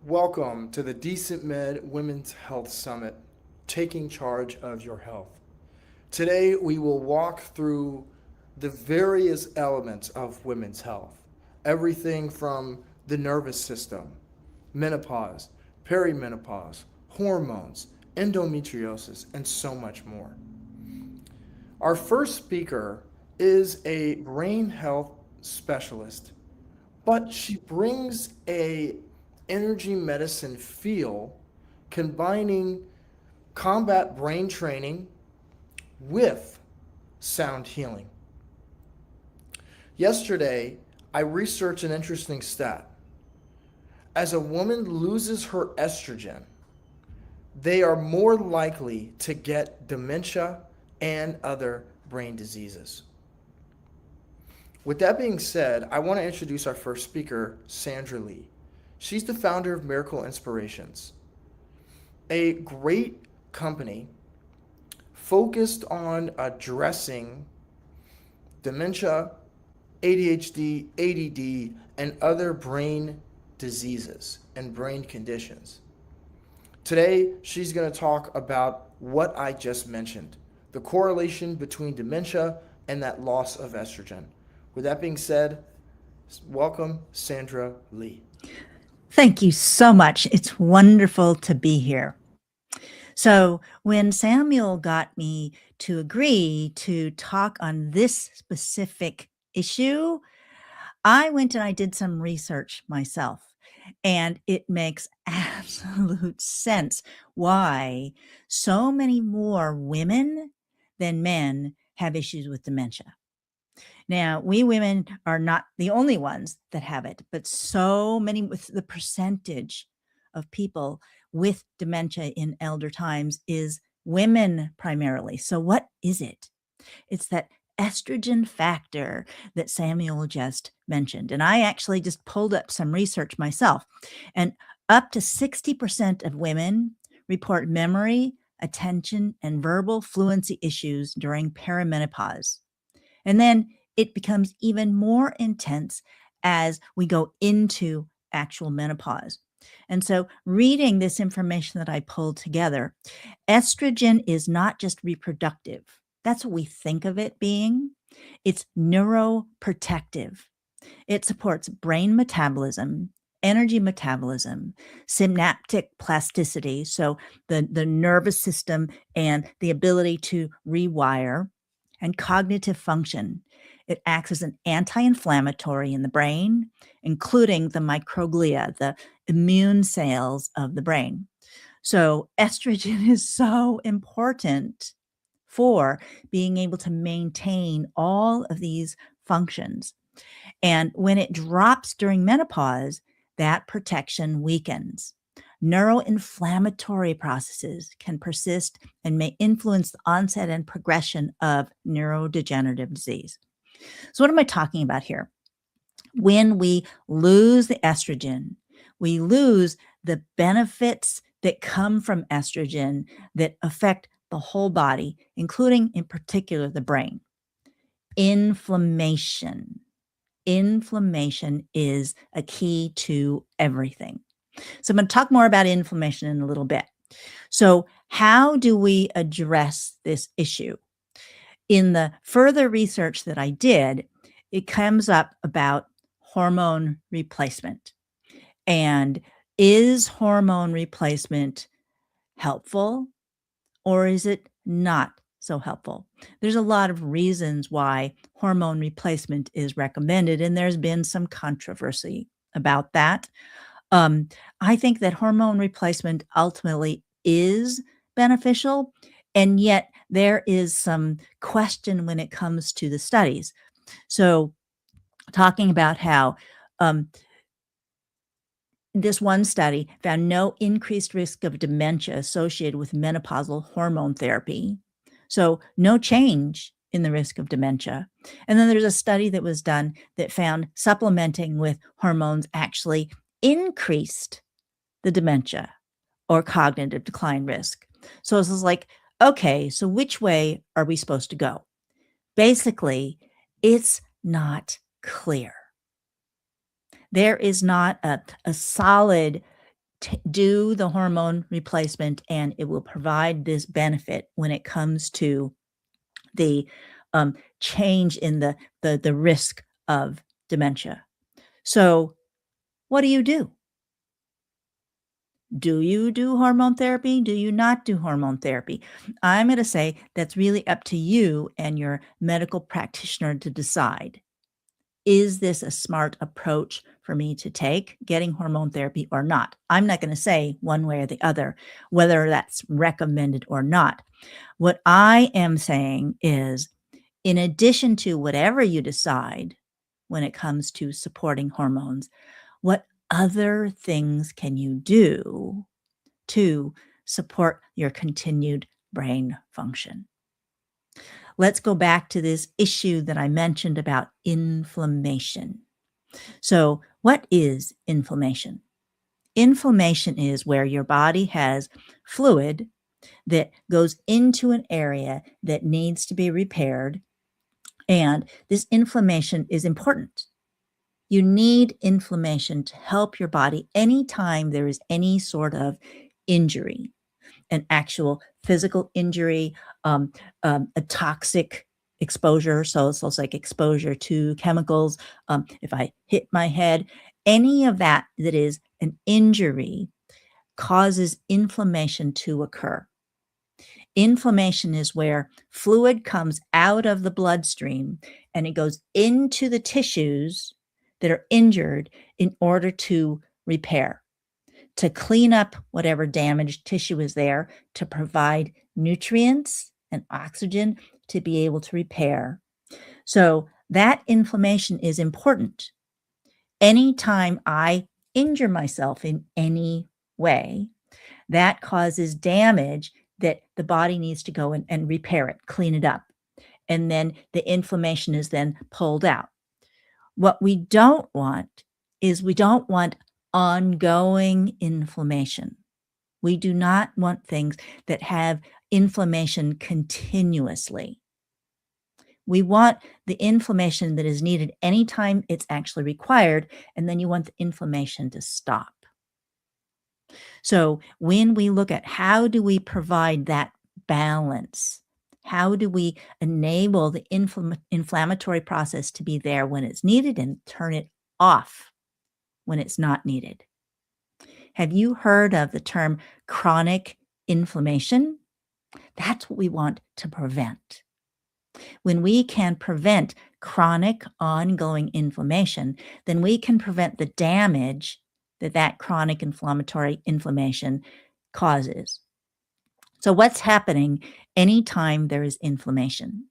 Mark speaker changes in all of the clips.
Speaker 1: Welcome to the DecentMed Women's Health Summit, taking charge of your health. Today, we will walk through the various elements of women's health, everything from the nervous system, menopause, perimenopause, hormones, endometriosis, and so much more. Our first speaker is a brain health specialist, but she brings a energy medicine feel combining combat brain training with sound healing. Yesterday, I researched an interesting stat. As a woman loses her estrogen, they are more likely to get dementia and other brain diseases. With that being said, I want to introduce our first speaker, Sandra Lee. She's the founder of Miracle Inspirations, a great company focused on addressing dementia, ADHD, ADD, and other brain diseases and brain conditions. Today, she's going to talk about what I just mentioned, the correlation between dementia and that loss of estrogen. With that being said, welcome Sandra Lee.
Speaker 2: Thank you so much. It's wonderful to be here. So, when Samuel got me to agree to talk on this specific issue, I went and I did some research myself, and it makes absolute sense why so many more women than men have issues with dementia. Now, we women are not the only ones that have it, but so many, with the percentage of people with dementia in elder times is women primarily. So, what is it? It's that estrogen factor that Samuel just mentioned. And I actually just pulled up some research myself, and up to 60% of women report memory, attention, and verbal fluency issues during perimenopause. And then it becomes even more intense as we go into actual menopause. And so, reading this information that I pulled together, estrogen is not just reproductive. That's what we think of it being. It's neuroprotective. It supports brain metabolism, energy metabolism, synaptic plasticity, so the nervous system and the ability to rewire, and cognitive function. It acts as an anti inflammatory in the brain, including the microglia, the immune cells of the brain. So, estrogen is so important for being able to maintain all of these functions. And when it drops during menopause, that protection weakens. Neuroinflammatory processes can persist and may influence the onset and progression of neurodegenerative disease. So, what am I talking about here? When we lose the estrogen, we lose the benefits that come from estrogen that affect the whole body, including in particular the brain. Inflammation. Inflammation is a key to everything. So, I'm going to talk more about inflammation in a little bit. So, how do we address this issue? In the further research that I did, it comes up about hormone replacement. And is hormone replacement helpful, or is it not so helpful? There's a lot of reasons why hormone replacement is recommended, and there's been some controversy about that. I think that hormone replacement ultimately is beneficial, and yet there is some question when it comes to the studies. So, talking about how this one study found no increased risk of dementia associated with menopausal hormone therapy. So, no change in the risk of dementia. And then there's a study that was done that found supplementing with hormones actually increased the dementia or cognitive decline risk. So, this is like, okay, so which way are we supposed to go? Basically, it's not clear. There is not a solid do the hormone replacement, and it will provide this benefit when it comes to the change in the risk of dementia. So what do you do? Do you do hormone therapy? Do you not do hormone therapy? I'm going to say that's really up to you and your medical practitioner to decide. Is this a smart approach for me to take, getting hormone therapy or not? I'm not going to say one way or the other, whether that's recommended or not. What I am saying is, in addition to whatever you decide when it comes to supporting hormones, what other things can you do to support your continued brain function? Let's go back to this issue that I mentioned about inflammation. So, what is inflammation? Inflammation is where your body has fluid that goes into an area that needs to be repaired, and this inflammation is important. You need inflammation to help your body anytime there is any sort of injury, an actual physical injury, a toxic exposure. So it's like exposure to chemicals. If I hit my head, any of that that is an injury causes inflammation to occur. Inflammation is where fluid comes out of the bloodstream and it goes into the tissues that are injured in order to repair, to clean up whatever damaged tissue is there, to provide nutrients and oxygen to be able to repair. So that inflammation is important. Anytime I injure myself in any way, that causes damage that the body needs to go and repair it, clean it up. And then the inflammation is then pulled out. What we don't want is we don't want ongoing inflammation. We do not want things that have inflammation continuously. We want the inflammation that is needed anytime it's actually required, and then you want the inflammation to stop. So when we look at how do we provide that balance, how do we enable the inflammatory process to be there when it's needed and turn it off when it's not needed? Have you heard of the term chronic inflammation? That's what we want to prevent. When we can prevent chronic ongoing inflammation, then we can prevent the damage that chronic inflammatory inflammation causes. So what's happening anytime there is inflammation?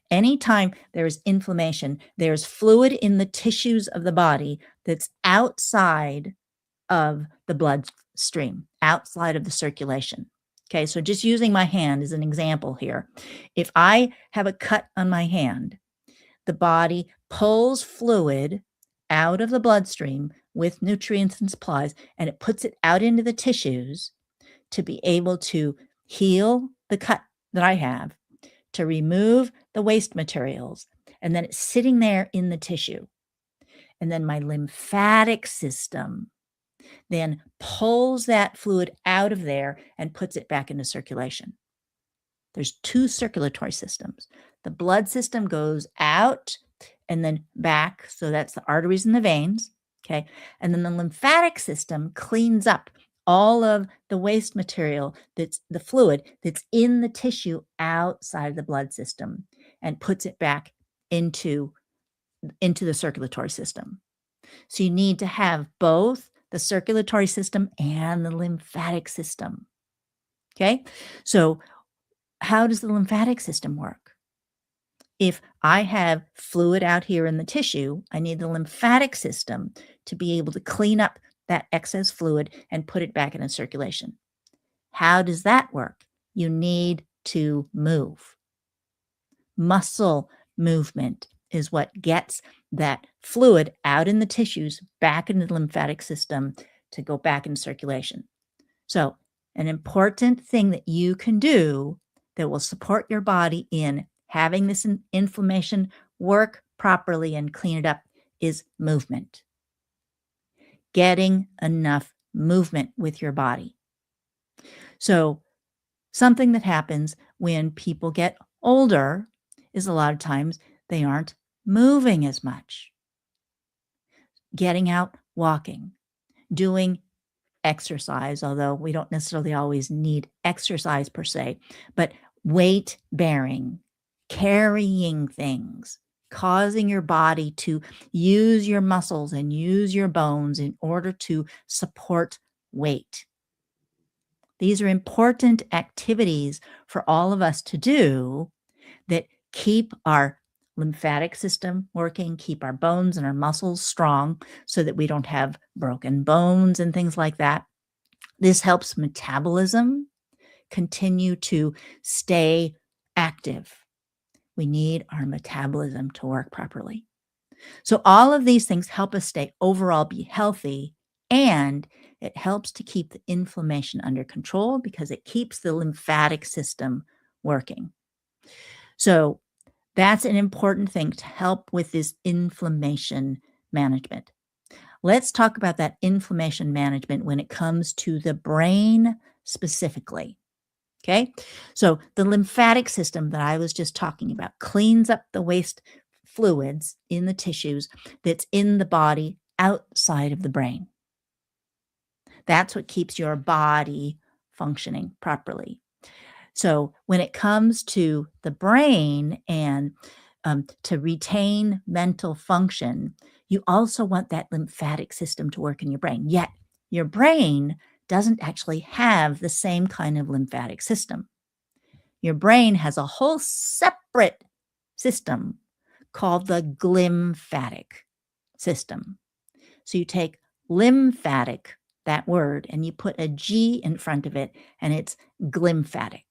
Speaker 2: Anytime there is inflammation, there's fluid in the tissues of the body that's outside of the bloodstream, outside of the circulation. Okay, so just using my hand as an example here. If I have a cut on my hand, the body pulls fluid out of the bloodstream with nutrients and supplies, and it puts it out into the tissues to be able to heal the cut that I have, to remove the waste materials, and then it's sitting there in the tissue. And then my lymphatic system then pulls that fluid out of there and puts it back into circulation. There's two circulatory systems. The blood system goes out and then back, so that's the arteries and the veins, okay? And then the lymphatic system cleans up all of the waste material, that's the fluid that's in the tissue outside of the blood system, and puts it back into the circulatory system. So you need to have both the circulatory system and the lymphatic system. Okay? So how does the lymphatic system work? If I have fluid out here in the tissue, I need the lymphatic system to be able to clean up that excess fluid and put it back into circulation. How does that work? You need to move. Muscle movement is what gets that fluid out in the tissues back into the lymphatic system to go back in circulation. So an important thing that you can do that will support your body in having this inflammation work properly and clean it up is movement. Getting enough movement with your body. So something that happens when people get older is a lot of times they aren't moving as much. Getting out, walking, doing exercise, although we don't necessarily always need exercise per se, but weight bearing, carrying things, causing your body to use your muscles and use your bones in order to support weight. These are important activities for all of us to do that keep our lymphatic system working, keep our bones and our muscles strong so that we don't have broken bones and things like that. This helps metabolism continue to stay active. We need our metabolism to work properly. So all of these things help us stay overall be healthy, and it helps to keep the inflammation under control because it keeps the lymphatic system working. So that's an important thing to help with this inflammation management. Let's talk about that inflammation management when it comes to the brain specifically. Okay. So the lymphatic system that I was just talking about cleans up the waste fluids in the tissues that's in the body outside of the brain. That's what keeps your body functioning properly. So when it comes to the brain and to retain mental function, you also want that lymphatic system to work in your brain. Yet your brain doesn't actually have the same kind of lymphatic system. Your brain has a whole separate system called the glymphatic system. So you take lymphatic, that word, and you put a G in front of it, and it's glymphatic.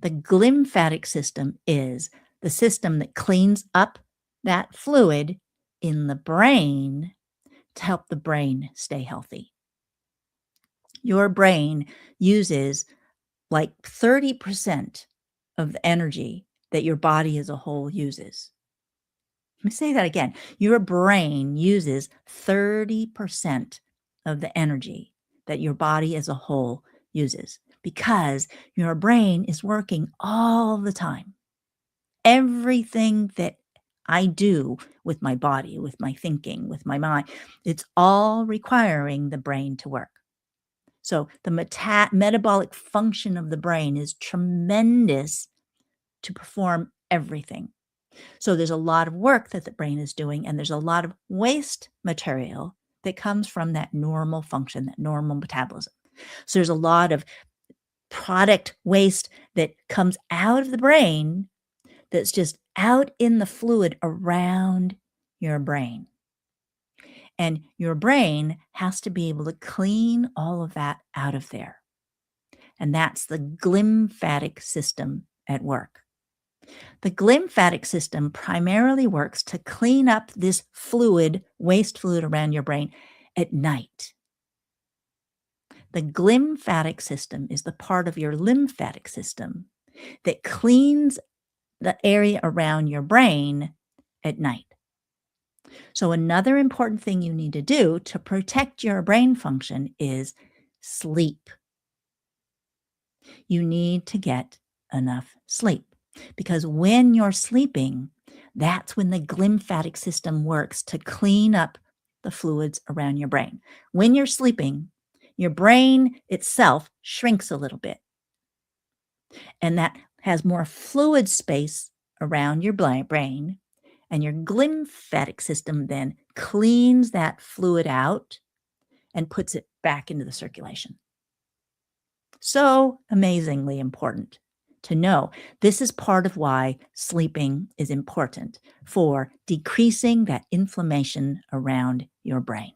Speaker 2: The glymphatic system is the system that cleans up that fluid in the brain to help the brain stay healthy. Your brain uses like 30% of the energy that your body as a whole uses. Let me say that again. Your brain uses 30% of the energy that your body as a whole uses because your brain is working all the time. Everything that I do with my body, with my thinking, with my mind, it's all requiring the brain to work. So the metabolic function of the brain is tremendous to perform everything. So there's a lot of work that the brain is doing, and there's a lot of waste material that comes from that normal function, that normal metabolism. So there's a lot of product waste that comes out of the brain that's just out in the fluid around your brain. And your brain has to be able to clean all of that out of there. And that's the glymphatic system at work. The glymphatic system primarily works to clean up this fluid, waste fluid around your brain at night. The glymphatic system is the part of your lymphatic system that cleans the area around your brain at night. So another important thing you need to do to protect your brain function is sleep. You need to get enough sleep because when you're sleeping, that's when the glymphatic system works to clean up the fluids around your brain. When you're sleeping, your brain itself shrinks a little bit, and that has more fluid space around your brain, and your glymphatic system then cleans that fluid out and puts it back into the circulation. So amazingly important to know. This is part of why sleeping is important for decreasing that inflammation around your brain.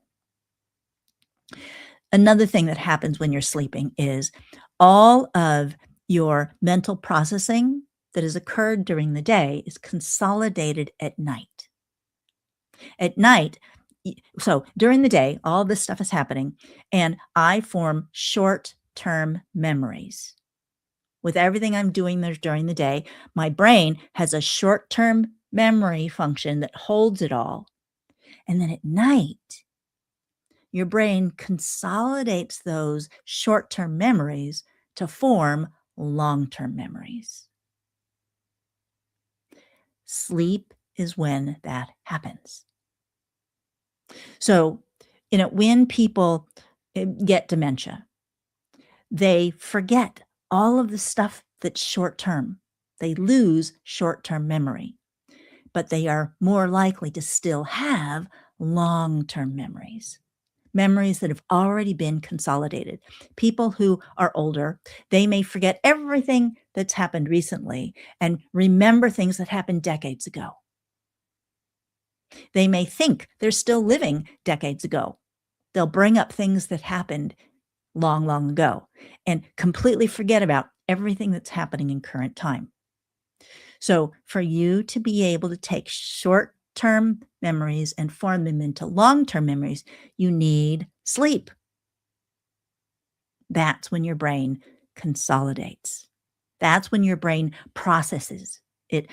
Speaker 2: Another thing that happens when you're sleeping is all of your mental processing that has occurred during the day is consolidated at night. At night, so during the day, all this stuff is happening, and I form short-term memories. With everything I'm doing there during the day, my brain has a short-term memory function that holds it all. And then at night, your brain consolidates those short-term memories to form long-term memories. Sleep is when that happens. So, when people get dementia, they forget all of the stuff that's short-term. They lose short-term memory, but they are more likely to still have long-term memories. Memories that have already been consolidated. People who are older, they may forget everything that's happened recently and remember things that happened decades ago. They may think they're still living decades ago. They'll bring up things that happened long, long ago and completely forget about everything that's happening in current time. So for you to be able to take short-term memories and form them into long-term memories, you need sleep. That's when your brain consolidates. That's when your brain processes it.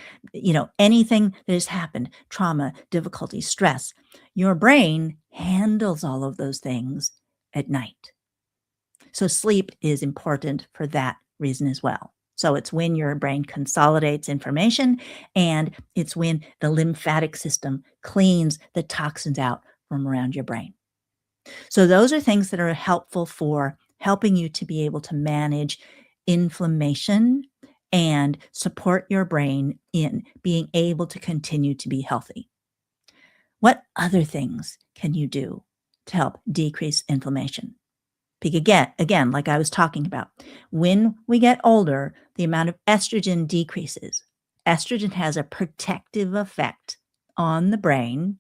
Speaker 2: Anything that has happened, trauma, difficulty, stress, your brain handles all of those things at night. So sleep is important for that reason as well. So it's when your brain consolidates information, and it's when the lymphatic system cleans the toxins out from around your brain. So those are things that are helpful for helping you to be able to manage inflammation and support your brain in being able to continue to be healthy. What other things can you do to help decrease inflammation? Because again, like I was talking about, when we get older, the amount of estrogen decreases. Estrogen has a protective effect on the brain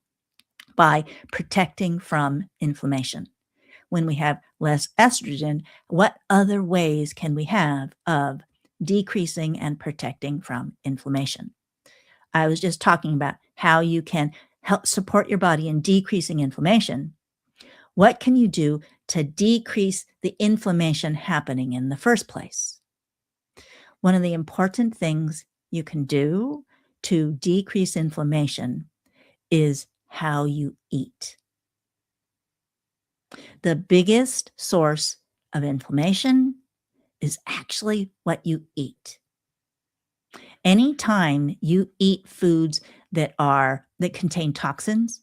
Speaker 2: by protecting from inflammation. When we have less estrogen, what other ways can we have of decreasing and protecting from inflammation? I was just talking about how you can help support your body in decreasing inflammation. What can you do to decrease the inflammation happening in the first place? One of the important things you can do to decrease inflammation is how you eat. The biggest source of inflammation is actually what you eat. Anytime you eat foods that contain toxins,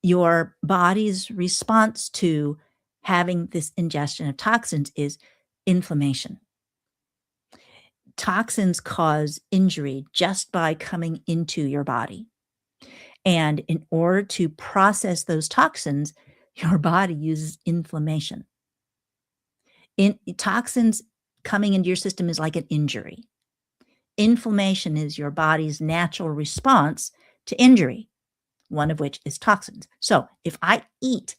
Speaker 2: your body's response to having this ingestion of toxins is inflammation. Toxins cause injury just by coming into your body. And in order to process those toxins, your body uses inflammation. Toxins coming into your system is like an injury. Inflammation is your body's natural response to injury, one of which is toxins. So if I eat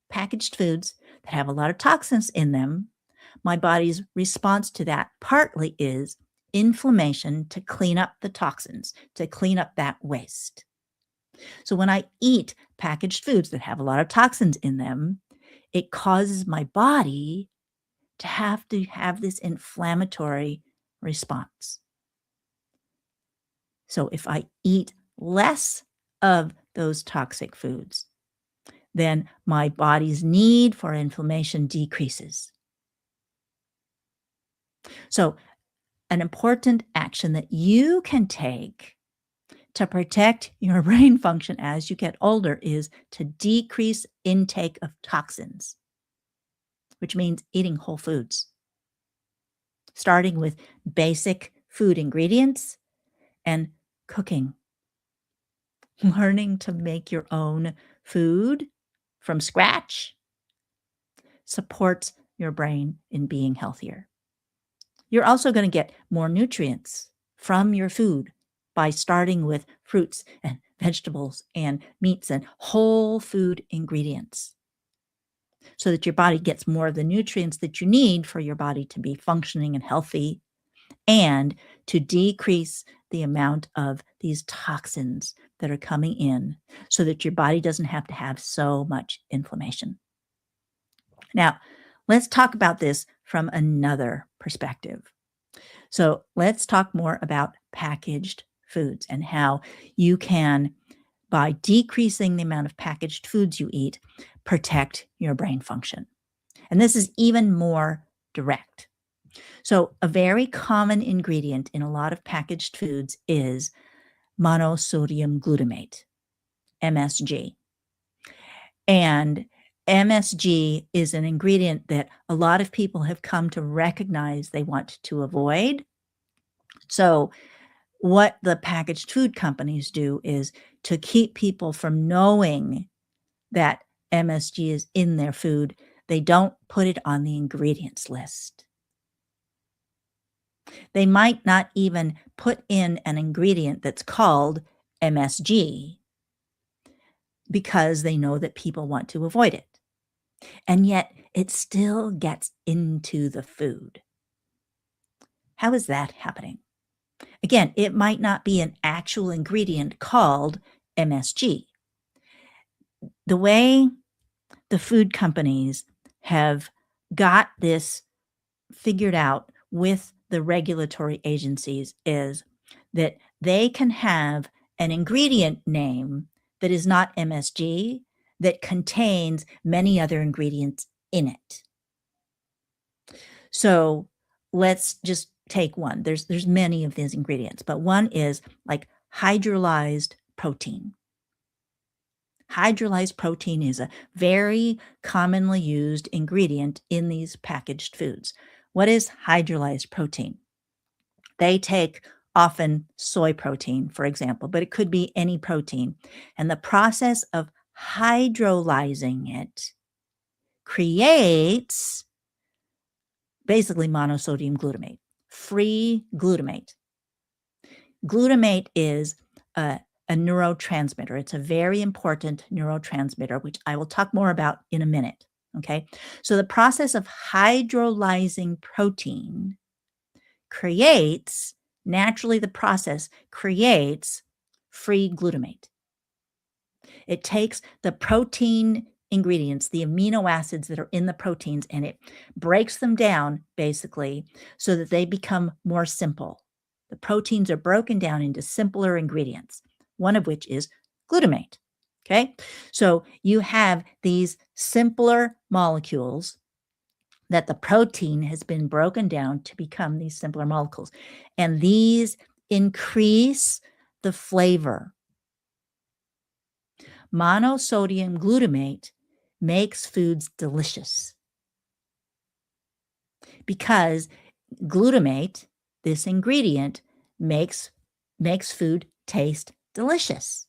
Speaker 2: packaged foods that have a lot of toxins in them, my body's response to that partly is inflammation to clean up the toxins, to clean up that waste. So when I eat packaged foods that have a lot of toxins in them, it causes my body to have this inflammatory response. So if I eat less of those toxic foods, then my body's need for inflammation decreases. So an important action that you can take to protect your brain function as you get older is to decrease intake of toxins, which means eating whole foods, starting with basic food ingredients and cooking. Learning to make your own food from scratch supports your brain in being healthier. You're also going to get more nutrients from your food by starting with fruits and vegetables and meats and whole food ingredients, so that your body gets more of the nutrients that you need for your body to be functioning and healthy, and to decrease the amount of these toxins that are coming in, so that your body doesn't have to have so much inflammation. Now, let's talk about this from another perspective. So let's talk more about packaged foods and how you can, by decreasing the amount of packaged foods you eat, protect your brain function. And this is even more direct. So, a very common ingredient in a lot of packaged foods is monosodium glutamate, MSG. And MSG is an ingredient that a lot of people have come to recognize they want to avoid. So, what the packaged food companies do is to keep people from knowing that MSG is in their food, they don't put it on the ingredients list. They might not even put in an ingredient that's called MSG because they know that people want to avoid it. And yet it still gets into the food. How is that happening? Again, it might not be an actual ingredient called MSG. The way the food companies have got this figured out with the regulatory agencies is that they can have an ingredient name that is not MSG that contains many other ingredients in it. So let's just take one. There's many of these ingredients, but one is like hydrolyzed protein. Hydrolyzed protein is a very commonly used ingredient in these packaged foods. What is hydrolyzed protein? They take often soy protein, for example, but it could be any protein. And the process of hydrolyzing it creates basically monosodium glutamate, free glutamate. Glutamate is a neurotransmitter. It's a very important neurotransmitter, which I will talk more about in a minute. Okay. So the process of hydrolyzing protein creates, naturally, the process creates free glutamate. It takes the protein ingredients, the amino acids that are in the proteins, and it breaks them down basically so that they become more simple. The proteins are broken down into simpler ingredients, one of which is glutamate. Okay, so you have these simpler molecules that the protein has been broken down to become these simpler molecules, and these increase the flavor. Monosodium glutamate makes foods delicious because glutamate, this ingredient, makes food taste delicious.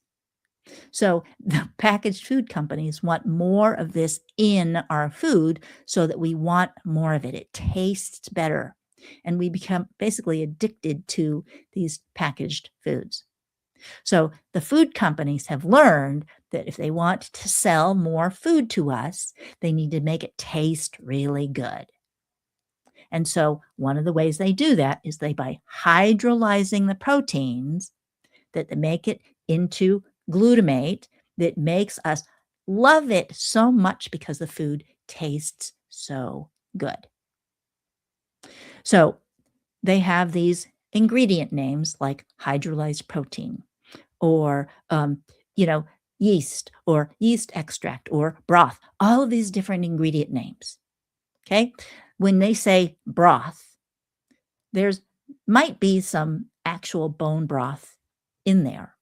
Speaker 2: So the packaged food companies want more of this in our food so that we want more of it. It tastes better. And we become basically addicted to these packaged foods. So the food companies have learned that if they want to sell more food to us, they need to make it taste really good. And so one of the ways they do that is by hydrolyzing the proteins that they make it into glutamate that makes us love it so much because the food tastes so good. So they have these ingredient names like hydrolyzed protein or, yeast or yeast extract or broth, all of these different ingredient names. Okay. When they say broth, there's might be some actual bone broth in there,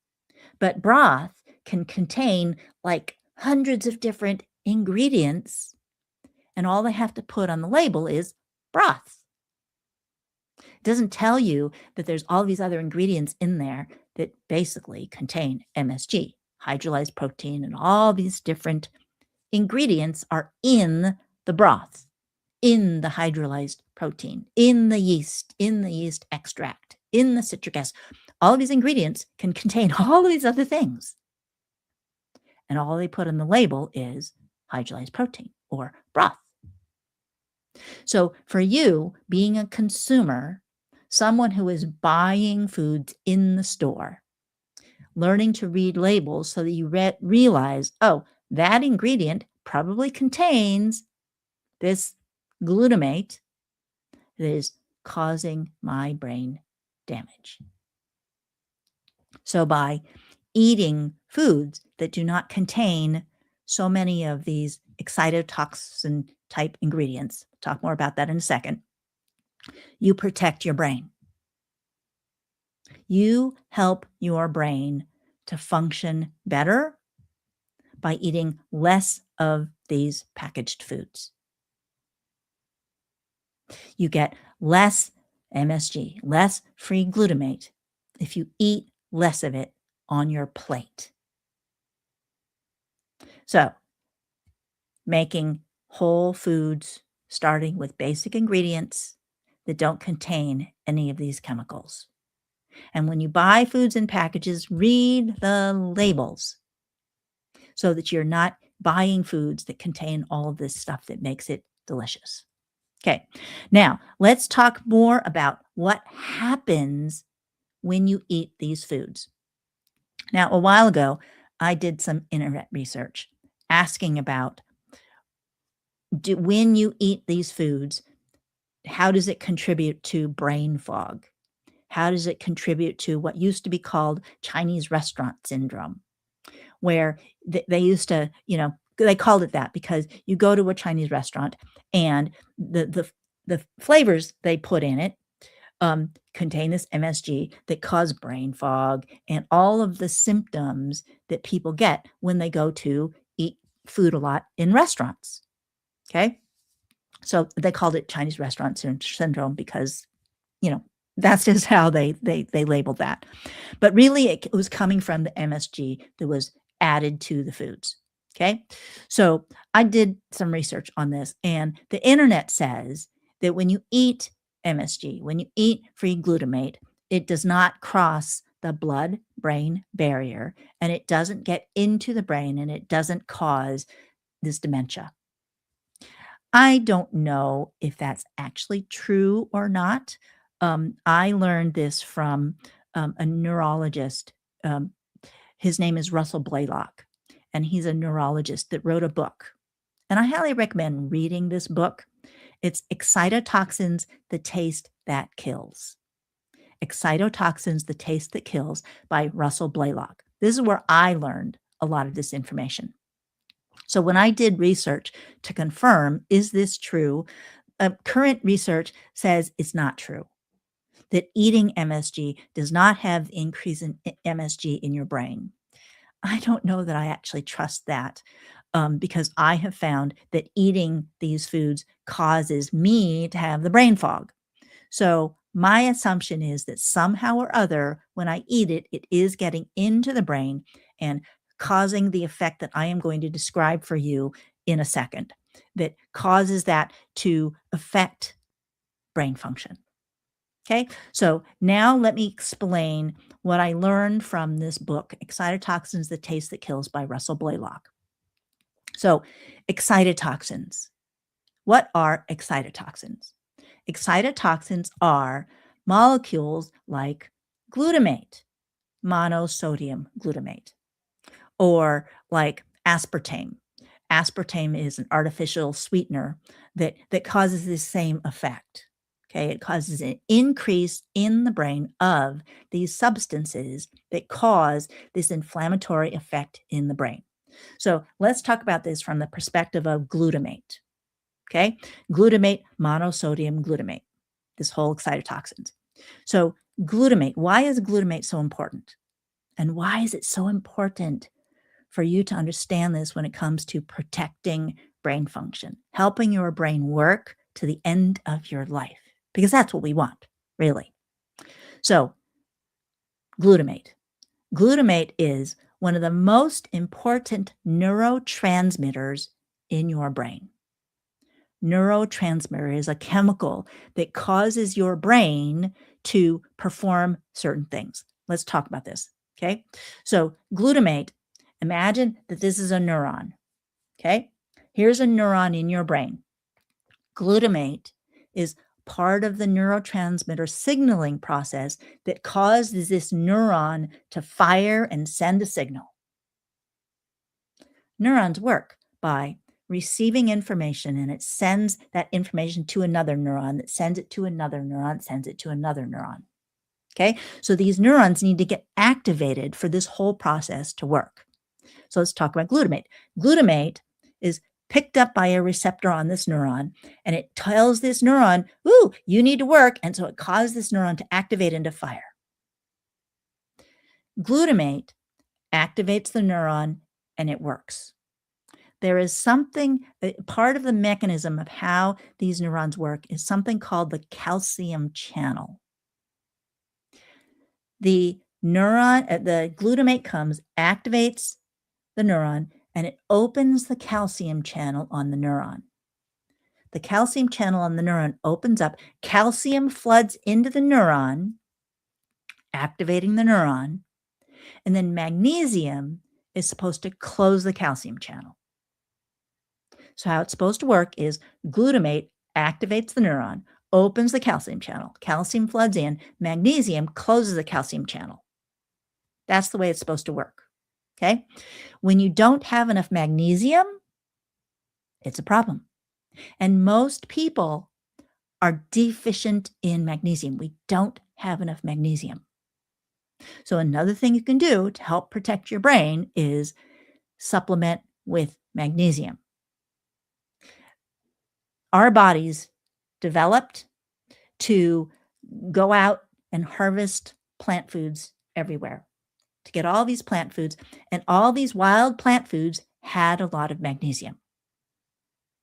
Speaker 2: but broth can contain like hundreds of different ingredients, and all they have to put on the label is broth. It doesn't tell you that there's all these other ingredients in there that basically contain MSG, hydrolyzed protein, and all these different ingredients are in the broth, in the hydrolyzed protein, in the yeast extract, in the citric acid. All of these ingredients can contain all of these other things. And all they put on the label is hydrolyzed protein or broth. So for you, being a consumer, someone who is buying foods in the store, learning to read labels so that you realize, oh, that ingredient probably contains this glutamate that is causing my brain damage. So by eating foods that do not contain so many of these excitotoxin type ingredients, talk more about that in a second, you protect your brain. You help your brain to function better by eating less of these packaged foods. You get less MSG, less free glutamate if you eat less of it on your plate. So, making whole foods starting with basic ingredients that don't contain any of these chemicals. And when you buy foods in packages, read the labels so that you're not buying foods that contain all of this stuff that makes it delicious. Okay, now let's talk more about what happens when you eat these foods. Now, a while ago, I did some internet research asking about when you eat these foods, how does it contribute to brain fog? How does it contribute to what used to be called Chinese restaurant syndrome, where they used to, they called it that because you go to a Chinese restaurant and the flavors they put in it contain this MSG that cause brain fog and all of the symptoms that people get when they go to eat food a lot in restaurants. Okay. So they called it Chinese restaurant syndrome because, that's just how they labeled that. But really, it was coming from the MSG that was added to the foods. Okay. So I did some research on this, and the internet says that when you eat MSG, when you eat free glutamate, it does not cross the blood-brain barrier, and it doesn't get into the brain, and it doesn't cause this dementia. I don't know if that's actually true or not. I learned this from a neurologist. His name is Russell Blaylock, and he's a neurologist that wrote a book. And I highly recommend reading this book. It's Excitotoxins, the Taste That Kills. Excitotoxins, the Taste That Kills by Russell Blaylock. This is where I learned a lot of this information. So when I did research to confirm, is this true? Current research says it's not true, that eating MSG does not have the increase in MSG in your brain. I don't know that I actually trust that because I have found that eating these foods causes me to have the brain fog. So my assumption is that somehow or other, when I eat it, it is getting into the brain and causing the effect that I am going to describe for you in a second, that causes that to affect brain function. Okay, so now let me explain what I learned from this book, Excitotoxins, the Taste That Kills by Russell Blaylock. So, excitotoxins. What are excitotoxins? Excitotoxins are molecules like glutamate, monosodium glutamate, or like aspartame. Aspartame is an artificial sweetener that causes the same effect. Okay, it causes an increase in the brain of these substances that cause this inflammatory effect in the brain. So let's talk about this from the perspective of glutamate. Okay, glutamate, monosodium glutamate, this whole excitotoxins. So glutamate, why is glutamate so important? And why is it so important for you to understand this when it comes to protecting brain function, helping your brain work to the end of your life? Because that's what we want, really. So, glutamate. Glutamate is one of the most important neurotransmitters in your brain. Neurotransmitter is a chemical that causes your brain to perform certain things. Let's talk about this, okay? So, glutamate, imagine that this is a neuron, okay? Here's a neuron in your brain. Glutamate is part of the neurotransmitter signaling process that causes this neuron to fire and send a signal. Neurons work by receiving information, and it sends that information to another neuron that sends it to another neuron, sends it to another neuron. Okay, so these neurons need to get activated for this whole process to work. So let's talk about glutamate. Glutamate is picked up by a receptor on this neuron, and it tells this neuron, ooh, you need to work. And so it causes this neuron to activate into fire. Glutamate activates the neuron and it works. There is something, part of the mechanism of how these neurons work is something called the calcium channel. The neuron, the glutamate comes, activates the neuron, and it opens the calcium channel on the neuron. The calcium channel on the neuron opens up, calcium floods into the neuron, activating the neuron, and then magnesium is supposed to close the calcium channel. So how it's supposed to work is glutamate activates the neuron, opens the calcium channel, calcium floods in, magnesium closes the calcium channel. That's the way it's supposed to work. Okay? When you don't have enough magnesium, it's a problem. And most people are deficient in magnesium. We don't have enough magnesium. So another thing you can do to help protect your brain is supplement with magnesium. Our bodies developed to go out and harvest plant foods everywhere, to get all these plant foods, and all these wild plant foods had a lot of magnesium.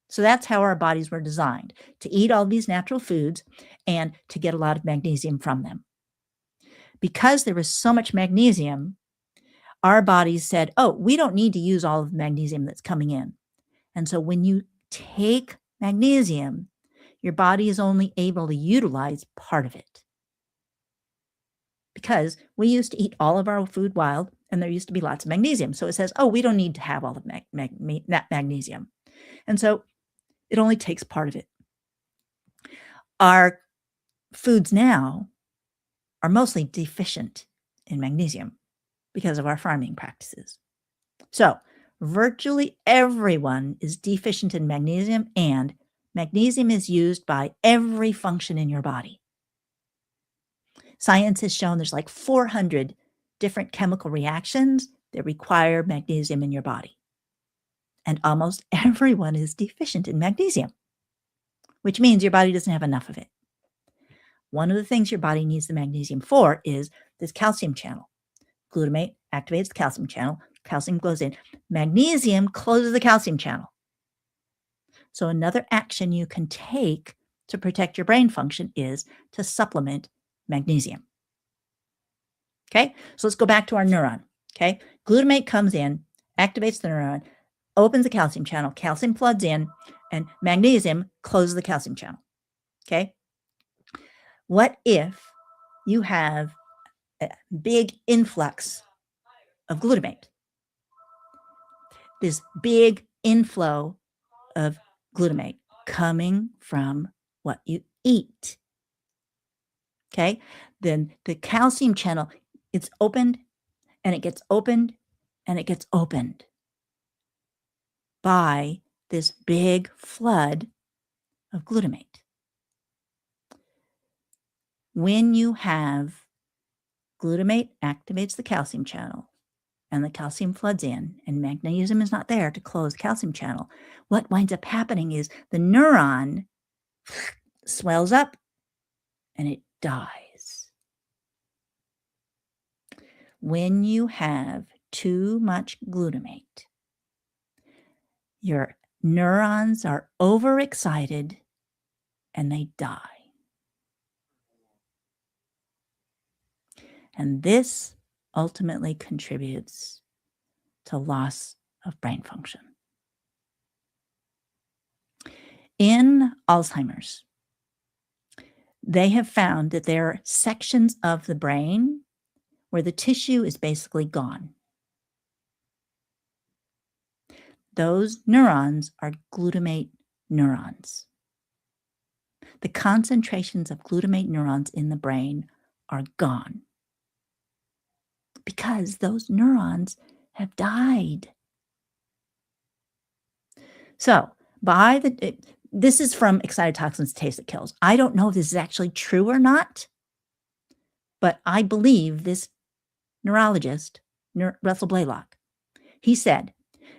Speaker 2: So that's how our bodies were designed, to eat all these natural foods and to get a lot of magnesium from them. Because there was so much magnesium, our bodies said, oh, we don't need to use all of the magnesium that's coming in. And so when you take magnesium, your body is only able to utilize part of it. Because we used to eat all of our food wild, and there used to be lots of magnesium. So it says, oh, we don't need to have all of that magnesium. And so it only takes part of it. Our foods now are mostly deficient in magnesium because of our farming practices. So virtually everyone is deficient in magnesium, and magnesium is used by every function in your body. Science has shown there's like 400 different chemical reactions that require magnesium in your body. And almost everyone is deficient in magnesium, which means your body doesn't have enough of it. One of the things your body needs the magnesium for is this calcium channel. Glutamate activates the calcium channel. Calcium goes in. Magnesium closes the calcium channel. So another action you can take to protect your brain function is to supplement magnesium. Okay, so let's go back to our neuron. Okay, glutamate comes in, activates the neuron, opens the calcium channel, calcium floods in, and magnesium closes the calcium channel. Okay, what if you have a big influx of glutamate? This big inflow of glutamate coming from what you eat. Okay, then the calcium channel, it's opened and it gets opened and it gets opened by this big flood of glutamate. When you have glutamate activates the calcium channel and the calcium floods in and magnesium is not there to close the calcium channel, what winds up happening is the neuron swells up and it dies. When you have too much glutamate, your neurons are overexcited and they die. And this ultimately contributes to loss of brain function. In Alzheimer's, they have found that there are sections of the brain where the tissue is basically gone. Those neurons are glutamate neurons. The concentrations of glutamate neurons in the brain are gone because those neurons have died. So, this is from Excited Toxins, Taste That Kills. I don't know if this is actually true or not, but I believe this neurologist, Russell Blaylock, He said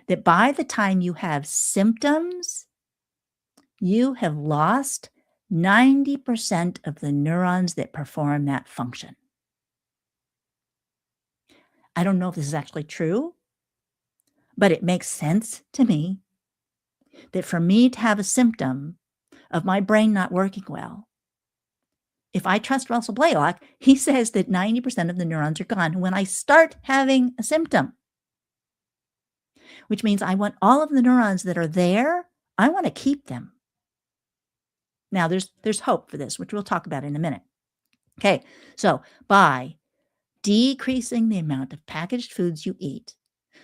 Speaker 2: that by the time you have symptoms, you have lost 90% of the neurons that perform that function. I don't know if this is actually true, but it makes sense to me that for me to have a symptom of my brain not working well, if I trust Russell Blaylock, he says that 90% of the neurons are gone when I start having a symptom, which means I want all of the neurons that are there, I want to keep them. Now, there's hope for this, which we'll talk about in a minute. Okay, so by decreasing the amount of packaged foods you eat,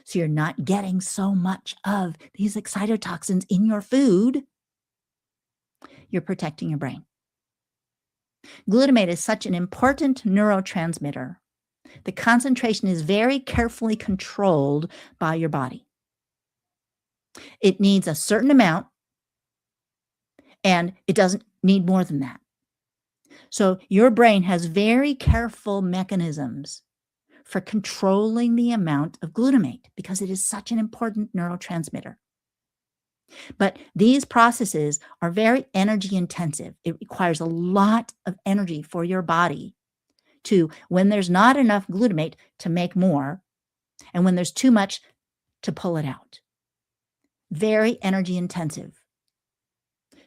Speaker 2: so you're not getting so much of these excitotoxins in your food, you're protecting your brain. Glutamate is such an important neurotransmitter. The concentration is very carefully controlled by your body. It needs a certain amount, and it doesn't need more than that. So your brain has very careful mechanisms for controlling the amount of glutamate because it is such an important neurotransmitter. But these processes are very energy intensive. It requires a lot of energy for your body to, when there's not enough glutamate, to make more, and when there's too much, to pull it out. Very energy intensive.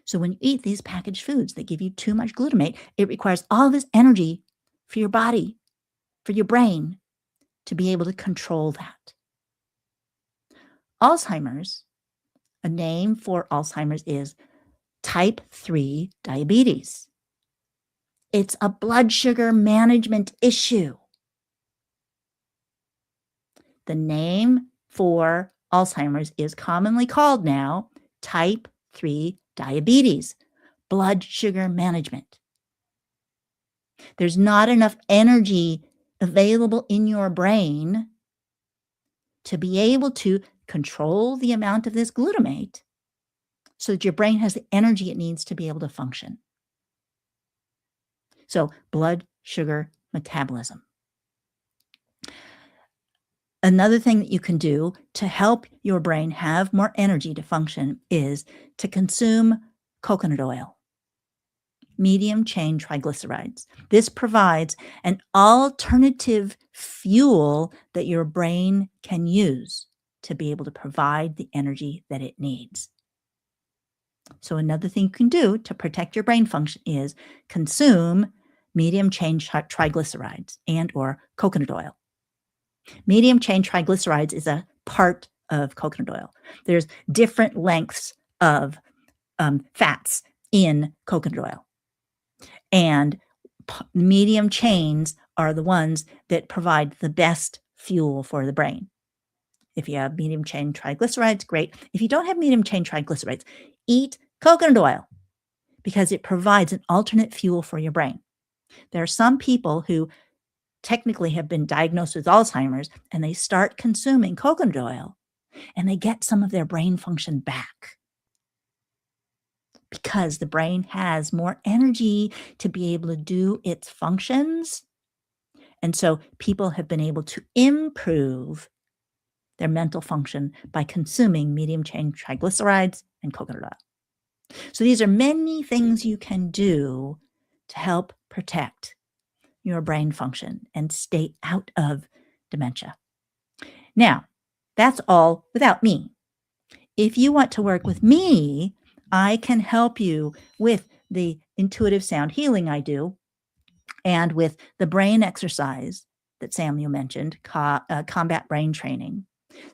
Speaker 2: So when you eat these packaged foods that give you too much glutamate, it requires all this energy for your body, for your brain, to be able to control that. Alzheimer's, a name for Alzheimer's is type 3 diabetes. It's a blood sugar management issue. The name for Alzheimer's is commonly called now type 3 diabetes, blood sugar management. There's not enough energy available in your brain to be able to control the amount of this glutamate so that your brain has the energy it needs to be able to function. So, blood sugar metabolism. Another thing that you can do to help your brain have more energy to function is to consume coconut oil, medium chain triglycerides. This provides an alternative fuel that your brain can use to be able to provide the energy that it needs. So another thing you can do to protect your brain function is consume medium chain triglycerides and or coconut oil. Medium chain triglycerides is a part of coconut oil. There's different lengths of fats in coconut oil. And medium chains are the ones that provide the best fuel for the brain. If you have medium chain triglycerides, great. If you don't have medium chain triglycerides, eat coconut oil because it provides an alternate fuel for your brain. There are some people who technically have been diagnosed with Alzheimer's and they start consuming coconut oil and they get some of their brain function back because the brain has more energy to be able to do its functions. And so people have been able to improve their mental function by consuming medium chain triglycerides and coconut oil. So these are many things you can do to help protect your brain function and stay out of dementia. Now, that's all without me. If you want to work with me, I can help you with the intuitive sound healing I do and with the brain exercise that Samuel mentioned, combat brain training,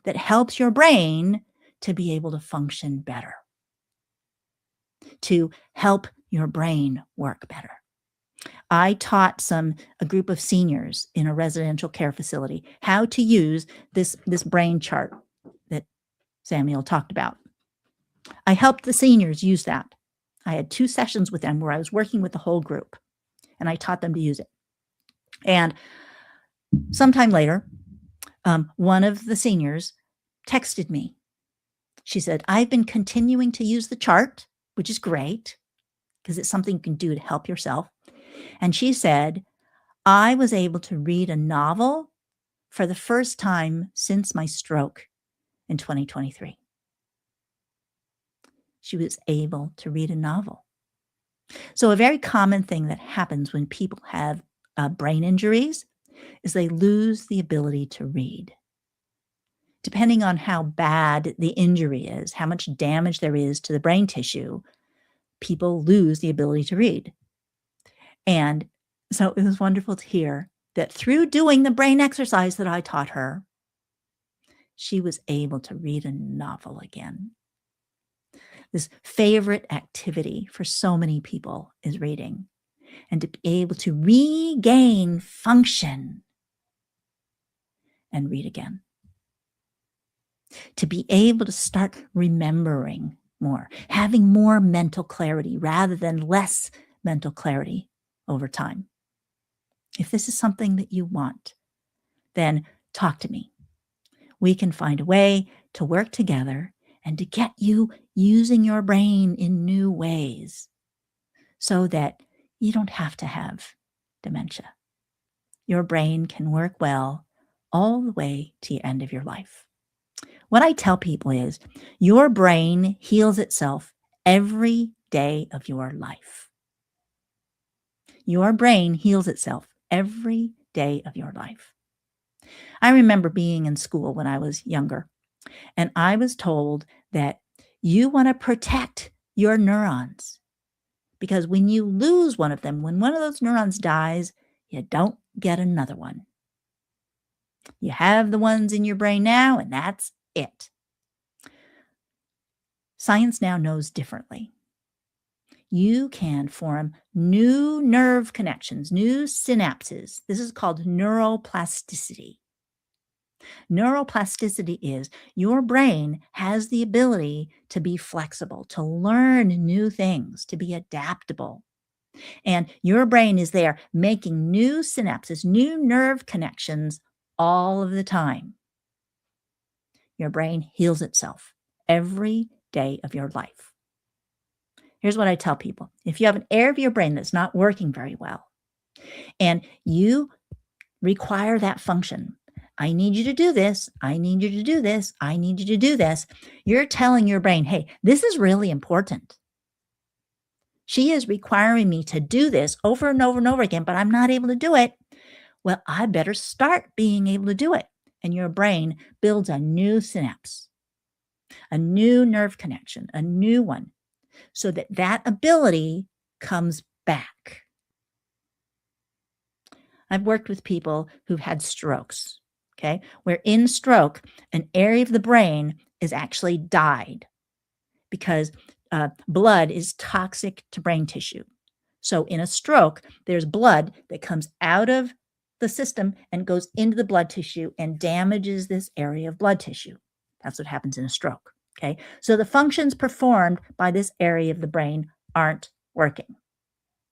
Speaker 2: that helps your brain to be able to function better, to help your brain work better. I taught a group of seniors in a residential care facility how to use this brain chart that Samuel talked about. I helped the seniors use that. I had 2 sessions with them where I was working with the whole group, and I taught them to use it. And sometime later, one of the seniors texted me. She said, I've been continuing to use the chart, which is great because it's something you can do to help yourself. And she said, I was able to read a novel for the first time since my stroke in 2023. She was able to read a novel. So a very common thing that happens when people have brain injuries is they lose the ability to read. Depending on how bad the injury is, how much damage there is to the brain tissue, people lose the ability to read. And so it was wonderful to hear that through doing the brain exercise that I taught her, she was able to read a novel again. This favorite activity for so many people is reading, and to be able to regain function and read again. To be able to start remembering more, having more mental clarity rather than less mental clarity over time. If this is something that you want, then talk to me. We can find a way to work together and to get you using your brain in new ways so that you don't have to have dementia. Your brain can work well all the way to the end of your life. What I tell people is your brain heals itself every day of your life. Your brain heals itself every day of your life. I remember being in school when I was younger, and I was told that you want to protect your neurons because when you lose one of them, when one of those neurons dies, you don't get another one. You have the ones in your brain now, and that's it. Science now knows differently. You can form new nerve connections, new synapses. This is called neuroplasticity. Neuroplasticity is your brain has the ability to be flexible, to learn new things, to be adaptable. And your brain is there making new synapses, new nerve connections all of the time. Your brain heals itself every day of your life. Here's what I tell people. If you have an area of your brain that's not working very well and you require that function, I need you to do this. I need you to do this. I need you to do this. You're telling your brain, hey, this is really important. She is requiring me to do this over and over and over again, but I'm not able to do it. Well, I better start being able to do it. And your brain builds a new synapse, a new nerve connection, a new one, so that that ability comes back. I've worked with people who've had strokes, okay, where in stroke, an area of the brain is actually died because blood is toxic to brain tissue. So in a stroke, there's blood that comes out of the system and goes into the blood tissue and damages this area of blood tissue. That's what happens in a stroke, okay? So the functions performed by this area of the brain aren't working.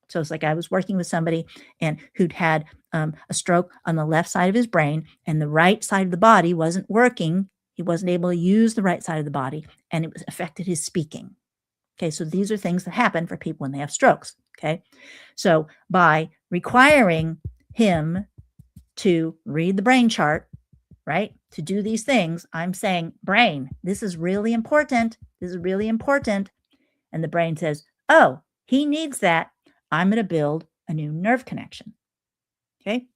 Speaker 2: So it's like I was working with somebody and who'd had a stroke on the left side of his brain and the right side of the body wasn't working. He wasn't able to use the right side of the body and it affected his speaking. Okay, so these are things that happen for people when they have strokes. Okay, so by requiring him to read the brain chart, right, to do these things, I'm saying, brain, this is really important. This is really important. And the brain says, oh, he needs that. I'm going to build a new nerve connection. Okay,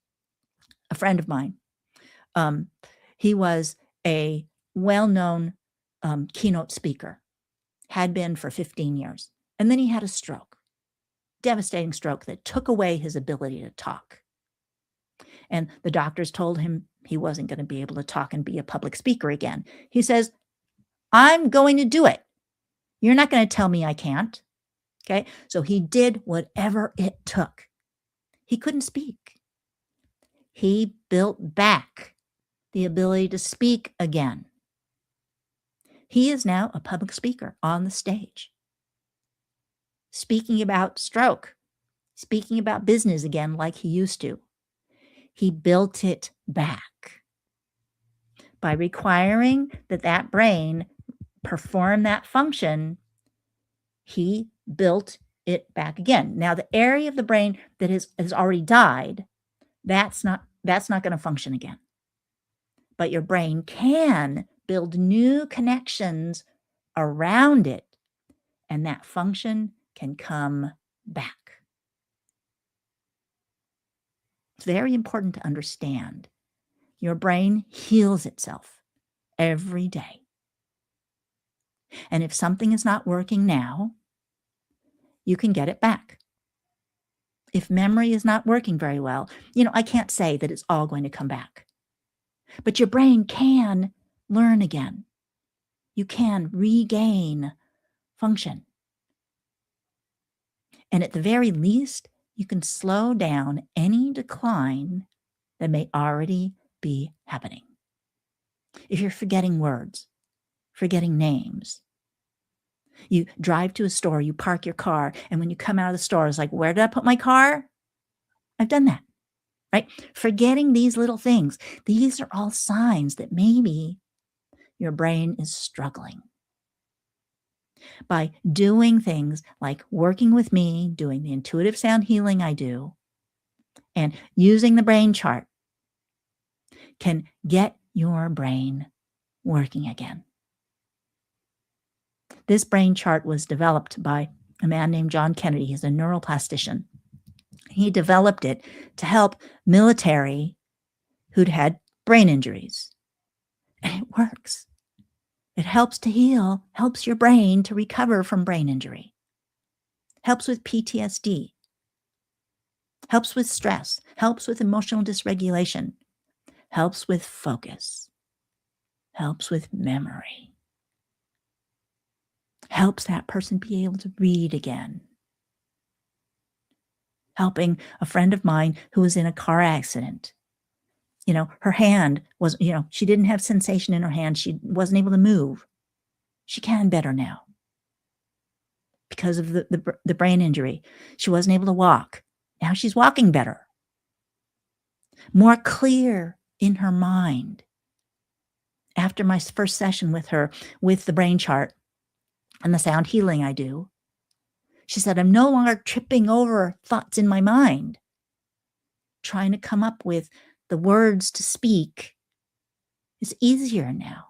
Speaker 2: a friend of mine, he was a well-known keynote speaker, had been for 15 years. And then he had a stroke, devastating stroke that took away his ability to talk. And the doctors told him he wasn't going to be able to talk and be a public speaker again. He says, I'm going to do it. You're not going to tell me I can't. Okay. So he did whatever it took. He couldn't speak. He built back the ability to speak again. He is now a public speaker on the stage, speaking about stroke, speaking about business again like he used to. He built it back by requiring that that brain perform that function. He built it back again. Now, the area of the brain that has already died, that's not going to function again. But your brain can build new connections around it, and that function can come back. It's very important to understand your brain heals itself every day. And if something is not working now, you can get it back. If memory is not working very well, I can't say that it's all going to come back. But your brain can learn again. You can regain function. And at the very least, you can slow down any decline that may already be happening. If you're forgetting words, forgetting names, you drive to a store, you park your car, and when you come out of the store, it's like, where did I put my car? I've done that, right? Forgetting these little things. These are all signs that maybe your brain is struggling. By doing things like working with me, doing the intuitive sound healing I do, and using the brain chart can get your brain working again. This brain chart was developed by a man named John Kennedy. He's a neuroplastician. He developed it to help military who'd had brain injuries. And it works. It helps to heal, helps your brain to recover from brain injury, helps with PTSD, helps with stress, helps with emotional dysregulation, helps with focus, helps with memory, helps that person be able to read again. Helping a friend of mine who was in a car accident. Her hand was, she didn't have sensation in her hand. She wasn't able to move. She can better now because of the brain injury. She wasn't able to walk. Now she's walking better. More clear in her mind. After my first session with her, with the brain chart and the sound healing I do, she said, I'm no longer tripping over thoughts in my mind, trying to come up with the words to speak. It's easier now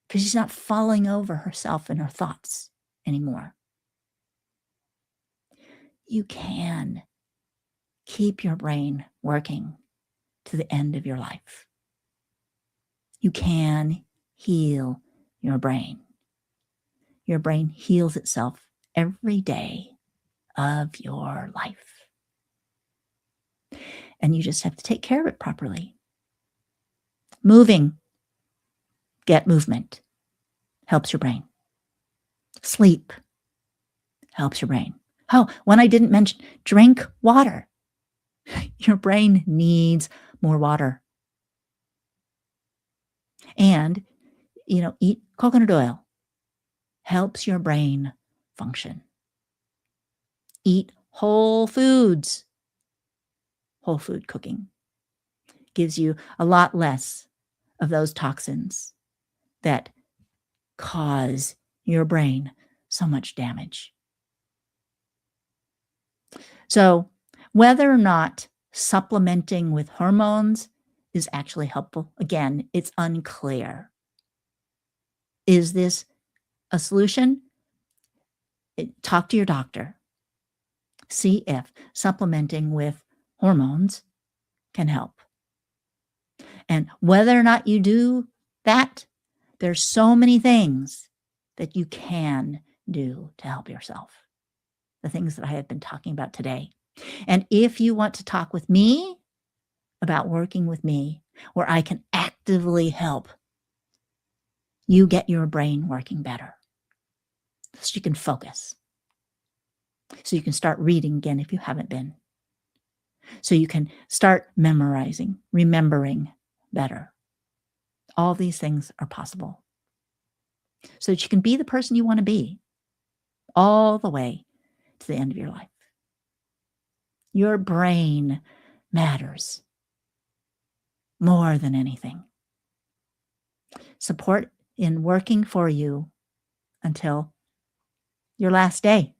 Speaker 2: because she's not falling over herself and her thoughts anymore. You can keep your brain working to the end of your life. You can heal your brain. Your brain heals itself every day of your life. And you just have to take care of it properly. Moving, get movement, helps your brain. Sleep helps your brain. Oh, one I didn't mention, drink water. Your brain needs more water. And, eat coconut oil. Helps your brain function. Eat whole foods. Whole food cooking gives you a lot less of those toxins that cause your brain so much damage. So whether or not supplementing with hormones is actually helpful, again, it's unclear. Is this a solution? Talk to your doctor. See if supplementing with hormones can help. And whether or not you do that, there's so many things that you can do to help yourself. The things that I have been talking about today. And if you want to talk with me about working with me, where I can actively help you get your brain working better, so you can focus, so you can start reading again if you haven't been, so you can start memorizing, remembering better. All these things are possible, so that you can be the person you want to be all the way to the end of your life. Your brain matters more than anything. Support in working for you until your last day.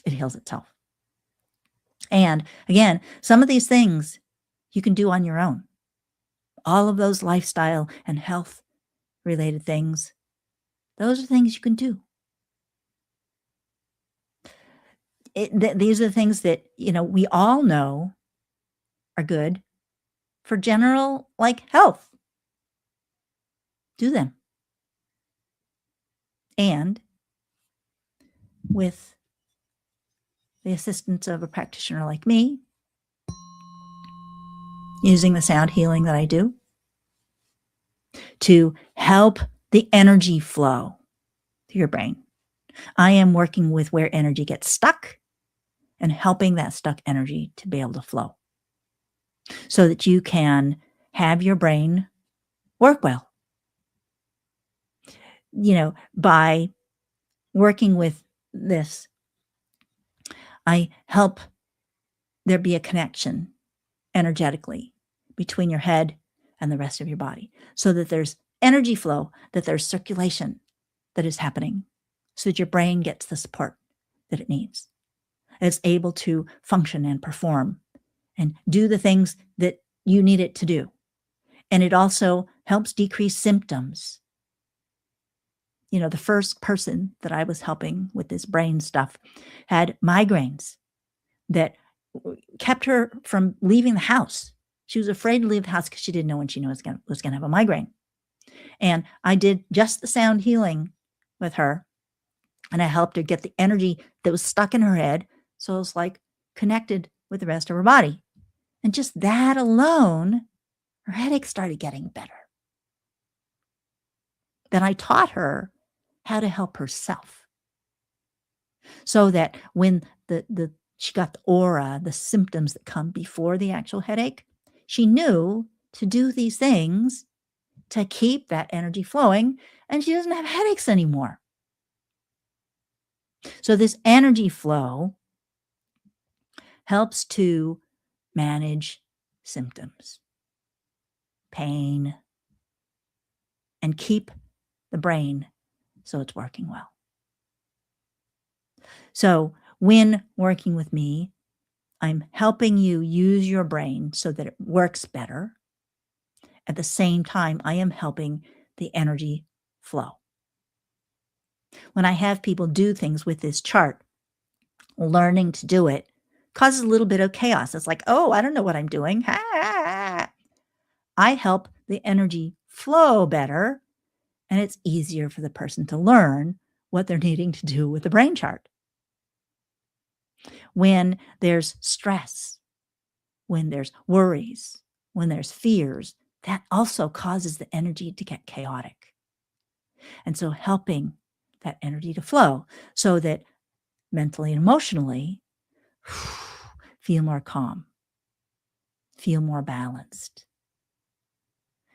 Speaker 2: It heals itself. And again, some of these things you can do on your own. All of those lifestyle and health related things, those are things you can do. These are the things that, we all know are good for general, health. Do them. And with the assistance of a practitioner like me, using the sound healing that I do to help the energy flow to your brain. I am working with where energy gets stuck and helping that stuck energy to be able to flow so that you can have your brain work well. By working with this, I help there be a connection energetically between your head and the rest of your body so that there's energy flow, that there's circulation that is happening so that your brain gets the support that it needs. It's able to function and perform and do the things that you need it to do. And it also helps decrease symptoms. The first person that I was helping with this brain stuff had migraines that kept her from leaving the house. She was afraid to leave the house because she didn't know when she was going to have a migraine. And I did just the sound healing with her, and I helped her get the energy that was stuck in her head, so it was connected with the rest of her body. And just that alone, her headache started getting better. Then I taught her how to help herself so that when she got the aura, the symptoms that come before the actual headache, she knew to do these things to keep that energy flowing, and she doesn't have headaches anymore. So this energy flow helps to manage symptoms, pain, and keep the brain so it's working well. So when working with me, I'm helping you use your brain so that it works better. At the same time, I am helping the energy flow. When I have people do things with this chart, learning to do it causes a little bit of chaos. It's like, oh, I don't know what I'm doing. I help the energy flow better, and it's easier for the person to learn what they're needing to do with the brain chart. When there's stress, when there's worries, when there's fears, that also causes the energy to get chaotic. And so helping that energy to flow so that mentally and emotionally, feel more calm, feel more balanced,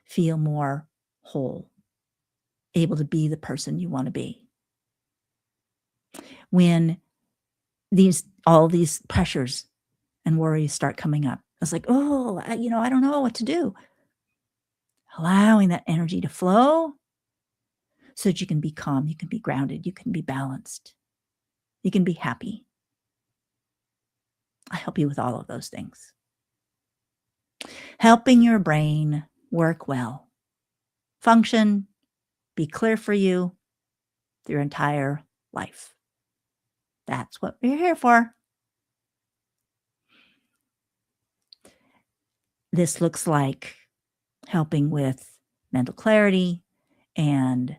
Speaker 2: feel more whole, able to be the person you want to be. When all these pressures and worries start coming up, it's like, oh, I don't know what to do. Allowing that energy to flow so that you can be calm, you can be grounded, you can be balanced, you can be happy. I help you with all of those things. Helping your brain work well, function, be clear for you your entire life. That's what we're here for. This looks like helping with mental clarity and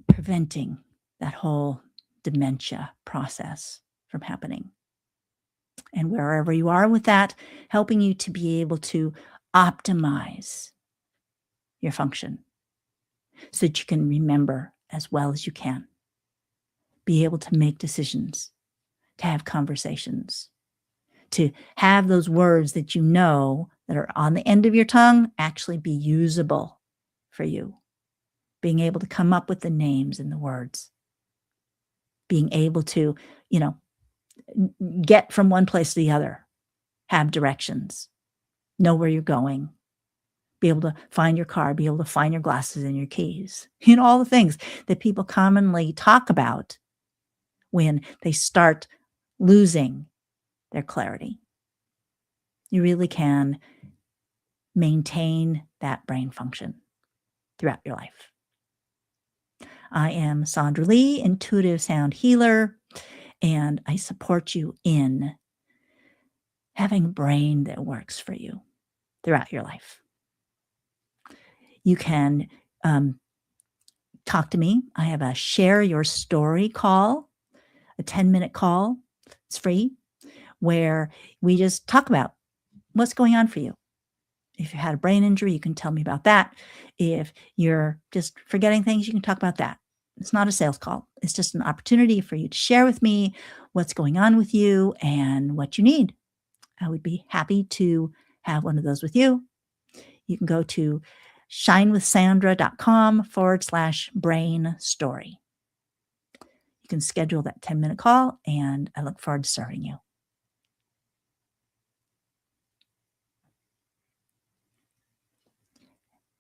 Speaker 2: preventing that whole dementia process from happening. And wherever you are with that, helping you to be able to optimize your function so that you can remember as well as you can, be able to make decisions, to have conversations, to have those words that you know that are on the end of your tongue actually be usable for you, being able to come up with the names and the words, being able to, get from one place to the other, have directions, know where you're going, be able to find your car, be able to find your glasses and your keys, all the things that people commonly talk about when they start losing their clarity. You really can maintain that brain function throughout your life. I am Sandra Lee, intuitive sound healer, and I support you in having a brain that works for you throughout your life. You can talk to me. I have a share your story call, a 10-minute call. It's free, where we just talk about what's going on for you. If you had a brain injury, you can tell me about that. If you're just forgetting things, you can talk about that. It's not a sales call. It's just an opportunity for you to share with me what's going on with you and what you need. I would be happy to have one of those with you. You can go to shinewithsandra.com/brain story. You can schedule that 10-minute call, and I look forward to serving you.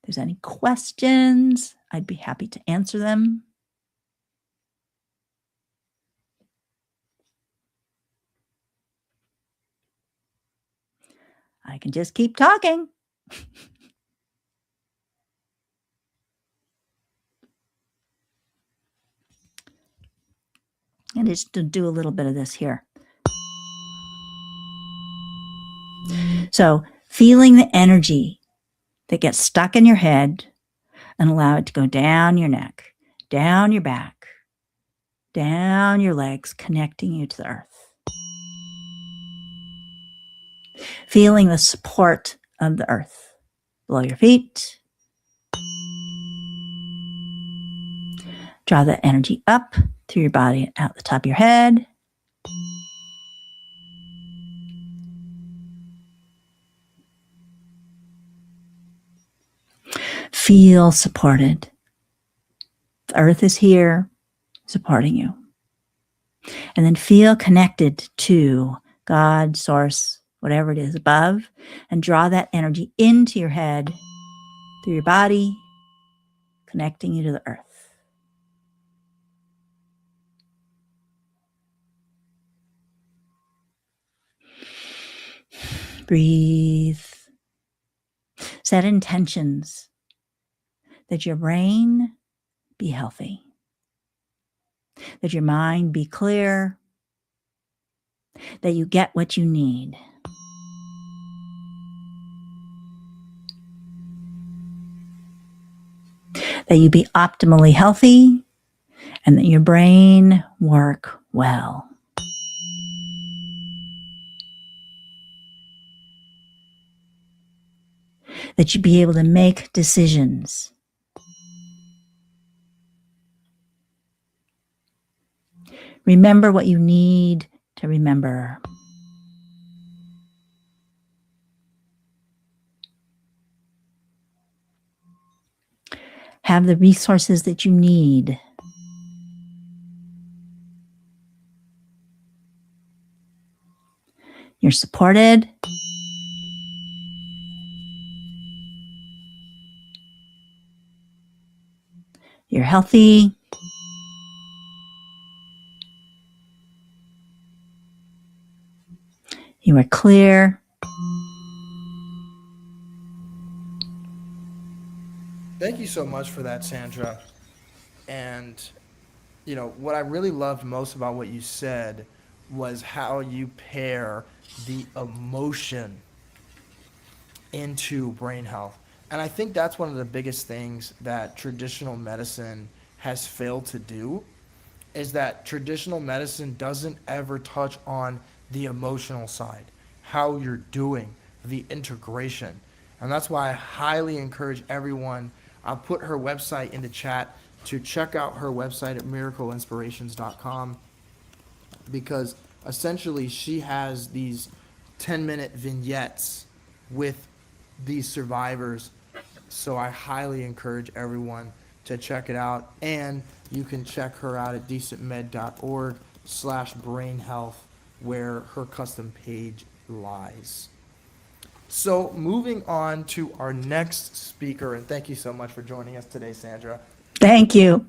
Speaker 2: If there's any questions, I'd be happy to answer them. I can just keep talking. And just to do a little bit of this here. So feeling the energy that gets stuck in your head and allow it to go down your neck, down your back, down your legs, connecting you to the earth. Feeling the support of the earth below your feet. Draw that energy up through your body, out the top of your head. Feel supported. The earth is here supporting you. And then feel connected to God, source, whatever it is above, and draw that energy into your head, through your body, connecting you to the earth. Breathe. Set intentions that your brain be healthy, that your mind be clear, that you get what you need. That you be optimally healthy and that your brain work well. That you be able to make decisions. Remember what you need to remember. Have the resources that you need. You're supported. You're healthy. You are clear.
Speaker 1: Thank you so much for that, Sandra. And, what I really loved most about what you said was how you pair the emotion into brain health. And I think that's one of the biggest things that traditional medicine has failed to do is that traditional medicine doesn't ever touch on the emotional side, how you're doing, the integration. And that's why I highly encourage everyone. I'll put her website in the chat to check out her website at miracleinspirations.com because essentially she has these 10-minute vignettes with these survivors. So I highly encourage everyone to check it out. And you can check her out at decentmed.org/brain health, where her custom page lies. So moving on to our next speaker, and thank you so much for joining us today, Sandra.
Speaker 2: Thank you.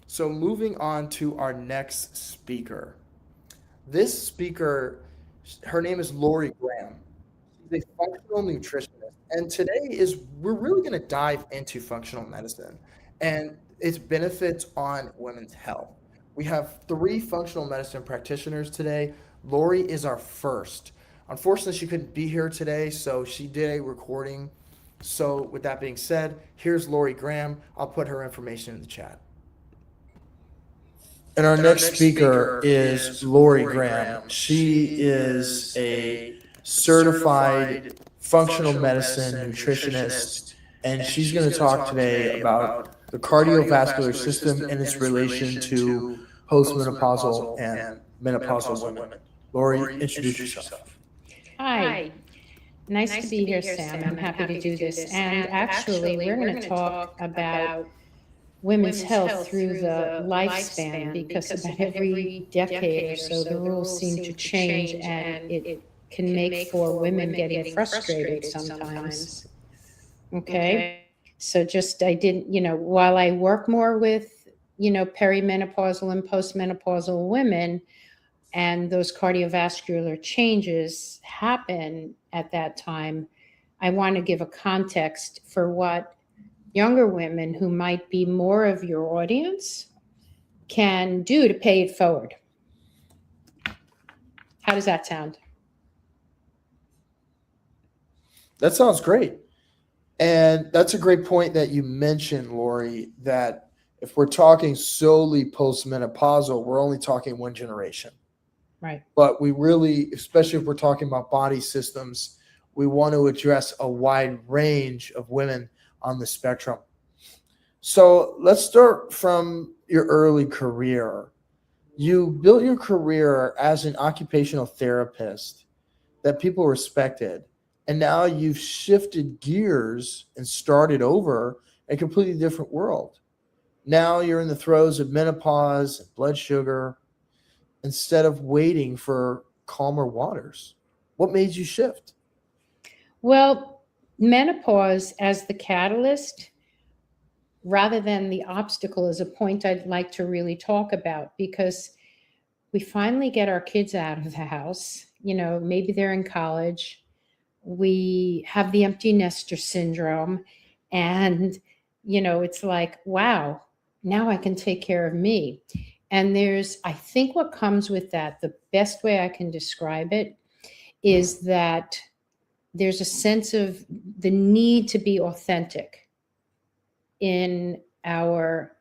Speaker 1: So moving on to our next speaker. This speaker, her name is Lori Graham. She's a functional nutritionist, and today is we're really going to dive into functional medicine and its benefits on women's health. We have three functional medicine practitioners today. Lori is our first. Unfortunately, she couldn't be here today, so she did a recording. So, with that being said, here's Lori Graham. I'll put her information in the chat. And our next speaker is Lori Graham. She is a certified functional medicine nutritionist, and she's going to talk today about the cardiovascular system and its relation to postmenopausal and menopausal women. Lori, introduce yourself.
Speaker 3: Hi, nice to be here, Sam. I'm happy to do this. And actually, we're going to talk about women's health through the lifespan, because about every decade or so, the rules seem to change, and it can make for women getting frustrated sometimes. Okay. So I didn't, while I work more with, perimenopausal and postmenopausal women, and those cardiovascular changes happen at that time, I want to give a context for what younger women who might be more of your audience can do to pay it forward. How does that sound?
Speaker 1: That sounds great. And that's a great point that you mentioned, Lori, that if we're talking solely postmenopausal, we're only talking one generation.
Speaker 3: Right.
Speaker 1: But we really, especially if we're talking about body systems, we want to address a wide range of women on the spectrum. So let's start from your early career. You built your career as an occupational therapist that people respected, and now you've shifted gears and started over a completely different world. Now you're in the throes of menopause and blood sugar instead of waiting for calmer waters. What made you shift?
Speaker 3: Well, menopause as the catalyst rather than the obstacle is a point I'd like to really talk about, because we finally get our kids out of the house. Maybe they're in college. We have the empty nester syndrome, and it's like, wow, now I can take care of me. And I think what comes with that, the best way I can describe it, is that there's a sense of the need to be authentic in our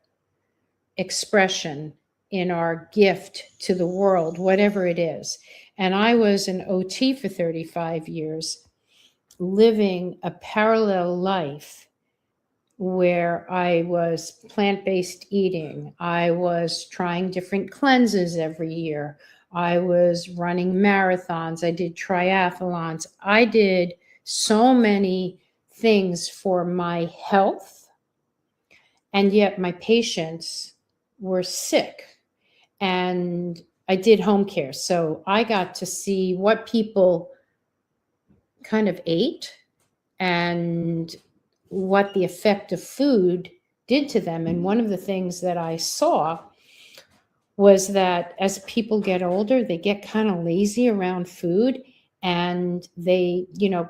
Speaker 3: expression, in our gift to the world, whatever it is. And I was an OT for 35 years, living a parallel life where I was plant-based eating. I was trying different cleanses every year. I was running marathons. I did triathlons. I did so many things for my health, and yet my patients were sick. And I did home care. So I got to see what people kind of ate and what the effect of food did to them. And one of the things that I saw was that as people get older, they get kind of lazy around food, and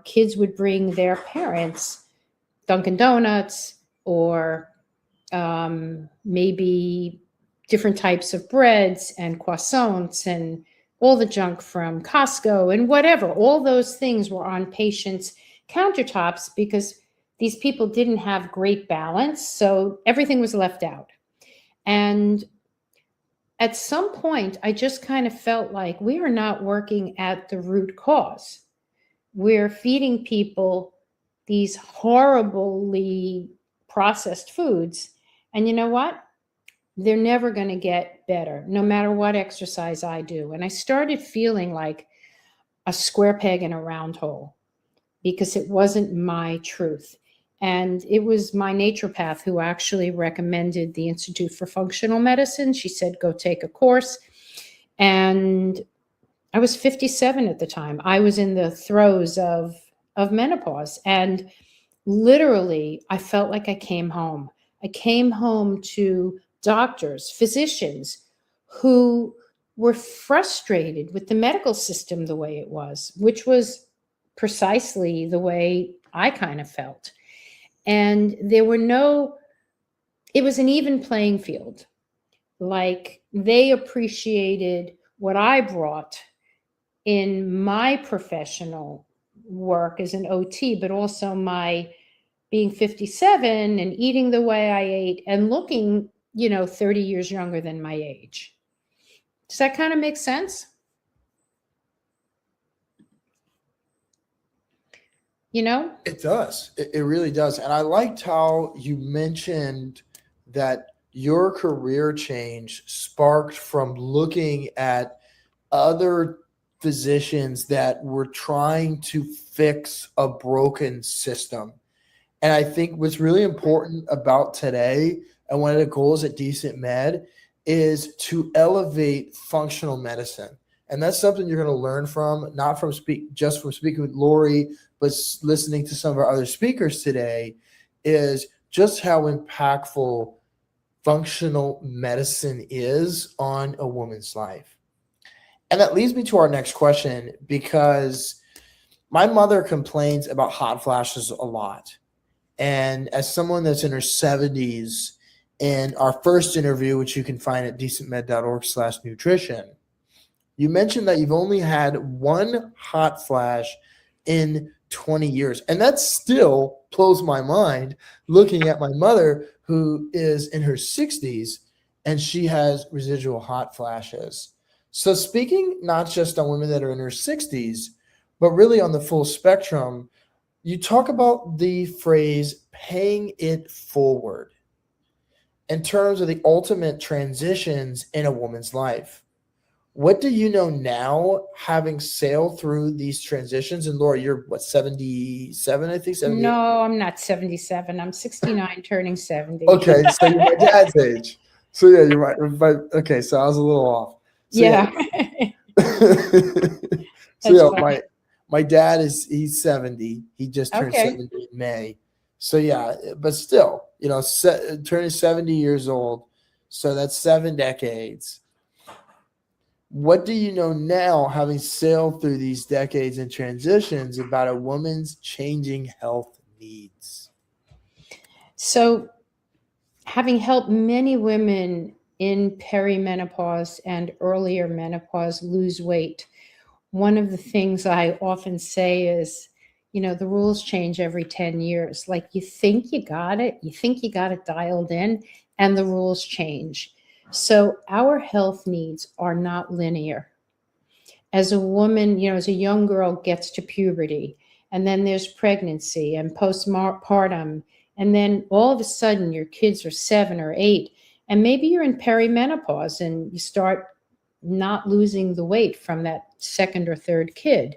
Speaker 3: kids would bring their parents Dunkin' Donuts or maybe different types of breads and croissants and all the junk from Costco and whatever. All those things were on patients' countertops because these people didn't have great balance, so everything was left out. And at some point, I just kind of felt like we are not working at the root cause. We're feeding people these horribly processed foods. And you know what? They're never going to get better, no matter what exercise I do. And I started feeling like a square peg in a round hole because it wasn't my truth. And it was my naturopath who actually recommended the Institute for Functional Medicine. She said, go take a course. And I was 57 at the time. I was in the throes of menopause. And literally, I felt like I came home. I came home to doctors, physicians who were frustrated with the medical system the way it was, which was precisely the way I kind of felt. And there were no, it was an even playing field. Like they appreciated what I brought in my professional work as an OT, but also my being 57 and eating the way I ate and looking, 30 years younger than my age. Does that kind of make sense?
Speaker 1: It does. It really does. And I liked how you mentioned that your career change sparked from looking at other physicians that were trying to fix a broken system. And I think what's really important about today and one of the goals at DecentMed is to elevate functional medicine. And that's something you're going to learn from, not from just from speaking with Lori, but listening to some of our other speakers today, is just how impactful functional medicine is on a woman's life. And that leads me to our next question, because my mother complains about hot flashes a lot. And as someone that's in her 70s, in our first interview, which you can find at decentmed.org/nutrition, you mentioned that you've only had one hot flash in 20 years. And that still blows my mind looking at my mother, who is in her 60s, and she has residual hot flashes. So speaking not just on women that are in her 60s, but really on the full spectrum, you talk about the phrase paying it forward in terms of the ultimate transitions in a woman's life. What do you know now, having sailed through these transitions? And Laura, you're what, 77, I think? 78?
Speaker 3: No, I'm not 77. I'm 69 turning 70.
Speaker 1: Okay, so you're my dad's age. So yeah, you're right. Okay, so I was a little off. So,
Speaker 3: yeah.
Speaker 1: So yeah, my dad he's 70. He just turned
Speaker 3: Okay.
Speaker 1: 70 in May. So yeah, but still, turning 70 years old. So that's 7 decades. What do you know now, having sailed through these decades and transitions, about a woman's changing health needs?
Speaker 3: So, having helped many women in perimenopause and earlier menopause lose weight, one of the things I often say is, the rules change every 10 years. Like you think you got it dialed in, and the rules change. So our health needs are not linear. As a woman, as a young girl gets to puberty, and then there's pregnancy and postpartum, and then all of a sudden your kids are 7 or 8, and maybe you're in perimenopause and you start not losing the weight from that second or third kid.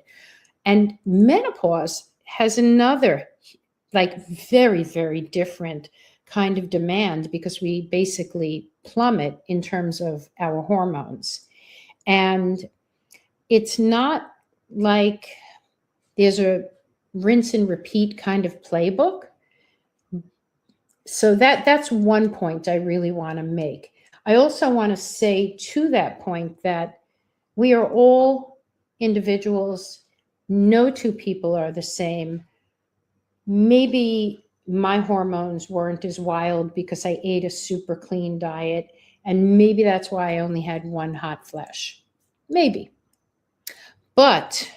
Speaker 3: And menopause has another, very, very different kind of demand, because we basically plummet in terms of our hormones. And it's not like there's a rinse and repeat kind of playbook. So that's one point I really want to make. I also want to say to that point that we are all individuals. No two people are the same. Maybe my hormones weren't as wild because I ate a super clean diet, and maybe that's why I only had one hot flash. Maybe. But,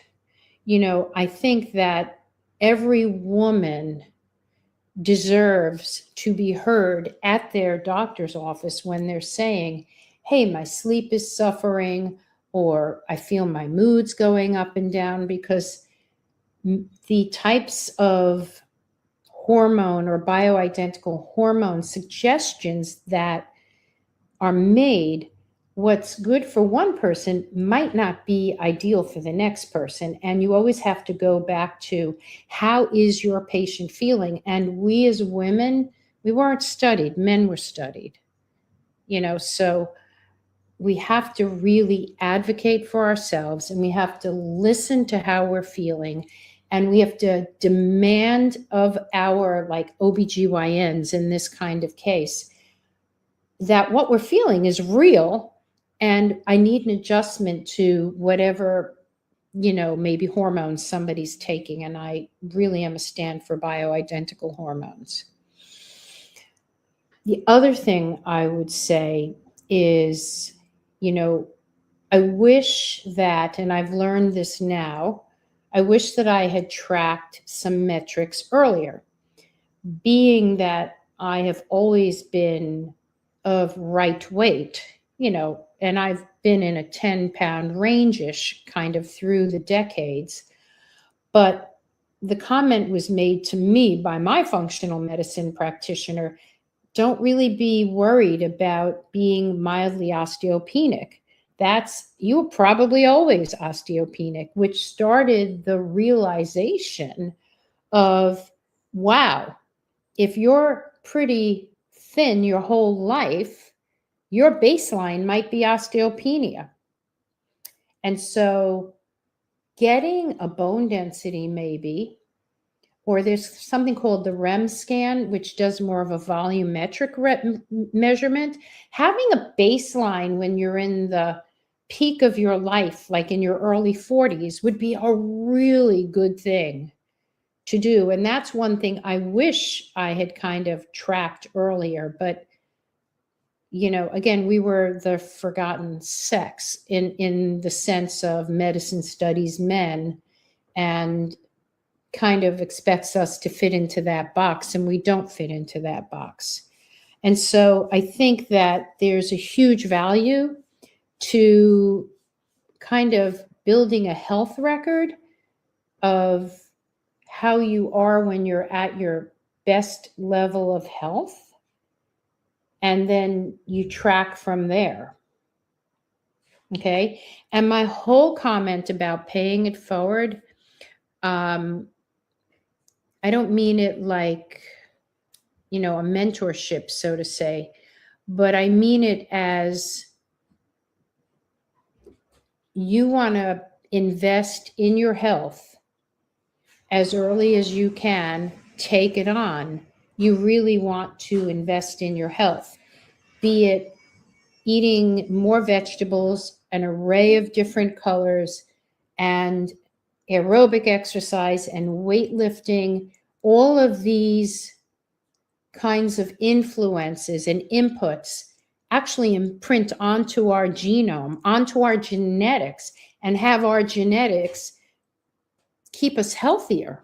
Speaker 3: I think that every woman deserves to be heard at their doctor's office when they're saying, hey, my sleep is suffering, or I feel my moods going up and down, because the types of hormone or bioidentical hormone suggestions that are made, what's good for one person might not be ideal for the next person. And you always have to go back to, how is your patient feeling? And we as women, we weren't studied, men were studied, so we have to really advocate for ourselves, and we have to listen to how we're feeling, and we have to demand of our OBGYNs in this kind of case that what we're feeling is real, and I need an adjustment to whatever maybe hormones somebody's taking. And I really am a stand for bioidentical hormones. The other thing I would say is, I wish that, and I've learned this now, I wish that I had tracked some metrics earlier. Being that I have always been of right weight, and I've been in a 10-pound range-ish kind of through the decades. But the comment was made to me by my functional medicine practitioner, don't really be worried about being mildly osteopenic. You were probably always osteopenic, which started the realization of, wow, if you're pretty thin your whole life, your baseline might be osteopenia. And so getting a bone density maybe, or there's something called the REM scan, which does more of a volumetric measurement. Having a baseline when you're in the peak of your life, like in your early 40s, would be a really good thing to do. And that's one thing I wish I had kind of tracked earlier. But, again, we were the forgotten sex in the sense of medicine studies men and kind of expects us to fit into that box, and we don't fit into that box. And so I think that there's a huge value to kind of building a health record of how you are when you're at your best level of health, and then you track from there. Okay. And my whole comment about paying it forward, I don't mean it like, a mentorship, so to say, but I mean it as you want to invest in your health as early as you can, take it on. You really want to invest in your health, be it eating more vegetables, an array of different colors, and aerobic exercise and weightlifting. All of these kinds of influences and inputs actually imprint onto our genome, onto our genetics, and have our genetics keep us healthier.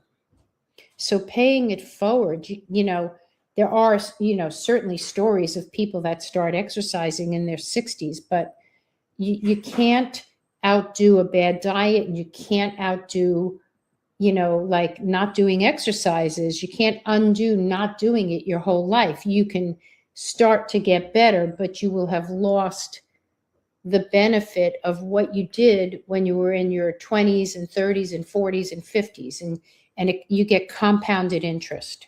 Speaker 3: So paying it forward, there are, certainly stories of people that start exercising in their 60s, but you can't outdo a bad diet, and you can't outdo, like not doing exercises. You can't undo not doing it your whole life. You can start to get better, but you will have lost the benefit of what you did when you were in your 20s and 30s and 40s and 50s, and you get compounded interest.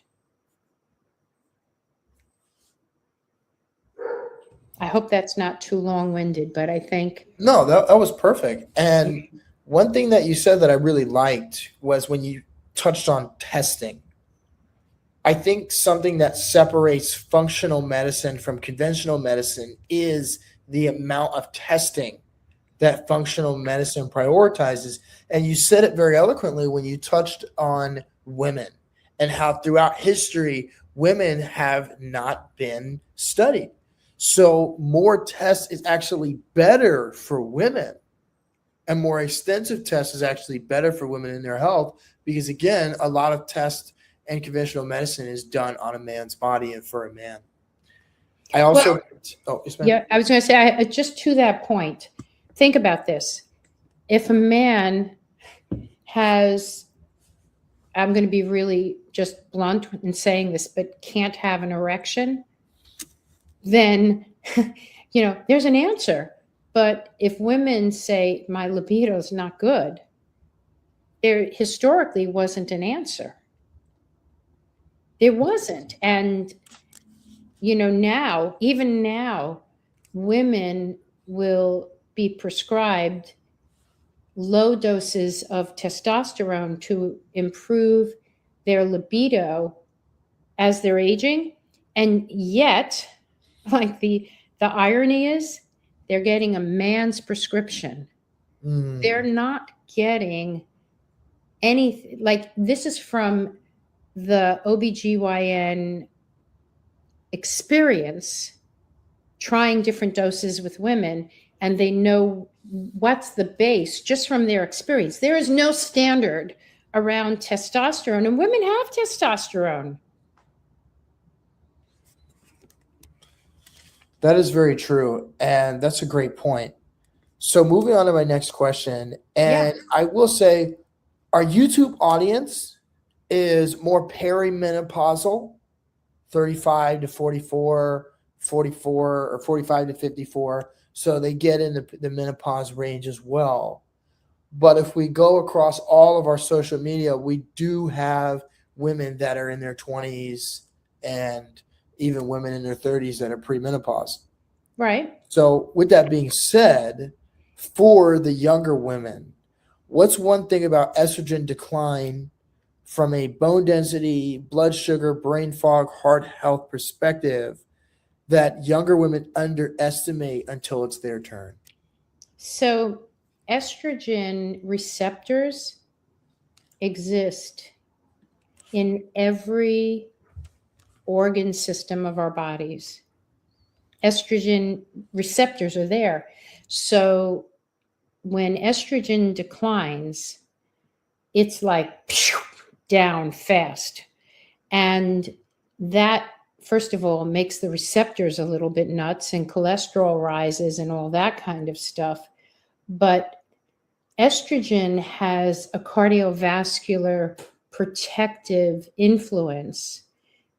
Speaker 3: I hope that's not too long-winded, but I think.
Speaker 1: No, that was perfect. And one thing that you said that I really liked was when you touched on testing. I think something that separates functional medicine from conventional medicine is the amount of testing that functional medicine prioritizes. And you said it very eloquently when you touched on women and how throughout history, women have not been studied. So more tests is actually better for women, and more extensive tests is actually better for women in their health, because again, a lot of tests and conventional medicine is done on a man's body and for a man. I also,
Speaker 3: yeah, I was going to say, just to that point, think about this. If a man has, I'm going to be really just blunt in saying this, but can't have an erection, then, there's an answer. But if women say, my libido is not good, there historically wasn't an answer. There wasn't. And, even now, women will be prescribed low doses of testosterone to improve their libido as they're aging. And yet, like the irony is, they're getting a man's prescription. They're not getting anything. Like, this is from the OBGYN experience, trying different doses with women, and they know what's the base just from their experience. There is no standard around testosterone, and women have testosterone.
Speaker 1: That is very true, and that's a great point. So moving on to my next question, and I will say our YouTube audience is more perimenopausal, 35 to 44, 44 or 45 to 54. So they get in the menopause range as well. But if we go across all of our social media, we do have women that are in their 20s and even women in their 30s that are premenopause.
Speaker 3: Right.
Speaker 1: So with that being said, for the younger women, what's one thing about estrogen decline from a bone density, blood sugar, brain fog, heart health perspective that younger women underestimate until it's their turn?
Speaker 3: So estrogen receptors exist in every organ system of our bodies. Estrogen receptors are there. So when estrogen declines, it's like down fast. And that, first of all, makes the receptors a little bit nuts, and cholesterol rises and all that kind of stuff. But estrogen has a cardiovascular protective influence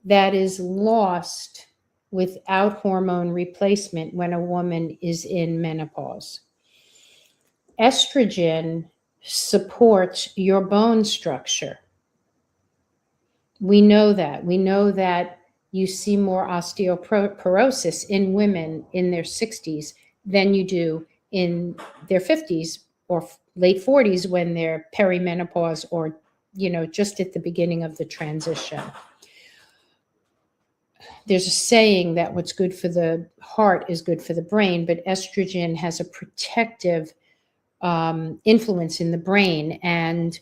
Speaker 3: that is lost without hormone replacement when a woman is in menopause. Estrogen supports your bone structure. We know that. We know that you see more osteoporosis in women in their 60s than you do in their 50s or late 40s when they're perimenopause or, just at the beginning of the transition. There's a saying that what's good for the heart is good for the brain, but estrogen has a protective influence in the brain. And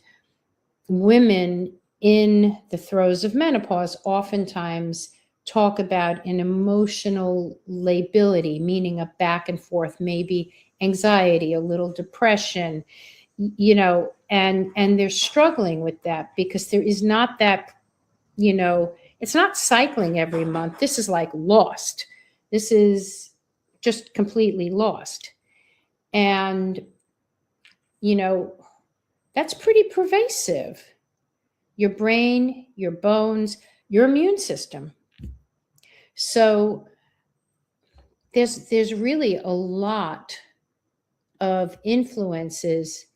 Speaker 3: women in the throes of menopause oftentimes talk about an emotional lability, meaning a back and forth, maybe anxiety, a little depression, and they're struggling with that because there is not that, it's not cycling every month. This is like lost. This is just completely lost. And, that's pretty pervasive. Your brain, your bones, your immune system. So there's really a lot of influences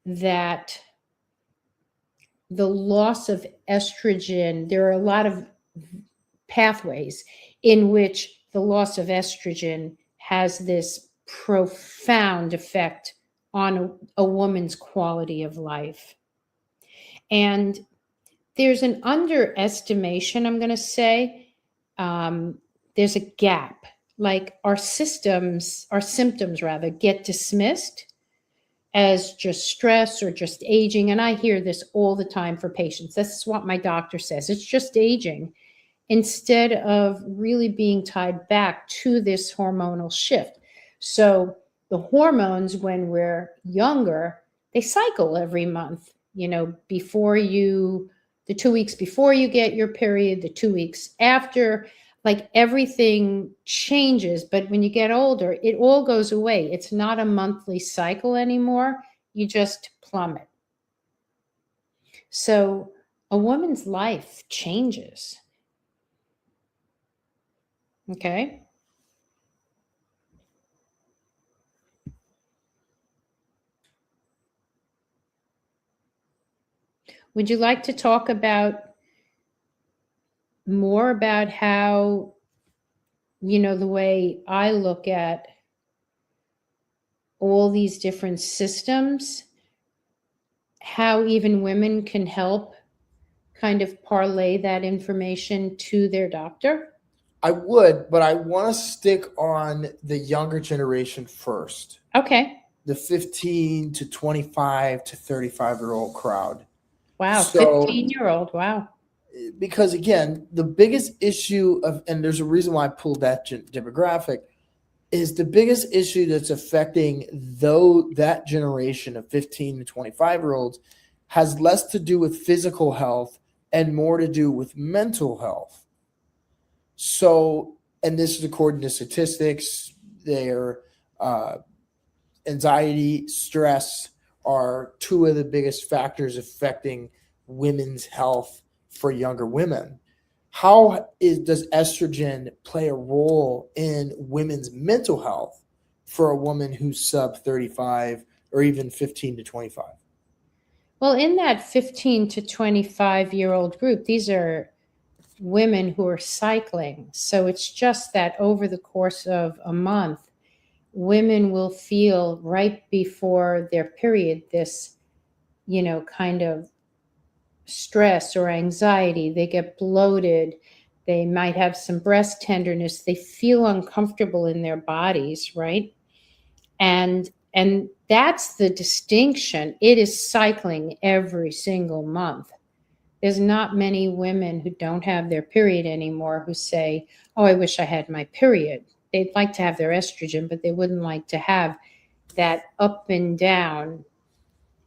Speaker 3: that the loss of estrogen, there are a lot of pathways in which the loss of estrogen has this profound effect on a woman's quality of life. And there's an underestimation, I'm going to say. There's a gap. Like our symptoms get dismissed as just stress or just aging. And I hear this all the time for patients. This is what my doctor says. It's just aging, instead of really being tied back to this hormonal shift. So the hormones, when we're younger, they cycle every month, before the 2 weeks before you get your period, the 2 weeks after, like everything changes. But when you get older, it all goes away. It's not a monthly cycle anymore. You just plummet. So a woman's life changes. Okay. Would you like to talk more about how, the way I look at all these different systems, how even women can help kind of parlay that information to their doctor?
Speaker 1: I would, but I want to stick on the younger generation first.
Speaker 3: Okay.
Speaker 1: the 15 to 25 to 35-year-old crowd.
Speaker 3: Wow,
Speaker 1: So
Speaker 3: 15-year-old. Wow.
Speaker 1: because again, the biggest issue of, and there's a reason why I pulled that demographic, is the biggest issue that's affecting that generation of 15 to 25-year-olds has less to do with physical health and more to do with mental health. So, and this is according to statistics, their anxiety, stress are two of the biggest factors affecting women's health for younger women. Does estrogen play a role in women's mental health for a woman who's sub 35 or even 15 to 25?
Speaker 3: Well, in that 15 to 25-year-old group, these are women who are cycling. So it's just that over the course of a month, women will feel right before their period this, kind of stress or anxiety. They get bloated. They might have some breast tenderness. They feel uncomfortable in their bodies, right? And that's the distinction. It is cycling every single month. There's not many women who don't have their period anymore who say, "Oh, I wish I had my period." They'd like to have their estrogen, but they wouldn't like to have that up and down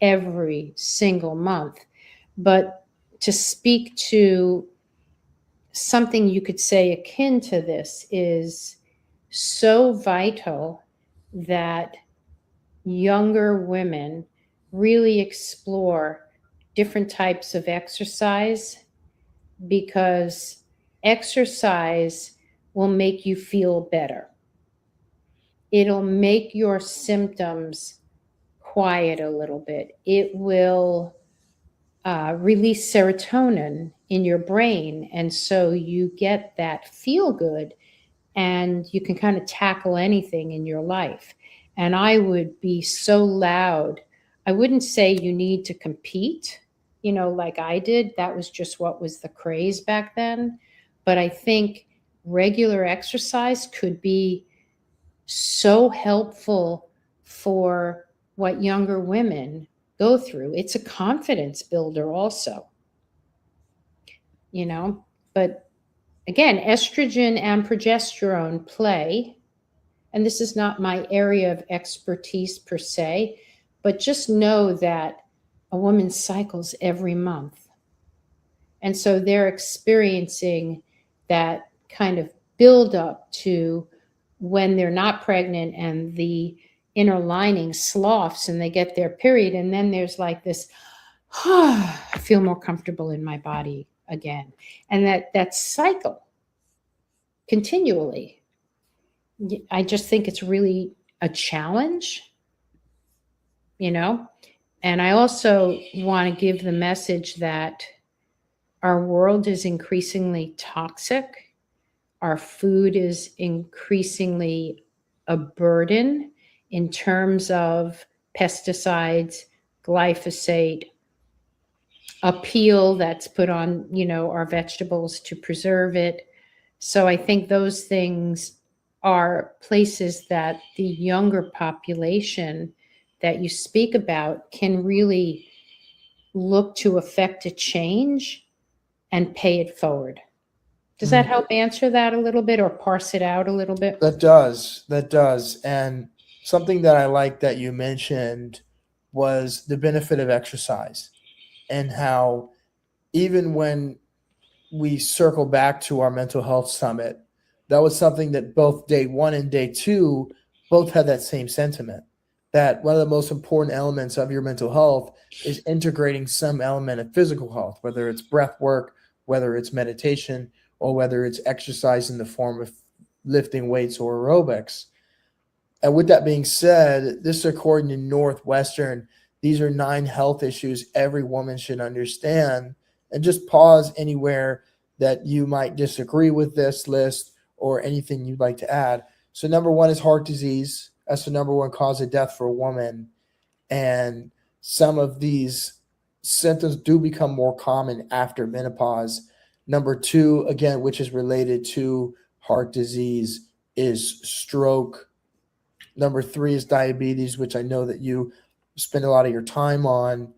Speaker 3: every single month. But to speak to something you could say akin to this is so vital that younger women really explore different types of exercise, because exercise will make you feel better. It'll make your symptoms quiet a little bit. It will release serotonin in your brain. And so you get that feel good and you can kind of tackle anything in your life. And I would be so loud. I wouldn't say you need to compete, like I did. That was just what was the craze back then. But I think regular exercise could be so helpful for what younger women go through. It's a confidence builder also, but again, estrogen and progesterone play, and this is not my area of expertise per se, but just know that a woman cycles every month. And so they're experiencing that kind of build up to when they're not pregnant and the inner lining sloughs and they get their period. And then there's like this, I feel more comfortable in my body again. And that cycle continually. I just think it's really a challenge, And I also want to give the message that our world is increasingly toxic. Our food is increasingly a burden in terms of pesticides, glyphosate, a peel that's put on, our vegetables to preserve it. So I think those things are places that the younger population that you speak about can really look to affect a change and pay it forward. Does that help answer that a little bit or parse it out a little bit?
Speaker 1: That does. And something that I like that you mentioned was the benefit of exercise, and how even when we circle back to our mental health summit, that was something that both day one and day two both had that same sentiment, that one of the most important elements of your mental health is integrating some element of physical health, whether it's breath work, whether it's meditation, or whether it's exercise in the form of lifting weights or aerobics. And with that being said, this according to Northwestern, these are 9 health issues every woman should understand. And just pause anywhere that you might disagree with this list or anything you'd like to add. So number 1 is heart disease. That's the number 1 cause of death for a woman. And some of these symptoms do become more common after menopause. Number 2, again, which is related to heart disease, is stroke, Number three is diabetes, which I know that you spend a lot of your time on.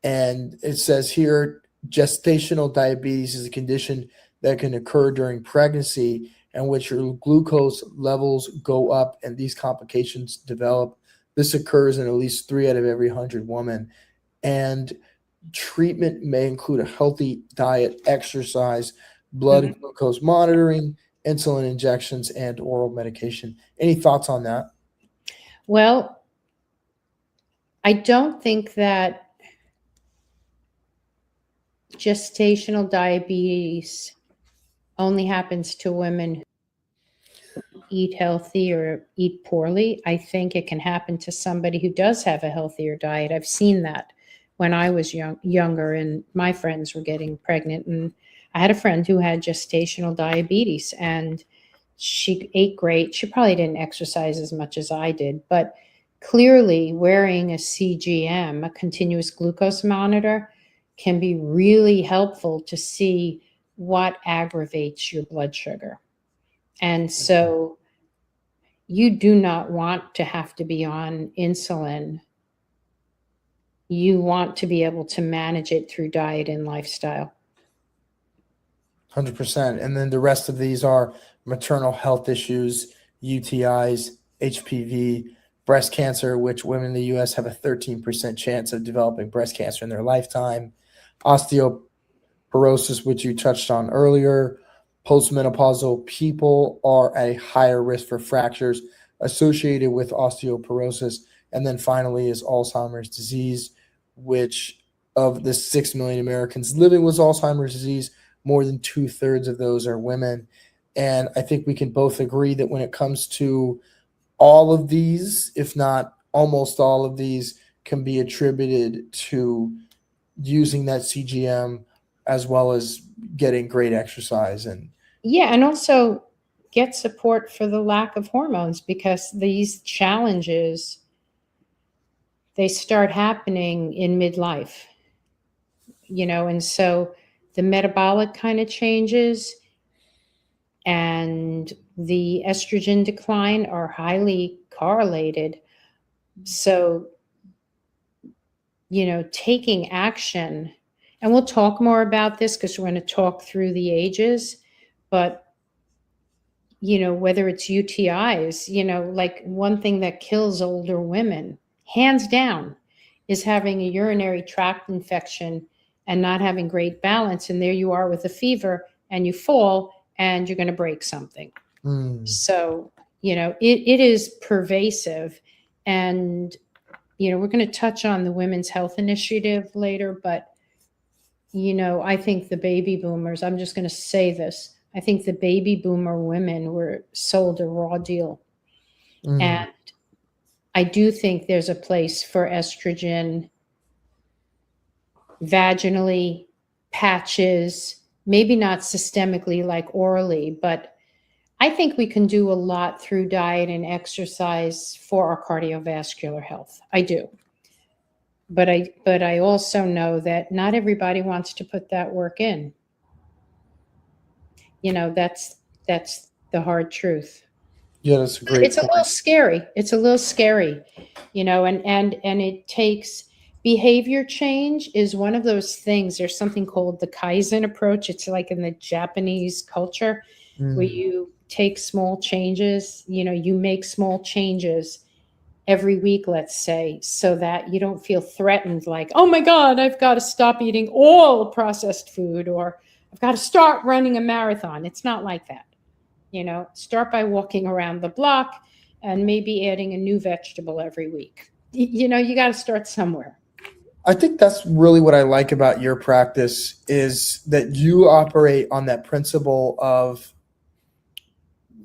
Speaker 1: And it says here, gestational diabetes is a condition that can occur during pregnancy in which your glucose levels go up and these complications develop. This occurs in at least 3 out of every 100 women. And treatment may include a healthy diet, exercise, blood
Speaker 3: Mhm.
Speaker 1: glucose monitoring, insulin injections, and oral medication. Any thoughts on that?
Speaker 3: Well, I don't think that gestational diabetes only happens to women who eat healthy or eat poorly. I think it can happen to somebody who does have a healthier diet. I've seen that when I was younger and my friends were getting pregnant. And I had a friend who had gestational diabetes and she ate great. She probably didn't exercise as much as I did, but clearly wearing a CGM, a continuous glucose monitor, can be really helpful to see what aggravates your blood sugar. And so you do not want to have to be on insulin. You want to be able to manage it through diet and lifestyle.
Speaker 1: 100%. And then the rest of these are maternal health issues, UTIs, HPV, breast cancer, which women in the US have a 13% chance of developing breast cancer in their lifetime, osteoporosis, which you touched on earlier. Postmenopausal people are at a higher risk for fractures associated with osteoporosis. And then finally is Alzheimer's disease, which of the 6 million Americans living with Alzheimer's disease, more than 2/3 of those are women. And I think we can both agree that when it comes to all of these, if not almost all of these, can be attributed to using that CGM as well as getting great exercise. And
Speaker 3: Yeah, and also get support for the lack of hormones because these challenges, they start happening in midlife, and so the metabolic kind of changes and the estrogen decline are highly correlated. So, taking action, and we'll talk more about this because we're going to talk through the ages, but whether it's UTIs, like one thing that kills older women, hands down, is having a urinary tract infection and not having great balance. And there you are with a fever and you fall and you're going to break something. So, it is pervasive. And, we're going to touch on the Women's Health Initiative later, but, I think the baby boomers, I'm just going to say this. I think the baby boomer women were sold a raw deal. And I do think there's a place for estrogen vaginally, patches, maybe not systemically like orally, but I think we can do a lot through diet and exercise for our cardiovascular health. I do. But I also know that not everybody wants to put that work in. That's the hard truth.
Speaker 1: yeah, that's a great
Speaker 3: It's a little
Speaker 1: point.
Speaker 3: scary. It's a little scary, and it takes behavior change is one of those things. There's something called the Kaizen approach. It's like in the Japanese culture where you take small changes, you make small changes every week, let's say, so that you don't feel threatened like, oh my God, I've got to stop eating all processed food or I've got to start running a marathon. It's not like that. Start by walking around the block and maybe adding a new vegetable every week. You got to start somewhere.
Speaker 1: I think that's really what I like about your practice is that you operate on that principle of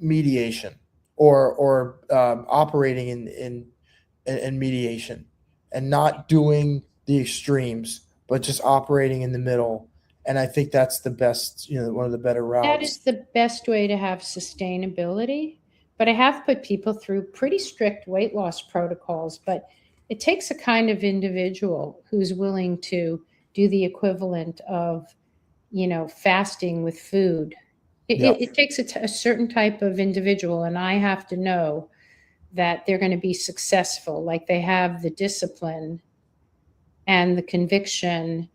Speaker 1: mediation or operating in mediation and not doing the extremes, but just operating in the middle. And I think that's the best, one of the better
Speaker 3: That
Speaker 1: routes.
Speaker 3: is the best way to have sustainability. But I have put people through pretty strict weight loss protocols, but it takes a kind of individual who's willing to do the equivalent of, fasting with food.
Speaker 1: Yep.
Speaker 3: It takes a certain type of individual, and I have to know that they're going to be successful, like they have the discipline and the conviction,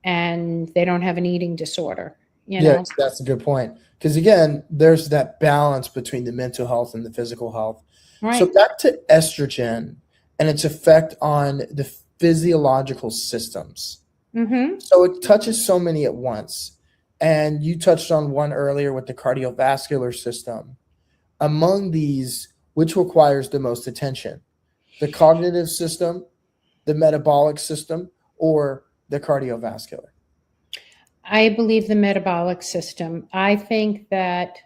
Speaker 3: and they don't have an eating disorder, you know?
Speaker 1: Yes, that's a good point. Because again, there's that balance between the mental health and the physical health. So
Speaker 3: Right.
Speaker 1: back to estrogen and its effect on the physiological systems.
Speaker 3: Mm-hmm.
Speaker 1: So it touches so many at once. And you touched on one earlier with the cardiovascular system. Among these, which requires the most attention? The cognitive system, the metabolic system, or the cardiovascular?
Speaker 3: I believe the metabolic system. I think that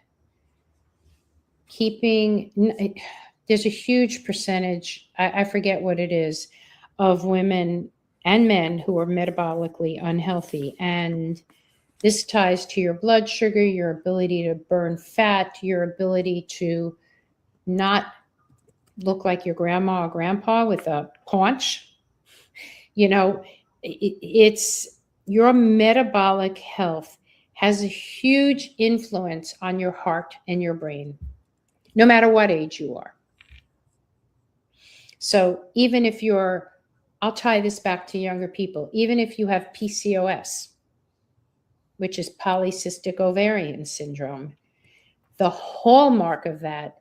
Speaker 3: there's a huge percentage, I forget what it is, of women and men who are metabolically unhealthy. And this ties to your blood sugar, your ability to burn fat, your ability to not look like your grandma or grandpa with a paunch. You know, it's your metabolic health has a huge influence on your heart and your brain, no matter what age you are. So even if I'll tie this back to younger people, even if you have PCOS, which is polycystic ovarian syndrome, the hallmark of that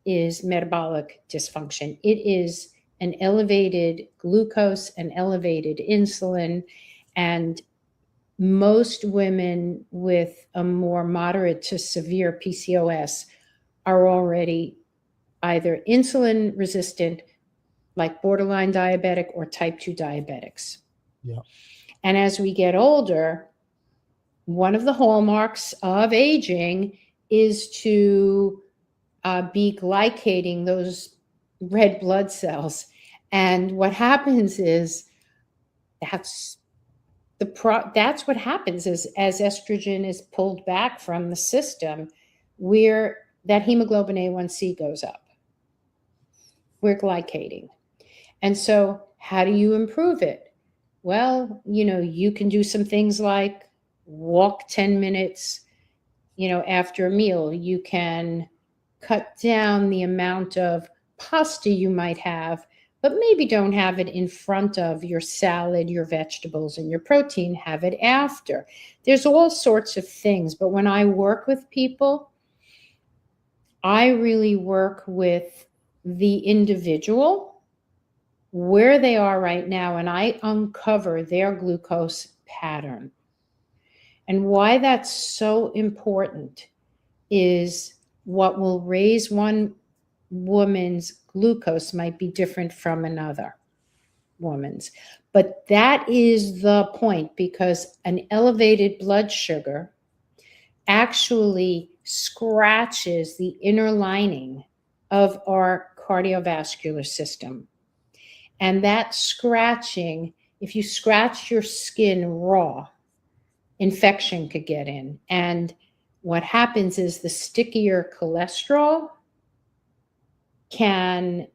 Speaker 3: is metabolic dysfunction. It is an elevated glucose, an elevated insulin, and most women with a more moderate to severe PCOS are already either insulin resistant, like borderline diabetic, or type 2 diabetics.
Speaker 1: Yeah.
Speaker 3: And as we get older, one of the hallmarks of aging is to be glycating those red blood cells. And what happens is that's what happens is as estrogen is pulled back from the system, where that hemoglobin A1C goes up. We're glycating. And so how do you improve it? Well, you can do some things like walk 10 minutes, after a meal. You can cut down the amount of pasta you might have, but maybe don't have it in front of your salad, your vegetables, and your protein. Have it after. There's all sorts of things. But when I work with people, I really work with the individual, where they are right now, and I uncover their glucose pattern. And why that's so important is what will raise one woman's glucose might be different from another woman's. But that is the point, because an elevated blood sugar actually scratches the inner lining of our cardiovascular system. And that scratching, if you scratch your skin raw, infection could get in. And what happens is the stickier cholesterol can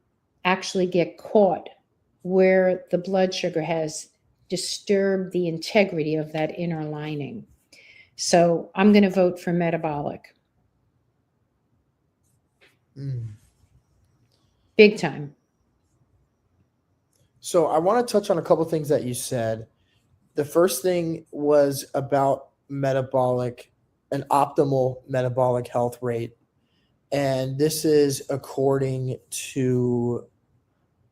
Speaker 3: actually get caught where the blood sugar has disturbed the integrity of that inner lining. So I'm going to vote for metabolic. Big time.
Speaker 1: So I want to touch on a couple things that you said. The first thing was about metabolic, an optimal metabolic health rate. And this is according to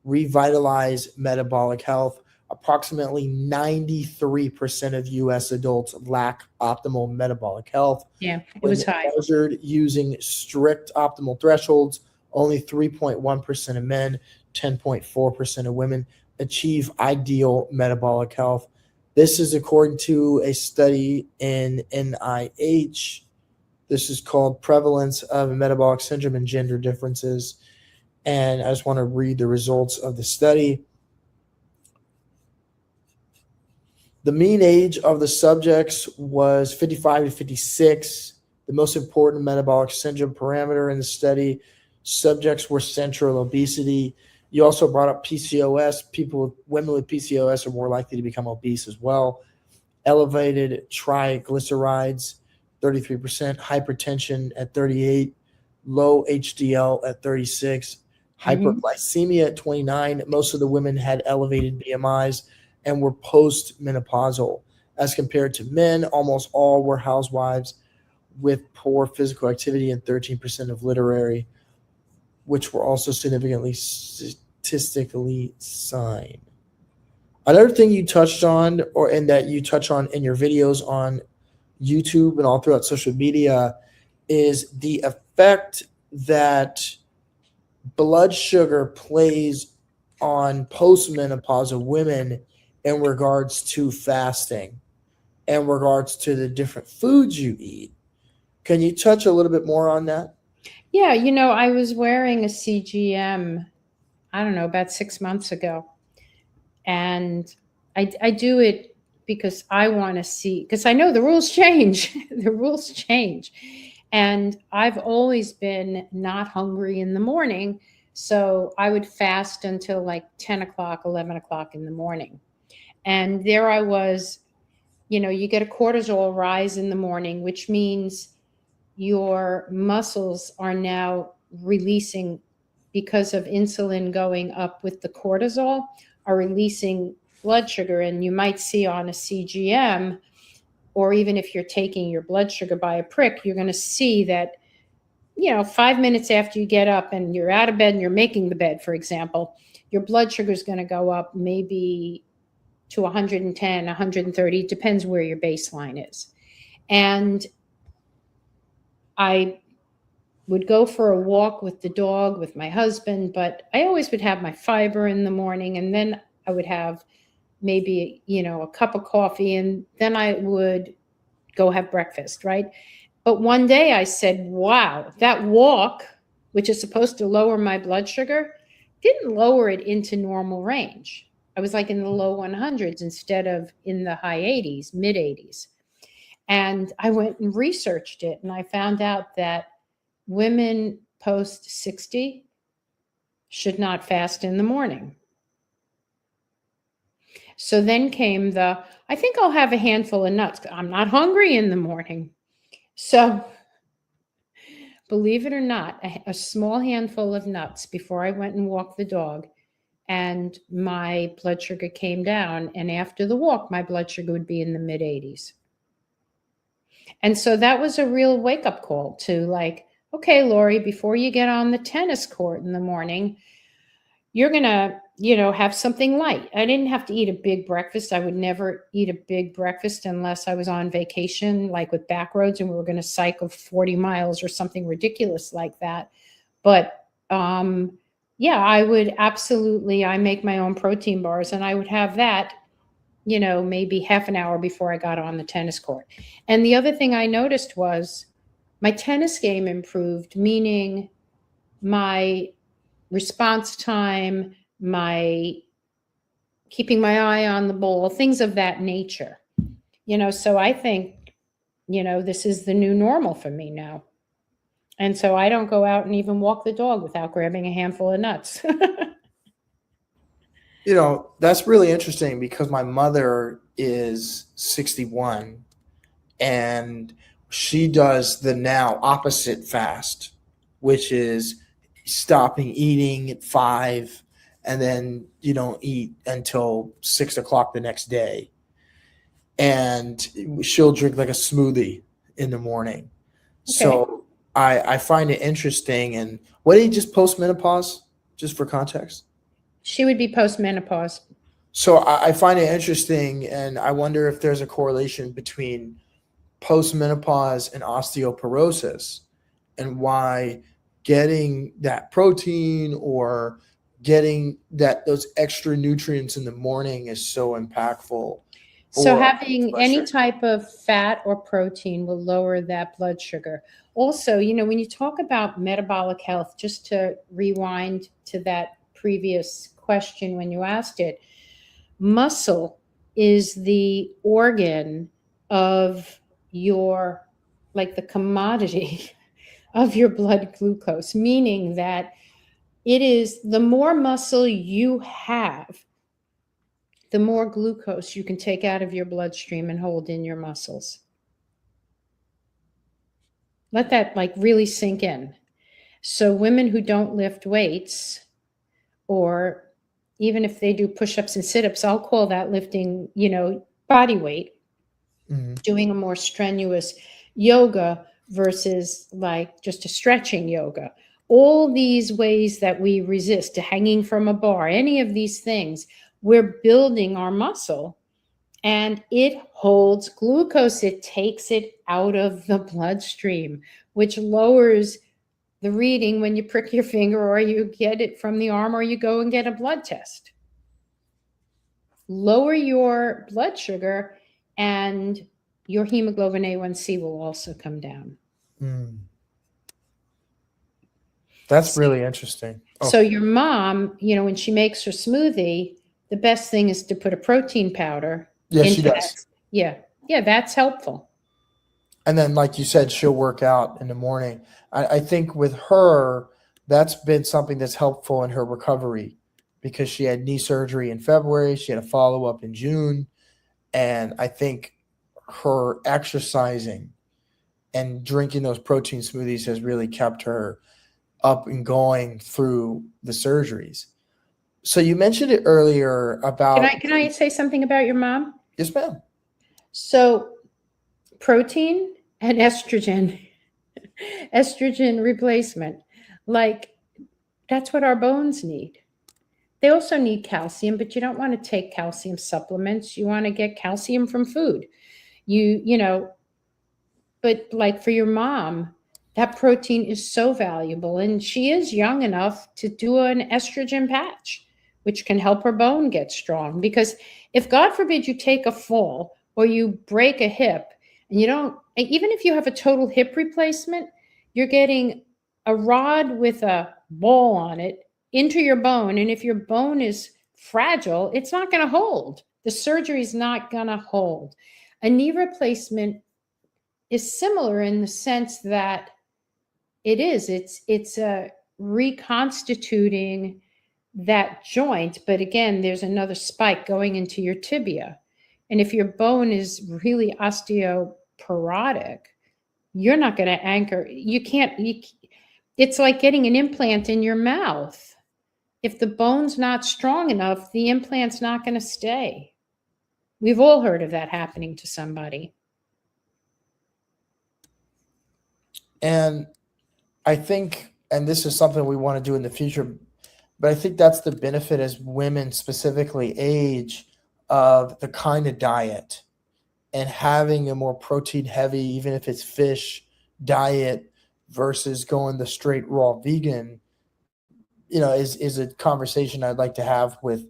Speaker 1: Revitalize Metabolic Health. Approximately 93% of U.S. adults lack optimal metabolic health.
Speaker 3: Yeah, it was high.
Speaker 1: Measured using strict optimal thresholds, only 3.1% of men, 10.4% of women achieve ideal metabolic health. This is according to a study in NIH. This is called Prevalence of Metabolic Syndrome and Gender Differences. And I just want to read the results of the study. The mean age of the subjects was 55 to 56. The most important metabolic syndrome parameter in the study, subjects were central obesity. You also brought up PCOS. Women with PCOS are more likely to become obese as well. Elevated triglycerides, 33%, hypertension at 38, low HDL at 36,
Speaker 3: Mhm.
Speaker 1: hyperglycemia at 29. Most of the women had elevated BMIs and were postmenopausal. As compared to men, almost all were housewives with poor physical activity and 13% of literary, which were also significantly statistically signed. Another thing you touched on, or and that you touch on in your videos on YouTube and all throughout social media, is the effect that blood sugar plays on postmenopausal women in regards to fasting, in regards to the different foods you eat. Can you touch a little bit more on that?
Speaker 3: Yeah, I was wearing a CGM, I don't know, about 6 months ago. And I do it because I want to see, because I know the rules change. The rules change. And I've always been not hungry in the morning. So I would fast until like 10 o'clock, 11 o'clock in the morning. And there I was, you get a cortisol rise in the morning, which means your muscles are now releasing, because of insulin going up with the cortisol, are releasing blood sugar. And you might see on a CGM, or even if you're taking your blood sugar by a prick, you're going to see that, 5 minutes after you get up and you're out of bed and you're making the bed, for example, your blood sugar is going to go up maybe to 110, 130. It depends where your baseline is. And I would go for a walk with the dog with my husband, but I always would have my fiber in the morning, and then I would have maybe, a cup of coffee, and then I would go have breakfast, right? But one day I said, wow, that walk, which is supposed to lower my blood sugar, didn't lower it into normal range. I was like in the low 100s instead of in the high 80s, mid 80s. And I went and researched it, and I found out that women post 60 should not fast in the morning. So then came I think I'll have a handful of nuts. I'm not hungry in the morning. So believe it or not, a small handful of nuts before I went and walked the dog, and my blood sugar came down. And after the walk, my blood sugar would be in the mid 80s. And so that was a real wake up call to like, okay, Lori, before you get on the tennis court in the morning, you're going to, have something light. I didn't have to eat a big breakfast. I would never eat a big breakfast unless I was on vacation, like with Backroads, and we were going to cycle 40 miles or something ridiculous like that. But yeah, I would absolutely, I make my own protein bars, and I would have that, maybe half an hour before I got on the tennis court. And the other thing I noticed was my tennis game improved, meaning my response time, my keeping my eye on the ball, things of that nature. So I think, this is the new normal for me now. And so I don't go out and even walk the dog without grabbing a handful of nuts.
Speaker 1: That's really interesting because my mother is 61 and she does the now opposite fast, which is stopping eating at 5 and then you don't eat until 6 o'clock the next day. And she'll drink like a smoothie in the morning.
Speaker 3: Okay.
Speaker 1: So I find it interesting. And what did you just post menopause, just for context?
Speaker 3: She would be postmenopause.
Speaker 1: So I find it interesting, and I wonder if there's a correlation between postmenopause and osteoporosis, and why getting that protein or getting those extra nutrients in the morning is so impactful.
Speaker 3: So
Speaker 1: For
Speaker 3: having any type of fat or protein will lower that blood sugar. Also, when you talk about metabolic health, just to rewind to that previous question when you asked it, muscle is the organ of your, like the commodity of your blood glucose, meaning that it is the more muscle you have, the more glucose you can take out of your bloodstream and hold in your muscles. Let that like really sink in. So women who don't lift weights or even if they do push-ups and sit-ups, I'll call that lifting, body weight, doing a more strenuous yoga versus like just a stretching yoga. All these ways that we resist to hanging from a bar, any of these things, we're building our muscle, and it holds glucose. It takes it out of the bloodstream, which lowers the reading when you prick your finger or you get it from the arm or you go and get a blood test. Lower your blood sugar and your hemoglobin A1C will also come down.
Speaker 1: That's really interesting.
Speaker 3: So your mom, when she makes her smoothie, the best thing is to put a protein powder.
Speaker 1: Yeah, she does.
Speaker 3: Yeah, that's helpful.
Speaker 1: And then, like you said, she'll work out in the morning. I think with her, that's been something that's helpful in her recovery because she had knee surgery in February. She had a follow-up in June. And I think her exercising and drinking those protein smoothies has really kept her up and going through the surgeries. So you mentioned it earlier about...
Speaker 3: Can I say something about your mom?
Speaker 1: Yes, ma'am.
Speaker 3: So protein and estrogen replacement, like that's what our bones need. They also need calcium, but you don't want to take calcium supplements. You want to get calcium from food. But like for your mom, that protein is so valuable, and she is young enough to do an estrogen patch, which can help her bone get strong. Because if, God forbid, you take a fall or you break a hip, and even if you have a total hip replacement, you're getting a rod with a ball on it into your bone. And if your bone is fragile, it's not going to hold. The surgery is not going to hold. A knee replacement is similar in the sense that it's reconstituting that joint. But again, there's another spike going into your tibia. And if your bone is really osteoporotic, you're not going to anchor. It's like getting an implant in your mouth. If the bone's not strong enough, the implant's not going to stay. We've all heard of that happening to somebody.
Speaker 1: And I think, and this is something we want to do in the future, but I think that's the benefit as women specifically age of the kind of diet and having a more protein heavy, even if it's fish diet versus going the straight raw vegan, is a conversation I'd like to have with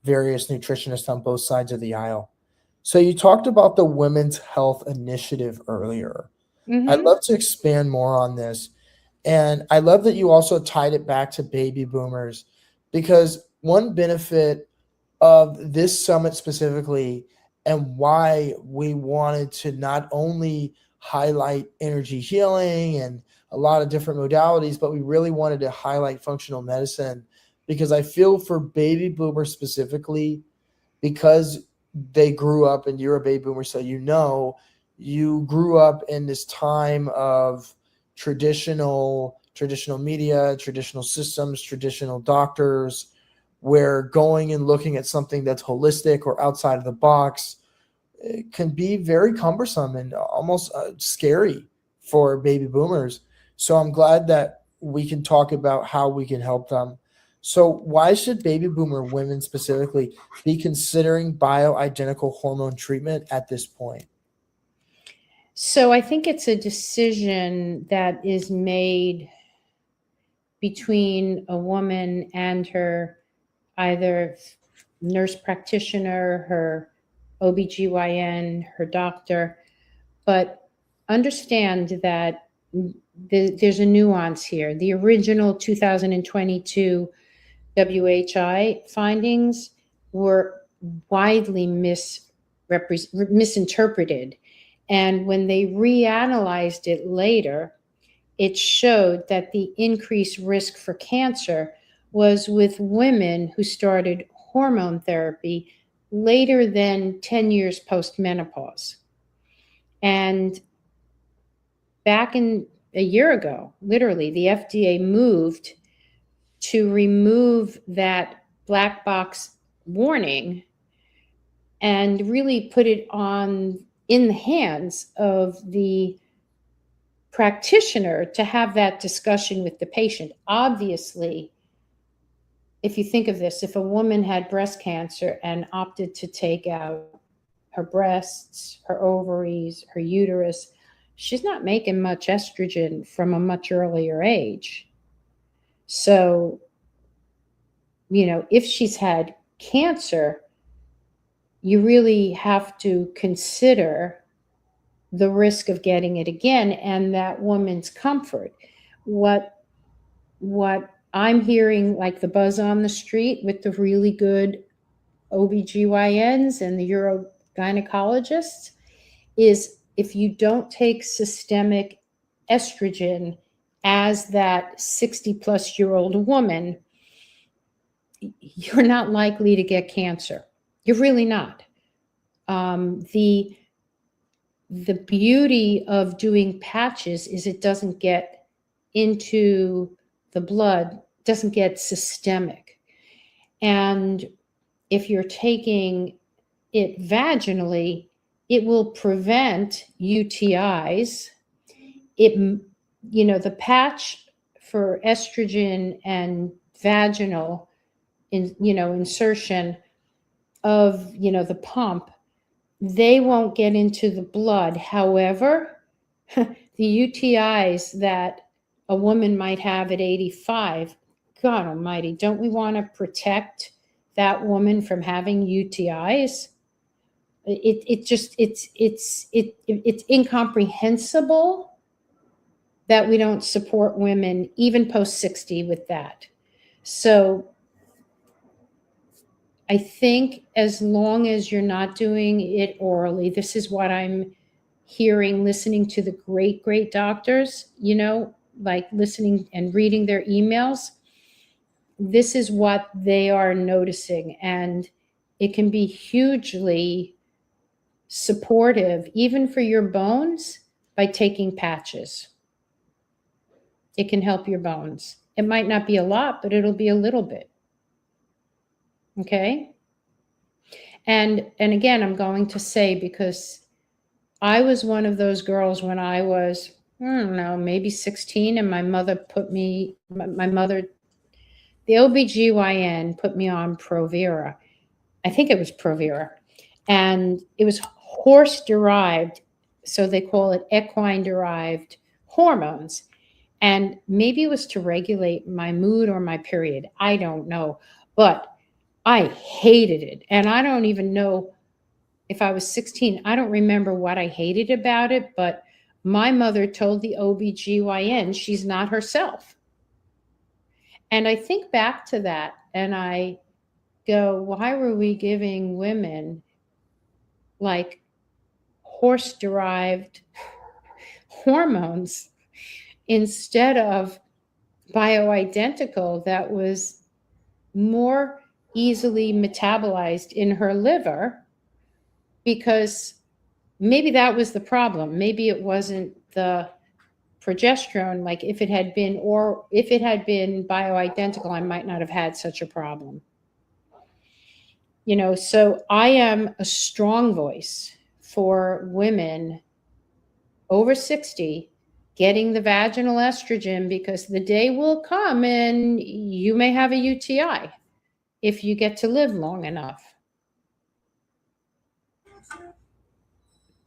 Speaker 1: various nutritionists on both sides of the aisle. So you talked about the Women's Health Initiative earlier. I'd love to expand more on this. And I love that you also tied it back to baby boomers, because one benefit of this summit specifically and why we wanted to not only highlight energy healing and a lot of different modalities, but we really wanted to highlight functional medicine, because I feel for baby boomers specifically, because they grew up, and you're a baby boomer, so you grew up in this time of traditional media, traditional systems, traditional doctors, where going and looking at something that's holistic or outside of the box can be very cumbersome and almost scary for baby boomers. So I'm glad that we can talk about how we can help them. So why should baby boomer women specifically be considering bioidentical hormone treatment at this point?
Speaker 3: So I think it's a decision that is made between a woman and her either nurse practitioner, her OBGYN, her doctor. But understand that there's a nuance here. The original 2022 WHI findings were widely misinterpreted. And when they reanalyzed it later, it showed that the increased risk for cancer was with women who started hormone therapy later than 10 years post-menopause. And back in a year ago, literally, the FDA moved to remove that black box warning and really put it in the hands of the practitioner to have that discussion with the patient. Obviously, if you think of this, if a woman had breast cancer and opted to take out her breasts, her ovaries, her uterus, she's not making much estrogen from a much earlier age. So, if she's had cancer, you really have to consider the risk of getting it again and that woman's comfort. What I'm hearing, like the buzz on the street with the really good OBGYNs and the urogynecologists, is if you don't take systemic estrogen as that 60 plus year old woman, you're not likely to get cancer. You're really not. The beauty of doing patches is it doesn't get into the blood, doesn't get systemic. And if you're taking it vaginally, it will prevent UTIs. The patch for estrogen and vaginal insertion of, the pump, they won't get into the blood. However, the UTIs that a woman might have at 85, God almighty, don't we want to protect that woman from having UTIs? It's incomprehensible that we don't support women even post 60 with that. So I think as long as you're not doing it orally, this is what I'm hearing, listening to the great, great doctors, like listening and reading their emails. This is what they are noticing. And it can be hugely supportive, even for your bones, by taking patches. It can help your bones. It might not be a lot, but it'll be a little bit. Okay? And again, I'm going to say, because I was one of those girls when I was, I don't know, maybe 16, and my mother the OBGYN put me on Provera. I think it was Provera. And it was horse-derived, so they call it equine-derived hormones. And maybe it was to regulate my mood or my period. I don't know. But I hated it. And I don't even know if I was 16. I don't remember what I hated about it. But my mother told the OBGYN she's not herself. And I think back to that and I go, why were we giving women like horse-derived hormones instead of bioidentical that was more easily metabolized in her liver? Because maybe that was the problem. Maybe it wasn't the progesterone. Like if it had been bioidentical, I might not have had such a problem. So I am a strong voice for women over 60 getting the vaginal estrogen, because the day will come and you may have a UTI if you get to live long enough.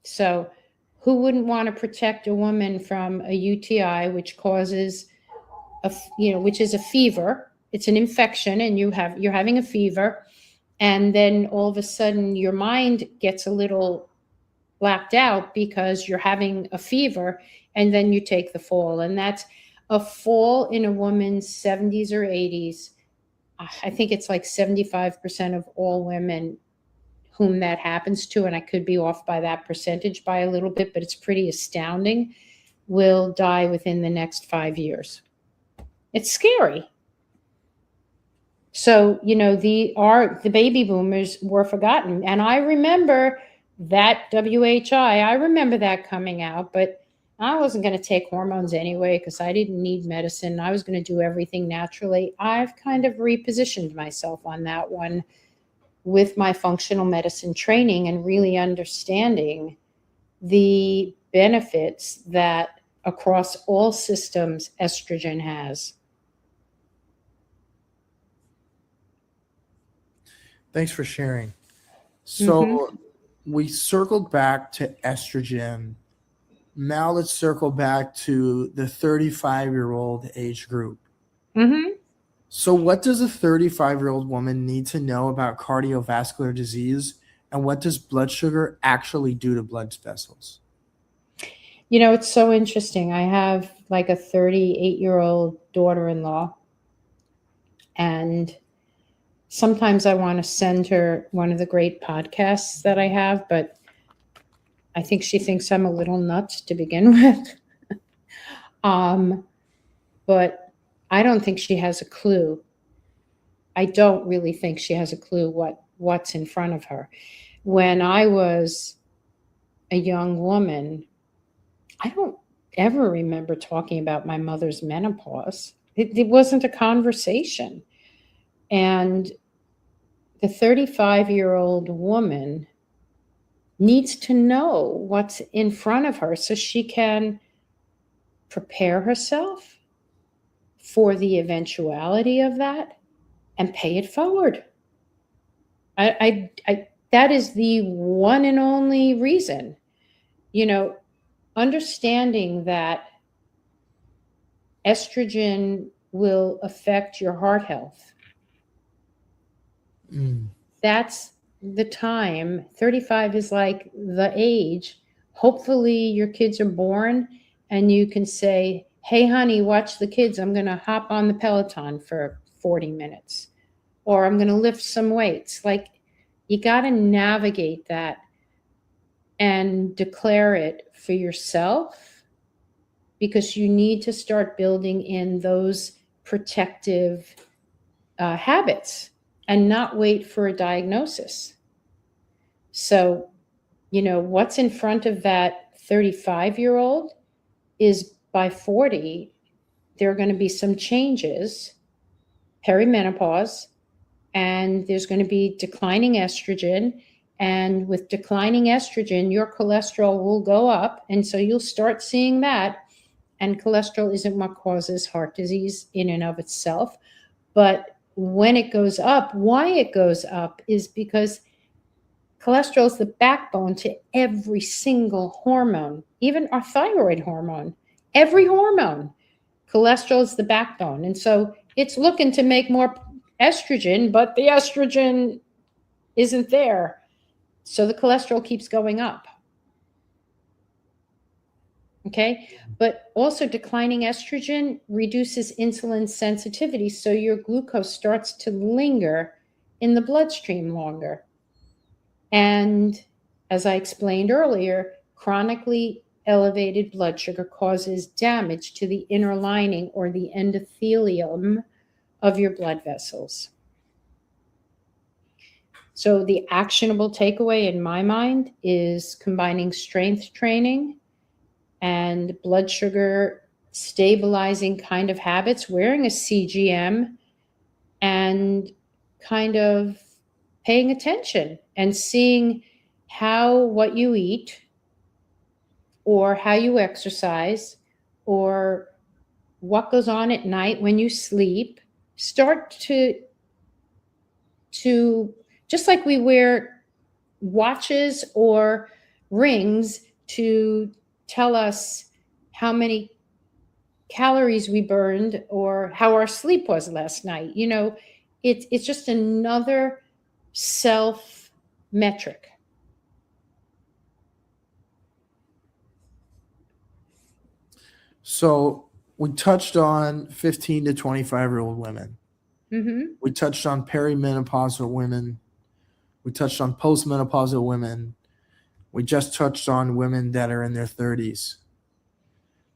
Speaker 3: So who wouldn't want to protect a woman from a UTI, which causes which is a fever? It's an infection, and you're having a fever, and then all of a sudden your mind gets a little blacked out because you're having a fever, and then you take the fall. And that's a fall in a woman's 70s or 80s. I think it's like 75% of all women whom that happens to, and I could be off by that percentage by a little bit, but it's pretty astounding, will die within the next 5 years. It's scary. So, the baby boomers were forgotten. And I remember that WHI, I remember that coming out, but I wasn't going to take hormones anyway because I didn't need medicine. I was going to do everything naturally. I've kind of repositioned myself on that one with my functional medicine training and really understanding the benefits that across all systems estrogen has.
Speaker 1: Thanks for sharing. So we circled back to estrogen. Now let's circle back to the 35-year-old age group.
Speaker 3: Mm-hmm.
Speaker 1: So what does a 35-year-old woman need to know about cardiovascular disease, and what does blood sugar actually do to blood vessels?
Speaker 3: You know, it's so interesting. I have like a 38-year-old daughter-in-law, and sometimes I want to send her one of the great podcasts that I have, but I think she thinks I'm a little nuts to begin with. But I don't think she has a clue. I don't really think she has a clue what's in front of her. When I was a young woman, I don't ever remember talking about my mother's menopause. It wasn't a conversation. And the 35-year-old woman needs to know what's in front of her so she can prepare herself for the eventuality of that and pay it forward. That is the one and only reason, understanding that estrogen will affect your heart health. That's the time. 35 is like the age. Hopefully your kids are born and you can say, hey, honey, watch the kids. I'm going to hop on the Peloton for 40 minutes, or I'm going to lift some weights. Like, you got to navigate that and declare it for yourself, because you need to start building in those protective habits and not wait for a diagnosis. So, what's in front of that 35-year-old is by 40, there are going to be some changes, perimenopause, and there's going to be declining estrogen. And with declining estrogen, your cholesterol will go up. And so you'll start seeing that. And cholesterol isn't what causes heart disease in and of itself. But when it goes up, why it goes up is because cholesterol is the backbone to every single hormone, even our thyroid hormone, every hormone. Cholesterol is the backbone. And so it's looking to make more estrogen, but the estrogen isn't there. So the cholesterol keeps going up. Okay. But also declining estrogen reduces insulin sensitivity. So your glucose starts to linger in the bloodstream longer. And as I explained earlier, chronically elevated blood sugar causes damage to the inner lining or the endothelium of your blood vessels. So the actionable takeaway in my mind is combining strength training and blood sugar stabilizing kind of habits, wearing a CGM, and kind of paying attention and seeing how what you eat or how you exercise or what goes on at night when you sleep start to just like we wear watches or rings to tell us how many calories we burned or how our sleep was last night. It's just another self metric.
Speaker 1: So we touched on 15 to 25-year-old women.
Speaker 3: Mm-hmm.
Speaker 1: We touched on perimenopausal women. We touched on postmenopausal women. We just touched on women that are in their 30s.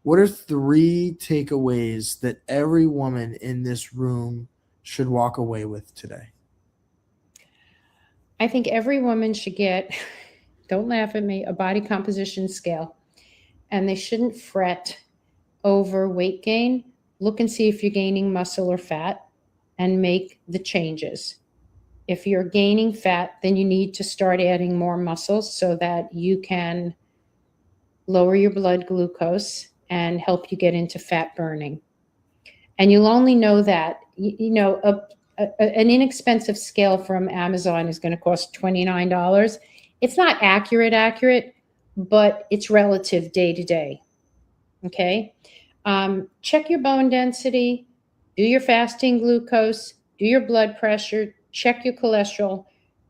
Speaker 1: What are 3 takeaways that every woman in this room should walk away with today?
Speaker 3: I think every woman should get, don't laugh at me, a body composition scale. and they shouldn't fret over weight gain. Look and see if you're gaining muscle or fat and make the changes. If you're gaining fat, then you need to start adding more muscles so that you can lower your blood glucose and help you get into fat burning. And you'll only know that, an inexpensive scale from Amazon is going to cost $29. It's not accurate, but it's relative day to day. Okay. Check your bone density, do your fasting glucose, do your blood pressure, check your cholesterol.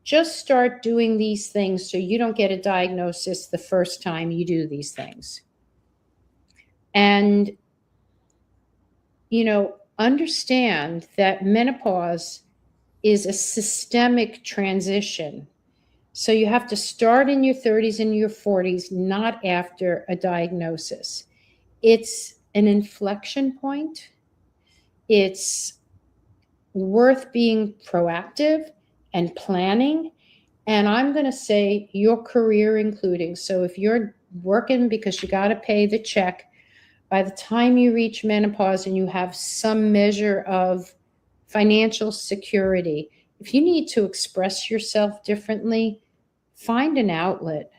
Speaker 3: Just start doing these things so you don't get a diagnosis the first time you do these things. And, understand that menopause is a systemic transition. So you have to start in your 30s and your 40s, not after a diagnosis. It's an inflection point. It's worth being proactive and planning. And I'm going to say your career including. So if you're working because you got to pay the check, by the time you reach menopause and you have some measure of financial security, if you need to express yourself differently, find an outlet.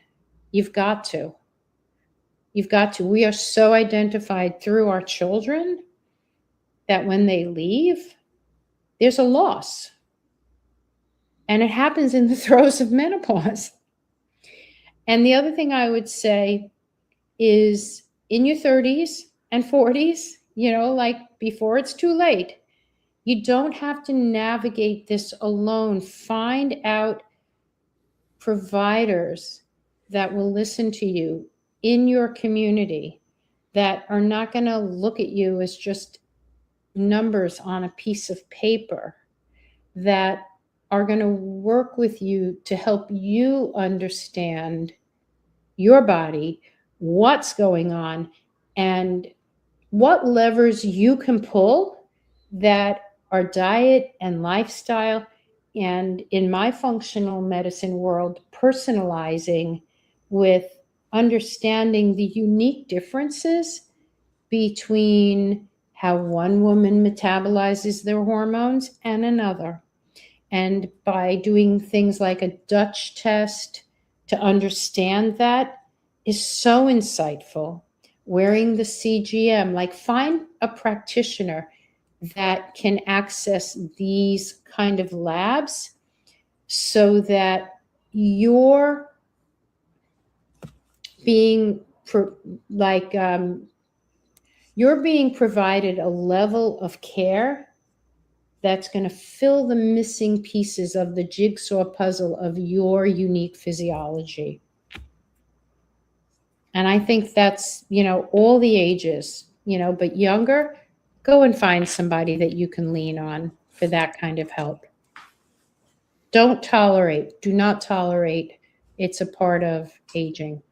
Speaker 3: You've got to. You've got to. We are so identified through our children that when they leave, there's a loss. And it happens in the throes of menopause. And the other thing I would say is in your 30s and 40s, like before it's too late, you don't have to navigate this alone. Find out providers that will listen to you in your community that are not going to look at you as just numbers on a piece of paper, that are going to work with you to help you understand your body, what's going on, and what levers you can pull that are diet and lifestyle, and in my functional medicine world, personalizing with understanding the unique differences between how one woman metabolizes their hormones and another. And by doing things like a Dutch test to understand that is so insightful. Wearing the CGM, like find a practitioner that can access these kind of labs so that you're being you're being provided a level of care that's going to fill the missing pieces of the jigsaw puzzle of your unique physiology. And I think that's, all the ages, but younger, go and find somebody that you can lean on for that kind of help. Do not tolerate. It's a part of aging.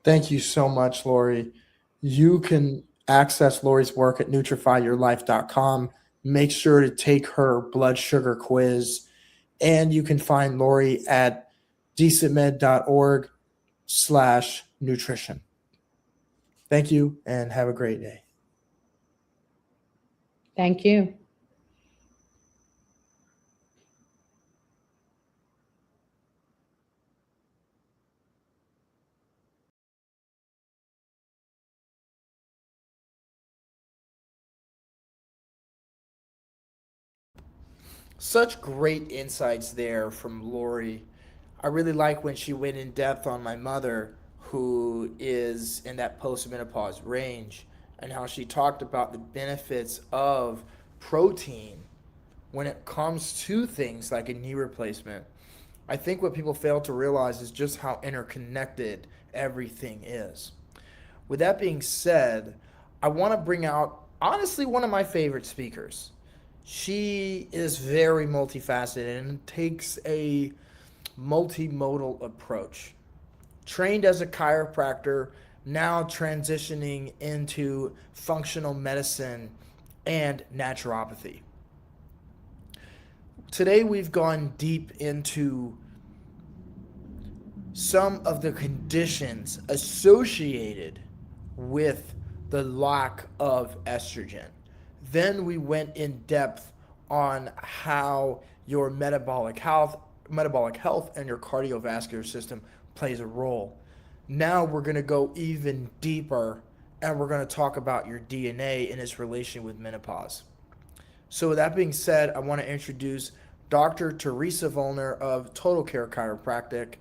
Speaker 1: Thank you so much, Lori. You can access Lori's work at nutrifyyourlife.com. Make sure to take her blood sugar quiz. And you can find Lori at decentmed.org/nutrition. Thank you and have a great day.
Speaker 3: Thank you.
Speaker 1: Such great insights there from Lori. I really like when she went in depth on my mother, who is in that postmenopause range, and how she talked about the benefits of protein when it comes to things like a knee replacement. I think what people fail to realize is just how interconnected everything is. With that being said, I want to bring out, honestly, one of my favorite speakers. She is very multifaceted and takes a multimodal approach. Trained as a chiropractor, now transitioning into functional medicine and naturopathy. Today we've gone deep into some of the conditions associated with the lack of estrogen. Then we went in depth on how your metabolic health and your cardiovascular system plays a role. Now we're going to go even deeper and we're going to talk about your DNA and its relation with menopause. So, with that being said, I want to introduce Dr. Teresa Volner of Total Care Chiropractic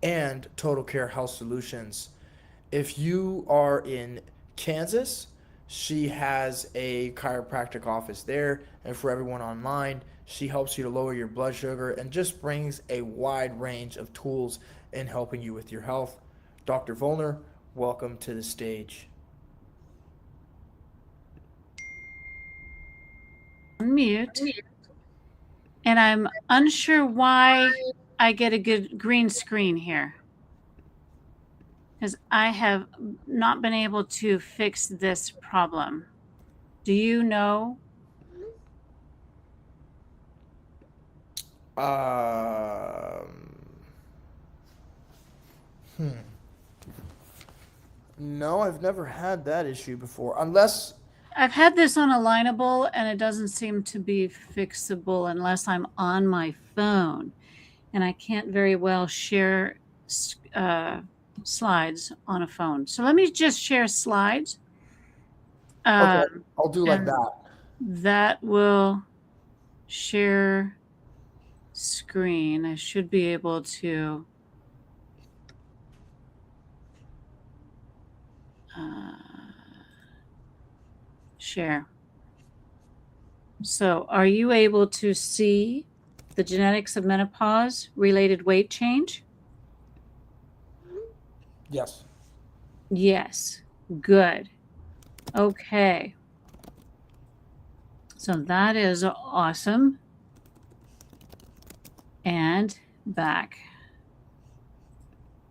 Speaker 1: and Total Care Health Solutions. If you are in Kansas, she has a chiropractic office there. And for everyone online, she helps you to lower your blood sugar and just brings a wide range of tools in helping you with your health. Dr. Volner, welcome to the stage.
Speaker 4: Mute. And I'm unsure why I get a good green screen here, because I have not been able to fix this problem. Do you know?
Speaker 1: No, I've never had that issue before. Unless
Speaker 4: I've had this on Alignable and it doesn't seem to be fixable unless I'm on my phone. And I can't very well share slides on a phone. So let me just share slides.
Speaker 1: okay, I'll do like that.
Speaker 4: That will share screen. I should be able to share. So are you able to see the genetics of menopause related weight change?
Speaker 1: Yes.
Speaker 4: Yes. Good. Okay. So that is awesome. And back.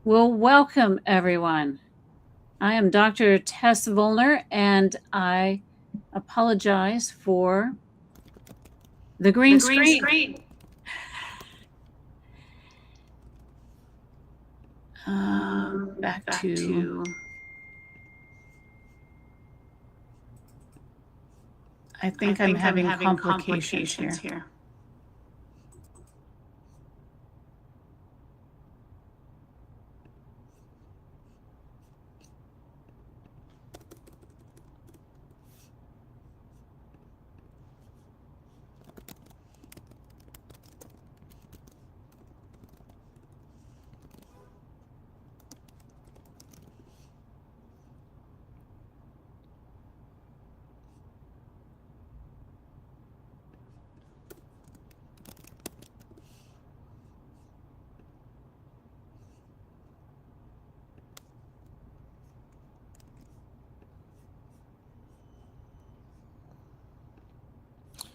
Speaker 4: Well, welcome everyone. I am Dr. Tess Volner, and I apologize for the green screen. Back to I think I'm having complications here.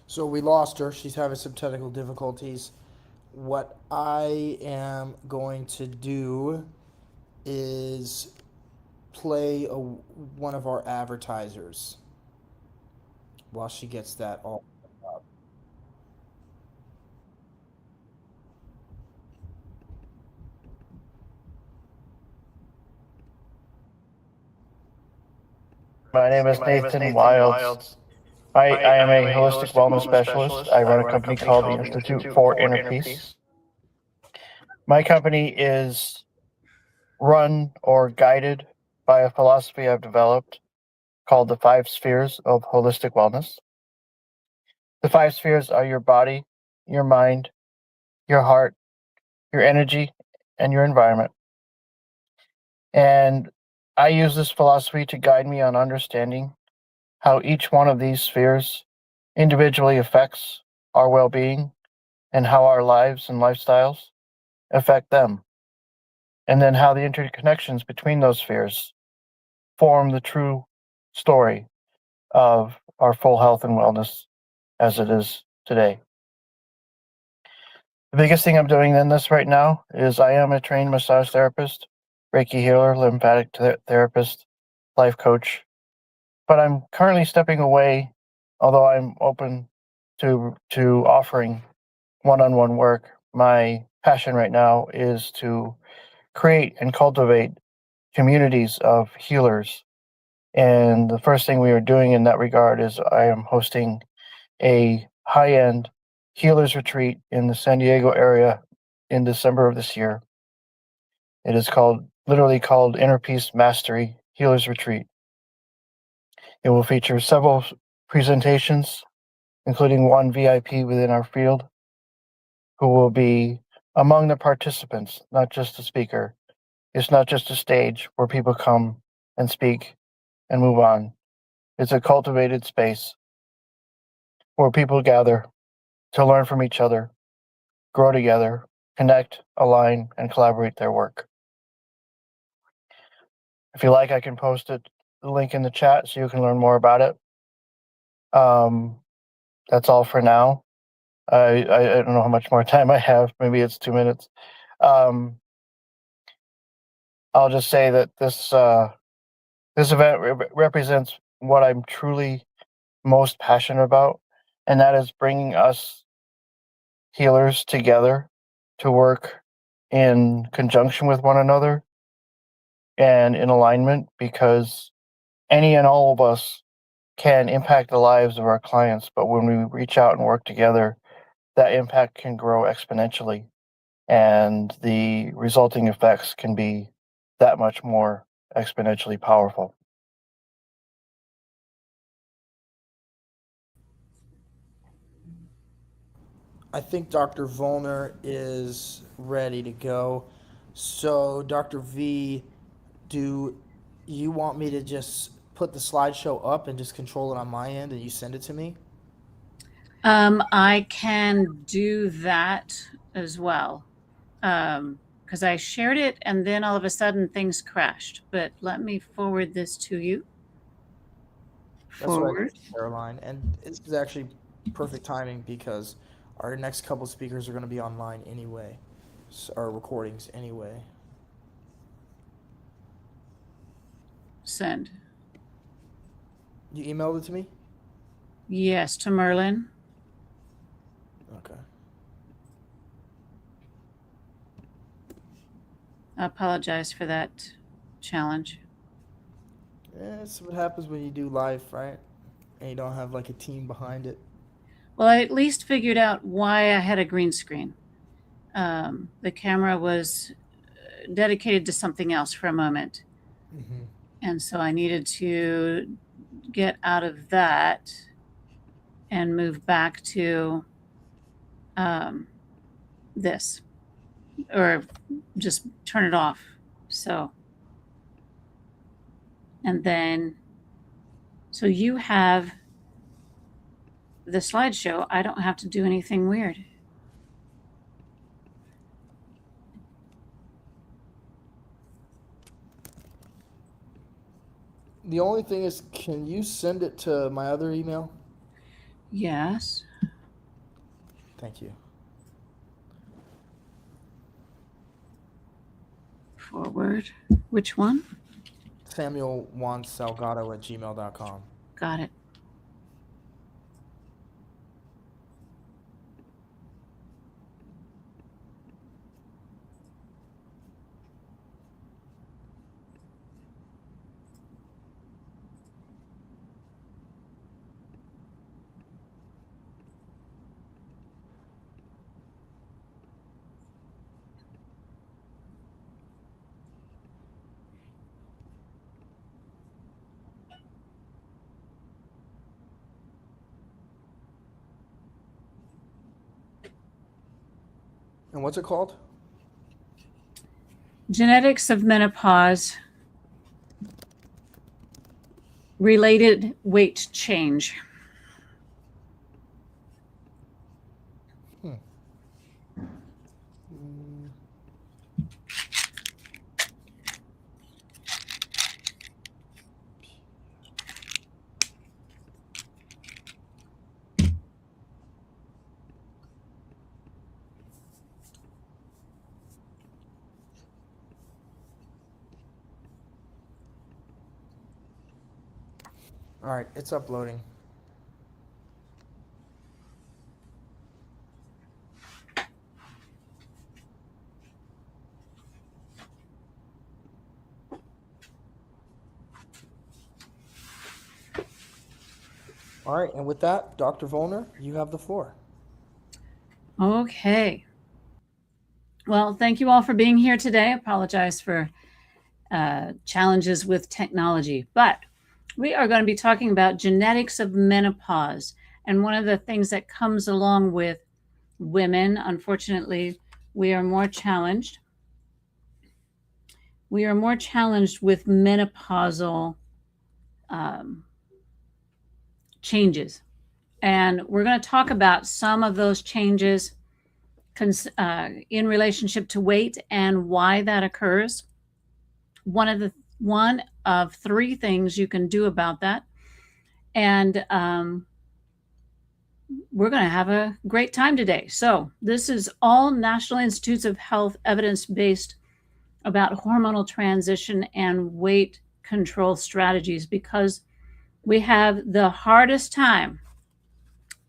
Speaker 1: So we lost her. She's having some technical difficulties. What I am going to do is play one of our advertisers while she gets that all up.
Speaker 5: My name is Nathan Wilds. I am a holistic wellness specialist. I run a company called the Institute for Inner Peace. My company is run or guided by a philosophy I've developed called the 5 spheres of holistic wellness. The 5 spheres are your body, your mind, your heart, your energy, and your environment. And I use this philosophy to guide me on understanding how each one of these spheres individually affects our well-being and how our lives and lifestyles affect them, and then how the interconnections between those spheres form the true story of our full health and wellness as it is today. The biggest thing I'm doing in this right now is I am a trained massage therapist, Reiki healer, lymphatic therapist, life coach, but I'm currently stepping away, although I'm open to offering one-on-one work. My passion right now is to create and cultivate communities of healers. And the first thing we are doing in that regard is I am hosting a high-end healers retreat in the San Diego area in December of this year. It is literally called Inner Peace Mastery Healers Retreat. It will feature several presentations, including one VIP within our field, who will be among the participants, not just the speaker. It's not just a stage where people come and speak and move on. It's a cultivated space where people gather to learn from each other, grow together, connect, align, and collaborate their work. If you like, I can post the link in the chat so you can learn more about it. That's all for now. I don't know how much more time I have. Maybe it's 2 minutes. I'll just say that this event represents what I'm truly most passionate about, and that is bringing us healers together to work in conjunction with one another and in alignment, because any and all of us can impact the lives of our clients, but when we reach out and work together, that impact can grow exponentially, and the resulting effects can be that much more exponentially powerful.
Speaker 1: I think Dr. Volner is ready to go. So, Dr. V, do you want me to just put the slideshow up and just control it on my end and you send it to me?
Speaker 4: I can do that as well. Because I shared it and then all of a sudden things crashed. But let me forward this to you.
Speaker 1: That's what I
Speaker 4: Forward.
Speaker 1: did, Caroline. And this is actually perfect timing because our next couple speakers are going to be online anyway, or recordings anyway.
Speaker 4: Send.
Speaker 1: You emailed it to me?
Speaker 4: Yes, to Merlin.
Speaker 1: Okay.
Speaker 4: I apologize for that challenge.
Speaker 1: Yeah, that's what happens when you do live, right? And you don't have like a team behind it.
Speaker 4: Well, I at least figured out why I had a green screen. The camera was dedicated to something else for a moment.
Speaker 1: Mm-hmm.
Speaker 4: And so I needed to get out of that and move back to this, or just turn it off. So, and then, so you have the slideshow. I don't have to do anything weird.
Speaker 1: The only thing is, can you send it to my other email?
Speaker 4: Yes.
Speaker 1: Thank you.
Speaker 4: Forward. Which one?
Speaker 1: SamuelJuanSalgado@gmail.com.
Speaker 4: Got it.
Speaker 1: And what's it called?
Speaker 4: Genetics of menopause. Related weight change.
Speaker 1: All right, it's uploading. All right, and with that, Dr. Volner, you have the floor.
Speaker 4: Okay. Well, thank you all for being here today. I apologize for challenges with technology, but we are going to be talking about genetics of menopause. And one of the things that comes along with women, unfortunately, we are more challenged. We are more challenged with menopausal changes. And we're going to talk about some of those changes in relationship to weight and why that occurs. One of three things you can do about that. And we're going to have a great time today. So this is all National Institutes of Health evidence-based about hormonal transition and weight control strategies, because we have the hardest time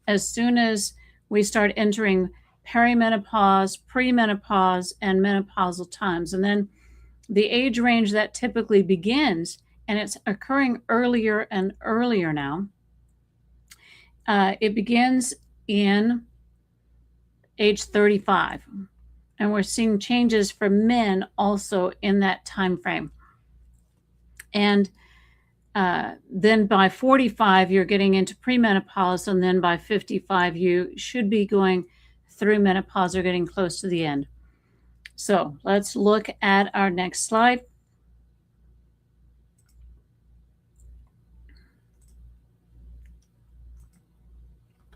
Speaker 4: as soon as we start entering perimenopause, premenopause, and menopausal times. And then the age range that typically begins, and it's occurring earlier and earlier now, it begins in age 35. And we're seeing changes for men also in that time frame. And then by 45, you're getting into premenopause, and then by 55, you should be going through menopause or getting close to the end. So let's look at our next slide.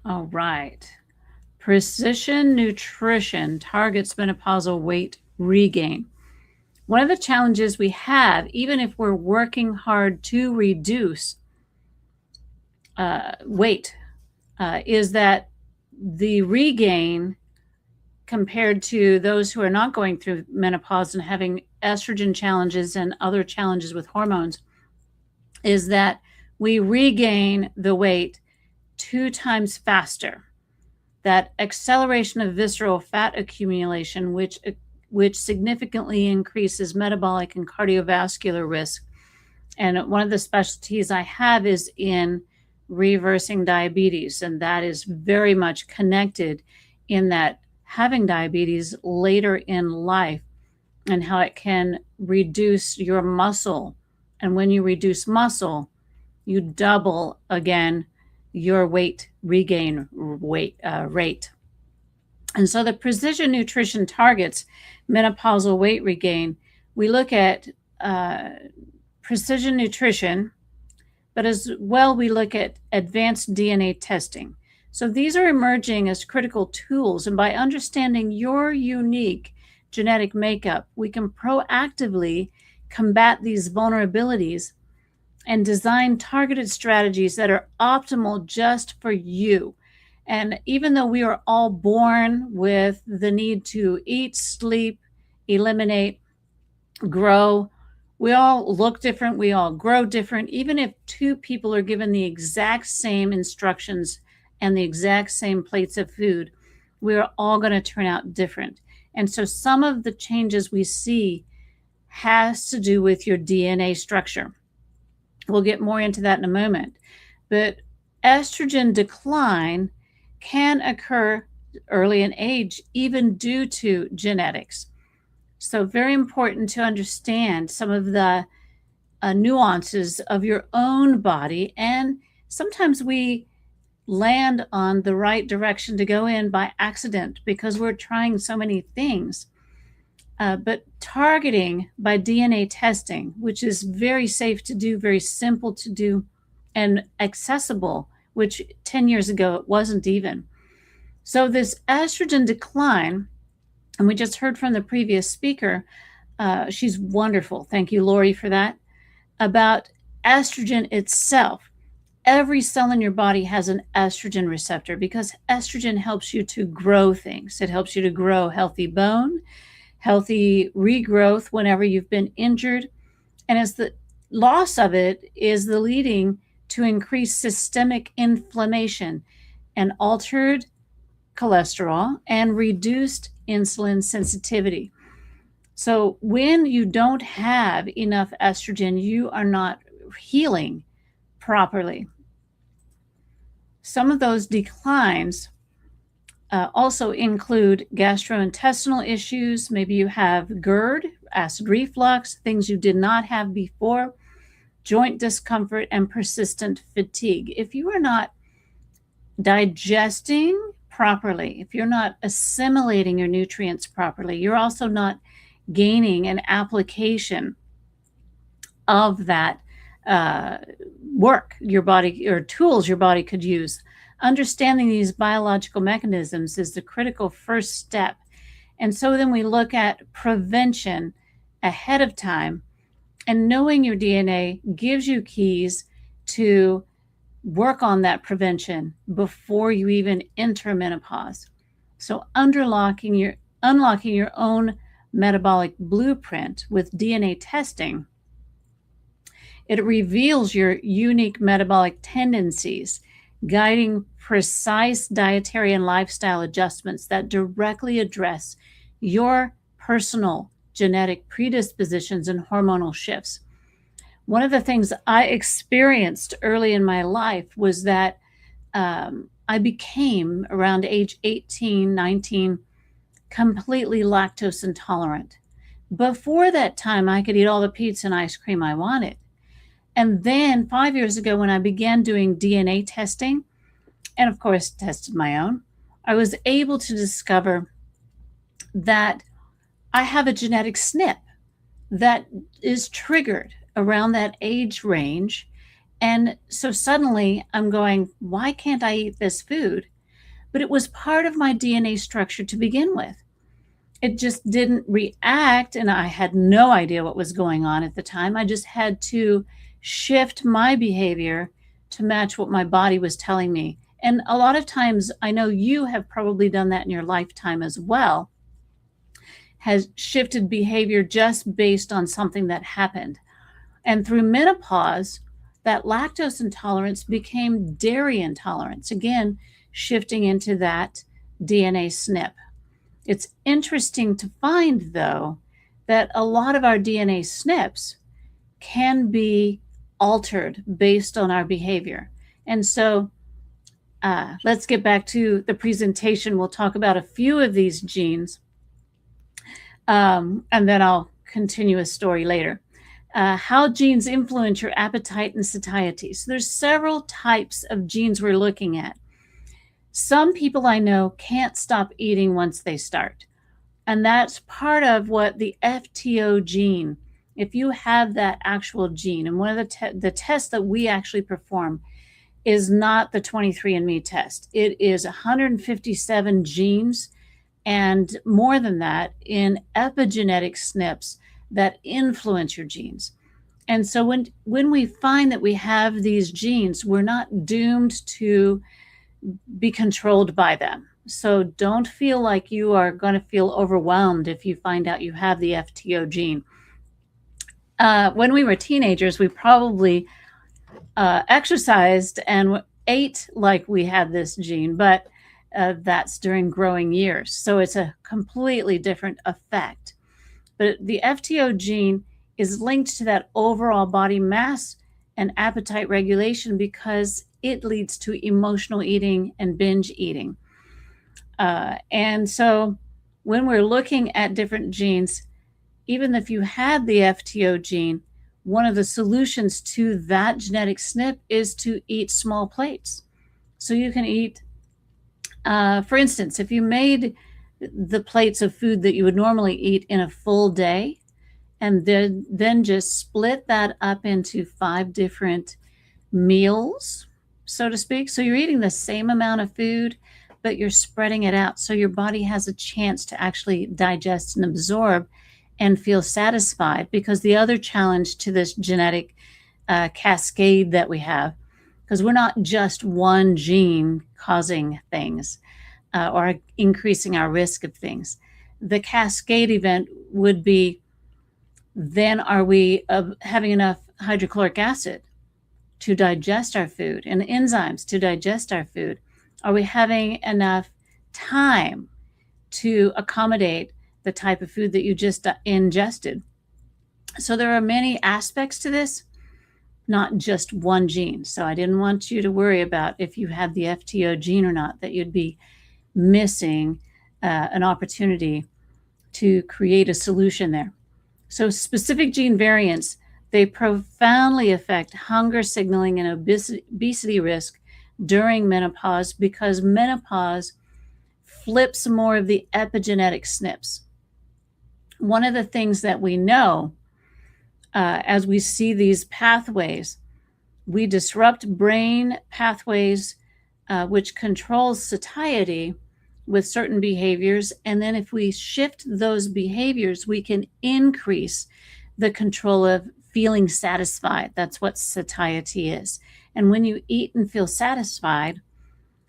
Speaker 4: All right. Precision nutrition targets menopausal weight regain. One of the challenges we have, even if we're working hard to reduce weight, is that the regain compared to those who are not going through menopause and having estrogen challenges and other challenges with hormones, is that we regain the weight 2 times faster. That acceleration of visceral fat accumulation, which significantly increases metabolic and cardiovascular risk. And one of the specialties I have is in reversing diabetes, and that is very much connected in that having diabetes later in life and how it can reduce your muscle. And when you reduce muscle, you double again your weight regain rate. And so the precision nutrition targets menopausal weight regain. We look at precision nutrition, but as well we look at advanced DNA testing. So these are emerging as critical tools, and by understanding your unique genetic makeup, we can proactively combat these vulnerabilities and design targeted strategies that are optimal just for you. And even though we are all born with the need to eat, sleep, eliminate, grow, we all look different, we all grow different. Even if 2 people are given the exact same instructions and the exact same plates of food, we are all going to turn out different. And so some of the changes we see has to do with your DNA structure. We'll get more into that in a moment. But estrogen decline can occur early in age, even due to genetics. So very important to understand some of the nuances of your own body. And sometimes we land on the right direction to go in by accident because we're trying so many things. But targeting by DNA testing, which is very safe to do, very simple to do, and accessible, which 10 years ago it wasn't even. So this estrogen decline, and we just heard from the previous speaker, she's wonderful. Thank you, Lori, for that, about estrogen itself. Every cell in your body has an estrogen receptor because estrogen helps you to grow things. It helps you to grow healthy bone, healthy regrowth whenever you've been injured. And as the loss of it is the leading to increased systemic inflammation and altered cholesterol and reduced insulin sensitivity. So when you don't have enough estrogen, you are not healing properly. Some of those declines also include gastrointestinal issues. Maybe you have GERD, acid reflux, things you did not have before, joint discomfort, and persistent fatigue. If you are not digesting properly, if you're not assimilating your nutrients properly, you're also not gaining an application of that work your body, or tools your body could use. Understanding these biological mechanisms is the critical first step. And so then we look at prevention ahead of time, and knowing your DNA gives you keys to work on that prevention before you even enter menopause. So unlocking your own metabolic blueprint with DNA testing, it reveals your unique metabolic tendencies, guiding precise dietary and lifestyle adjustments that directly address your personal genetic predispositions and hormonal shifts. One of the things I experienced early in my life was that I became, around age 18, 19, completely lactose intolerant. Before that time, I could eat all the pizza and ice cream I wanted. And then 5 years ago, when I began doing DNA testing, and of course tested my own, I was able to discover that I have a genetic SNP that is triggered around that age range. And so suddenly I'm going, why can't I eat this food? But it was part of my DNA structure to begin with. It just didn't react, and I had no idea what was going on at the time. I just had to shift my behavior to match what my body was telling me. And a lot of times, I know you have probably done that in your lifetime as well, has shifted behavior just based on something that happened. And through menopause, that lactose intolerance became dairy intolerance, again, shifting into that DNA SNP. It's interesting to find, though, that a lot of our DNA SNPs can be altered based on our behavior. And so let's get back to the presentation. We'll talk about a few of these genes, and then I'll continue a story later. How genes influence your appetite and satiety. So there's several types of genes we're looking at. Some people I know can't stop eating once they start. And that's part of what the FTO gene, if you have that actual gene, and one of the tests that we actually perform is not the 23andMe test. It is 157 genes and more than that in epigenetic SNPs that influence your genes. And so when we find that we have these genes, we're not doomed to be controlled by them. So don't feel like you are going to feel overwhelmed if you find out you have the FTO gene. When we were teenagers, we probably exercised and ate like we had this gene, but that's during growing years. So it's a completely different effect. But the FTO gene is linked to that overall body mass and appetite regulation because it leads to emotional eating and binge eating. And so when we're looking at different genes, even if you had the FTO gene, one of the solutions to that genetic SNP is to eat small plates. So you can eat, for instance, if you made the plates of food that you would normally eat in a full day, and then just split that up into 5 different meals, so to speak. So you're eating the same amount of food, but you're spreading it out so your body has a chance to actually digest and absorb and feel satisfied. Because the other challenge to this genetic cascade that we have, because we're not just one gene causing things or increasing our risk of things. The cascade event would be, then are we having enough hydrochloric acid to digest our food and enzymes to digest our food? Are we having enough time to accommodate the type of food that you just ingested? So there are many aspects to this. not just one gene. So I didn't want you to worry about if you had the FTO gene or not, that you'd be missing an opportunity to create a solution there. So specific gene variants, they profoundly affect hunger signaling and obesity risk during menopause, because menopause flips more of the epigenetic SNPs. One of the things that we know as we see these pathways, we disrupt brain pathways which controls satiety with certain behaviors. And then if we shift those behaviors, we can increase the control of feeling satisfied. That's what satiety is. And when you eat and feel satisfied,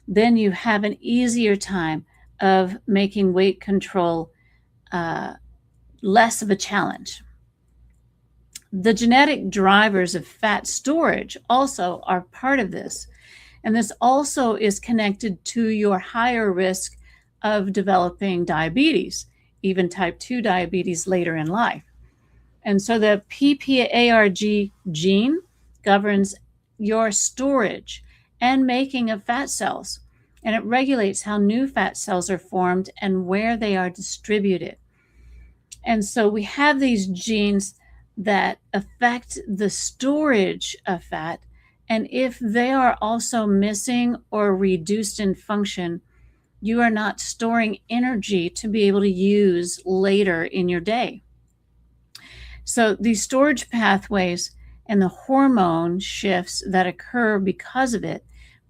Speaker 4: then you have an easier time of making weight control less of a challenge. The genetic drivers of fat storage also are part of this. And this also is connected to your higher risk of developing diabetes, even type 2 diabetes later in life. And so the PPARG gene governs your storage and making of fat cells, and it regulates how new fat cells are formed and where they are distributed. And so we have these genes that affect the storage of fat, and if they are also missing or reduced in function, you are not storing energy to be able to use later in your day. So these storage pathways and the hormone shifts that occur because of it,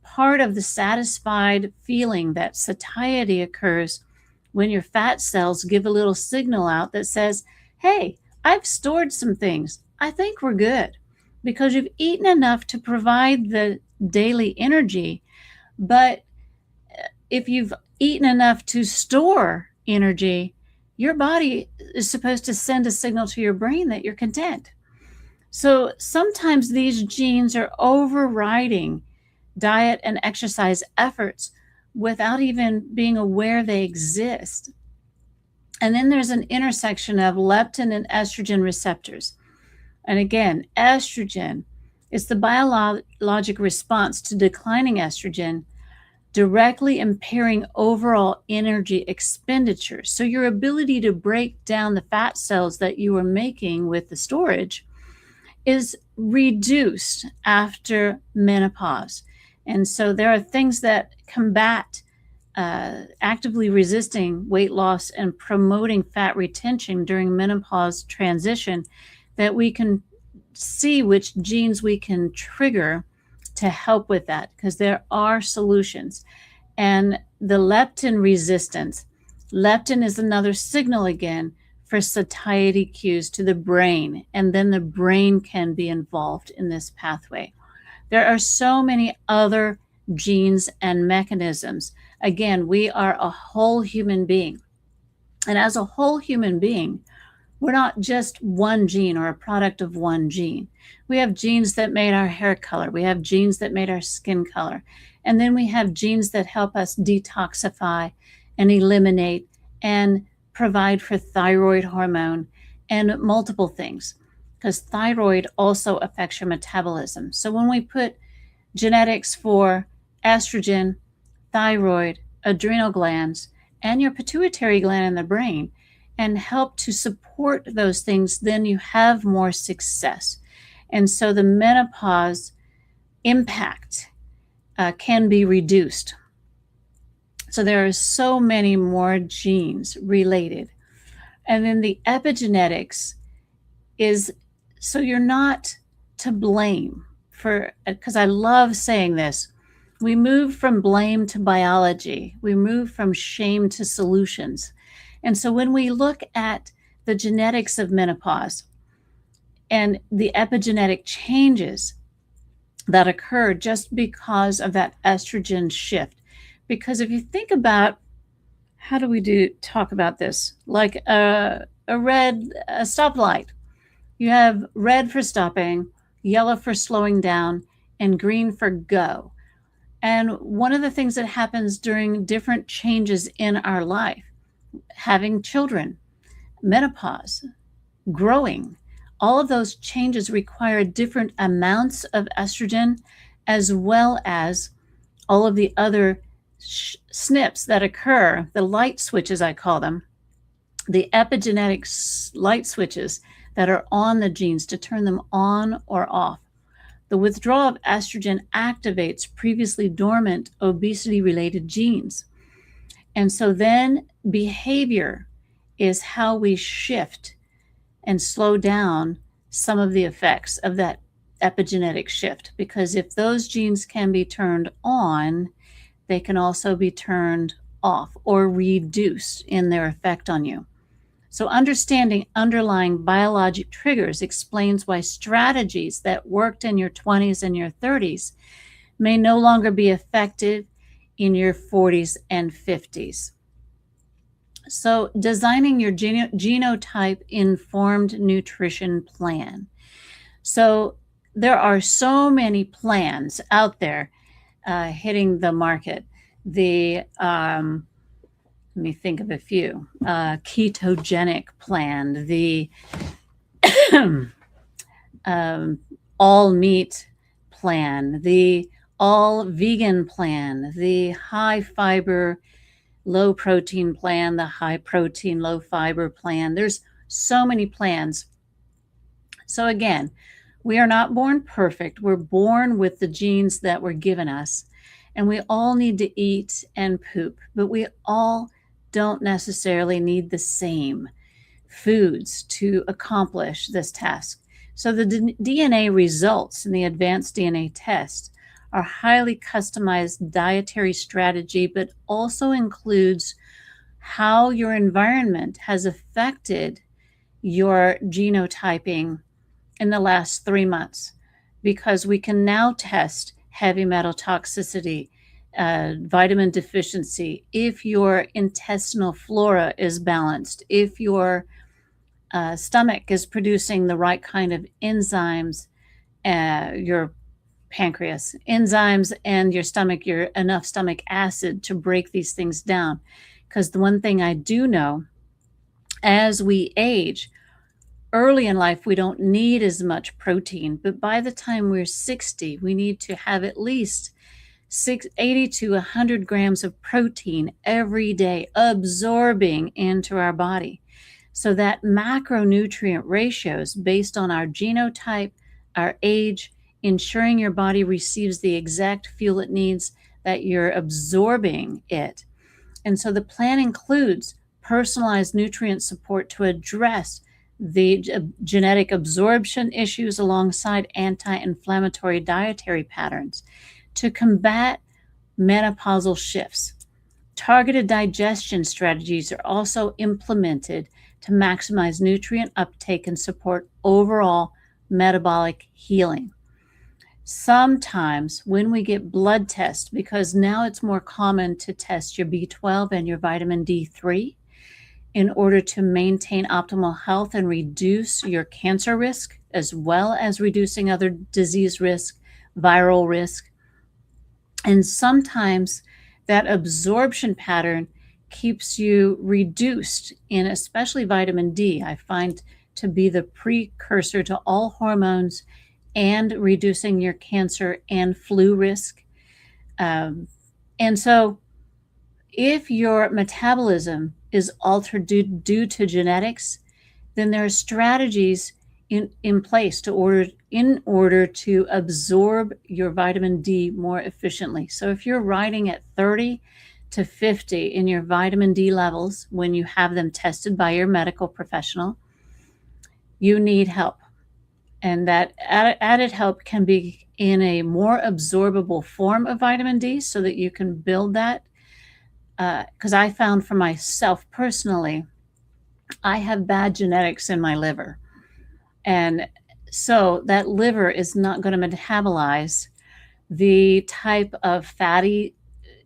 Speaker 4: part of the satisfied feeling, that satiety, occurs when your fat cells give a little signal out that says, hey, I've stored some things. I think we're good, because you've eaten enough to provide the daily energy. But if you've eaten enough to store energy, your body is supposed to send a signal to your brain that you're content. So sometimes these genes are overriding diet and exercise efforts without even being aware they exist. And then there's an intersection of leptin and estrogen receptors. And again, estrogen is the biologic response to declining estrogen, directly impairing overall energy expenditure. So your ability to break down the fat cells that you are making with the storage is reduced after menopause. And so there are things that combat actively resisting weight loss and promoting fat retention during menopause transition that we can see which genes we can trigger to help with that, because there are solutions. And the leptin resistance, leptin is another signal again for satiety cues to the brain, and then the brain can be involved in this pathway. There are so many other genes and mechanisms. Again, we are a whole human being. And as a whole human being, we're not just one gene or a product of one gene. We have genes that made our hair color. We have genes that made our skin color. And then we have genes that help us detoxify and eliminate and provide for thyroid hormone and multiple things, because thyroid also affects your metabolism. So when we put genetics for estrogen, thyroid, adrenal glands, and your pituitary gland in the brain, and help to support those things, then you have more success. And so the menopause impact can be reduced. So there are so many more genes related. And then the epigenetics is, so you're not to blame for, because I love saying this, we move from blame to biology. We move from shame to solutions. And so when we look at the genetics of menopause and the epigenetic changes that occur just because of that estrogen shift, because if you think about, how do we talk about this? Like a stoplight. You have red for stopping, yellow for slowing down, and green for go. And one of the things that happens during different changes in our life, having children, menopause, growing, all of those changes require different amounts of estrogen, as well as all of the other SNPs that occur, the light switches, I call them, the epigenetic light switches that are on the genes to turn them on or off. The withdrawal of estrogen activates previously dormant obesity-related genes. And so then behavior is how we shift and slow down some of the effects of that epigenetic shift. Because if those genes can be turned on, they can also be turned off or reduced in their effect on you. So understanding underlying biologic triggers explains why strategies that worked in your 20s and your 30s may no longer be effective in your 40s and 50s. So designing your genotype-informed nutrition plan. So there are so many plans out there hitting the market. Let me think of a few. Ketogenic plan, the all meat plan, the all vegan plan, the high fiber, low protein plan, the high protein, low fiber plan. There's so many plans. So again, we are not born perfect. We're born with the genes that were given us, and we all need to eat and poop, but we all don't necessarily need the same foods to accomplish this task. So the DNA results in the advanced DNA test are highly customized dietary strategy, but also includes how your environment has affected your genotyping in the last 3 months, because we can now test heavy metal toxicity, vitamin deficiency, if your intestinal flora is balanced, if your stomach is producing the right kind of enzymes, your pancreas enzymes, and your stomach, your enough stomach acid to break these things down. Because the one thing I do know, as we age, early in life, we don't need as much protein, but by the time we're 60, we need to have at least 80 to 100 grams of protein every day absorbing into our body. So that macronutrient ratios based on our genotype, our age, ensuring your body receives the exact fuel it needs, that you're absorbing it. And so the plan includes personalized nutrient support to address the genetic absorption issues alongside anti-inflammatory dietary patterns to combat menopausal shifts. Targeted digestion strategies are also implemented to maximize nutrient uptake and support overall metabolic healing. Sometimes when we get blood tests, because now it's more common to test your B12 and your vitamin D3 in order to maintain optimal health and reduce your cancer risk, as well as reducing other disease risk, viral risk. And sometimes that absorption pattern keeps you reduced in especially vitamin D, I find to be the precursor to all hormones and reducing your cancer and flu risk. And so if your metabolism is altered due to genetics, then there are strategies in place in order to absorb your vitamin D more efficiently. So if you're riding at 30 to 50 in your vitamin D levels when you have them tested by your medical professional, you need help. And that added help can be in a more absorbable form of vitamin D so that you can build that. Because I found for myself personally, I have bad genetics in my liver. And so that liver is not going to metabolize the type of fatty,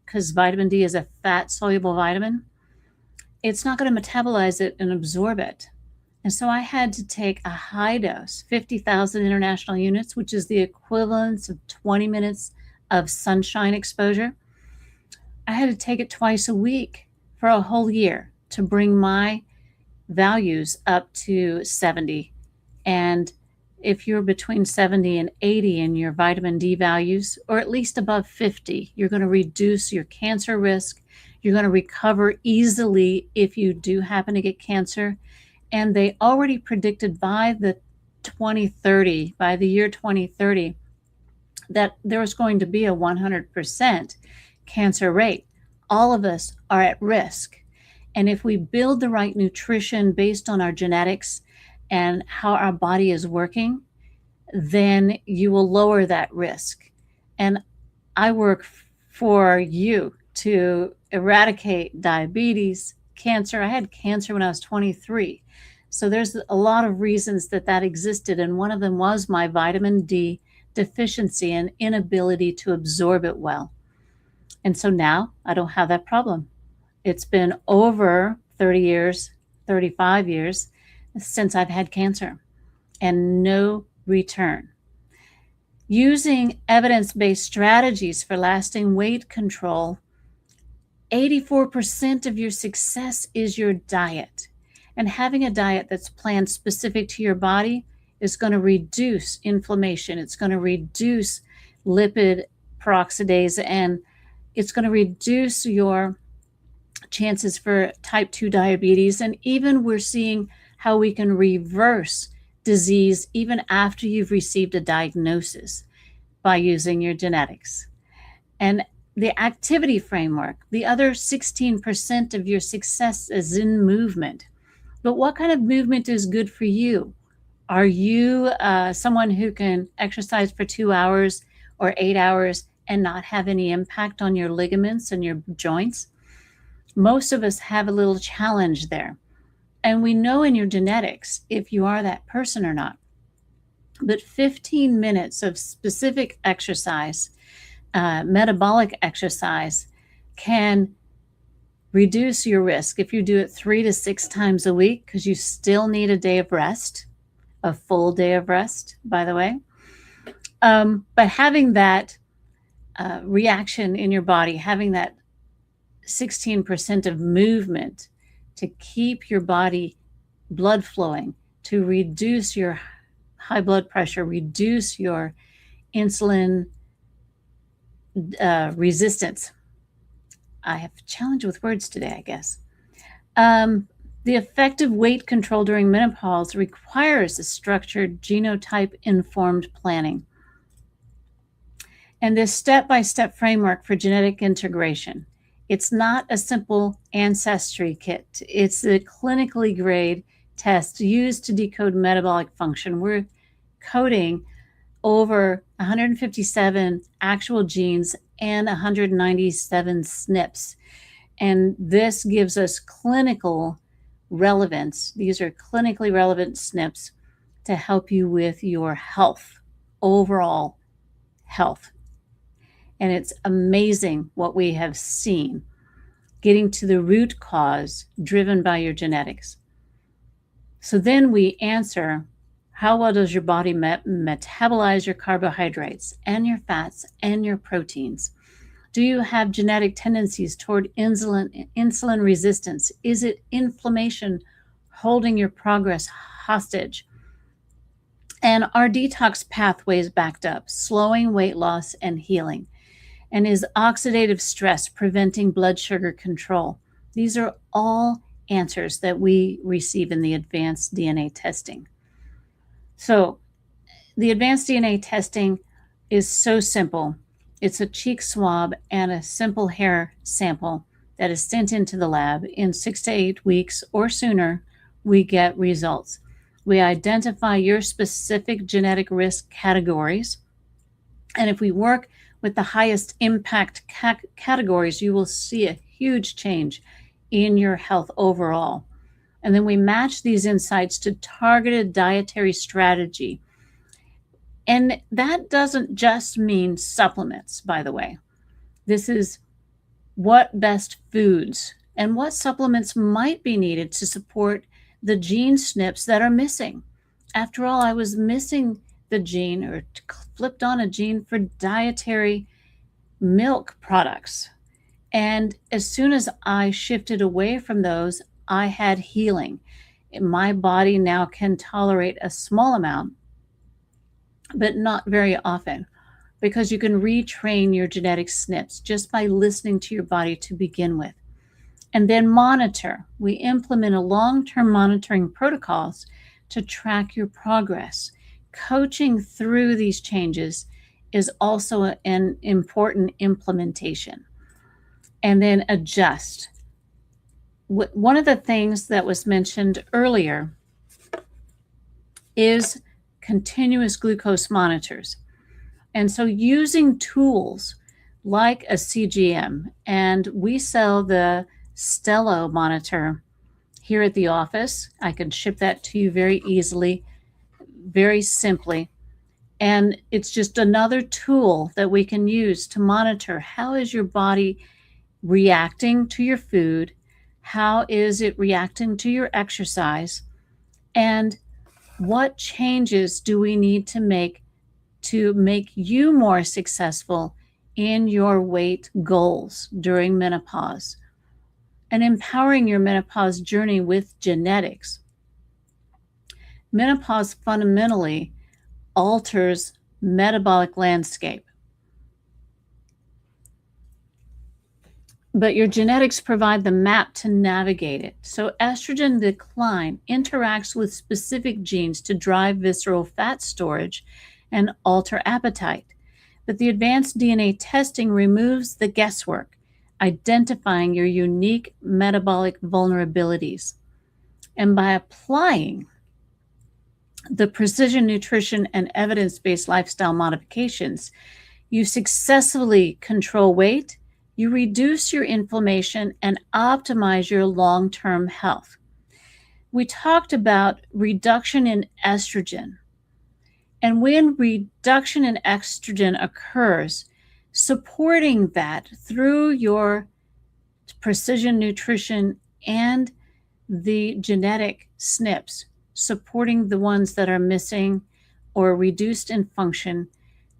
Speaker 4: because vitamin D is a fat soluble vitamin. It's not going to metabolize it and absorb it. And so I had to take a high dose, 50,000 international units, which is the equivalent of 20 minutes of sunshine exposure. I had to take it twice a week for a whole year to bring my values up to 70 And if you're between 70 and 80 in your vitamin D values, or at least above 50, you're going to reduce your cancer risk. You're going to recover easily if you do happen to get cancer. And they already predicted by the year 2030, that there was going to be a 100% cancer rate. All of us are at risk. And if we build the right nutrition based on our genetics and how our body is working, then you will lower that risk. And I work for you to eradicate diabetes, cancer. I had cancer when I was 23. So there's a lot of reasons that existed. And one of them was my vitamin D deficiency and inability to absorb it well. And so now I don't have that problem. It's been over 30 years, 35 years since I've had cancer and no return. Using evidence-based strategies for lasting weight control, 84% of your success is your diet. And having a diet that's planned specific to your body is going to reduce inflammation. It's going to reduce lipid peroxidase, and it's going to reduce your chances for type 2 diabetes. And even we're seeing how we can reverse disease even after you've received a diagnosis by using your genetics. And the activity framework, the other 16% of your success is in movement. But what kind of movement is good for you? Are you someone who can exercise for 2 hours or 8 hours and not have any impact on your ligaments and your joints? Most of us have a little challenge there. And we know in your genetics if you are that person or not. But 15 minutes of specific exercise, metabolic exercise, can reduce your risk if you do it 3 to 6 times a week, because you still need a day of rest, a full day of rest, by the way. But having that reaction in your body, having that 16% of movement to keep your body blood flowing, to reduce your high blood pressure, reduce your insulin resistance. I have a challenge with words today, I guess. The effective weight control during menopause requires a structured genotype-informed planning. And this step-by-step framework for genetic integration. It's not a simple ancestry kit. It's a clinically grade test used to decode metabolic function. We're coding over 157 actual genes and 197 SNPs. And this gives us clinical relevance. These are clinically relevant SNPs to help you with your health, overall health. And it's amazing what we have seen, getting to the root cause driven by your genetics. So then we answer, how well does your body metabolize your carbohydrates and your fats and your proteins? Do you have genetic tendencies toward insulin resistance? Is it inflammation holding your progress hostage? And are detox pathways backed up, slowing weight loss and healing? And is oxidative stress preventing blood sugar control? These are all answers that we receive in the advanced DNA testing. So the advanced DNA testing is so simple. It's a cheek swab and a simple hair sample that is sent into the lab. In 6 to 8 weeks or sooner, we get results. We identify your specific genetic risk categories. And if we work with the highest impact categories, you will see a huge change in your health overall. And then we match these insights to targeted dietary strategy. And that doesn't just mean supplements, by the way. This is what best foods and what supplements might be needed to support the gene SNPs that are missing. After all, I was missing the gene, or flipped on a gene, for dietary milk products. And as soon as I shifted away from those, I had healing. My body now can tolerate a small amount, but not very often, because you can retrain your genetic SNPs just by listening to your body to begin with. And then monitor. We implement a long-term monitoring protocols to track your progress. Coaching through these changes is also an important implementation. And then adjust. One of the things that was mentioned earlier is continuous glucose monitors. And so using tools like a CGM, and we sell the Stello monitor here at the office. I can ship that to you very easily, very simply. And it's just another tool that we can use to monitor how is your body reacting to your food, how is it reacting to your exercise, and what changes do we need to make you more successful in your weight goals during menopause, and empowering your menopause journey with genetics. Menopause fundamentally alters metabolic landscape. But your genetics provide the map to navigate it. So estrogen decline interacts with specific genes to drive visceral fat storage and alter appetite. But the advanced DNA testing removes the guesswork, identifying your unique metabolic vulnerabilities. And by applying the precision nutrition and evidence-based lifestyle modifications, you successfully control weight, you reduce your inflammation, and optimize your long-term health. We talked about reduction in estrogen. And when reduction in estrogen occurs, supporting that through your precision nutrition and the genetic SNPs, supporting the ones that are missing or reduced in function,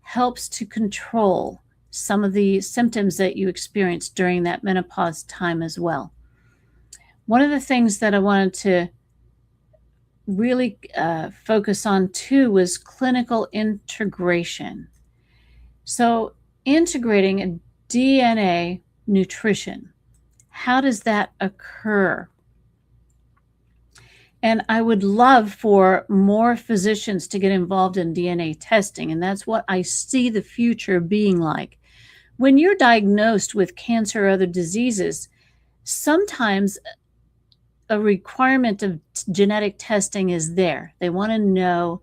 Speaker 4: helps to control some of the symptoms that you experience during that menopause time as well. One of the things that I wanted to really focus on too was clinical integration. So integrating a DNA nutrition, how does that occur? And I would love for more physicians to get involved in DNA testing, and that's what I see the future being like. When you're diagnosed with cancer or other diseases, sometimes a requirement of genetic testing is there. They want to know,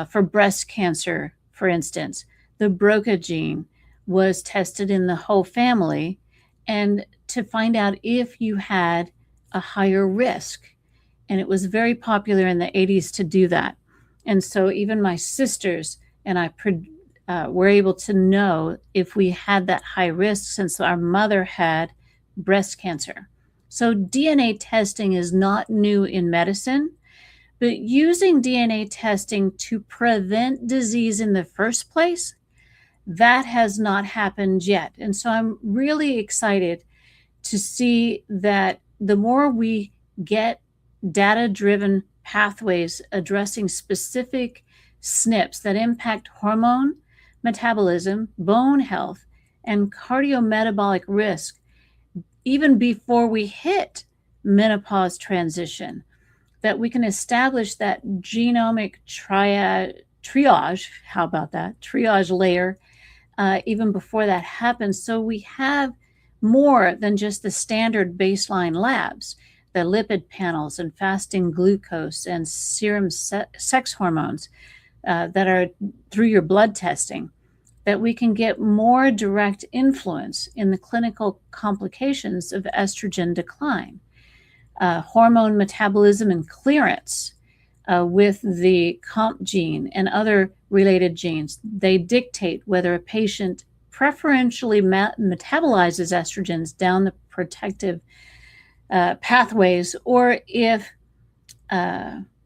Speaker 4: for breast cancer, for instance, the BRCA gene was tested in the whole family, and to find out if you had a higher risk. And it was very popular in the 80s to do that. And so even my sisters and I were able to know if we had that high risk since our mother had breast cancer. So DNA testing is not new in medicine, but using DNA testing to prevent disease in the first place, that has not happened yet. And so I'm really excited to see that the more we get data-driven pathways addressing specific SNPs that impact hormone, metabolism, bone health, and cardiometabolic risk, even before we hit menopause transition, that we can establish that genomic triage, how about that, triage layer, even before that happens. So we have more than just the standard baseline labs, the lipid panels and fasting glucose and serum sex hormones that are through your blood testing, that we can get more direct influence in the clinical complications of estrogen decline. Hormone metabolism and clearance with the COMP gene and other related genes. They dictate whether a patient preferentially metabolizes estrogens down the protective pathways, or if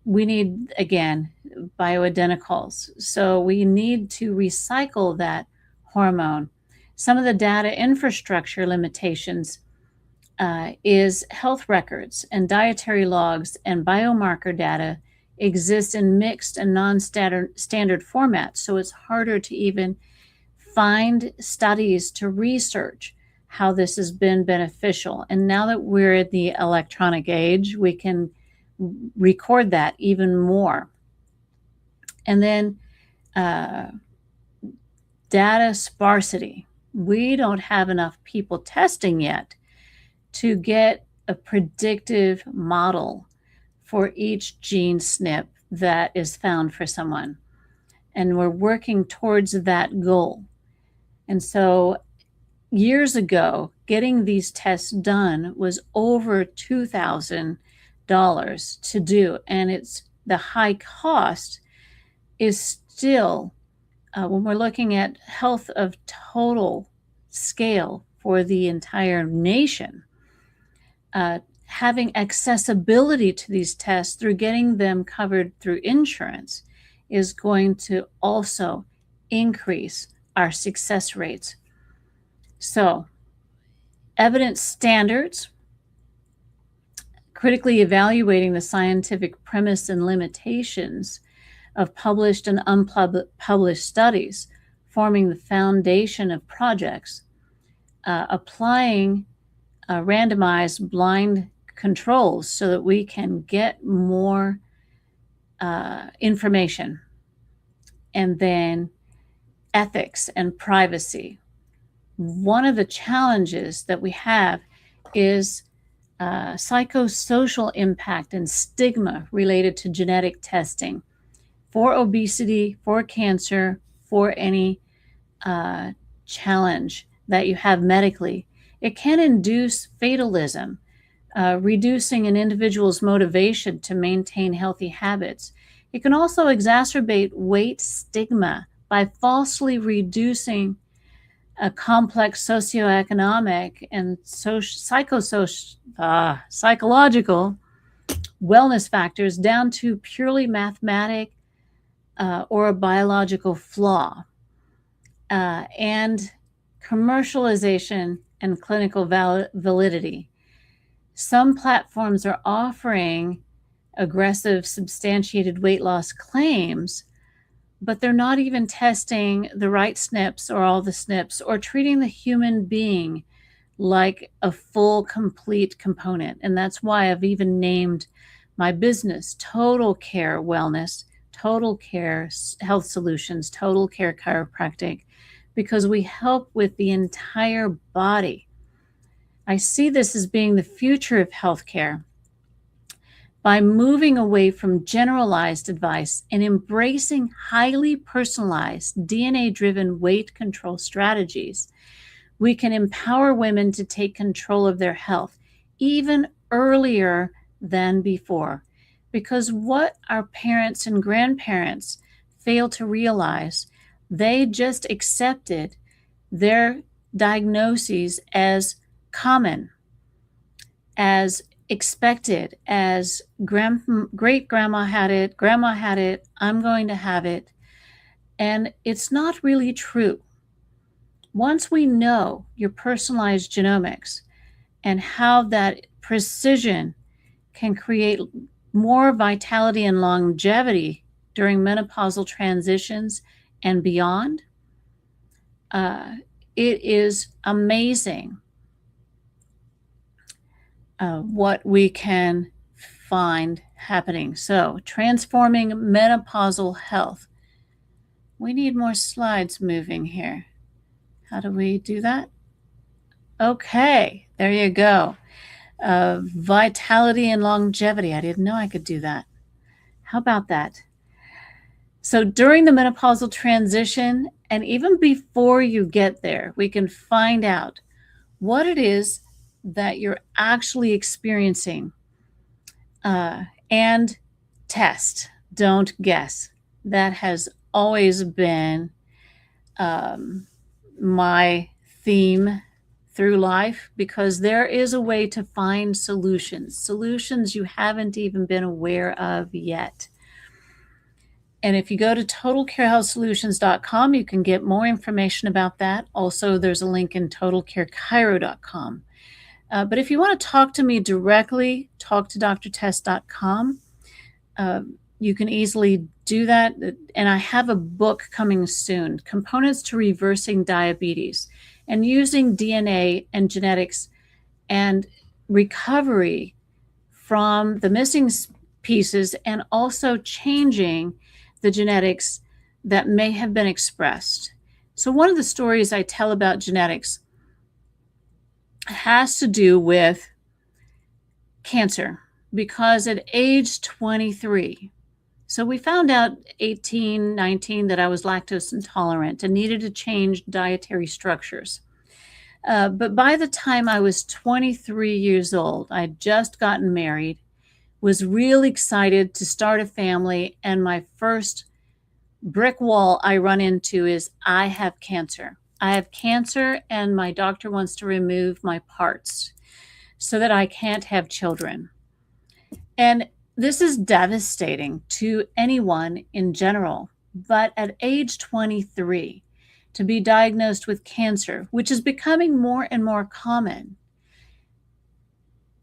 Speaker 4: we need, again, bioidenticals. So we need to recycle that hormone. Some of the data infrastructure limitations is health records and dietary logs and biomarker data exist in mixed and non-standard formats. So it's harder to even find studies to research how this has been beneficial. And now that we're in the electronic age, we can record that even more. And then data sparsity. We don't have enough people testing yet to get a predictive model for each gene SNP that is found for someone. And we're working towards that goal. And so years ago, getting these tests done was over $2,000 to do. And it's the high cost is still, when we're looking at health of total scale for the entire nation, having accessibility to these tests through getting them covered through insurance is going to also increase our success rates. So, evidence standards, critically evaluating the scientific premise and limitations of published and unpublished studies, forming the foundation of projects, applying randomized blind controls so that we can get more information, and then ethics and privacy. One of the challenges that we have is psychosocial impact and stigma related to genetic testing for obesity, for cancer, for any challenge that you have medically. It can induce fatalism, reducing an individual's motivation to maintain healthy habits. It can also exacerbate weight stigma by falsely reducing a complex socioeconomic and psychological wellness factors down to purely mathematic or a biological flaw. And commercialization and clinical validity. Some platforms are offering aggressive substantiated weight loss claims, but they're not even testing the right SNPs or all the SNPs or treating the human being like a full, complete component. And that's why I've even named my business Total Care Wellness, Total Care Health Solutions, Total Care Chiropractic, because we help with the entire body. I see this as being the future of healthcare. By moving away from generalized advice and embracing highly personalized, DNA-driven weight control strategies, we can empower women to take control of their health even earlier than before. Because what our parents and grandparents fail to realize, they just accepted their diagnoses as common, as expected, as great grandma had it, I'm going to have it. And it's not really true. Once we know your personalized genomics and how that precision can create more vitality and longevity during menopausal transitions and beyond, it is amazing what we can find happening. So, transforming menopausal health. We need more slides moving here. How do we do that? Okay, there you go. Vitality and longevity. I didn't know I could do that. How about that? So during the menopausal transition, and even before you get there, we can find out what it is that you're actually experiencing, and test, don't guess. That has always been my theme through life, because there is a way to find solutions you haven't even been aware of yet. And if you go to totalcarehealthsolutions.com, you can get more information about that. Also, there's a link in totalcarechiro.com. But if you want to talk to me directly, talk to drtest.com. You can easily do that. And I have a book coming soon, Components to Reversing Diabetes, and using DNA and genetics and recovery from the missing pieces, and also changing the genetics that may have been expressed. So one of the stories I tell about genetics has to do with cancer, because at age 23, so we found out 18, 19 that I was lactose intolerant and needed to change dietary structures. But by the time I was 23 years old, I'd just gotten married, was really excited to start a family, and my first brick wall I run into is I have cancer. I have cancer, and my doctor wants to remove my parts so that I can't have children. And this is devastating to anyone in general. But at age 23, to be diagnosed with cancer, which is becoming more and more common,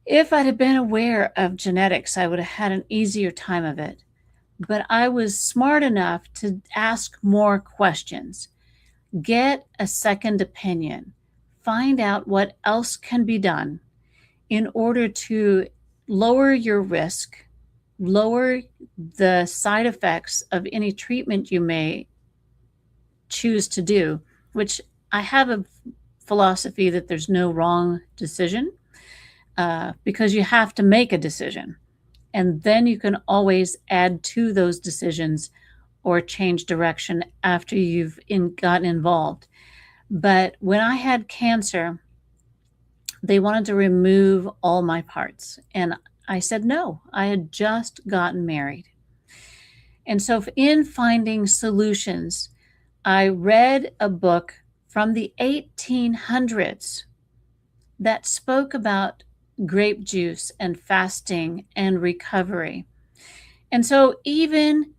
Speaker 4: if I'd have been aware of genetics, I would have had an easier time of it. But I was smart enough to ask more questions, get a second opinion, find out what else can be done in order to lower your risk, lower the side effects of any treatment you may choose to do, which I have a philosophy that there's no wrong decision, because you have to make a decision. And then you can always add to those decisions or change direction after you've gotten involved. But when I had cancer, they wanted to remove all my parts. And I said no. I had just gotten married. And so in finding solutions, I read a book from the 1800s that spoke about grape juice and fasting and recovery. And so even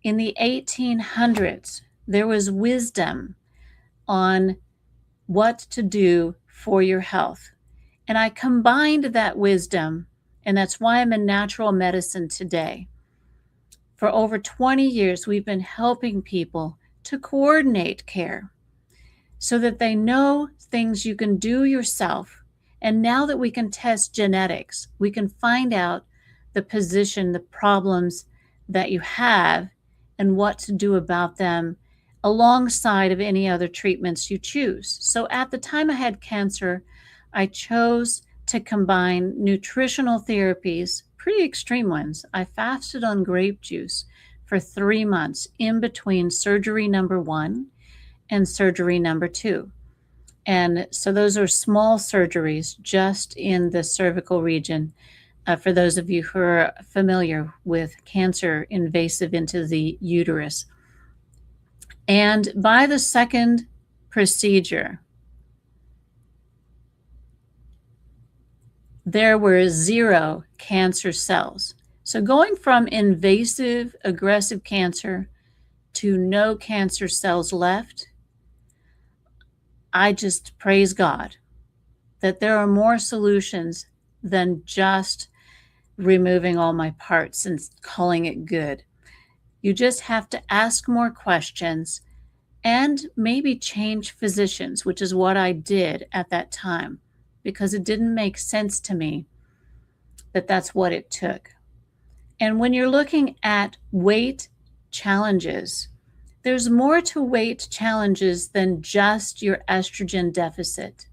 Speaker 4: in the 1800s, there was wisdom on what to do for your health. And I combined that wisdom, and that's why I'm in natural medicine today. For over 20 years, we've been helping people to coordinate care so that they know things you can do yourself. And now that we can test genetics, we can find out the position, the problems that you have, and what to do about them alongside of any other treatments you choose. So at the time I had cancer, I chose to combine nutritional therapies, pretty extreme ones. I fasted on grape juice for 3 months in between surgery number 1 and surgery number 2. And so those are small surgeries just in the cervical region. For those of you who are familiar with cancer invasive into the uterus. And by the second procedure, there were 0 cancer cells. So going from invasive, aggressive cancer to no cancer cells left, I just praise God that there are more solutions than just removing all my parts and calling it good. You just have to ask more questions and maybe change physicians, which is what I did at that time, because it didn't make sense to me that that's what it took. And when you're looking at weight challenges, there's more to weight challenges than just your estrogen deficit.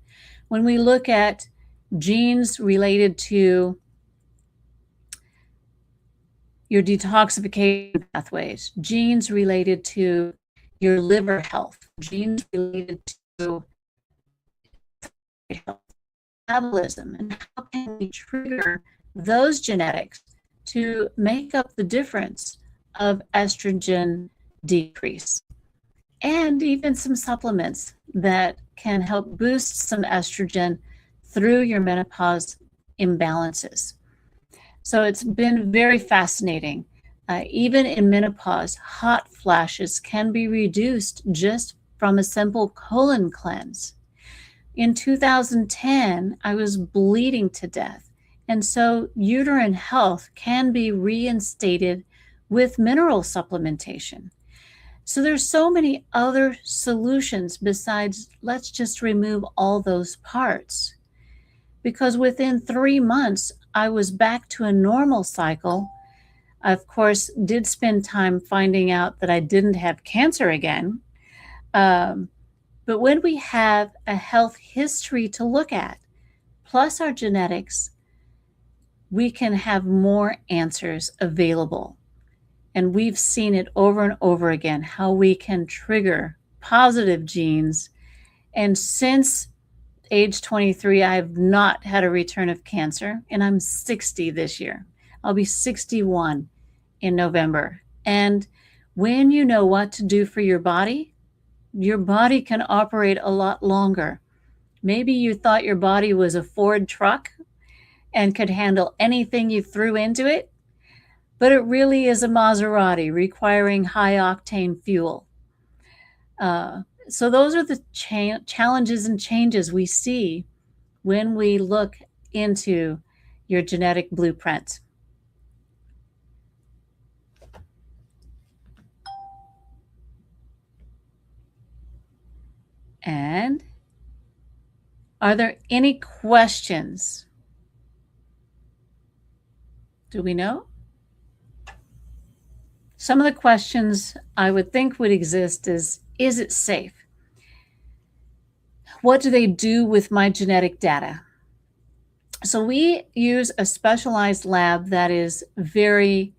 Speaker 4: When we look at genes related to your detoxification pathways, genes related to your liver health, genes related to health, metabolism, and how can we trigger those genetics to make up the difference of estrogen decrease, and even some supplements that can help boost some estrogen through your menopause imbalances. So it's been very fascinating. Even in menopause, hot flashes can be reduced just from a simple colon cleanse. In 2010, I was bleeding to death. And so uterine health can be reinstated with mineral supplementation. So there's so many other solutions besides let's just remove all those parts. Because within 3 months, I was back to a normal cycle. I, of course, did spend time finding out that I didn't have cancer again. But when we have a health history to look at, plus our genetics, we can have more answers available. And we've seen it over and over again, how we can trigger positive genes. And since age 23, I have not had a return of cancer, and I'm 60 this year. I'll be 61 in November. And when you know what to do for your body can operate a lot longer. Maybe you thought your body was a Ford truck and could handle anything you threw into it, but it really is a Maserati requiring high octane fuel. So those are the challenges and changes we see when we look into your genetic blueprint. And are there any questions? Do we know? Some of the questions I would think would exist is it safe? What do they do with my genetic data? So we use a specialized lab that is very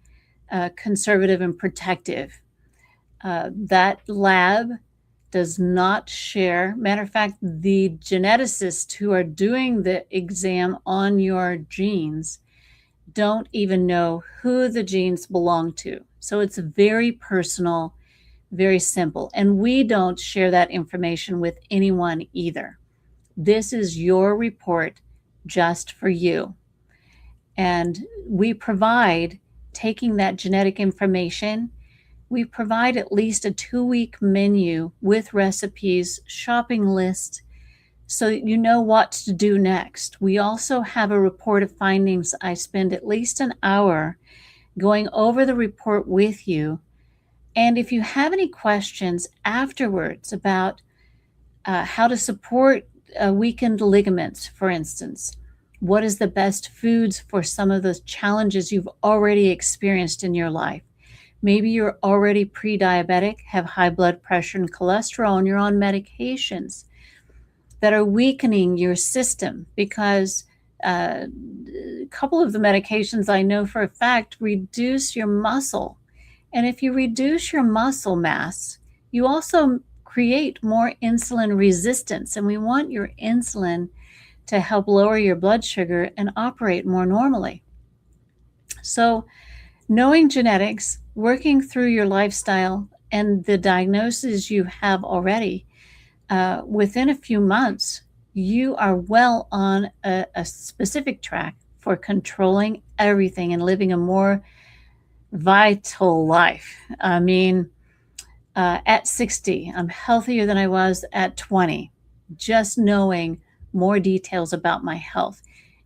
Speaker 4: conservative and protective. That lab does not share. Matter of fact, the geneticists who are doing the exam on your genes don't even know who the genes belong to. So it's very personal, very simple. And we don't share that information with anyone either. This is your report just for you. And we provide, taking that genetic information, we provide at least a 2-week menu with recipes, shopping list, so that you know what to do next. We also have a report of findings. I spend at least an hour going over the report with you. And if you have any questions afterwards about how to support weakened ligaments, for instance, what is the best foods for some of the challenges you've already experienced in your life? Maybe you're already pre-diabetic, have high blood pressure and cholesterol, and you're on medications that are weakening your system because a couple of the medications I know for a fact reduce your muscle. And if you reduce your muscle mass, you also create more insulin resistance. And we want your insulin to help lower your blood sugar and operate more normally. So knowing genetics, working through your lifestyle and the diagnoses you have already, within a few months, you are well on a specific track for controlling everything and living a more vital life. I mean, at 60, I'm healthier than I was at 20, just knowing more details about my health,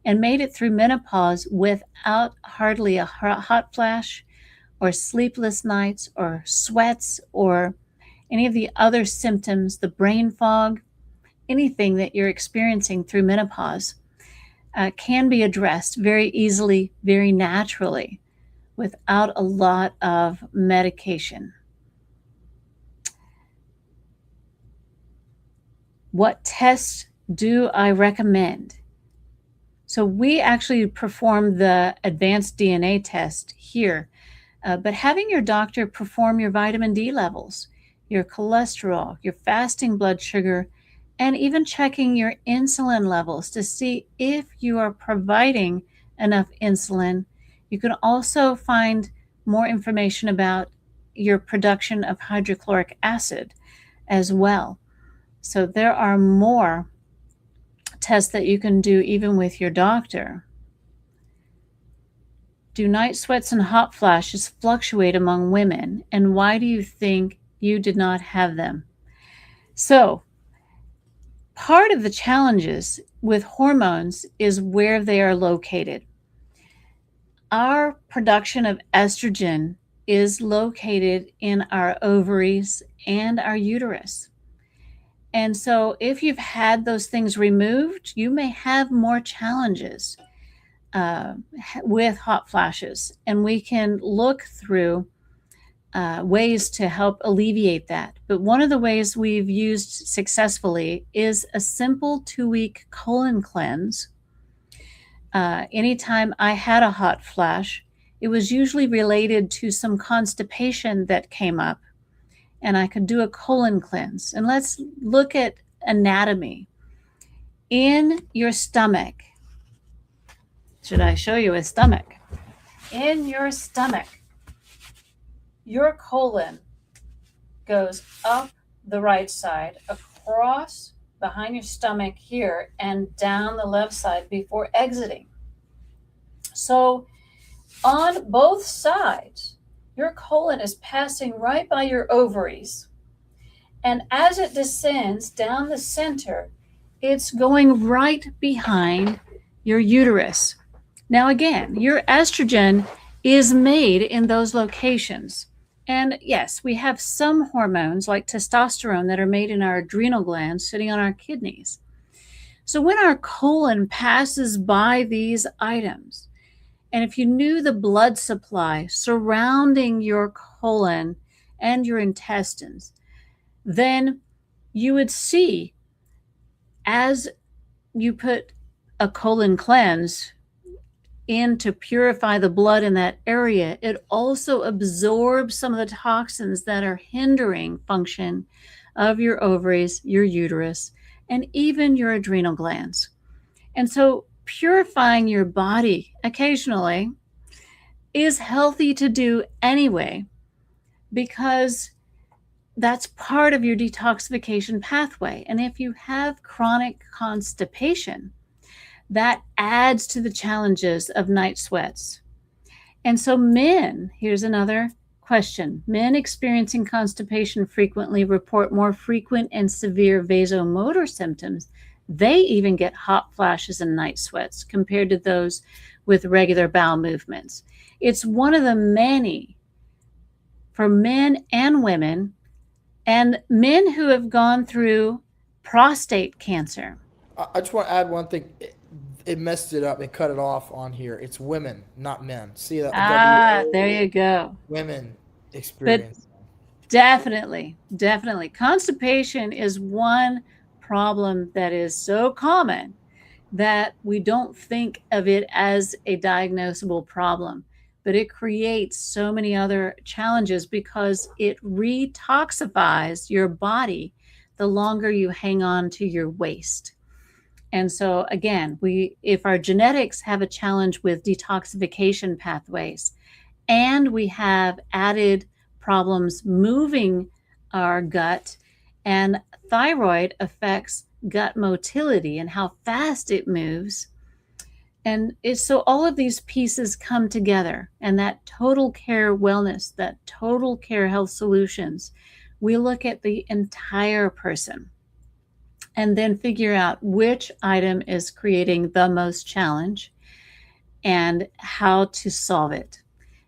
Speaker 4: and made it through menopause without hardly a hot flash or sleepless nights or sweats or any of the other symptoms, the brain fog, anything that you're experiencing through menopause can be addressed very easily, very naturally, without a lot of medication. What tests do I recommend? So we actually perform the advanced DNA test here, but having your doctor perform your vitamin D levels, your cholesterol, your fasting blood sugar, and even checking your insulin levels to see if you are providing enough insulin. You can also find more information about your production of hydrochloric acid as well. So there are more tests that you can do even with your doctor. Do night sweats and hot flashes fluctuate among women? And why do you think you did not have them? So part of the challenges with hormones is where they are located. Our production of estrogen is located in our ovaries and our uterus. And so if you've had those things removed, you may have more challenges with hot flashes. And we can look through ways to help alleviate that. But one of the ways we've used successfully is a simple 2-week colon cleanse. Anytime I had a hot flash, it was usually related to some constipation that came up, and I could do a colon cleanse. And let's look at anatomy. In your stomach, should I show you a stomach? In your stomach, your colon goes up the right side, across behind your stomach here, and down the left side before exiting. So on both sides, your colon is passing right by your ovaries. And as it descends down the center, it's going right behind your uterus. Now, again, your estrogen is made in those locations. And yes, we have some hormones like testosterone that are made in our adrenal glands sitting on our kidneys. So when our colon passes by these items, and if you knew the blood supply surrounding your colon and your intestines, then you would see, as you put a colon cleanse in to purify the blood in that area, it also absorbs some of the toxins that are hindering function of your ovaries, your uterus, and even your adrenal glands. And so purifying your body occasionally is healthy to do anyway, because that's part of your detoxification pathway. And if you have chronic constipation, that adds to the challenges of night sweats. And so men, here's another question. Men experiencing constipation frequently report more frequent and severe vasomotor symptoms. They even get hot flashes and night sweats compared to those with regular bowel movements. It's one of the many for men and women, and men who have gone through prostate cancer.
Speaker 1: I just want to add one thing. It messed it up. It cut it off on here. It's women, not men. See that?
Speaker 4: There you go.
Speaker 1: Women experience.
Speaker 4: But definitely. Constipation is one problem that is so common that we don't think of it as a diagnosable problem, but it creates so many other challenges because it retoxifies your body the longer you hang on to your waste. And so again, if our genetics have a challenge with detoxification pathways, and we have added problems moving our gut, and thyroid affects gut motility and how fast it moves. And so all of these pieces come together, and that total care wellness, that total care health solutions, we look at the entire person and then figure out which item is creating the most challenge and how to solve it.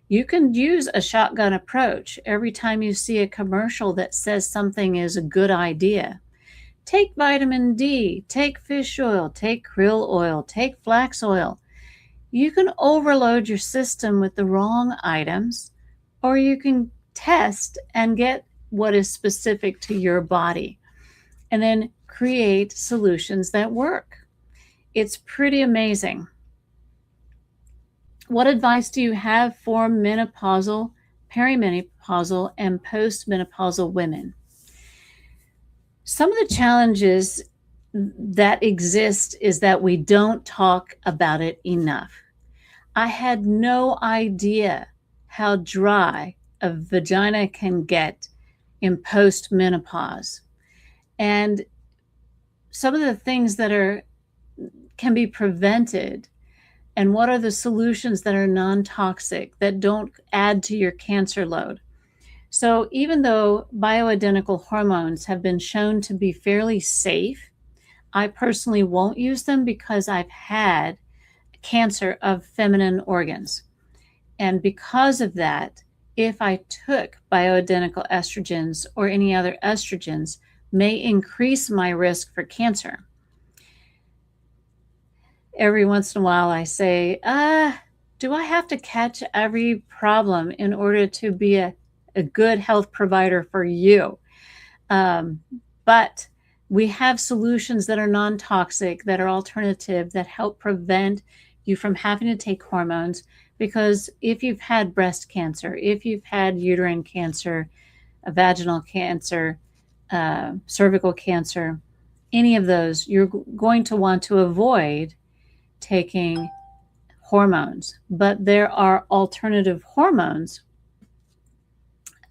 Speaker 4: You can use a shotgun approach every time you see a commercial that says something is a good idea. Take vitamin D, take fish oil, take krill oil, take flax oil. You can overload your system with the wrong items, or you can test and get what is specific to your body and then create solutions that work. It's pretty amazing. What advice do you have for menopausal, perimenopausal, and postmenopausal women? Some of the challenges that exist is that we don't talk about it enough. I had no idea how dry a vagina can get in postmenopause. And some of the things that can be prevented, and what are the solutions that are non-toxic, that don't add to your cancer load. So even though bioidentical hormones have been shown to be fairly safe, I personally won't use them because I've had cancer of feminine organs. And because of that, if I took bioidentical estrogens or any other estrogens, may increase my risk for cancer. Every once in a while, I say, do I have to catch every problem in order to be a good health provider for you? But we have solutions that are non-toxic, that are alternative, that help prevent you from having to take hormones. Because if you've had breast cancer, if you've had uterine cancer, vaginal cancer, cervical cancer, any of those, you're going to want to avoid taking hormones. But there are alternative hormones,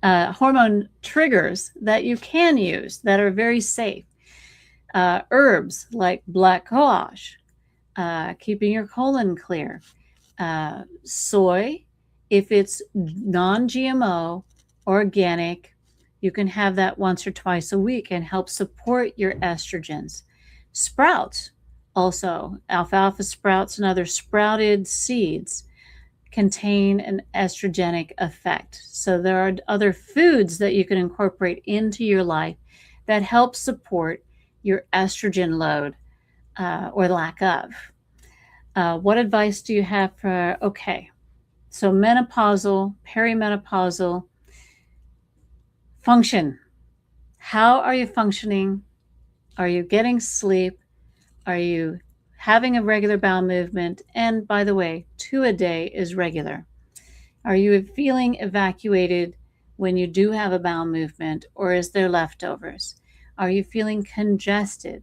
Speaker 4: hormone triggers that you can use that are very safe. Herbs like black cohosh, keeping your colon clear. Soy, if it's non-GMO, organic, you can have that once or twice a week and help support your estrogens. Sprouts, also, alfalfa sprouts and other sprouted seeds contain an estrogenic effect. So there are other foods that you can incorporate into your life that help support your estrogen load or lack of. What advice do you have for, okay, so menopausal, perimenopausal, function. How are you functioning? Are you getting sleep? Are you having a regular bowel movement? And by the way, 2 a day is regular. Are you feeling evacuated when you do have a bowel movement, or is there leftovers? Are you feeling congested?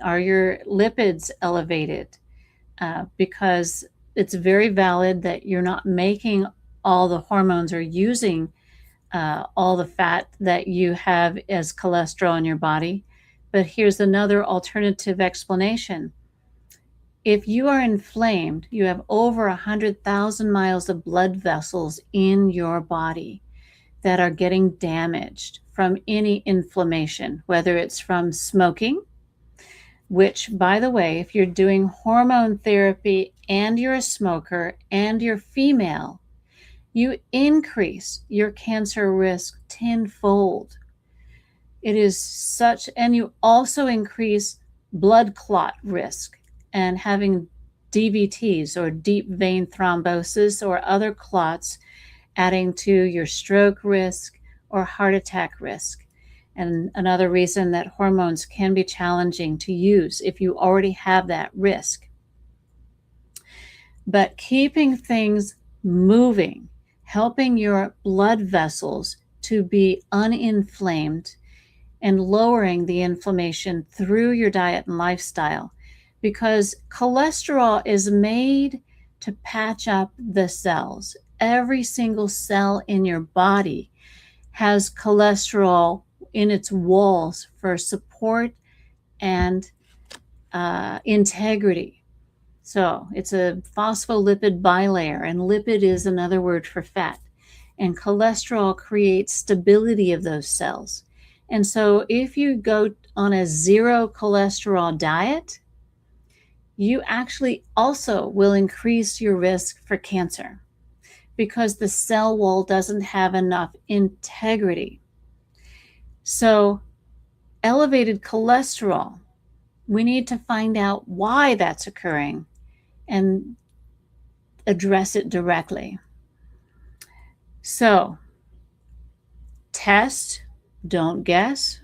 Speaker 4: Are your lipids elevated? Because it's very valid that you're not making all the hormones or using all the fat that you have as cholesterol in your body. But here's another alternative explanation. If you are inflamed, you have over 100,000 miles of blood vessels in your body that are getting damaged from any inflammation, whether it's from smoking, which, by the way, if you're doing hormone therapy and you're a smoker and you're female, you increase your cancer risk tenfold. It is such, and you also increase blood clot risk and having DVTs or deep vein thrombosis or other clots, adding to your stroke risk or heart attack risk. And another reason that hormones can be challenging to use if you already have that risk. But keeping things moving, helping your blood vessels to be uninflamed, and lowering the inflammation through your diet and lifestyle, because cholesterol is made to patch up the cells. Every single cell in your body has cholesterol in its walls for support and integrity. So it's a phospholipid bilayer, and lipid is another word for fat. And cholesterol creates stability of those cells. And so if you go on a zero cholesterol diet, you actually also will increase your risk for cancer because the cell wall doesn't have enough integrity. So elevated cholesterol, we need to find out why that's occurring and address it directly. So test, don't guess.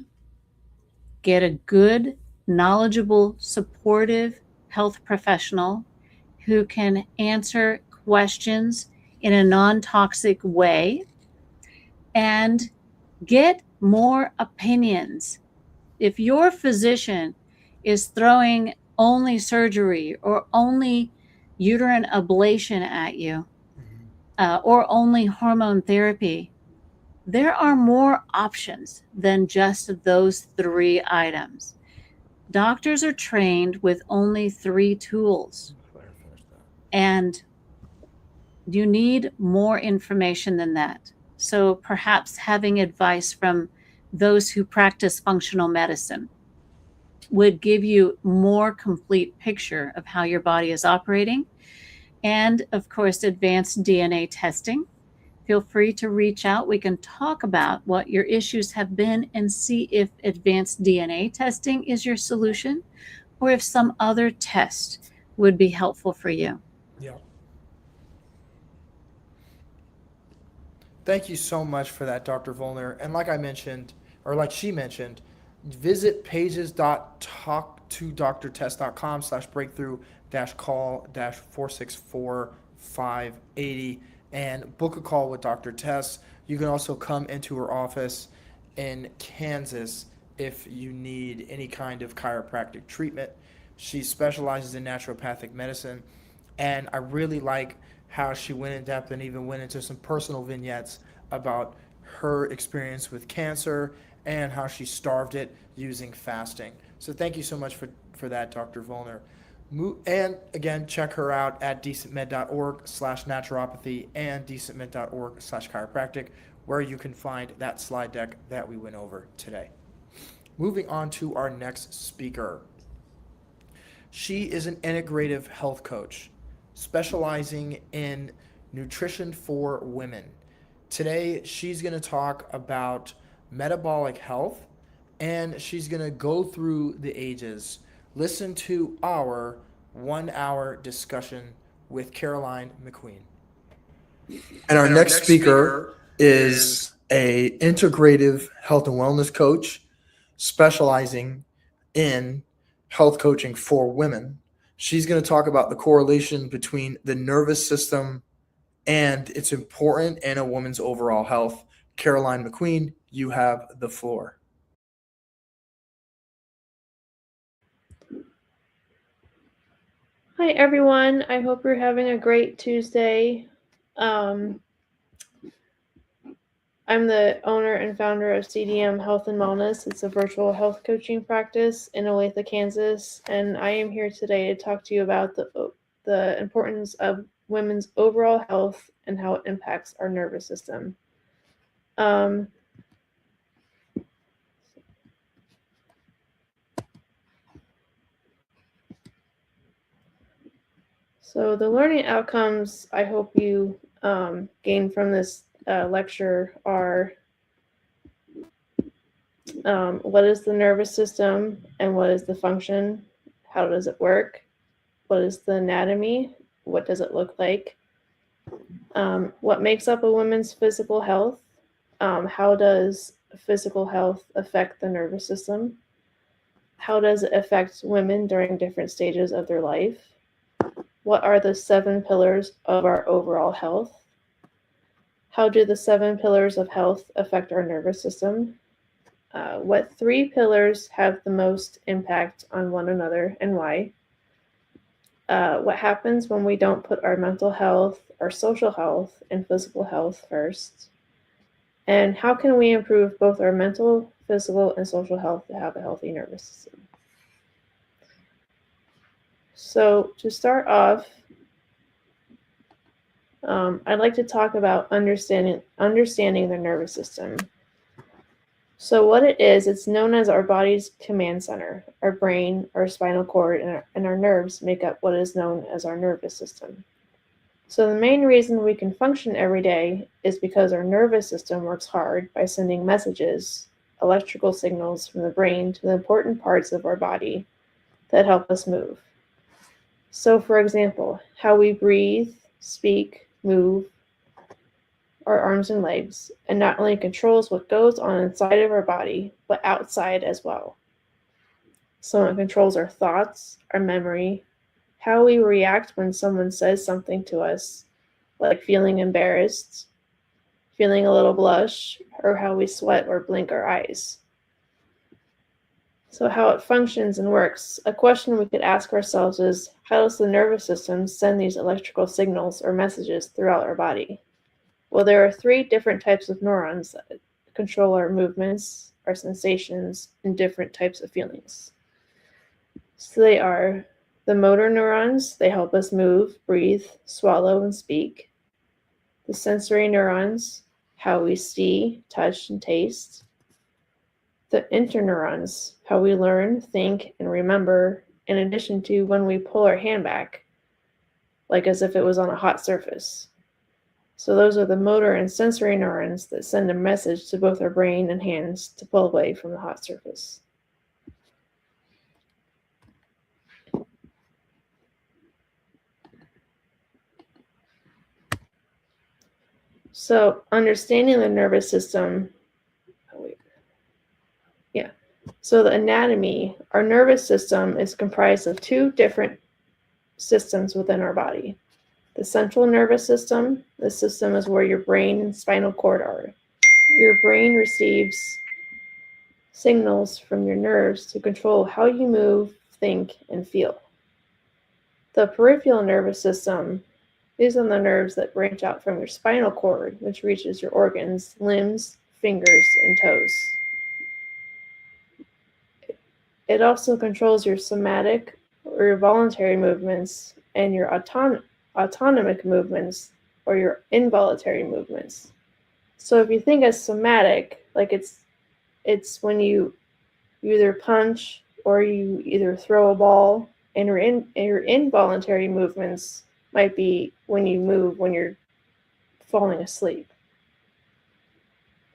Speaker 4: Get a good, knowledgeable, supportive health professional who can answer questions in a non-toxic way, and get more opinions. If your physician is throwing only surgery or only uterine ablation at you, or only hormone therapy, there are more options than just those 3 items. Doctors are trained with only 3 tools, and you need more information than that. So perhaps having advice from those who practice functional medicine. would give you more complete picture of how your body is operating. And of course, advanced DNA testing. Feel free to reach out. We can talk about what your issues have been and see if advanced DNA testing is your solution or if some other test would be helpful for you.
Speaker 1: Yeah. Thank you so much for that, Dr. Volner. And like I mentioned, or like she mentioned, visit pages.talktodoctortess.com/breakthrough-call-464-580 and book a call with Dr. Tess. You can also come into her office in Kansas if you need any kind of chiropractic treatment. She specializes in naturopathic medicine, and I really like how she went in depth and even went into some personal vignettes about her experience with cancer and how she starved it using fasting. So thank you so much for that, Dr. Volner. And again, check her out at decentmed.org/naturopathy and decentmed.org/chiropractic, where you can find that slide deck that we went over today. Moving on to our next speaker. She is an integrative health coach specializing in nutrition for women. Today, she's going to talk about metabolic health, and she's going to go through the ages. Listen to our 1-hour discussion with Caroline McQueen. And our next speaker is a integrative health and wellness coach specializing in health coaching for women. She's going to talk about the correlation between the nervous system and its importance in a woman's overall health. Caroline McQueen, you have the floor.
Speaker 6: Hi, everyone. I hope you're having a great Tuesday. I'm the owner and founder of CDM Health and Wellness. It's a virtual health coaching practice in Olathe, Kansas, and I am here today to talk to you about the importance of women's overall health and how it impacts our nervous system. So the learning outcomes I hope you gain from this lecture are what is the nervous system and what is the function? How does it work? What is the anatomy? What does it look like? What makes up a woman's physical health? How does physical health affect the nervous system? How does it affect women during different stages of their life? What are the 7 pillars of our overall health? How do the 7 pillars of health affect our nervous system? What 3 pillars have the most impact on one another and why? What happens when we don't put our mental health, our social health, and physical health first? And how can we improve both our mental, physical, and social health to have a healthy nervous system? So to start off, I'd like to talk about understanding the nervous system. So what it is, it's known as our body's command center. Our brain, our spinal cord, and our nerves make up what is known as our nervous system. So the main reason we can function every day is because our nervous system works hard by sending messages, electrical signals from the brain to the important parts of our body that help us move. So for example, how we breathe, speak, move, our arms and legs, and not only controls what goes on inside of our body, but outside as well. So it controls our thoughts, our memory, how we react when someone says something to us, like feeling embarrassed, feeling a little blush, or how we sweat or blink our eyes. So how it functions and works. A question we could ask ourselves is, how does the nervous system send these electrical signals or messages throughout our body? Well, there are 3 different types of neurons that control our movements, our sensations, and different types of feelings. So they are the motor neurons. They help us move, breathe, swallow, and speak. The sensory neurons, how we see, touch, and taste. the interneurons, how we learn, think, and remember, in addition to when we pull our hand back, like as if it was on a hot surface. So those are the motor and sensory neurons that send a message to both our brain and hands to pull away from the hot surface. So understanding the nervous system, so the anatomy, our nervous system is comprised of two different systems within our body. The central nervous system, this system is where your brain and spinal cord are. Your brain receives signals from your nerves to control how you move, think, and feel. The peripheral nervous system is on the nerves that branch out from your spinal cord, which reaches your organs, limbs, fingers, and toes. It also controls your somatic or your voluntary movements and your autonomic movements or your involuntary movements. So if you think of somatic, like it's when you either punch or you either throw a ball, and your involuntary movements might be when you move when you're falling asleep.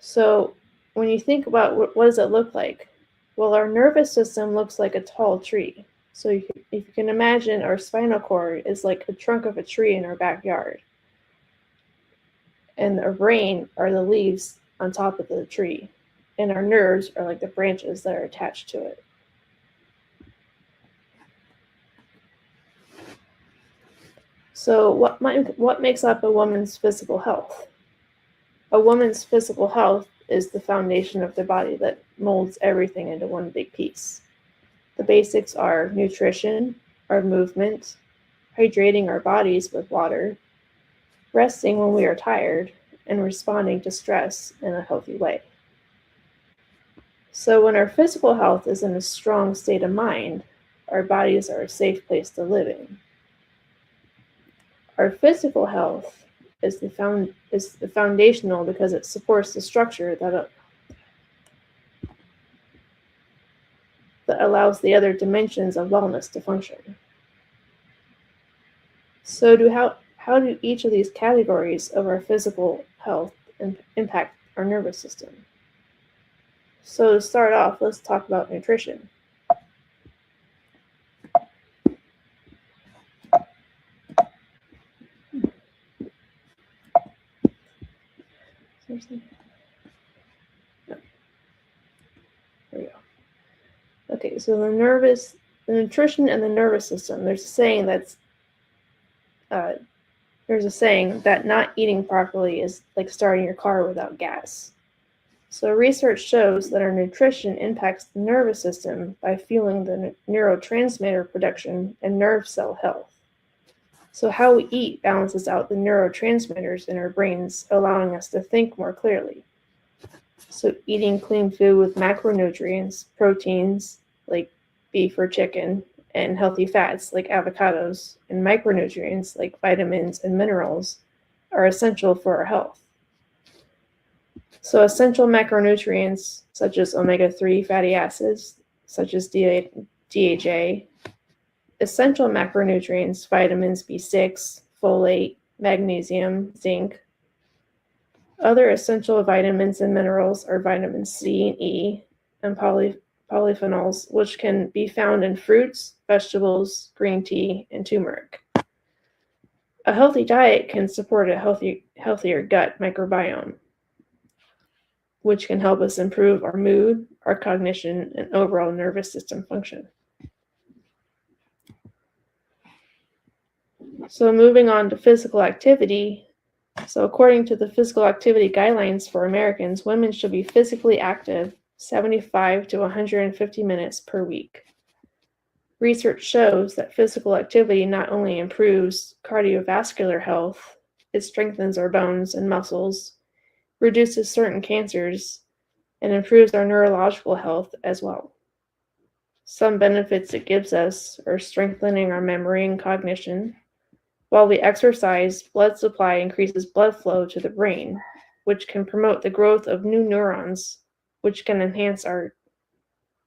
Speaker 6: So when you think about what does it look like? Well, our nervous system looks like a tall tree. So if you can imagine, our spinal cord is like the trunk of a tree in our backyard. And our brain are the leaves on top of the tree. And our nerves are like the branches that are attached to it. So what makes up a woman's physical health? A woman's physical health is the foundation of the body that molds everything into one big piece. The basics are nutrition, our movement, hydrating our bodies with water, resting when we are tired, and responding to stress in a healthy way. So when our physical health is in a strong state of mind, our bodies are a safe place to live in. Our physical health is the foundational because it supports the structure that allows the other dimensions of wellness to function. So how do each of these categories of our physical health impact our nervous system? So to start off, let's talk about nutrition. There we go. Okay, so the nutrition and the nervous system. There's a saying that not eating properly is like starting your car without gas. So research shows that our nutrition impacts the nervous system by fueling the neurotransmitter production and nerve cell health. So how we eat balances out the neurotransmitters in our brains, allowing us to think more clearly. So eating clean food with macronutrients, proteins like beef or chicken, and healthy fats like avocados, and micronutrients like vitamins and minerals are essential for our health. So essential macronutrients such as omega-3 fatty acids, such as DHA, essential macronutrients, vitamins B6, folate, magnesium, zinc. Other essential vitamins and minerals are vitamin C and E and polyphenols, which can be found in fruits, vegetables, green tea, and turmeric. A healthy diet can support a healthier gut microbiome, which can help us improve our mood, our cognition, and overall nervous system function. So moving on to physical activity. So according to the physical activity guidelines for Americans, women should be physically active 75 to 150 minutes per week. Research shows that physical activity not only improves cardiovascular health, it strengthens our bones and muscles, reduces certain cancers, and improves our neurological health as well. Some benefits it gives us are strengthening our memory and cognition. While we exercise, blood supply increases blood flow to the brain, which can promote the growth of new neurons, which can enhance our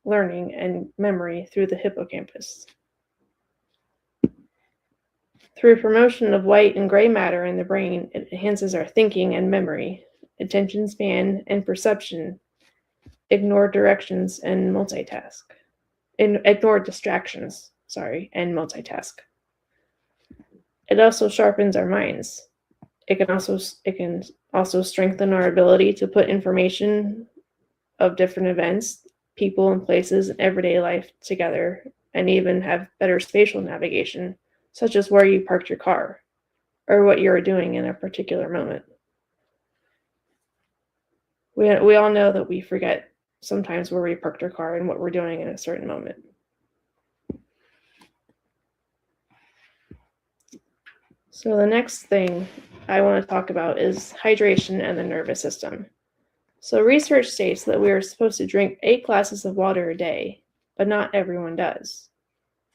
Speaker 6: learning, and memory through the hippocampus. Through promotion of white and gray matter in the brain, it enhances our thinking and memory, attention span, and perception, ignore directions, and multitask. Ignore distractions, and multitask. It also sharpens our minds. It can also strengthen our ability to put information of different events, people, and places in everyday life together, and even have better spatial navigation, such as where you parked your car or what you're doing in a particular moment. We all know that we forget sometimes where we parked our car and what we're doing in a certain moment. So the next thing I want to talk about is hydration and the nervous system. So research states that we are supposed to drink 8 glasses of water a day, but not everyone does.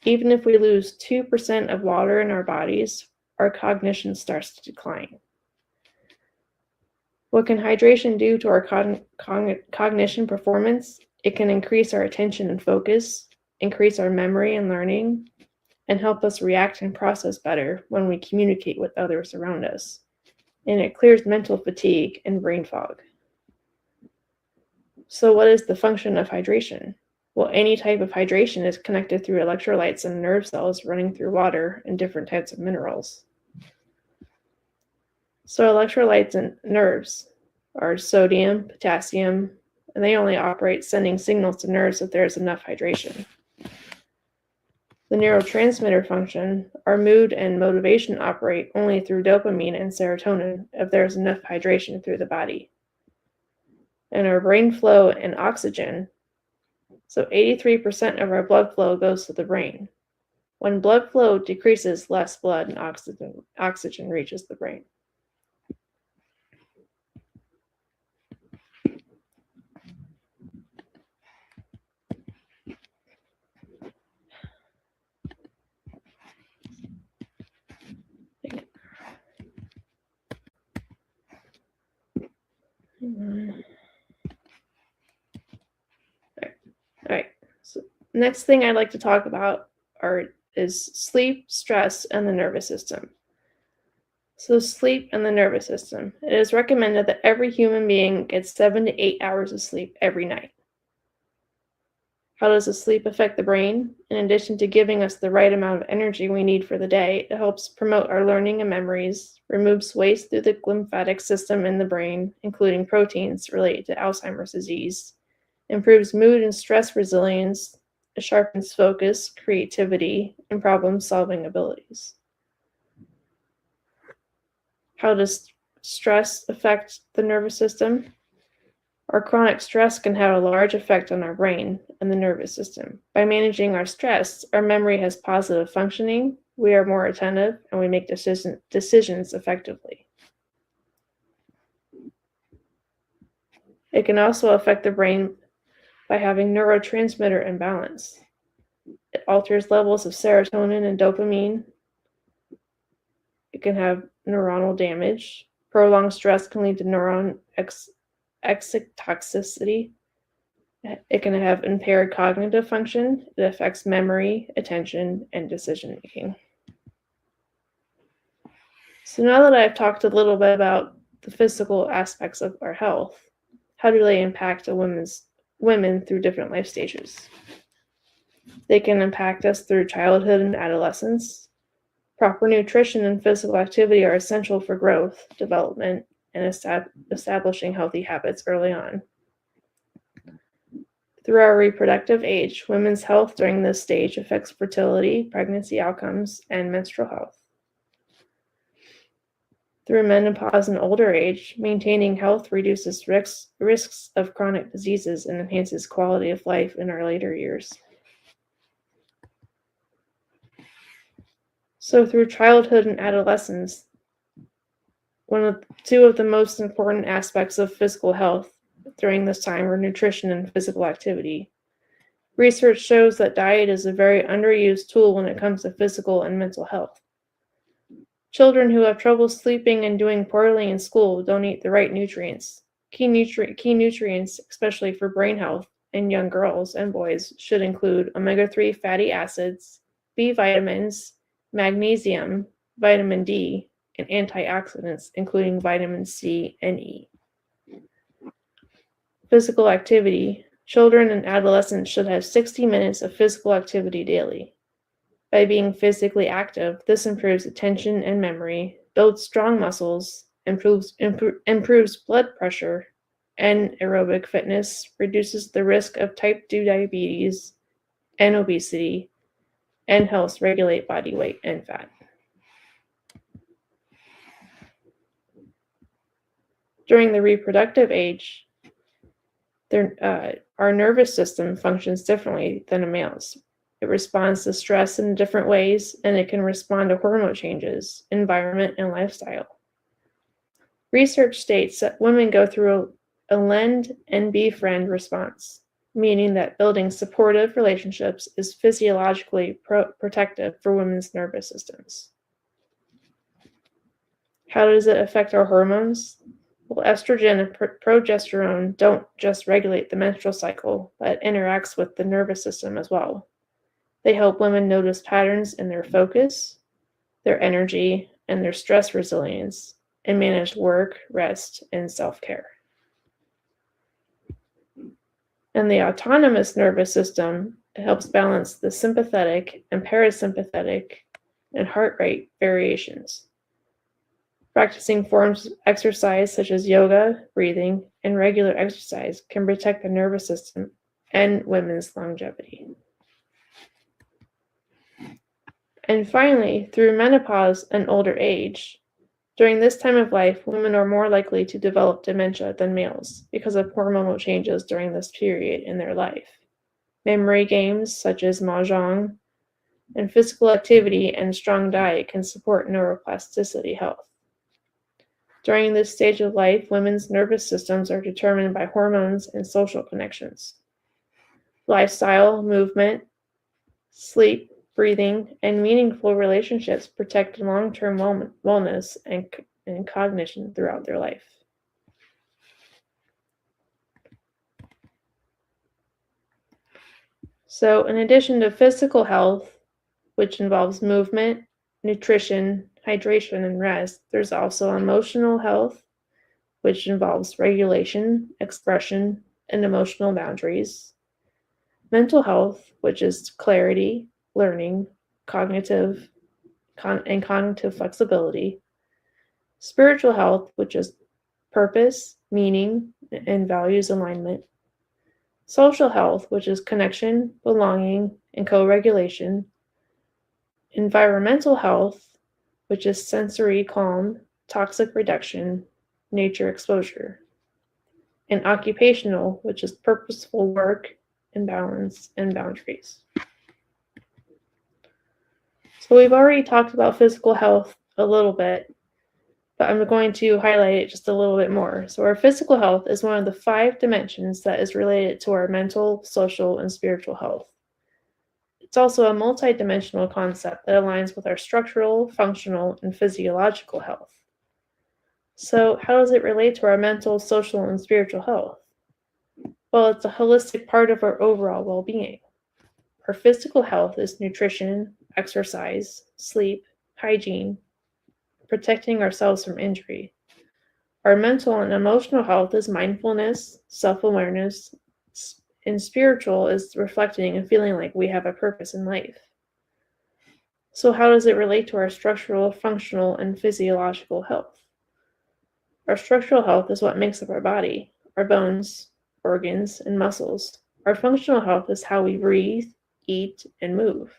Speaker 6: Even if we lose 2% of water in our bodies, our cognition starts to decline. What can hydration do to our cognition performance? It can increase our attention and focus, increase our memory and learning, and help us react and process better when we communicate with others around us. And it clears mental fatigue and brain fog. So what is the function of hydration? Well, any type of hydration is connected through electrolytes and nerve cells running through water and different types of minerals. So electrolytes and nerves are sodium, potassium, and they only operate sending signals to nerves if there is enough hydration. The neurotransmitter function, our mood and motivation operate only through dopamine and serotonin if there is enough hydration through the body. And our brain flow and oxygen, so 83% of our blood flow goes to the brain. When blood flow decreases, less blood and oxygen reaches the brain. All right. So next thing I'd like to talk about is sleep, stress, and the nervous system. So sleep and the nervous system. It is recommended that every human being gets 7 to 8 hours of sleep every night. How does the sleep affect the brain? In addition to giving us the right amount of energy we need for the day, it helps promote our learning and memories, removes waste through the lymphatic system in the brain, including proteins related to Alzheimer's disease, improves mood and stress resilience, sharpens focus, creativity, and problem-solving abilities. How does stress affect the nervous system? Our chronic stress can have a large effect on our brain and the nervous system. By managing our stress, our memory has positive functioning, we are more attentive, and we make decisions effectively. It can also affect the brain by having neurotransmitter imbalance. It alters levels of serotonin and dopamine. It can have neuronal damage. Prolonged stress can lead to neuron exotoxicity. It can have impaired cognitive function. It affects memory, attention, and decision making. So now that I've talked a little bit about the physical aspects of our health, how do they impact women through different life stages? They can impact us through childhood and adolescence. Proper nutrition and physical activity are essential for growth, development, and establishing healthy habits early on. Through our reproductive age, women's health during this stage affects fertility, pregnancy outcomes, and menstrual health. Through menopause and older age, maintaining health reduces risks of chronic diseases and enhances quality of life in our later years. So through childhood and adolescence, two of the most important aspects of physical health during this time are nutrition and physical activity. Research shows that diet is a very underused tool when it comes to physical and mental health. Children who have trouble sleeping and doing poorly in school don't eat the right nutrients. Key nutrients, especially for brain health, in young girls and boys should include omega-3 fatty acids, B vitamins, magnesium, vitamin D, and antioxidants, including vitamin C and E. Physical activity. Children and adolescents should have 60 minutes of physical activity daily. By being physically active, this improves attention and memory, builds strong muscles, improves blood pressure, and aerobic fitness reduces the risk of type 2 diabetes and obesity, and helps regulate body weight and fat. During the reproductive age, our nervous system functions differently than a male's. It responds to stress in different ways, and it can respond to hormone changes, environment, and lifestyle. Research states that women go through a lend and befriend response, meaning that building supportive relationships is physiologically protective for women's nervous systems. How does it affect our hormones? Well, estrogen and progesterone don't just regulate the menstrual cycle, but interacts with the nervous system as well. They help women notice patterns in their focus, their energy, and their stress resilience, and manage work, rest, and self-care. And the autonomous nervous system helps balance the sympathetic and parasympathetic and heart rate variations. Practicing forms of exercise such as yoga, breathing, and regular exercise can protect the nervous system and women's longevity. And finally, through menopause and older age, during this time of life, women are more likely to develop dementia than males because of hormonal changes during this period in their life. Memory games such as mahjong and physical activity and strong diet can support neuroplasticity health. During this stage of life, women's nervous systems are determined by hormones and social connections. Lifestyle, movement, sleep, breathing, and meaningful relationships protect long-term wellness and cognition throughout their life. So, in addition to physical health, which involves movement, nutrition, hydration, and rest, there's also emotional health, which involves regulation, expression, and emotional boundaries. Mental health, which is clarity, learning, cognitive flexibility. Spiritual health, which is purpose, meaning, and values alignment. Social health, which is connection, belonging, and co-regulation. Environmental health, which is sensory calm, toxic reduction, nature exposure. And occupational, which is purposeful work and balance and boundaries. So we've already talked about physical health a little bit, but I'm going to highlight it just a little bit more. So our physical health is one of the 5 dimensions that is related to our mental, social, and spiritual health. It's also a multidimensional concept that aligns with our structural, functional, and physiological health. So how does it relate to our mental, social, and spiritual health? Well, it's a holistic part of our overall well-being. Our physical health is nutrition, exercise, sleep, hygiene, protecting ourselves from injury. Our mental and emotional health is mindfulness, self-awareness, and spiritual is reflecting and feeling like we have a purpose in life. So how does it relate to our structural, functional, and physiological health? Our structural health is what makes up our body, our bones, organs, and muscles. Our functional health is how we breathe, eat, and move.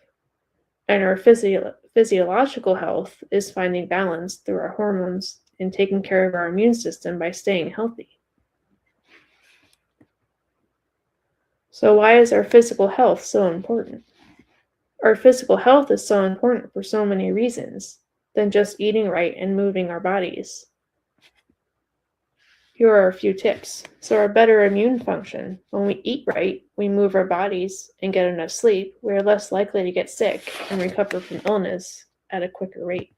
Speaker 6: And our physiological health is finding balance through our hormones and taking care of our immune system by staying healthy. So why is our physical health so important? Our physical health is so important for so many reasons than just eating right and moving our bodies. Here are a few tips. So our better immune function. When we eat right, we move our bodies and get enough sleep, we are less likely to get sick and recover from illness at a quicker rate.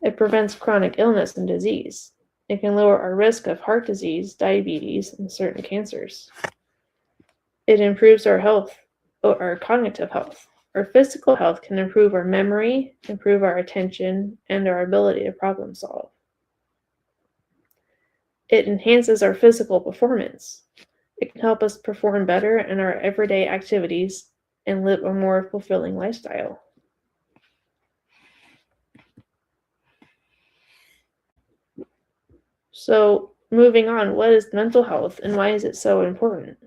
Speaker 6: It prevents chronic illness and disease. It can lower our risk of heart disease, diabetes, and certain cancers. It improves our health, or our cognitive health. Our physical health can improve our memory, improve our attention, and our ability to problem solve. It enhances our physical performance. It can help us perform better in our everyday activities and live a more fulfilling lifestyle. So, moving on, what is mental health and why is it so important?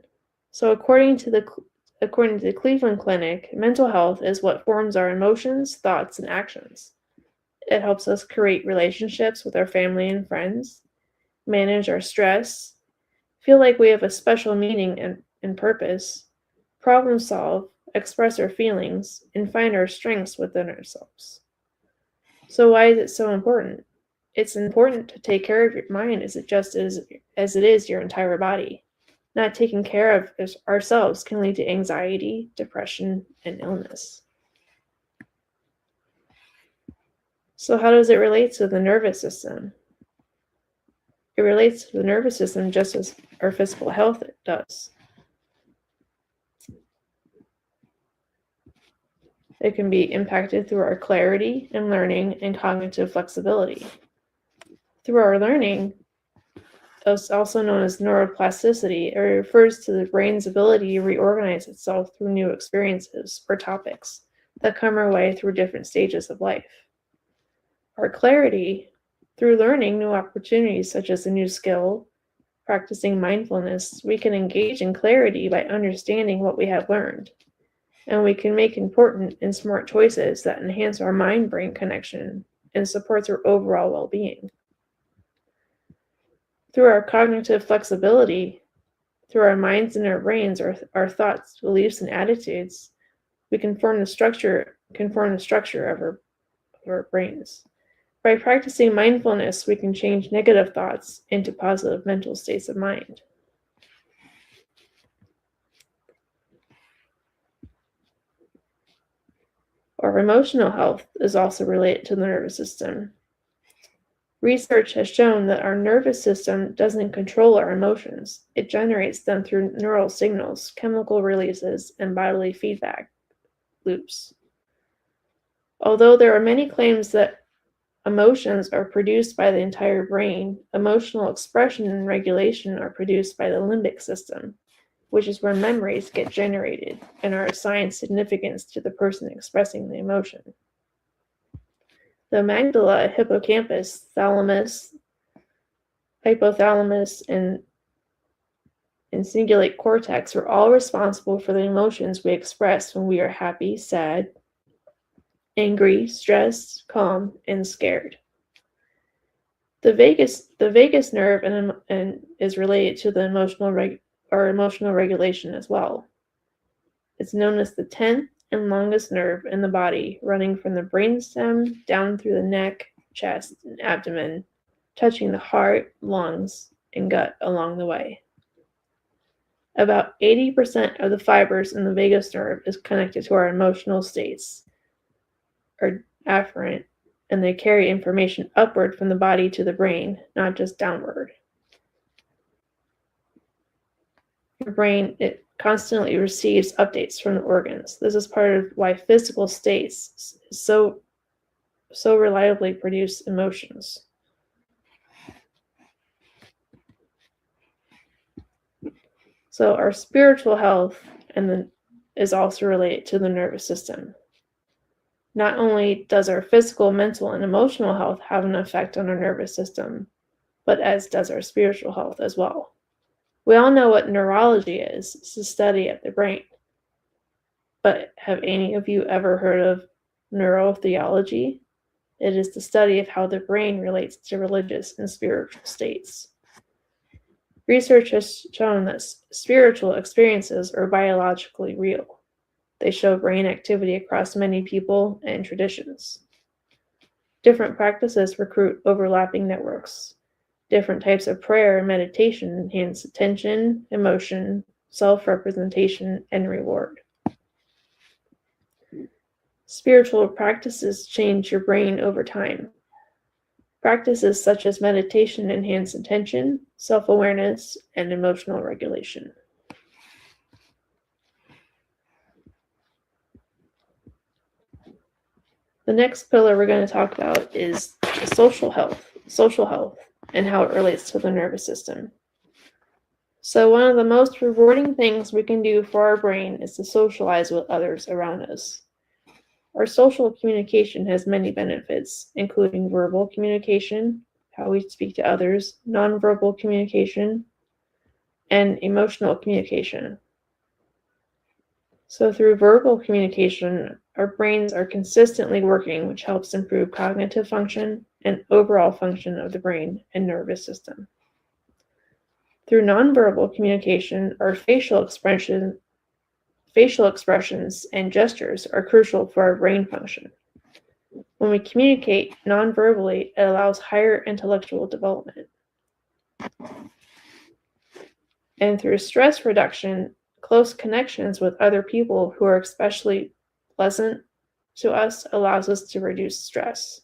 Speaker 6: So, according to the Cleveland Clinic, mental health is what forms our emotions, thoughts, and actions. It helps us create relationships with our family and friends, manage our stress, feel like we have a special meaning and purpose, problem solve, express our feelings, and find our strengths within ourselves. So why is it so important? It's important to take care of your mind as it is your entire body. Not taking care of ourselves can lead to anxiety, depression, and illness. So how does it relate to the nervous system? It relates to the nervous system just as our physical health does. It can be impacted through our clarity and learning and cognitive flexibility. Through our learning, it's also known as neuroplasticity. It refers to the brain's ability to reorganize itself through new experiences or topics that come our way through different stages of life. Our clarity, through learning new opportunities such as a new skill, practicing mindfulness, we can engage in clarity by understanding what we have learned. And we can make important and smart choices that enhance our mind-brain connection and supports our overall well-being. Through our cognitive flexibility, through our minds and our brains, our thoughts, beliefs, and attitudes, we can form the structure of our brains. By practicing mindfulness, we can change negative thoughts into positive mental states of mind. Our emotional health is also related to the nervous system. Research has shown that our nervous system doesn't control our emotions. It generates them through neural signals, chemical releases, and bodily feedback loops. Although there are many claims that emotions are produced by the entire brain, emotional expression and regulation are produced by the limbic system, which is where memories get generated and are assigned significance to the person expressing the emotion. The amygdala, hippocampus, thalamus, hypothalamus, and cingulate cortex are all responsible for the emotions we express when we are happy, sad, angry, stressed, calm, and scared. The vagus nerve and is related to the emotional regulation as well. It's known as the 10th and longest nerve in the body, running from the brainstem down through the neck, chest, and abdomen, touching the heart, lungs, and gut along the way. About 80% of the fibers in the vagus nerve is connected to our emotional states, or afferent, and they carry information upward from the body to the brain, not just downward. The brain, it constantly receives updates from the organs. This is part of why physical states so reliably produce emotions. So our spiritual health is also related to the nervous system. Not only does our physical, mental, and emotional health have an effect on our nervous system, but as does our spiritual health as well. We all know what neurology is. It's the study of the brain. But have any of you ever heard of neurotheology? It is the study of how the brain relates to religious and spiritual states. Research has shown that spiritual experiences are biologically real. They show brain activity across many people and traditions. Different practices recruit overlapping networks. Different types of prayer and meditation enhance attention, emotion, self-representation, and reward. Spiritual practices change your brain over time. Practices such as meditation enhance attention, self-awareness, and emotional regulation. The next pillar we're going to talk about is the social health, and how it relates to the nervous system. So one of the most rewarding things we can do for our brain is to socialize with others around us. Our social communication has many benefits, including verbal communication, how we speak to others, nonverbal communication, and emotional communication. So through verbal communication, our brains are consistently working, which helps improve cognitive function and overall function of the brain and nervous system. Through nonverbal communication, our facial expressions and gestures are crucial for our brain function. When we communicate nonverbally, it allows higher intellectual development. And through stress reduction, close connections with other people who are especially pleasant to us allows us to reduce stress.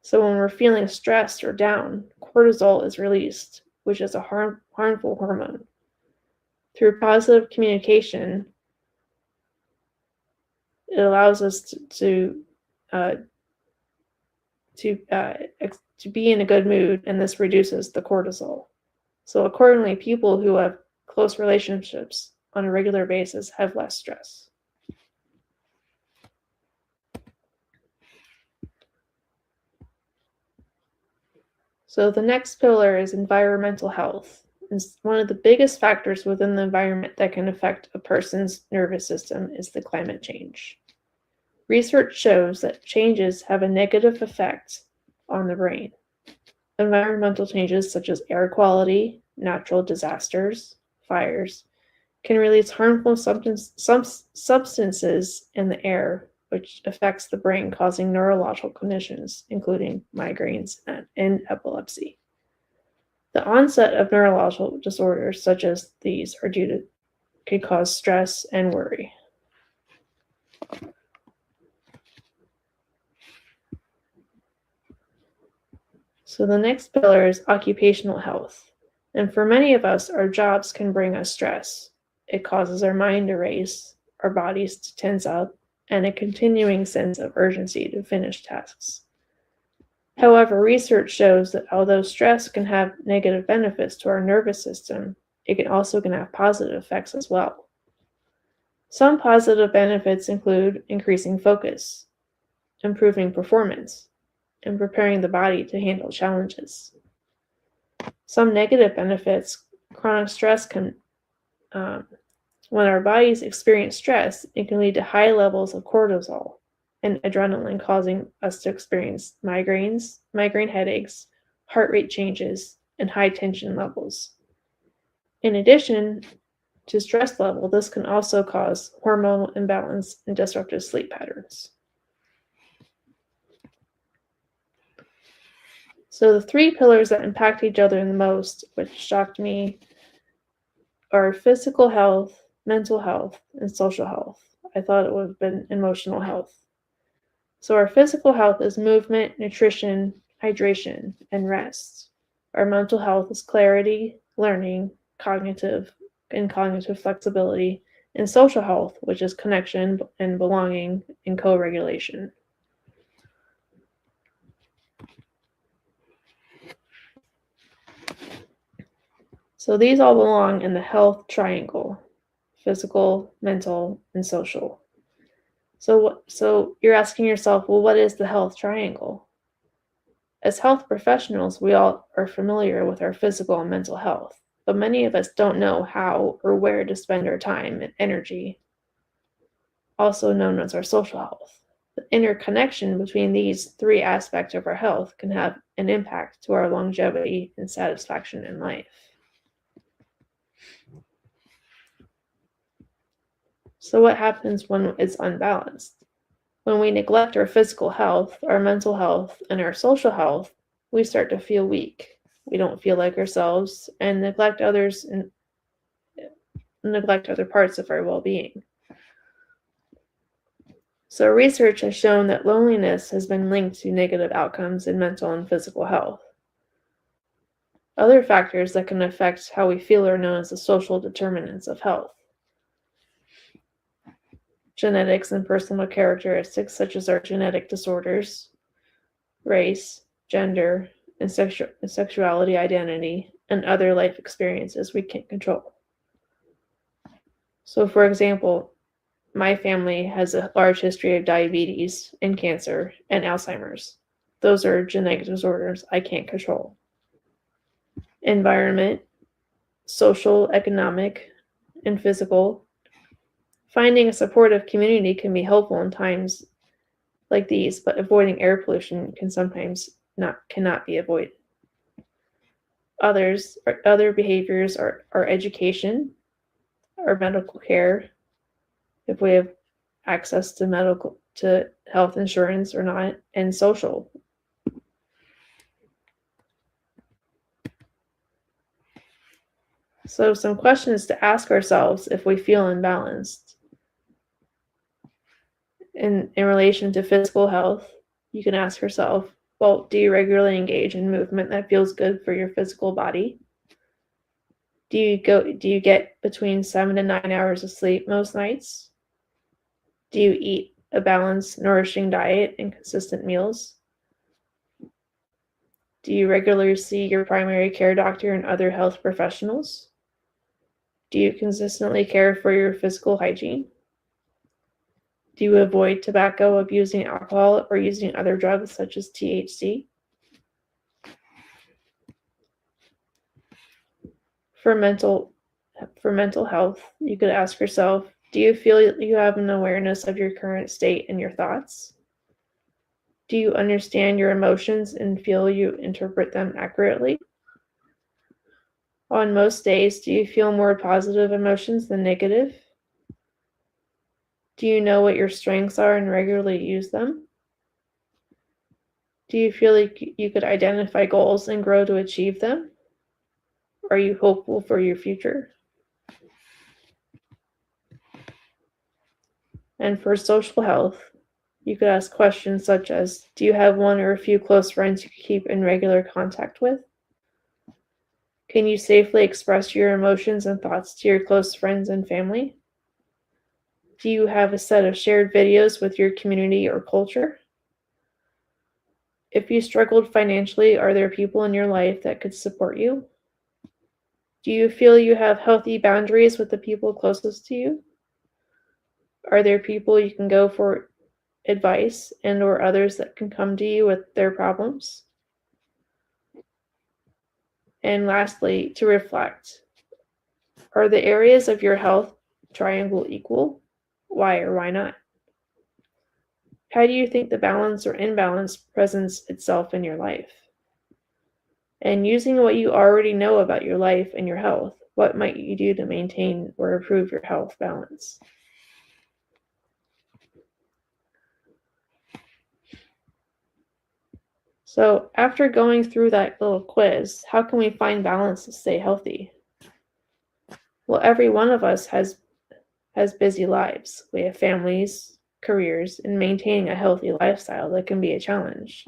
Speaker 6: So when we're feeling stressed or down, cortisol is released, which is a harmful hormone. Through positive communication, it allows us to be in a good mood, and this reduces the cortisol. So accordingly, people who have close relationships on a regular basis have less stress. So the next pillar is environmental health. It's one of the biggest factors within the environment that can affect a person's nervous system is the climate change. Research shows that changes have a negative effect on the brain. Environmental changes such as air quality, natural disasters, fires, can release harmful substances in the air, which affects the brain, causing neurological conditions, including migraines and epilepsy. The onset of neurological disorders such as these can cause stress and worry. So the next pillar is occupational health. And for many of us, our jobs can bring us stress. It causes our mind to race, our bodies to tense up, and a continuing sense of urgency to finish tasks. However, research shows that although stress can have negative benefits to our nervous system, it can also have positive effects as well. Some positive benefits include increasing focus, improving performance, and preparing the body to handle challenges. Some negative benefits, chronic stress can, when our bodies experience stress, it can lead to high levels of cortisol and adrenaline, causing us to experience migraines, migraine headaches, heart rate changes, and high tension levels. In addition to stress level, this can also cause hormonal imbalance and disruptive sleep patterns. So the three pillars that impact each other the most, which shocked me, are physical health, mental health, and social health. I thought it would have been emotional health. So our physical health is movement, nutrition, hydration, and rest. Our mental health is clarity, learning, cognitive flexibility, and social health, which is connection and belonging and co-regulation. So these all belong in the health triangle: physical, mental, and social. So you're asking yourself, well, what is the health triangle? As health professionals, we all are familiar with our physical and mental health, but many of us don't know how or where to spend our time and energy, also known as our social health. The interconnection between these three aspects of our health can have an impact to our longevity and satisfaction in life. So what happens when it's unbalanced? When we neglect our physical health, our mental health, and our social health, we start to feel weak. We don't feel like ourselves and neglect others and neglect other parts of our well-being. So research has shown that loneliness has been linked to negative outcomes in mental and physical health. Other factors that can affect how we feel are known as the social determinants of health. genetics and personal characteristics such as our genetic disorders, race, gender, and sexuality identity, and other life experiences we can't control. So, for example, my family has a large history of diabetes and cancer and Alzheimer's. Those are genetic disorders I can't control. Environment, social, economic, and physical. Finding a supportive community can be helpful in times like these, but avoiding air pollution can sometimes cannot be avoided. Other behaviors are education, our medical care, if we have access to health insurance or not, and social. So some questions to ask ourselves if we feel imbalanced. In relation to physical health, you can ask yourself, well, do you regularly engage in movement that feels good for your physical body? Do you get between 7 to 9 hours of sleep most nights? Do you eat a balanced, nourishing diet and consistent meals? Do you regularly see your primary care doctor and other health professionals? Do you consistently care for your physical hygiene? Do you avoid tobacco, abusing alcohol, or using other drugs such as THC? For mental health, you could ask yourself, do you feel you have an awareness of your current state and your thoughts? Do you understand your emotions and feel you interpret them accurately? On most days, do you feel more positive emotions than negative? Do you know what your strengths are and regularly use them? Do you feel like you could identify goals and grow to achieve them? Are you hopeful for your future? And for social health, you could ask questions such as, do you have one or a few close friends you keep in regular contact with? Can you safely express your emotions and thoughts to your close friends and family? Do you have a set of shared videos with your community or culture? If you struggled financially, are there people in your life that could support you? Do you feel you have healthy boundaries with the people closest to you? Are there people you can go for advice and or others that can come to you with their problems? And lastly, to reflect, are the areas of your health triangle equal? Why or why not? How do you think the balance or imbalance presents itself in your life? And using what you already know about your life and your health, what might you do to maintain or improve your health balance? So after going through that little quiz, how can we find balance to stay healthy? Well, every one of us has busy lives. We have families, careers, and maintaining a healthy lifestyle that can be a challenge.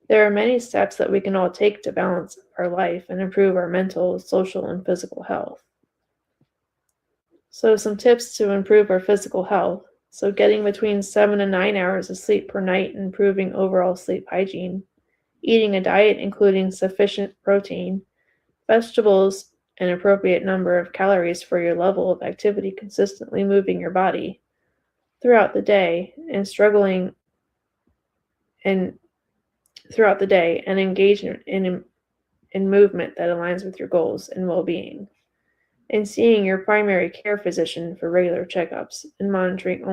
Speaker 6: There are many steps that we can all take to balance our life and improve our mental, social, and physical health. So some tips to improve our physical health. So getting between 7 and 9 hours of sleep per night and improving overall sleep hygiene. Eating a diet including sufficient protein, vegetables, an appropriate number of calories for your level of activity, consistently moving your body throughout the day and engage in movement that aligns with your goals and well-being, and seeing your primary care physician for regular checkups and monitoring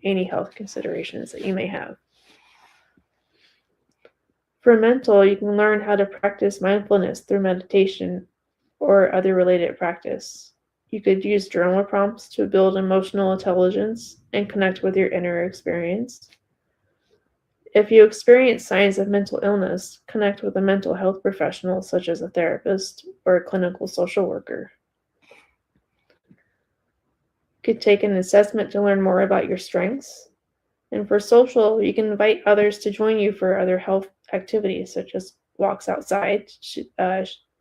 Speaker 6: any health considerations that you may have. For mental, you can learn how to practice mindfulness through meditation or other related practice. You could use journal prompts to build emotional intelligence and connect with your inner experience. If you experience signs of mental illness, connect with a mental health professional such as a therapist or a clinical social worker. You could take an assessment to learn more about your strengths. And for social, you can invite others to join you for other health activities such as walks outside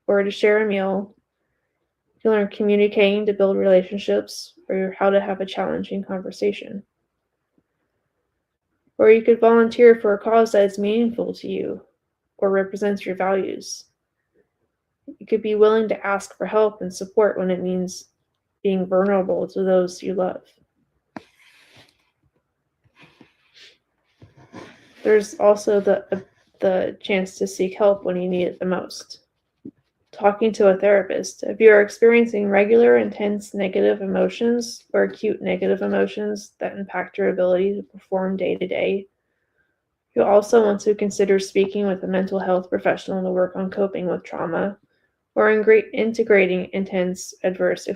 Speaker 6: or to share a meal. You learn communicating to build relationships or how to have a challenging conversation. Or you could volunteer for a cause that is meaningful to you or represents your values. You could be willing to ask for help and support when it means being vulnerable to those you love. There's also the chance to seek help when you need it the most. Talking to a therapist. If you are experiencing regular, intense negative emotions or acute negative emotions that impact your ability to perform day to day, you also want to consider speaking with a mental health professional to work on coping with trauma or integrating intense adverse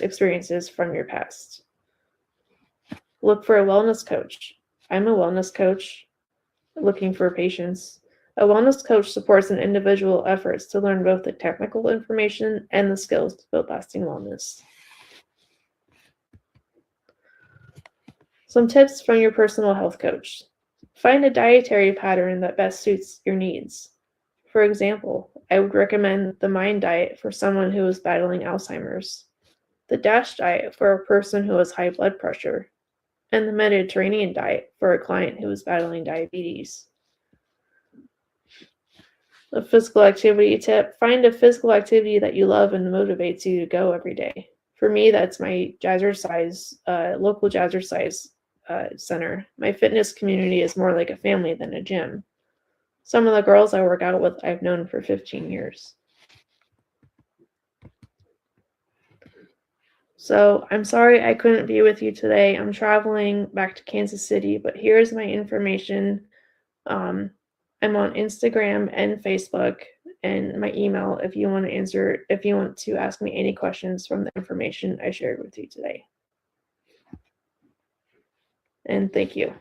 Speaker 6: experiences from your past. Look for a wellness coach. I'm a wellness coach looking for patients. A wellness coach supports an individual efforts to learn both the technical information and the skills to build lasting wellness. Some tips from your personal health coach. Find a dietary pattern that best suits your needs. For example, I would recommend the MIND diet for someone who is battling Alzheimer's, the DASH diet for a person who has high blood pressure, and the Mediterranean diet for a client who is battling diabetes. A physical activity tip. Find a physical activity that you love and motivates you to go every day. For me, that's my local jazzercise center. My fitness community is more like a family than a gym. Some of the girls I work out with, I've known for 15 years. So I'm sorry I couldn't be with you today. I'm traveling back to Kansas City, but here's my information. I'm on Instagram and Facebook, and my email if you want to ask me any questions from the information I shared with you today. And thank you.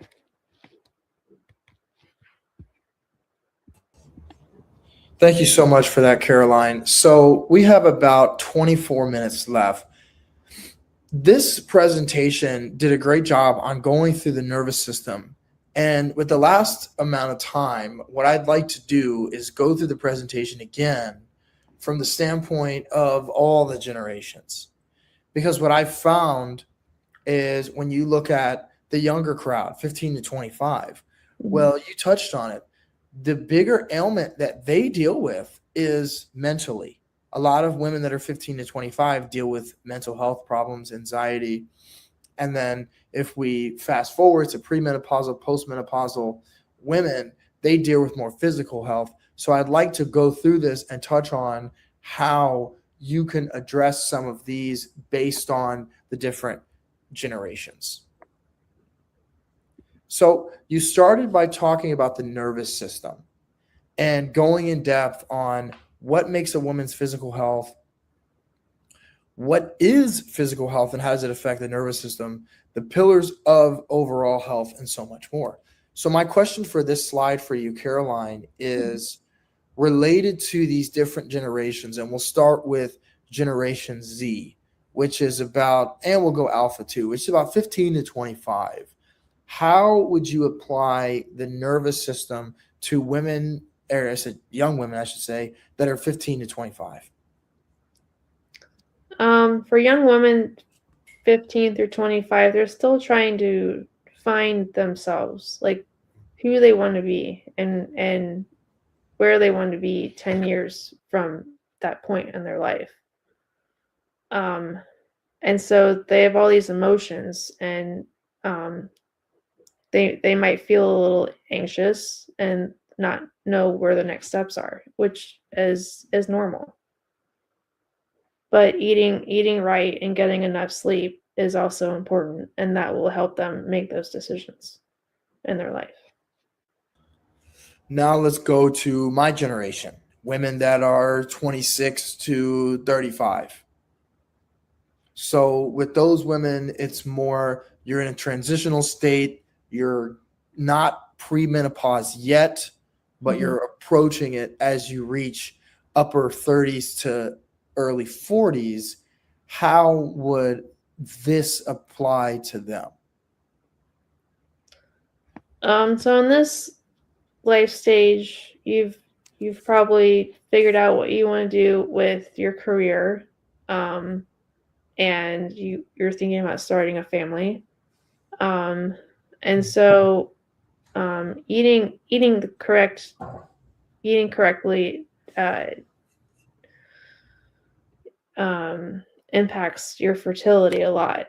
Speaker 1: Thank you so much for that, Caroline. So we have about 24 minutes left. This presentation did a great job on going through the nervous system. And with the last amount of time, what I'd like to do is go through the presentation again from the standpoint of all the generations. Because what I found is when you look at the younger crowd, 15 to 25, well, you touched on it. The bigger ailment that they deal with is mentally. A lot of women that are 15 to 25 deal with mental health problems, anxiety. And then if we fast forward to premenopausal, postmenopausal women, they deal with more physical health. So I'd like to go through this and touch on how you can address some of these based on the different generations. So you started by talking about the nervous system and going in depth on what makes a woman's physical health, what is physical health and how does it affect the nervous system, the pillars of overall health, and so much more. So my question for this slide for you, Caroline, is related to these different generations. And we'll start with Generation Z, which is about, and we'll go Alpha 2, which is about 15 to 25. How would you apply the nervous system to women, or I said young women, I should say, that are 15 to 25?
Speaker 6: For young women, 15 through 25, they're still trying to find themselves, like who they want to be and where they want to be 10 years from that point in their life. And so they have all these emotions, and they might feel a little anxious and not know where the next steps are, which is normal. But eating right and getting enough sleep is also important, and that will help them make those decisions in their life.
Speaker 1: Now let's go to my generation, women that are 26 to 35. So with those women, it's more you're in a transitional state. You're not premenopause yet, but you're approaching it as you reach upper 30s to early 40s. How would this apply to them?
Speaker 6: So in this life stage, you've you've probably figured out what you want to do with your career, and you're thinking about starting a family, and so eating correctly impacts your fertility a lot.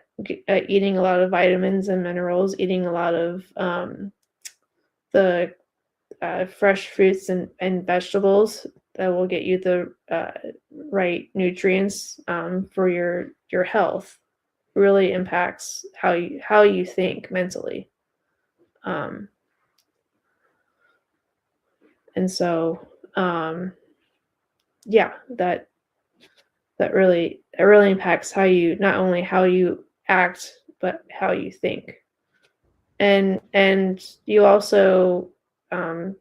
Speaker 6: Eating a lot of vitamins and minerals, eating a lot of the fresh fruits and vegetables that will get you the right nutrients for your health really impacts how you think mentally. And so yeah, that really impacts how you, not only how you act, but how you think. And you also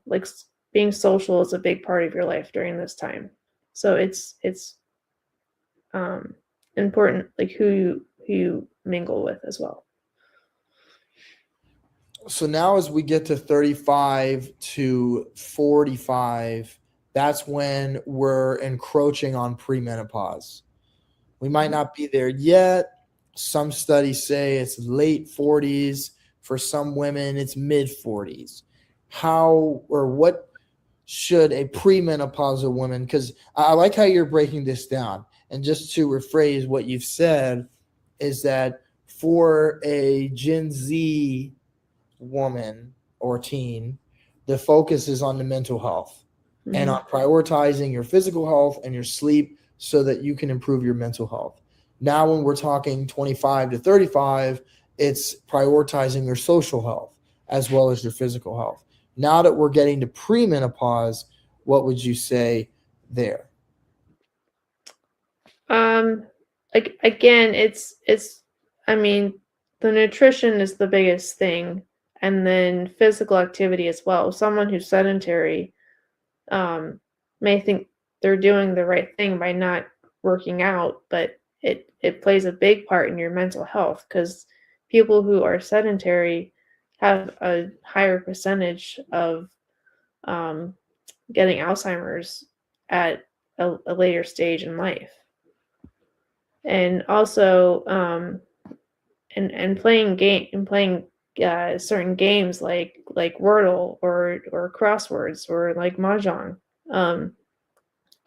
Speaker 6: like being social is a big part of your life during this time. So it's important, like who you mingle with as well.
Speaker 1: So now as we get to 35 to 45, that's when we're encroaching on premenopause. We might not be there yet. Some studies say it's late 40s. For some women, it's mid 40s. How or what should a premenopausal woman, because I like how you're breaking this down. And just to rephrase what you've said, is that for a Gen Z woman or teen, the focus is on the mental health and on prioritizing your physical health and your sleep so that you can improve your mental health. Now, when we're talking 25 to 35, it's prioritizing your social health as well as your physical health. Now that we're getting to premenopause, what would you say there?
Speaker 6: Again, it's I mean, the nutrition is the biggest thing, and then physical activity as well. Someone who's sedentary may think they're doing the right thing by not working out, but it plays a big part in your mental health, because people who are sedentary have a higher percentage of getting Alzheimer's at a later stage in life. And also and playing certain games like Wordle or crosswords or like Mahjong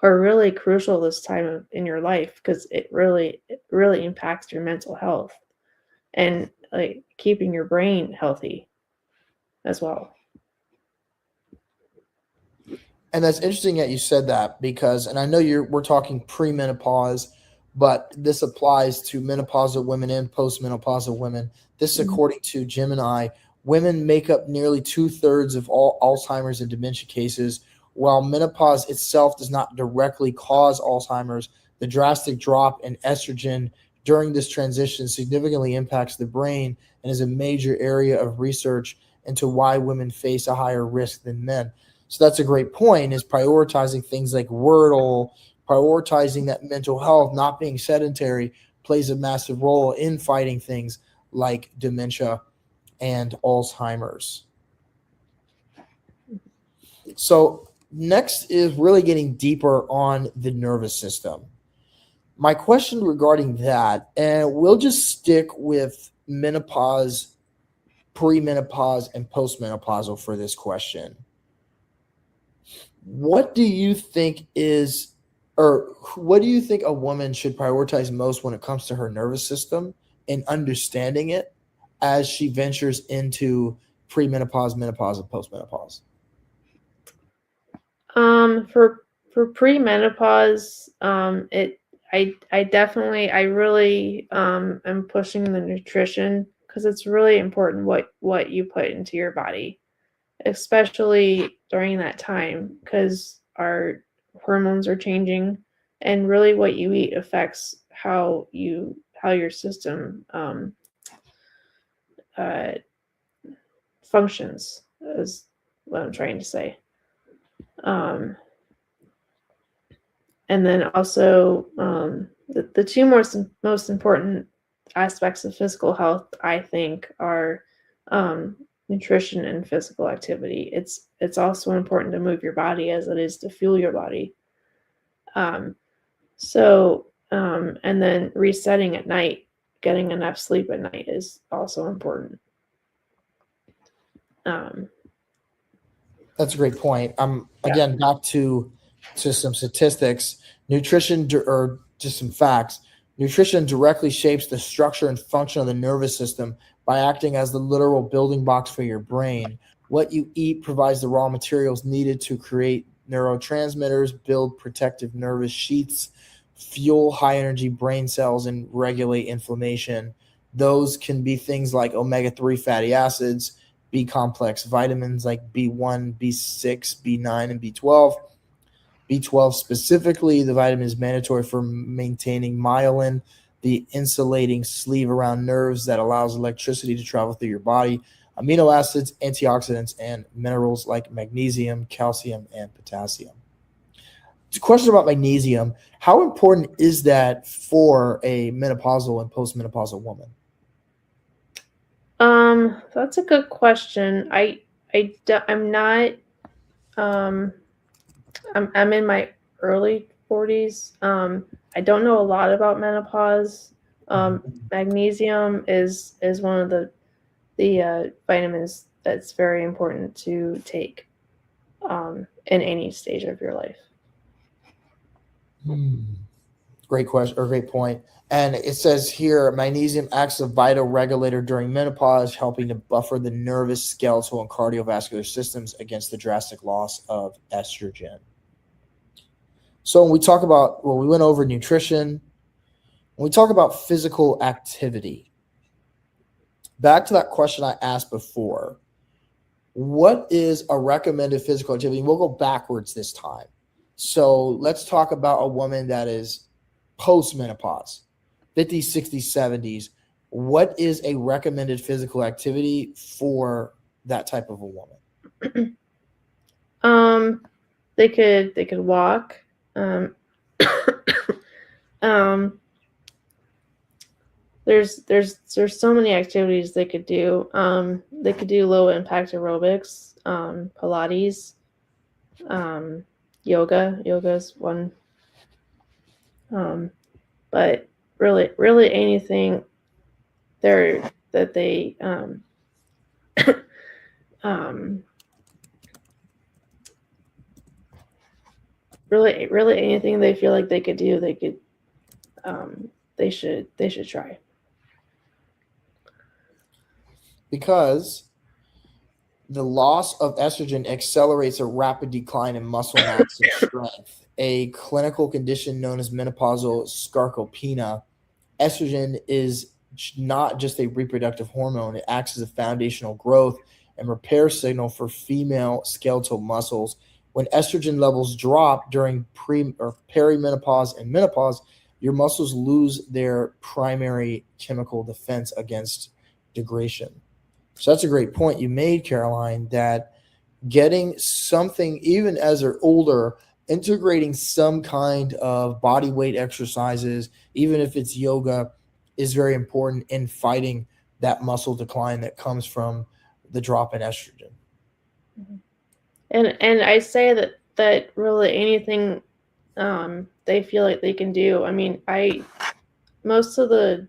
Speaker 6: are really crucial this time in your life, because it really impacts your mental health and like keeping your brain healthy as well.
Speaker 1: And that's interesting that you said that, because, and I know we're talking premenopause, but this applies to menopausal women and postmenopausal women. This is according to Gemini. Women make up nearly 2/3 of all Alzheimer's and dementia cases. While menopause itself does not directly cause Alzheimer's, the drastic drop in estrogen during this transition significantly impacts the brain and is a major area of research into why women face a higher risk than men. So that's a great point, is prioritizing things like Wordle, prioritizing that mental health, not being sedentary, plays a massive role in fighting things like dementia and Alzheimer's. So next is really getting deeper on the nervous system. My question regarding that, and we'll just stick with menopause, premenopause, and postmenopausal for this question. What do you think what do you think a woman should prioritize most when it comes to her nervous system and understanding it as she ventures into premenopause, menopause, and postmenopause?
Speaker 6: For premenopause, I really am pushing the nutrition, because it's really important what you put into your body, especially during that time, because our hormones are changing, and really what you eat affects how your system functions, is what I'm trying to say. And then also the two most important aspects of physical health, I think, are nutrition and physical activity. It's also important to move your body as it is to fuel your body. And then resetting at night, getting enough sleep at night is also important.
Speaker 1: That's a great point. Again, back to some statistics. Or just some facts. Nutrition directly shapes the structure and function of the nervous system by acting as the literal building blocks for your brain. What you eat provides the raw materials needed to create neurotransmitters, build protective nervous sheaths, fuel high energy brain cells, and regulate inflammation. Those can be things like omega-3 fatty acids, B complex vitamins like B1, B6, B9, and B12. B12 specifically, the vitamin is mandatory for maintaining myelin, the insulating sleeve around nerves that allows electricity to travel through your body. Amino acids, antioxidants, and minerals like magnesium, calcium, and potassium. It's a question about magnesium. How important is that for a menopausal and postmenopausal woman?
Speaker 6: That's a good question. I'm not. I'm in my early 40s. I don't know a lot about menopause. Magnesium is one of the vitamins that's very important to take in any stage of your life.
Speaker 1: Great question, or great point. And it says here, magnesium acts as a vital regulator during menopause, helping to buffer the nervous, skeletal, and cardiovascular systems against the drastic loss of estrogen. So when we talk about, we went over nutrition. When we talk about physical activity, back to that question I asked before, what is a recommended physical activity? We'll go backwards this time. So let's talk about a woman that is post-menopause, 50s, 60s, 70s. What is a recommended physical activity for that type of a woman?
Speaker 6: They could walk. There's so many activities they could do. They could do low impact aerobics, Pilates, yoga. Yoga is one. But really anything there that they really anything they feel like they could do, they should try.
Speaker 1: Because the loss of estrogen accelerates a rapid decline in muscle mass and strength. A clinical condition known as menopausal sarcopenia. Estrogen is not just a reproductive hormone. It acts as a foundational growth and repair signal for female skeletal muscles. When estrogen levels drop during perimenopause and menopause, your muscles lose their primary chemical defense against degradation. So that's a great point you made, Caroline, that getting something, even as they're older, integrating some kind of body weight exercises, even if it's yoga, is very important in fighting that muscle decline that comes from the drop in estrogen.
Speaker 6: And I say that really anything they feel like they can do. I mean, most of the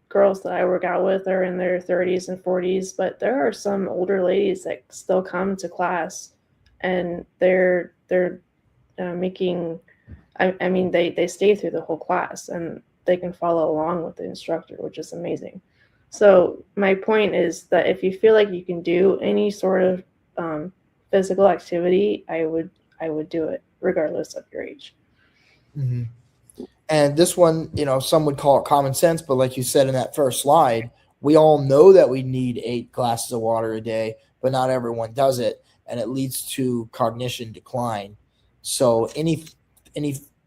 Speaker 6: girls that I work out with are in their 30s and 40s, but there are some older ladies that still come to class, and they're making. I mean, they stay through the whole class and they can follow along with the instructor, which is amazing. So my point is that if you feel like you can do any sort of physical activity, I would do it regardless of your age.
Speaker 1: Mm-hmm. And this one, some would call it common sense, but like you said in that first slide, we all know that we need 8 glasses of water a day, but not everyone does it, and it leads to cognition decline. So any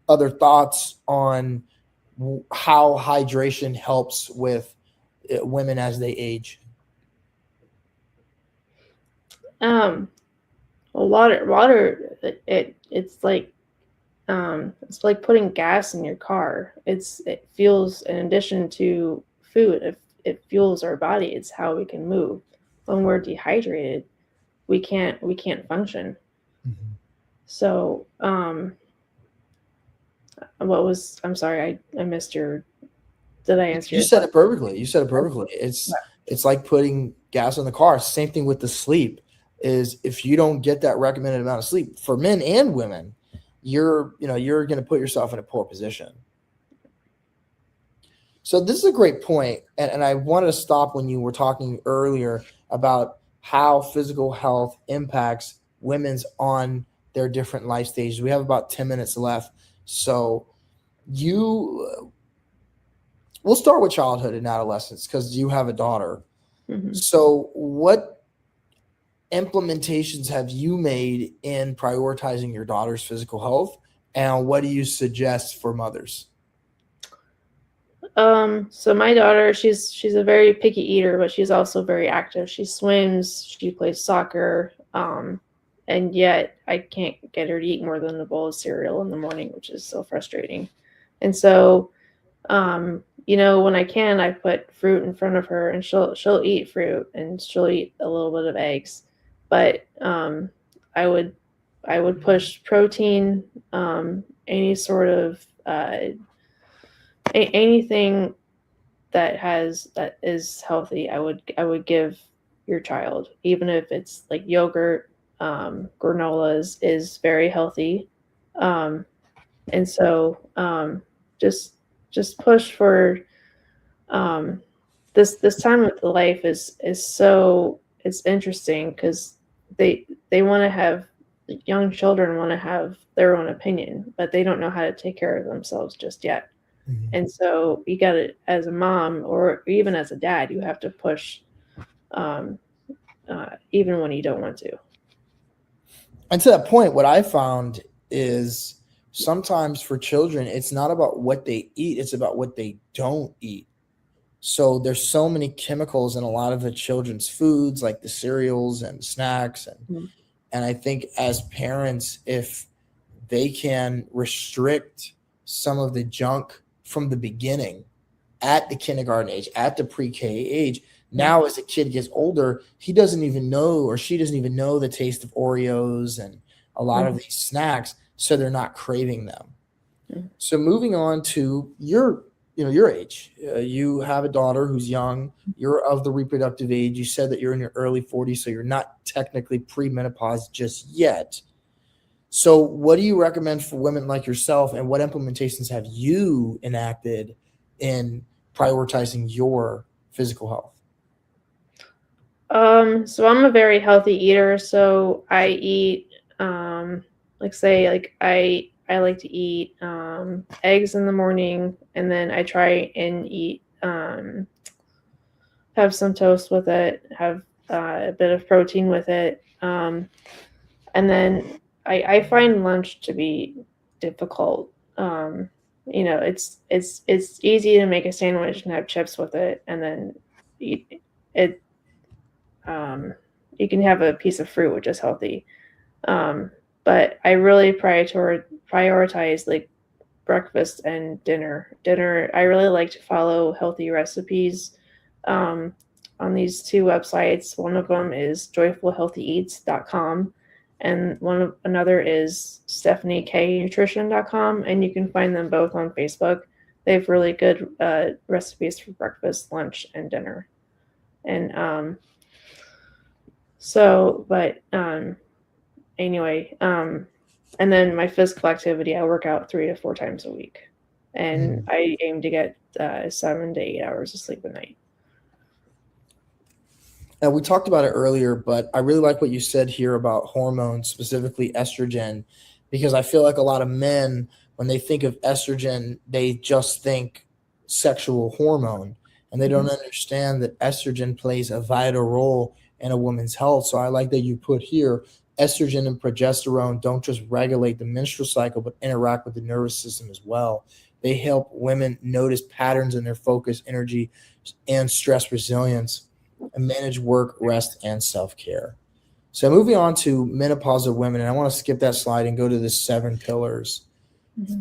Speaker 1: other thoughts on how hydration helps with women as they age?
Speaker 6: Well, water, it's like putting gas in your car. It fuels, in addition to food, it fuels our body. It's how we can move. when we're dehydrated, we can't function.
Speaker 1: Mhm.
Speaker 6: So, I'm sorry, I missed did I answer
Speaker 1: You
Speaker 6: your
Speaker 1: said it perfectly. You said it perfectly. It's like putting gas in the car. Same thing with the sleep. Is if you don't get that recommended amount of sleep for men and women, you're going to put yourself in a poor position. So this is a great point, and I wanted to stop when you were talking earlier about how physical health impacts women's on their different life stages. We have about 10 minutes left, so we'll start with childhood and adolescence because you have a daughter.
Speaker 6: Mhm.
Speaker 1: So what implementations have you made in prioritizing your daughter's physical health, and what do you suggest for mothers?
Speaker 6: So my daughter, she's a very picky eater, but she's also very active. She swims, she plays soccer, and yet I can't get her to eat more than a bowl of cereal in the morning, which is so frustrating. And so, when I can, I put fruit in front of her, and she'll eat fruit, and she'll eat a little bit of eggs. But I would push protein, any sort of anything that is healthy. I would give your child, even if it's like yogurt. Granola is very healthy, and so just push for this time of the life is so it's interesting because they want to have young children want to have their own opinion, but they don't know how to take care of themselves just yet.
Speaker 1: Mhm.
Speaker 6: And so you got to, as a mom or even as a dad, you have to push, even when you don't want to.
Speaker 1: And to that point, what I found is sometimes for children, it's not about what they eat, it's about what they don't eat. So there's so many chemicals in a lot of the children's foods, like the cereals and snacks.
Speaker 6: Mhm.
Speaker 1: And I think as parents, if they can restrict some of the junk from the beginning at the kindergarten age, at the pre-K age, now as a kid gets older, he doesn't even know, or she doesn't even know the taste of Oreos and a lot of these snacks, so they're not craving them.
Speaker 6: Mhm.
Speaker 1: So moving on to your age, you have a daughter who's young. You're of the reproductive age. You said that you're in your early 40s, so you're not technically premenopause just yet. So what do you recommend for women like yourself, and what implementations have you enacted in prioritizing your physical health?
Speaker 6: So I'm a very healthy eater. So I eat, I like to eat eggs in the morning, and then I try and eat have some toast with it, have a bit of protein with it, and then I find lunch to be difficult. It's easy to make a sandwich and have chips with it, and then eat it. You can have a piece of fruit, which is healthy. Um, but I really prioritize like breakfast and dinner. Dinner, I really like to follow healthy recipes um, on these two websites. One of them is joyfulhealthyeats.com, and another is stephanieknutrition.com, and you can find them both on Facebook. They have really good recipes for breakfast, lunch, and dinner. And anyway, and then my physical activity, I work out 3 to 4 times a week, and I aim to get 7 to 8 hours of sleep a night.
Speaker 1: And we talked about it earlier, but I really like what you said here about hormones, specifically estrogen, because I feel like a lot of men, when they think of estrogen, they just think sexual hormone, and they don't understand that estrogen plays a vital role in a woman's health. So I like that you put here estrogen and progesterone don't just regulate the menstrual cycle, but interact with the nervous system as well. They help women notice patterns in their focus, energy, and stress resilience, and manage work, rest, and self-care. So moving on to menopausal women, and I want to skip that slide and go to the 7 pillars.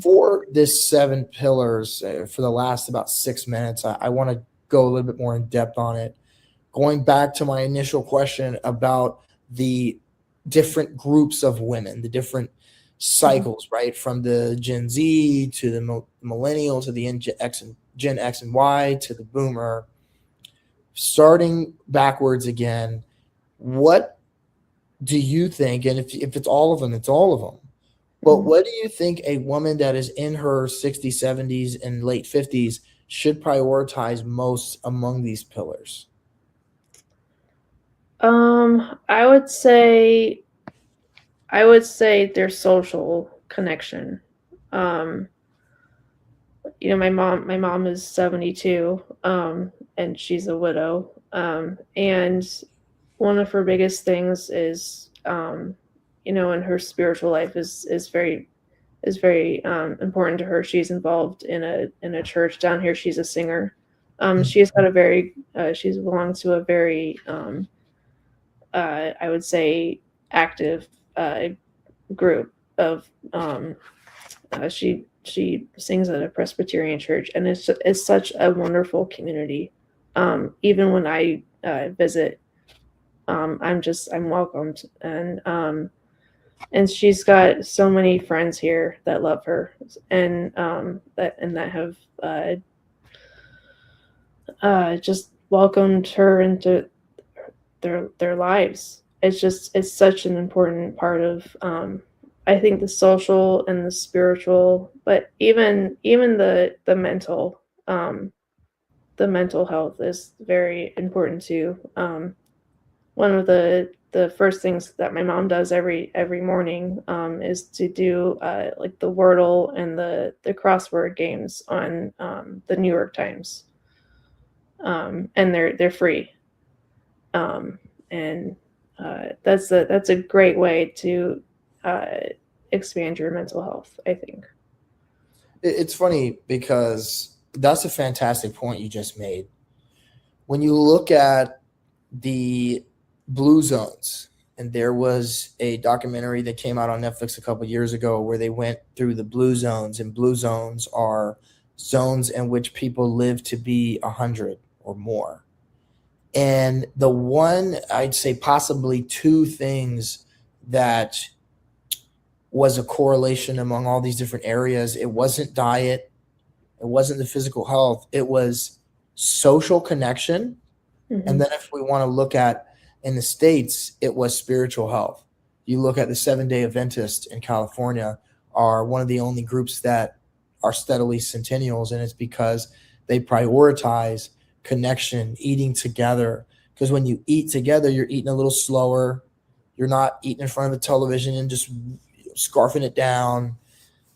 Speaker 1: For this 7 pillars, for the last about 6 minutes, I want to go a little bit more in depth on it. going back to my initial question about the different groups of women, the different cycles, right? From the Gen Z to the millennial to the Gen X and Y to the boomer, starting backwards again, what do you think? And if it's all of them, it's all of them. But what do you think a woman that is in her 60s, 70s, and late 50s should prioritize most among these pillars?
Speaker 6: I would say their social connection. Um, my mom is 72, and she's a widow. And one of her biggest things is, in her spiritual life is very important to her. She's involved in a church down here. She's a singer. She's got a very she's belongs to a very I would say active group of she sings at a Presbyterian church, and it's such a wonderful community. Even when I visit, I'm welcomed, and she's got so many friends here that love her, and that have just welcomed her into their lives. It's such an important part of I think the social and the spiritual, but even the mental health is very important too. One of the first things that my mom does every morning is to do like the Wordle and the crossword games on the New York Times, and they're free, and that's a great way to expand your mental health, I think.
Speaker 1: It's funny because that's a fantastic point you just made. When you look at the blue zones, and there was a documentary that came out on Netflix a couple years ago where they went through the blue zones, and blue zones are zones in which people live to be 100 or more. And the one, I'd say possibly two things that was a correlation among all these different areas, it wasn't diet, it wasn't the physical health, it was social connection. And then if we want to look at in the States, it was spiritual health. You look at the Seventh-day Adventists in California are one of the only groups that are steadily centennials, and it's because they prioritize connection, eating together. Because when you eat together, you're eating a little slower. You're not eating in front of the television and just scarfing it down.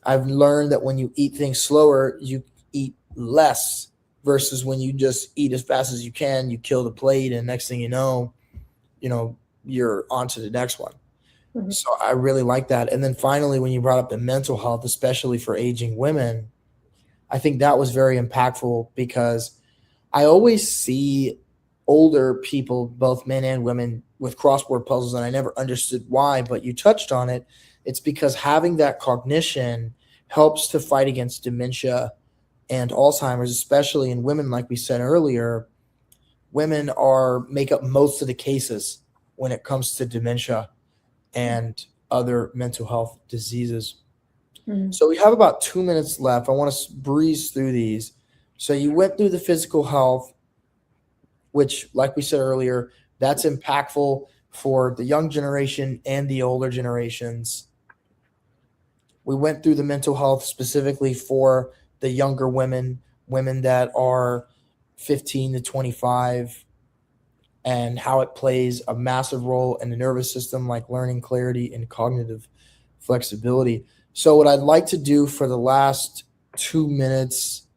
Speaker 1: I've learned that when you eat things slower, you eat less versus when you just eat as fast as you can, you kill the plate, and next thing you know, you're on to the next one. So I really like that. And then finally, when you brought up the mental health, especially for aging women, I think that was very impactful because I always see older people, both men and women, with crossword puzzles, and I never understood why, but you touched on it. It's because having that cognition helps to fight against dementia and Alzheimer's, especially in women. Like we said earlier, women make up most of the cases when it comes to dementia and other mental health diseases. So we have about 2 minutes left. I want to breeze through these. So you went through the physical health, which, like we said earlier, that's impactful for the young generation and the older generations. We went through the mental health specifically for the younger women that are 15 to 25, and how it plays a massive role in the nervous system, like learning clarity and cognitive flexibility. So what I'd like to do for the last 2 minutes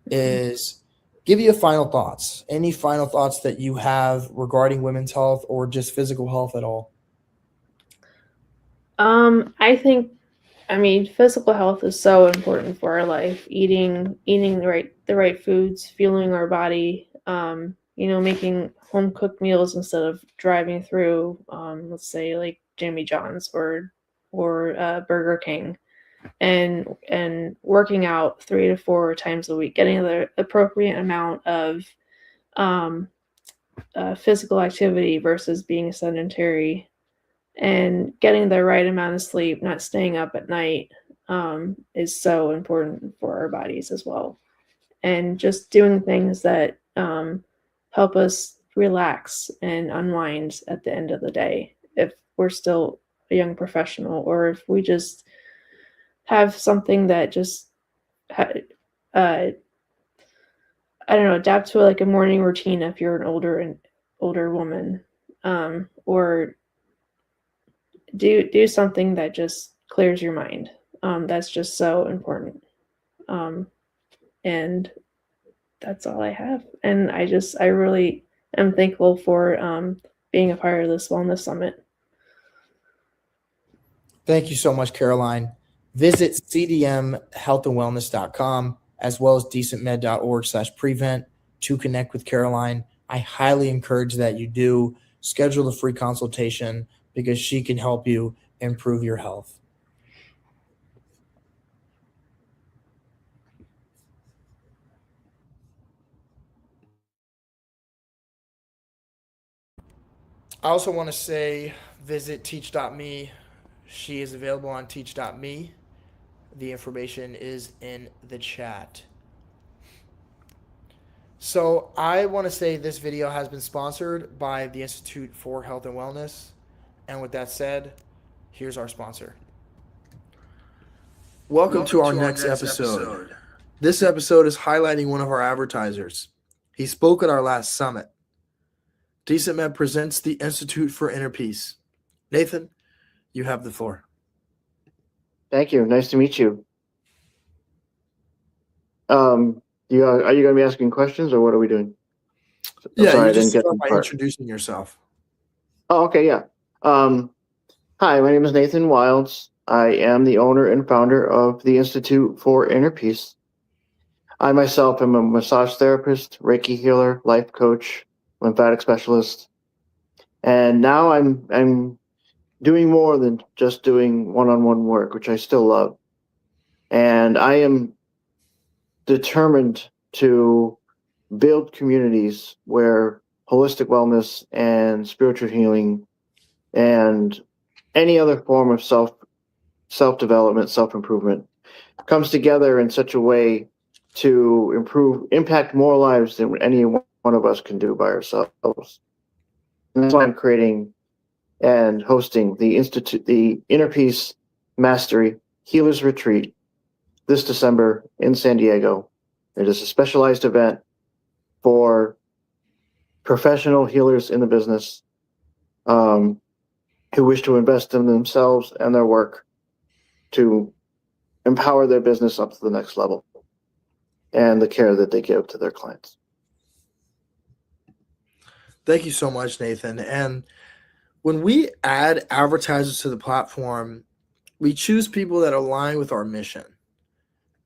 Speaker 1: is give you final thoughts. Any final thoughts that you have regarding women's health or just physical health at all?
Speaker 6: I mean, physical health is so important for our life. Eating the right foods, fueling our body, making home cooked meals instead of driving through, let's say like Jimmy John's or Burger King, and working out 3 to 4 times a week, getting the appropriate amount of physical activity versus being sedentary, and getting the right amount of sleep, not staying up at night, is so important for our bodies as well. And just doing things that help us relax and unwind at the end of the day, if we're still a young professional, or if we just have something that just I don't know, adapt to like a morning routine if you're an older woman, or do something that just clears your mind. That's just so important. And that's all I have. And I really am thankful for being a part of this wellness summit.
Speaker 1: Thank you so much, Caroline. Visit cdmhealthandwellness.com as well as decentmed.org/prevent to connect with Caroline. I highly encourage that you do. Schedule a free consultation because she can help you improve your health. I also want to say visit teach.me. She is available on teach.me. The information is in the chat. So I want to say this video has been sponsored by the Institute for Health and Wellness. And with that said, here's our sponsor. Welcome to our next episode. This episode is highlighting one of our advertisers. He spoke at our last summit. DecentMed presents the Institute for Inner Peace. Nathan, you have the floor.
Speaker 5: Thank you. Nice to meet you. Are you going to be asking questions, or what are we doing?
Speaker 1: Sorry, you just start by introducing yourself.
Speaker 5: Oh, okay, yeah. Hi, my name is Nathan Wilds. I am the owner and founder of the Institute for Inner Peace. I myself am a massage therapist, Reiki healer, life coach, lymphatic specialist, and now I'm doing more than just doing one-on-one work, which I still love. And I am determined to build communities where holistic wellness and spiritual healing and any other form of self-development, self-improvement comes together in such a way to impact more lives than any one of us can do by ourselves. And that's why I'm creating and hosting the Inner Peace Mastery Healers Retreat this December in San Diego. It is a specialized event for professional healers in the business who wish to invest in themselves and their work to empower their business up to the next level and the care that they give to their clients.
Speaker 1: Thank you so much, Nathan. And when we add advertisers to the platform, we choose people that align with our mission.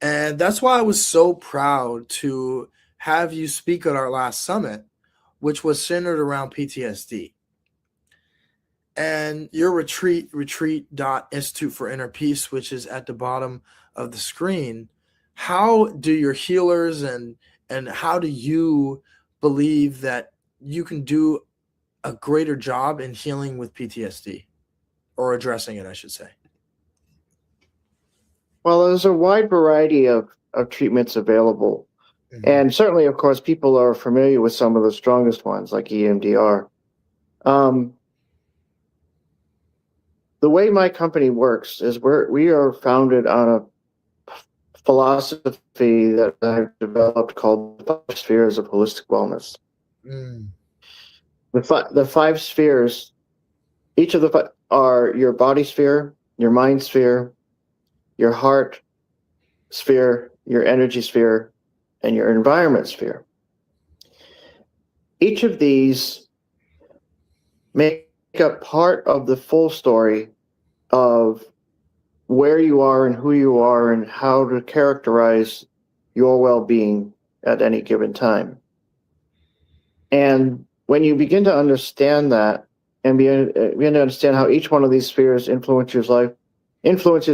Speaker 1: And that's why I was so proud to have you speak at our last summit, which was centered around PTSD. And your retreat.institute for inner peace, which is at the bottom of the screen. How do your healers and how do you believe that you can do a greater job in healing with PTSD, or addressing it, I should say?
Speaker 5: Well, there's a wide variety of treatments available. Mm-hmm. And certainly, of course, people are familiar with some of the strongest ones, like EMDR. The way my company works is we are founded on a philosophy that I've developed called the 5 spheres of holistic wellness. Mm. The 5 spheres, each of the 5 are your body sphere, your mind sphere, your heart sphere, your energy sphere, and your environment sphere. Each of these make up part of the full story of where you are and who you are and how to characterize your well-being at any given time. And when you begin to understand that and begin to understand how each one of these spheres influences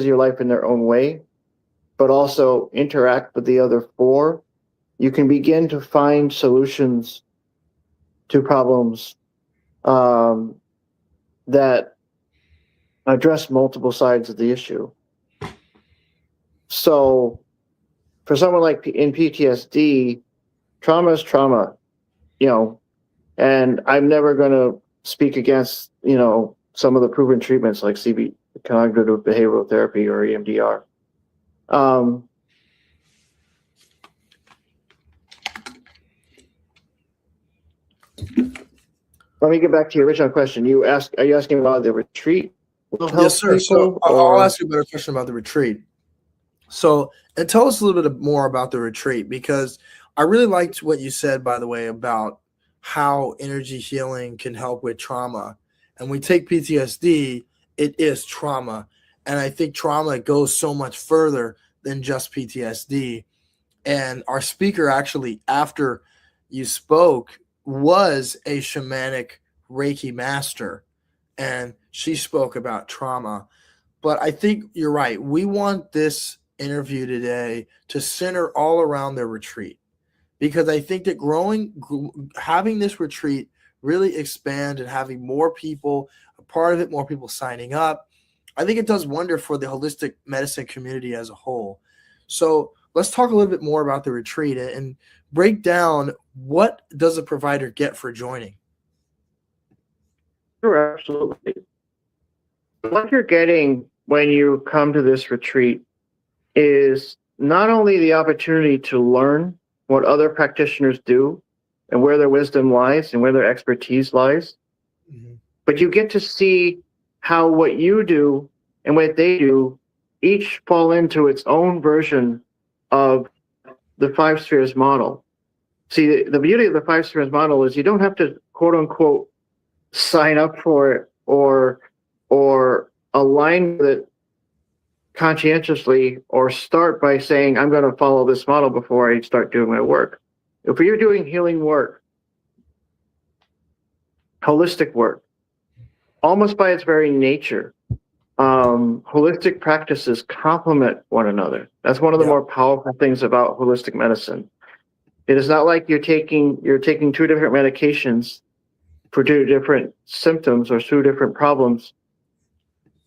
Speaker 5: your life in their own way, but also interact with the other 4, you can begin to find solutions to problems that address multiple sides of the issue. So for someone like in PTSD, trauma is trauma, and I'm never going to speak against, some of the proven treatments like cognitive behavioral therapy or EMDR. Let me get back to your original question. Are you asking about the retreat will help
Speaker 1: Yes, sir. So
Speaker 5: people,
Speaker 1: I'll
Speaker 5: or
Speaker 1: ask you a better question about the retreat. So, and tell us a little bit more about the retreat, because I really liked what you said, by the way, about how energy healing can help with trauma. And we take PTSD, it is trauma. And I think trauma goes so much further than just PTSD. And our speaker actually, after you spoke, was a shamanic Reiki master. And she spoke about trauma. But I think you're right. We want this interview today to center all around the retreat, because I think that having this retreat really expand and having more people a part of it, more people signing up, I think it does wonder for the holistic medicine community as a whole. So let's talk a little bit more about the retreat and break down, what does a provider get for joining?
Speaker 5: Sure, absolutely. What you're getting when you come to this retreat is not only the opportunity to learn what other practitioners do and where their wisdom lies and where their expertise lies, but you get to see how what you do and what they do each fall into its own version of the 5 spheres model. See, the beauty of the 5 spheres model is you don't have to, quote unquote, sign up for it or align with it conscientiously, or start by saying, I'm going to follow this model before I start doing my work. If you're doing healing work, holistic work, almost by its very nature, holistic practices complement one another. That's one of the more powerful things about holistic medicine. It is not like you're taking 2 different medications for 2 different symptoms or 2 different problems,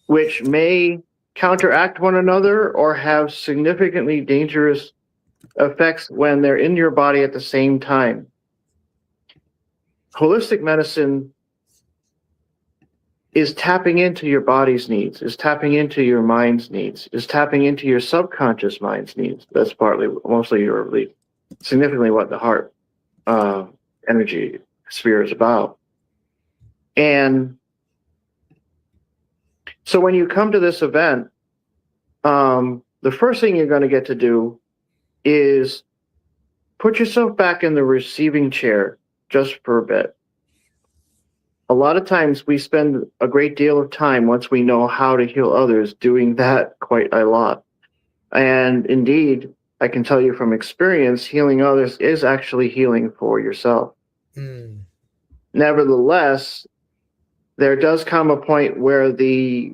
Speaker 5: which may counteract one another or have significantly dangerous effects when they're in your body at the same time. Holistic medicine is tapping into your body's needs, is tapping into your mind's needs, is tapping into your subconscious mind's needs. That's mostly really significantly what the heart energy sphere is about. And so when you come to this event, the first thing you're going to get to do is put yourself back in the receiving chair just for a bit. A lot of times we spend a great deal of time, once we know how to heal others, doing that quite a lot. And indeed, I can tell you from experience, healing others is actually healing for yourself. Nevertheless, there does come a point where the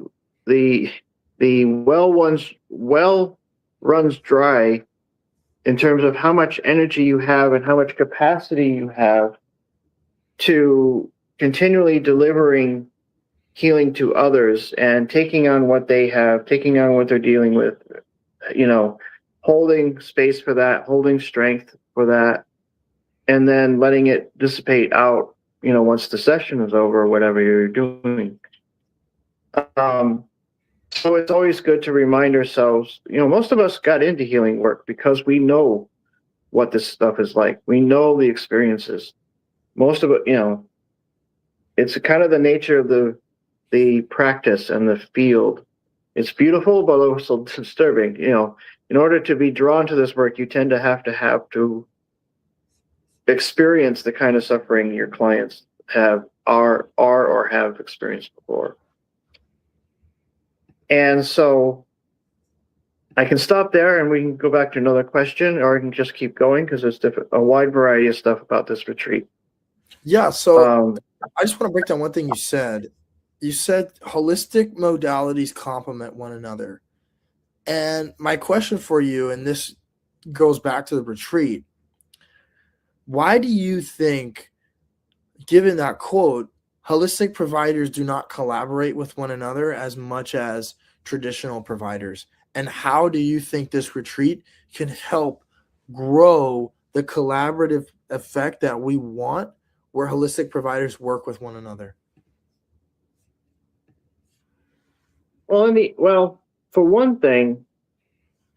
Speaker 5: well runs dry in terms of how much energy you have and how much capacity you have to continually delivering healing to others and taking on what they have, taking on what they're dealing with, holding space for that, holding strength for that, and then letting it dissipate out, once the session is over or whatever you're doing. So it's always good to remind ourselves, most of us got into healing work because we know what this stuff is like. We know the experiences. Most of it, it's kind of the nature of the practice and the field. It's beautiful, but also disturbing. In order to be drawn to this work, you tend to have to experience the kind of suffering your clients are or have experienced before. And so I can stop there and we can go back to another question, or I can just keep going because there's a wide variety of stuff about this retreat.
Speaker 1: Yeah. So I just want to break down one thing you said. You said holistic modalities complement one another. And my question for you, and this goes back to the retreat, why do you think given that quote, holistic providers do not collaborate with one another as much as traditional providers. And how do you think this retreat can help grow the collaborative effect that we want, where holistic providers work with one another?
Speaker 5: Well, for one thing,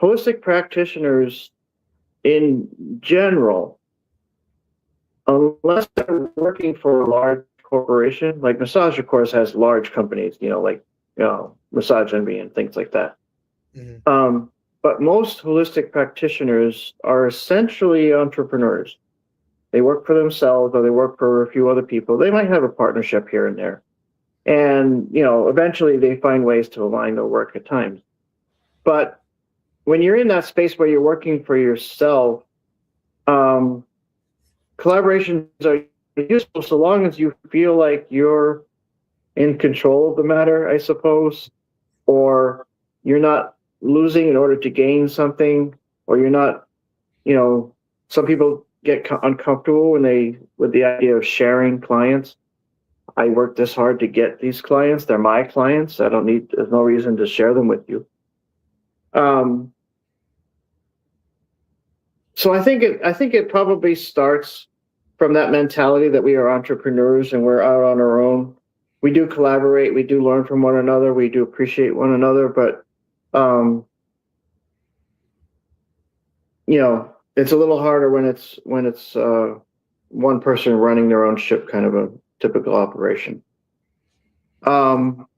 Speaker 5: holistic practitioners in general, unless they're working for a large corporation, like massage, of course, has large companies, Massage Envy and things like that.
Speaker 1: Mhm.
Speaker 5: But most holistic practitioners are essentially entrepreneurs. They work for themselves or they work for a few other people. They might have a partnership here and there. And, eventually they find ways to align their work at times. But when you're in that space where you're working for yourself, collaborations are useful so long as you feel like you're in control of the matter, I suppose, or you're not losing in order to gain something, or you're not, some people get uncomfortable with the idea of sharing clients. I worked this hard to get these clients. They're my clients. There's no reason to share them with you. So I think it probably starts from that mentality that we are entrepreneurs and we're out on our own. We do collaborate. We do learn from one another. We do appreciate one another, but it's a little harder when it's one person running their own ship, kind of a typical operation. Let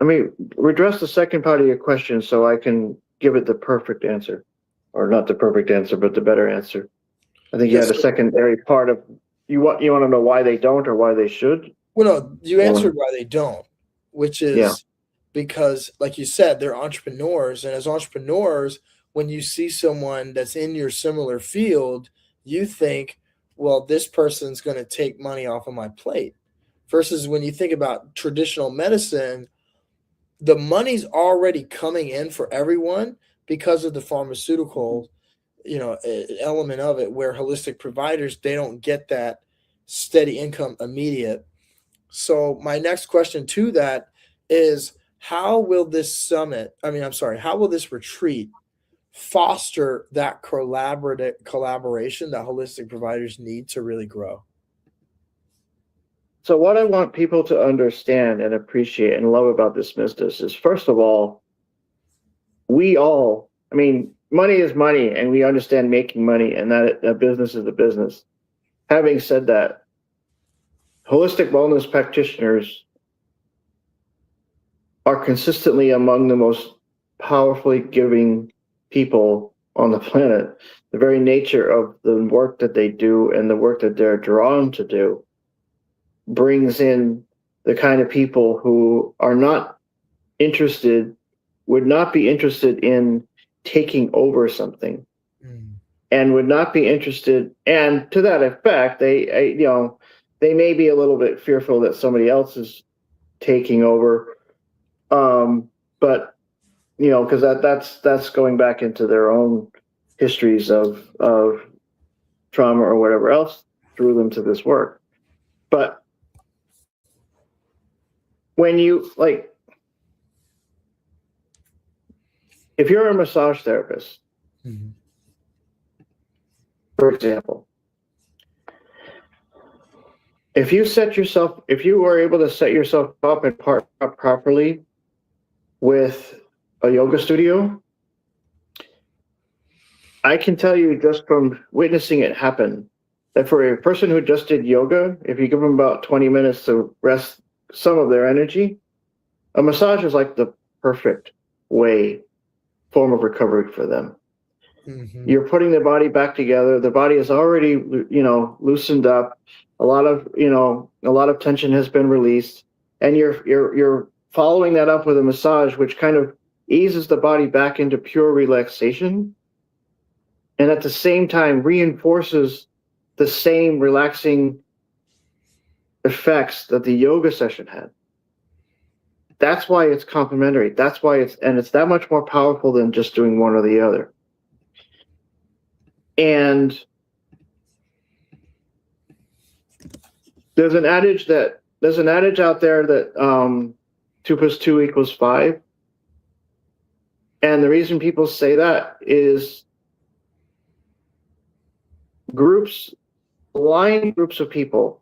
Speaker 5: me redress the second part of your question so I can give it the perfect answer, or not the perfect answer, but the better answer. I think you had a secondary part of you want to know why they don't or why they should.
Speaker 1: Well, no, you answered why they don't, which is because, like you said, they're entrepreneurs. And as entrepreneurs, when you see someone that's in your similar field, you think, well, this person's going to take money off of my plate. Versus when you think about traditional medicine, the money's already coming in for everyone because of the pharmaceutical, element of it, where holistic providers, they don't get that steady income immediate. So my next question to that is, how will this retreat foster that collaboration that holistic providers need to really grow?
Speaker 5: So what I want people to understand and appreciate and love about this business is, first of all, money is money, and we understand making money, and that a business is a business. Having said that, holistic wellness practitioners are consistently among the most powerfully giving people on the planet. The very nature of the work that they do and the work that they're drawn to do brings in the kind of people who are would not be interested in taking over something, and would not be interested. And to that effect, they may be a little bit fearful that somebody else is taking over. But because that's going back into their own histories of trauma or whatever else drew them to this work. But when if you're a massage therapist, for example, if you were able to set yourself up and partner up properly with a yoga studio, I can tell you just from witnessing it happen that for a person who just did yoga, if you give them about 20 minutes to rest some of their energy, a massage is like the perfect form of recovery for them. You're putting the body back together. The body is already, loosened up. A lot of tension has been released, and you're following that up with a massage, which kind of eases the body back into pure relaxation, and at the same time reinforces the same relaxing effects that the yoga session had. That's why it's complementary. That's why it's that much more powerful than just doing one or the other. And there's an adage out there that 2 + 2 = 5. And the reason people say that is aligned groups of people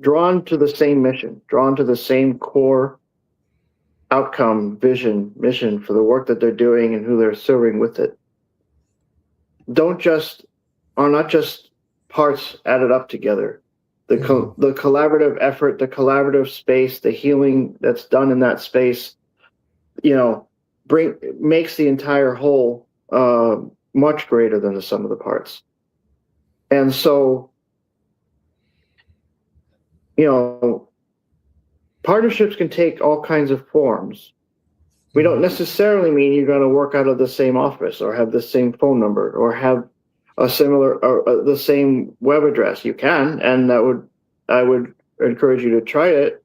Speaker 5: drawn to the same mission, drawn to the same core outcome, vision, mission for the work that they're doing and who they're serving with it, are not just parts added up together. The collaborative effort, the collaborative space, the healing that's done in that space, makes the entire whole much greater than the sum of the parts. And so, partnerships can take all kinds of forms. We don't necessarily mean you're going to work out of the same office or have the same phone number or have a similar or the same web address. You can, and I would encourage you to try it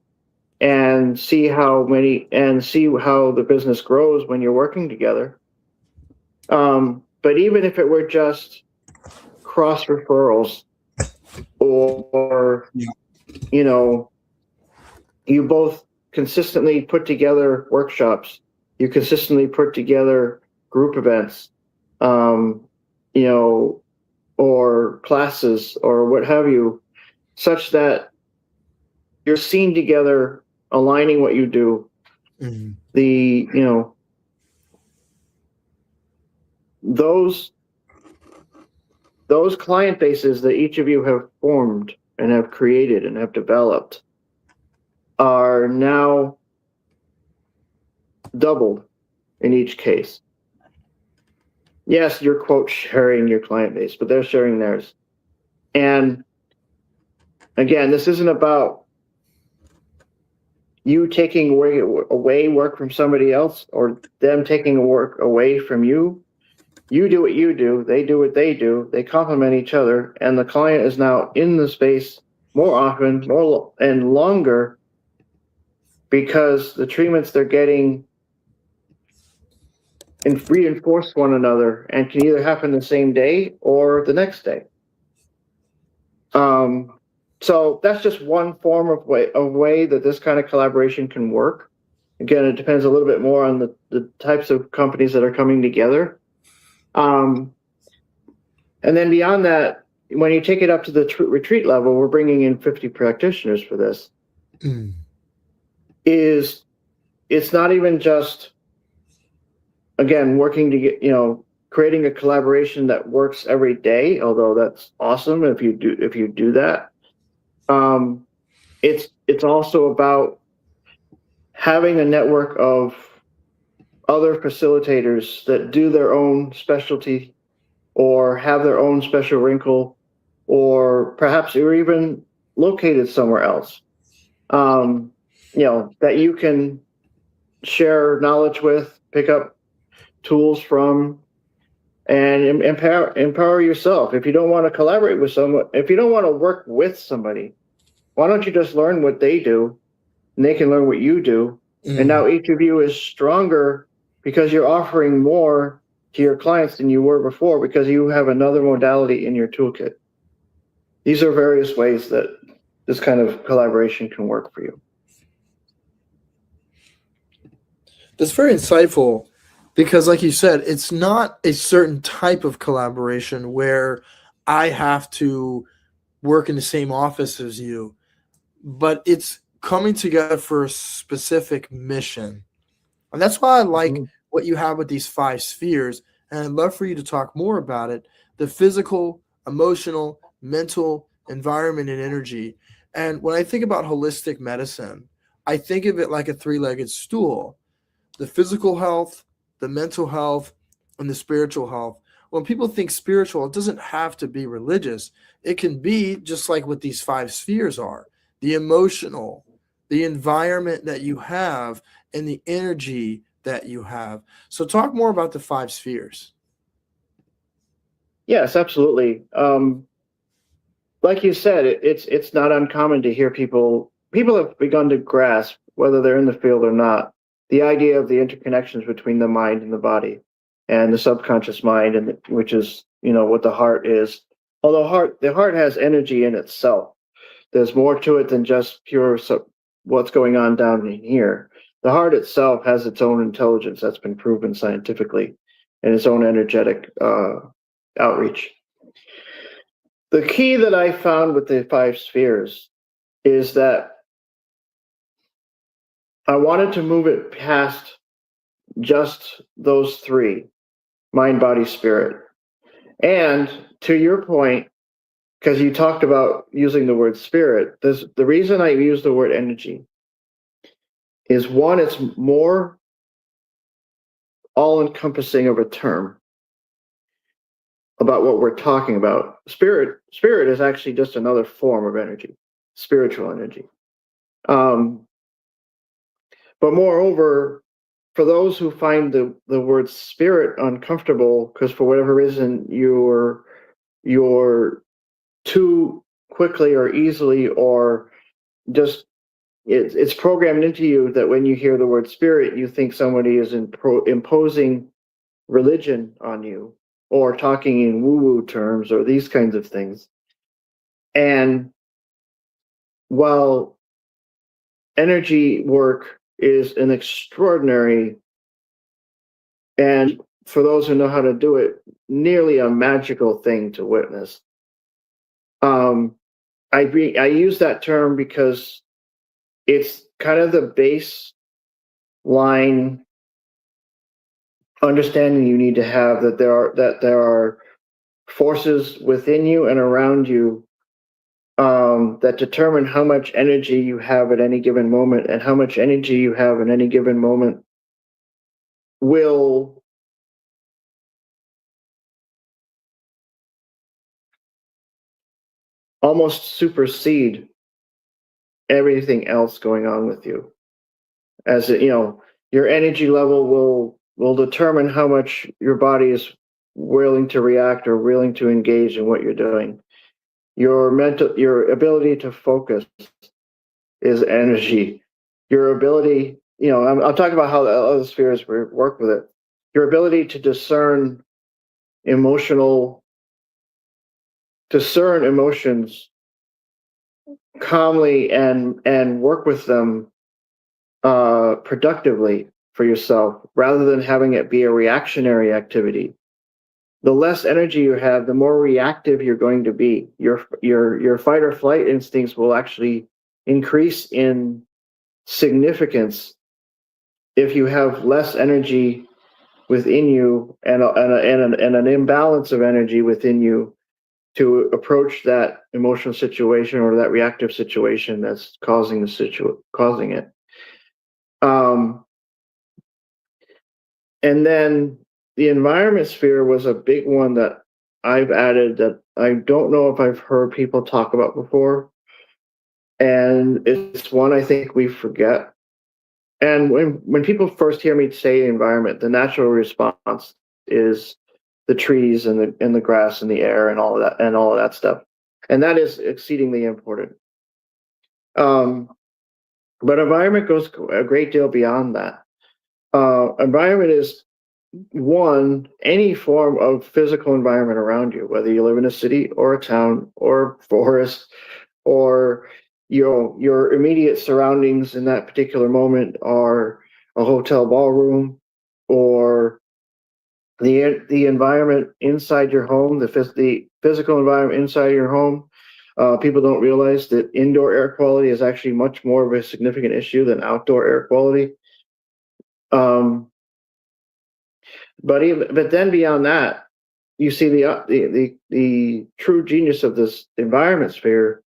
Speaker 5: and see how the business grows when you're working together. But even if it were just cross referrals, or you both consistently put together workshops, you consistently put together group events, or classes or what have you, such that you're seen together, aligning what you do. Those client bases that each of you have formed and have created and have developed are now doubled in each case. Yes, you're quote sharing your client base, but they're sharing theirs. And again, this isn't about you taking away work from somebody else or them taking work away from you. You do what you do, they do what they do, they complement each other, and the client is now in the space more often, more and longer, because the treatments they're getting and reinforce one another and can either happen the same day or the next day. So that's just one form of way that this kind of collaboration can work. Again, it depends a little bit more on the types of companies that are coming together. And then beyond that, when you take it up to the retreat level, we're bringing in 50 practitioners for this. It's not even just, again, working to get, creating a collaboration that works every day, although that's awesome if you do that. It's also about having a network of other facilitators that do their own specialty or have their own special wrinkle, or perhaps you're even located somewhere else, that you can share knowledge with, pick up tools from, and empower yourself. If you don't want to collaborate with someone, if you don't want to work with somebody, why don't you just learn what they do and they can learn what you do? And now each of you is stronger because you're offering more to your clients than you were before, because you have another modality in your toolkit. These are various ways that this kind of collaboration can work for you.
Speaker 1: That's very insightful, because like you said, it's not a certain type of collaboration where I have to work in the same office as you, but it's coming together for a specific mission. And that's why I like what you have with these 5 spheres. And I'd love for you to talk more about it: the physical, emotional, mental, environment, and energy. And when I think about holistic medicine, I think of it like a 3-legged stool: the physical health, the mental health, and the spiritual health. When people think spiritual, it doesn't have to be religious. It can be just like what these 5 spheres are: the emotional, the environment that you have, and the energy that you have. So talk more about the 5 spheres.
Speaker 5: Yes, absolutely. Like you said, it's not uncommon to hear people have begun to grasp, whether they're in the field or not, the idea of the interconnections between the mind and the body and the subconscious mind, which is what the heart is. Although the heart has energy in itself. There's more to it than just pure what's going on down in here. The heart itself has its own intelligence that's been proven scientifically, and its own energetic outreach. The key that I found with the 5 spheres is that I wanted to move it past just those 3, mind, body, spirit. And to your point, because you talked about using the word spirit, the reason I use the word energy is, one, it's more all-encompassing of a term about what we're talking about. Spirit is actually just another form of energy, spiritual energy. But moreover, for those who find the word spirit uncomfortable because for whatever reason you're too quickly or easily or just it's programmed into you that when you hear the word spirit, you think somebody is imposing religion on you or talking in woo-woo terms or these kinds of things. And while energy work is an extraordinary, and for those who know how to do it, nearly a magical thing to witness. I use that term because it's kind of the baseline understanding you need to have that there are forces within you and around you that determine how much energy you have at any given moment, and how much energy you have at any given moment will almost supersede everything else going on with you. As your energy level will determine how much your body is willing to react or willing to engage in what you're doing. Your ability to focus is energy. Your ability, I'll talk about how the other spheres work with it. Your ability to discern emotions calmly and work with them productively for yourself, rather than having it be a reactionary activity. The less energy you have, the more reactive you're going to be. Your fight or flight instincts will actually increase in significance if you have less energy within you and an imbalance of energy within you to approach that emotional situation or that reactive situation that's causing it. And then the environment sphere was a big one that I've added that I don't know if I've heard people talk about before. And it's one I think we forget. And when people first hear me say environment, the natural response is the trees and the grass and the air and all of that stuff. And that is exceedingly important. But environment goes a great deal beyond that. Environment is, one, any form of physical environment around you, whether you live in a city or a town or forest or your immediate surroundings in that particular moment are a hotel ballroom, or the environment inside your home, the physical environment inside your home. People don't realize that indoor air quality is actually much more of a significant issue than outdoor air quality. But then beyond that, you see the true genius of this environment sphere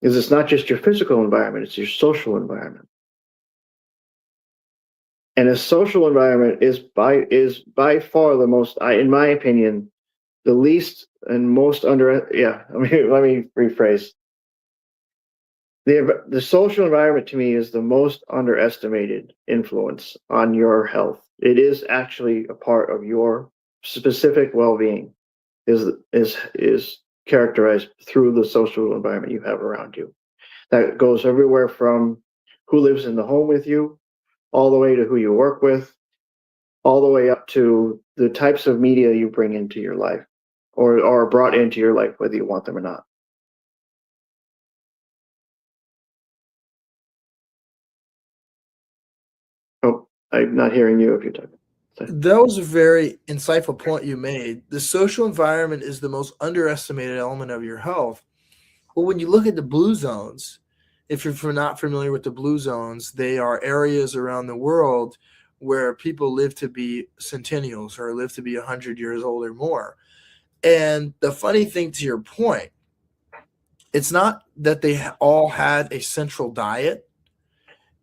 Speaker 5: is it's not just your physical environment, it's your social environment. And a social environment is by far the most, in my opinion, the least and most let me rephrase. The social environment to me is the most underestimated influence on your health. It is actually a part of your specific well-being is characterized through the social environment you have around you. That goes everywhere from who lives in the home with you, all the way to who you work with, all the way up to the types of media you bring into your life, or are brought into your life, whether you want them or not. Oh, I'm not hearing you if you're talking.
Speaker 1: That was a very insightful point you made. The social environment is the most underestimated element of your health. Well, when you look at the blue zones, if you're not familiar with the blue zones, they are areas around the world where people live to be centennials or live to be 100 years old or more. And the funny thing to your point, it's not that they all had a central diet.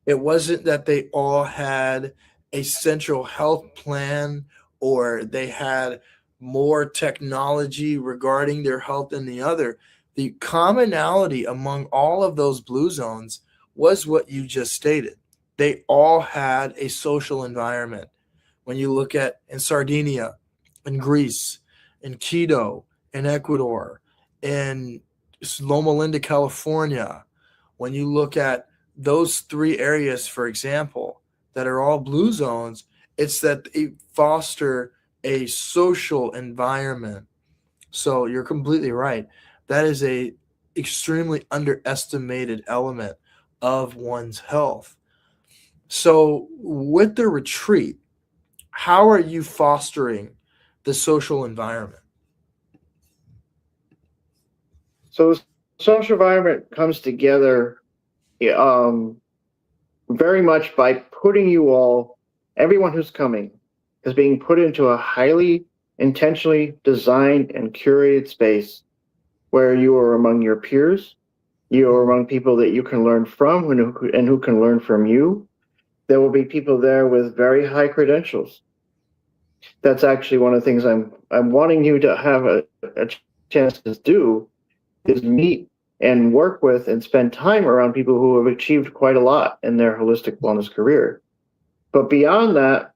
Speaker 1: It wasn't that they all had a central health plan or they had more technology regarding their health than the other. The commonality among all of those blue zones was what you just stated. They all had a social environment. When you look at in Sardinia, in Greece, in Quito, in Ecuador, in Loma Linda, California, when you look at those three areas, for example, that are all blue zones, it's that they foster a social environment. So you're completely right. That is a extremely underestimated element of one's health. So with the retreat, how are you fostering the social environment?
Speaker 5: So the social environment comes together very much by putting you all, everyone who's coming, is being put into a highly intentionally designed and curated space where you are among your peers, you are among people that you can learn from and who can learn from you. There will be people there with very high credentials. That's actually one of the things I'm wanting you to have a chance to do, is meet and work with and spend time around people who have achieved quite a lot in their holistic wellness career. But beyond that,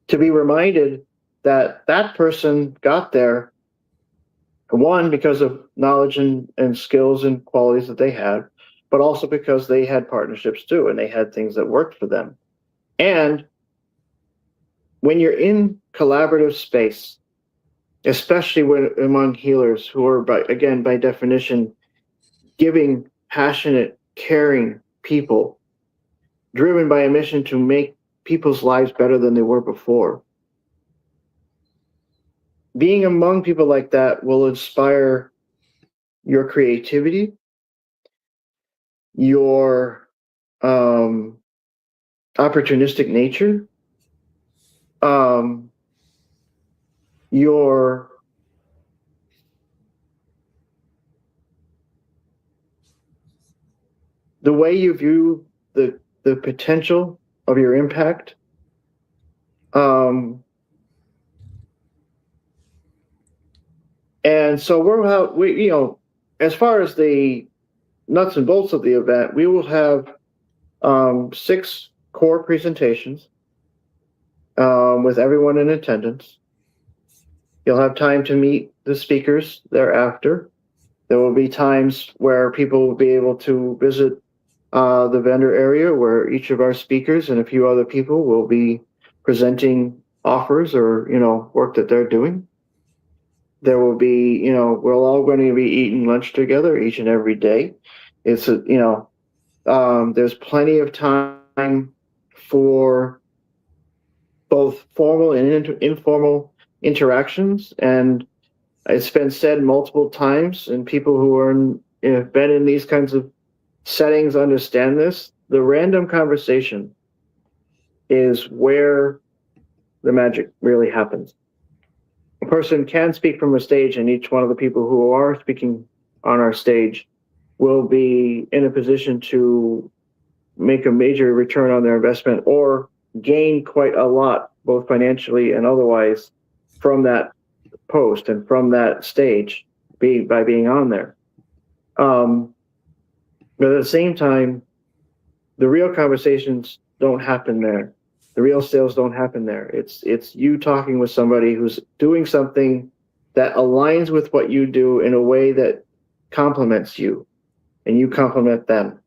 Speaker 5: to be reminded that that person got there, one, because of knowledge and skills and qualities that they had, but also because they had partnerships too, and they had things that worked for them. And when you're in collaborative space, especially when among healers who are, by definition, giving, passionate, caring people, driven by a mission to make people's lives better than they were before, being among people like that will inspire your creativity, your opportunistic nature, your the way you view the potential of your impact. And so as far as the nuts and bolts of the event, we will have 6 core presentations with everyone in attendance. You'll have time to meet the speakers thereafter. There will be times where people will be able to visit the vendor area where each of our speakers and a few other people will be presenting offers or, work that they're doing. There will be, we're all going to be eating lunch together each and every day. It's there's plenty of time for both formal and informal interactions. And it's been said multiple times, and people who have been in these kinds of settings understand this. The random conversation is where the magic really happens. A person can speak from a stage, and each one of the people who are speaking on our stage will be in a position to make a major return on their investment or gain quite a lot, both financially and otherwise, from that post and from that stage by being on there. But at the same time, the real conversations don't happen there. The real sales don't happen there. It's you talking with somebody who's doing something that aligns with what you do in a way that complements you, and you complement them.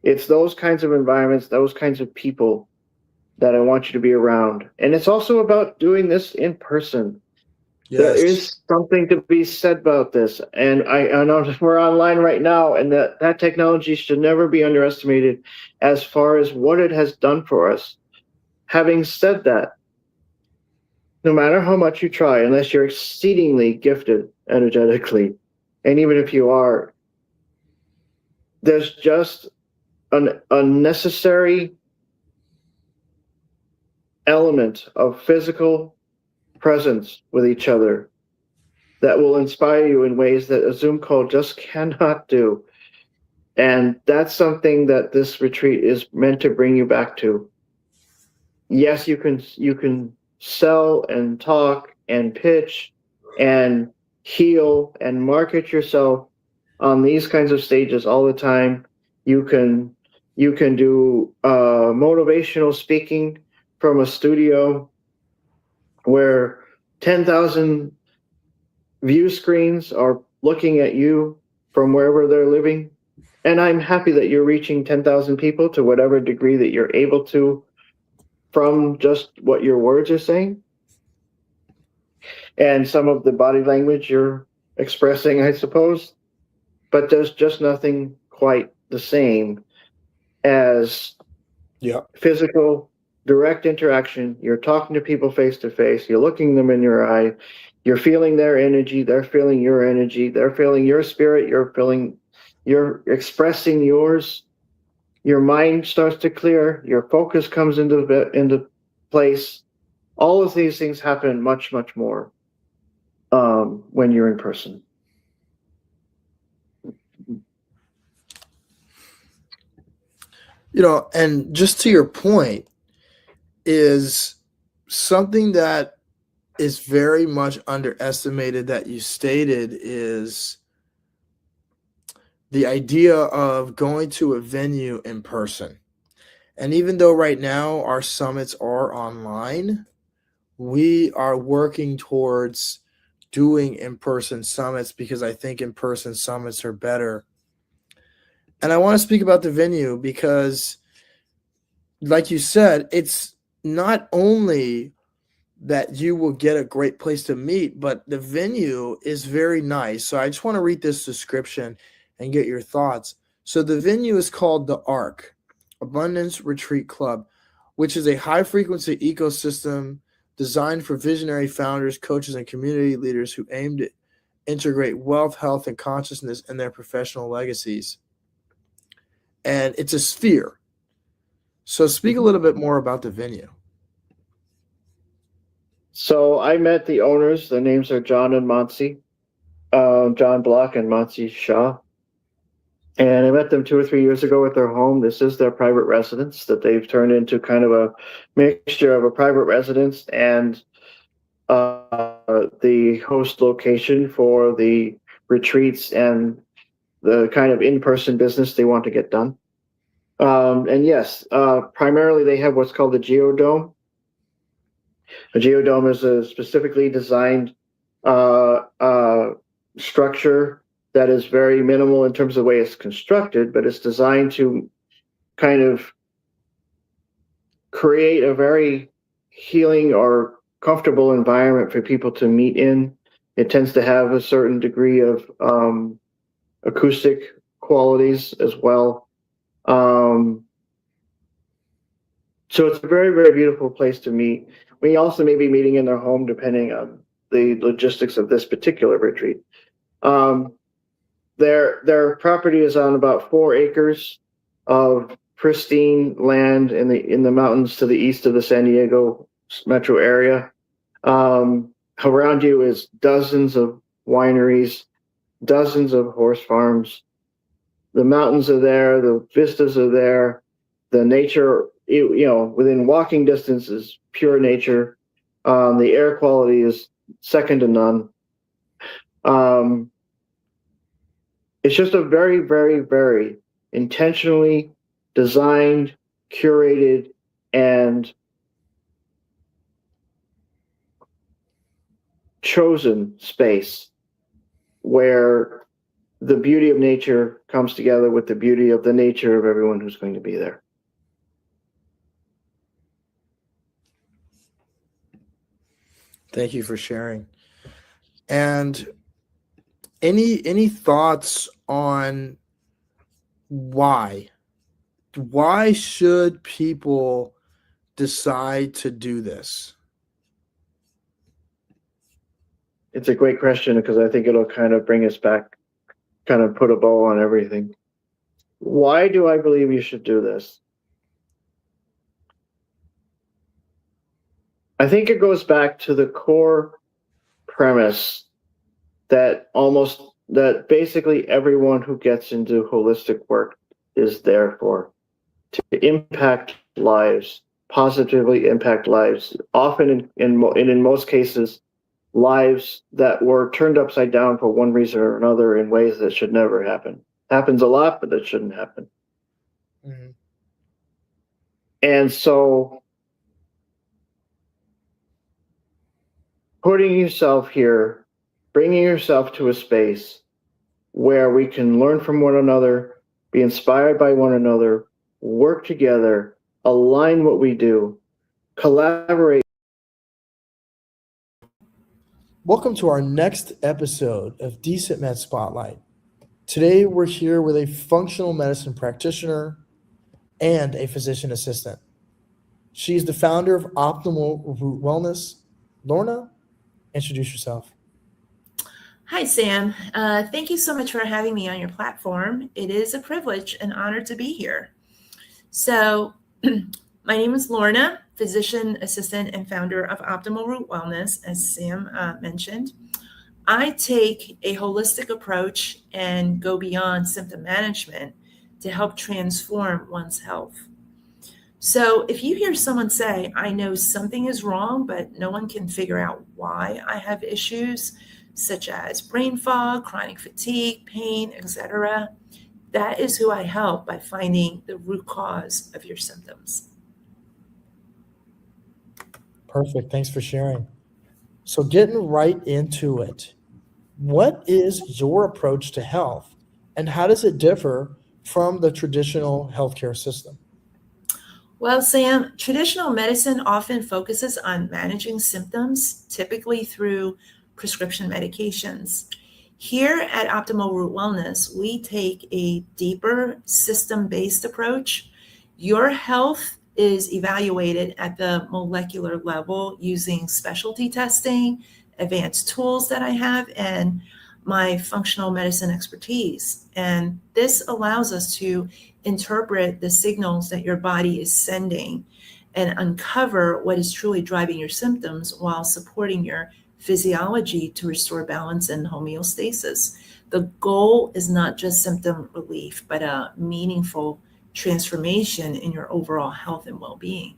Speaker 5: It's those kinds of environments, those kinds of people that I want you to be around. And it's also about doing this in person. There
Speaker 1: Yes.
Speaker 5: is something to be said about this, and I know we're online right now, and that technology should never be underestimated as far as what it has done for us. Having said that, no matter how much you try, unless you're exceedingly gifted energetically, and even if you are, there's just an unnecessary element of physical presence with each other that will inspire you in ways that a Zoom call just cannot do. And that's something that this retreat is meant to bring you back to. Yes, you can sell and talk and pitch and heal and market yourself on these kinds of stages all the time. You can do motivational speaking from a studio where 10,000 view screens are looking at you from wherever they're living. And I'm happy that you're reaching 10,000 people to whatever degree that you're able to from just what your words are saying and some of the body language you're expressing, I suppose. But there's just nothing quite the same as
Speaker 1: Yeah.
Speaker 5: physical, direct interaction. You're talking to people face to face, you're looking them in your eye, you're feeling their energy, they're feeling your energy, they're feeling your spirit, you're expressing yours. Your mind starts to clear, your focus comes into place. All of these things happen much, much more when you're in person.
Speaker 1: You know, and just to your point, is something that is very much underestimated that you stated is the idea of going to a venue in person. And even though right now our summits are online, we are working towards doing in-person summits because I think in-person summits are better. And I want to speak about the venue because, like you said, it's not only that you will get a great place to meet, but the venue is very nice. So I just want to read this description and get your thoughts. So the venue is called the ARC, Abundance Retreat Club, which is a high-frequency ecosystem designed for visionary founders, coaches, and community leaders who aim to integrate wealth, health, and consciousness in their professional legacies. And it's a sphere. So speak a little bit more about the venue.
Speaker 5: So I met the owners. Their names are John and Monsi, John Block and Monsi Shah. And I met them 2 or 3 years ago at their home. This is their private residence that they've turned into kind of a mixture of a private residence and the host location for the retreats and the kind of in-person business they want to get done. And yes, primarily they have what's called the Geodome. A geodome is a specifically designed structure that is very minimal in terms of the way it's constructed, but it's designed to kind of create a very healing or comfortable environment for people to meet in. It tends to have a certain degree of acoustic qualities as well. So it's a very, very beautiful place to meet. We also may be meeting in their home depending on the logistics of this particular retreat. Their property is on about 4 acres of pristine land in the mountains to the east of the San Diego metro area. Around you is dozens of wineries, dozens of horse farms. The mountains are there, the vistas are there, the nature, within walking distance is pure nature. The air quality is second to none. It's just a very, very, very intentionally designed, curated, and chosen space where the beauty of nature comes together with the beauty of the nature of everyone who's going to be there.
Speaker 1: Thank you for sharing. And any thoughts on why? Why should people decide to do this?
Speaker 5: It's a great question because I think it'll kind of bring us back, kind of put a bow on everything. Why do I believe you should do this? I think it goes back to the core premise that basically everyone who gets into holistic work is there for, to impact lives, positively impact lives, often in most cases, lives that were turned upside down for one reason or another in ways that should never happen. Happens a lot, but that shouldn't happen.
Speaker 1: Mhm.
Speaker 5: And so putting yourself here, bringing yourself to a space where we can learn from one another, be inspired by one another, work together, align what we do, collaborate.
Speaker 1: Welcome to our next episode of DecentMed Spotlight. Today we're here with a functional medicine practitioner and a physician assistant. She's the founder of Optimal Root Wellness. Lorna, introduce yourself.
Speaker 7: Hi, Sam. Thank you so much for having me on your platform. It is a privilege and honor to be here. So, my name is Lorna, physician assistant and founder of Optimal Root Wellness, as Sam mentioned. I take a holistic approach and go beyond symptom management to help transform one's health. So, if you hear someone say, I know something is wrong, but no one can figure out why I have issues, such as brain fog, chronic fatigue, pain, etc., that is who I help by finding the root cause of your symptoms.
Speaker 1: Perfect. Thanks for sharing. So, getting right into it, what is your approach to health and how does it differ from the traditional healthcare system?
Speaker 7: Well, Sam, traditional medicine often focuses on managing symptoms, typically through prescription medications. Here at Optimal Root Wellness, we take a deeper system-based approach. Your health is evaluated at the molecular level using specialty testing, advanced tools that I have, and my functional medicine expertise. And this allows us to interpret the signals that your body is sending and uncover what is truly driving your symptoms while supporting your physiology to restore balance and homeostasis. The goal is not just symptom relief, but a meaningful transformation in your overall health and well-being.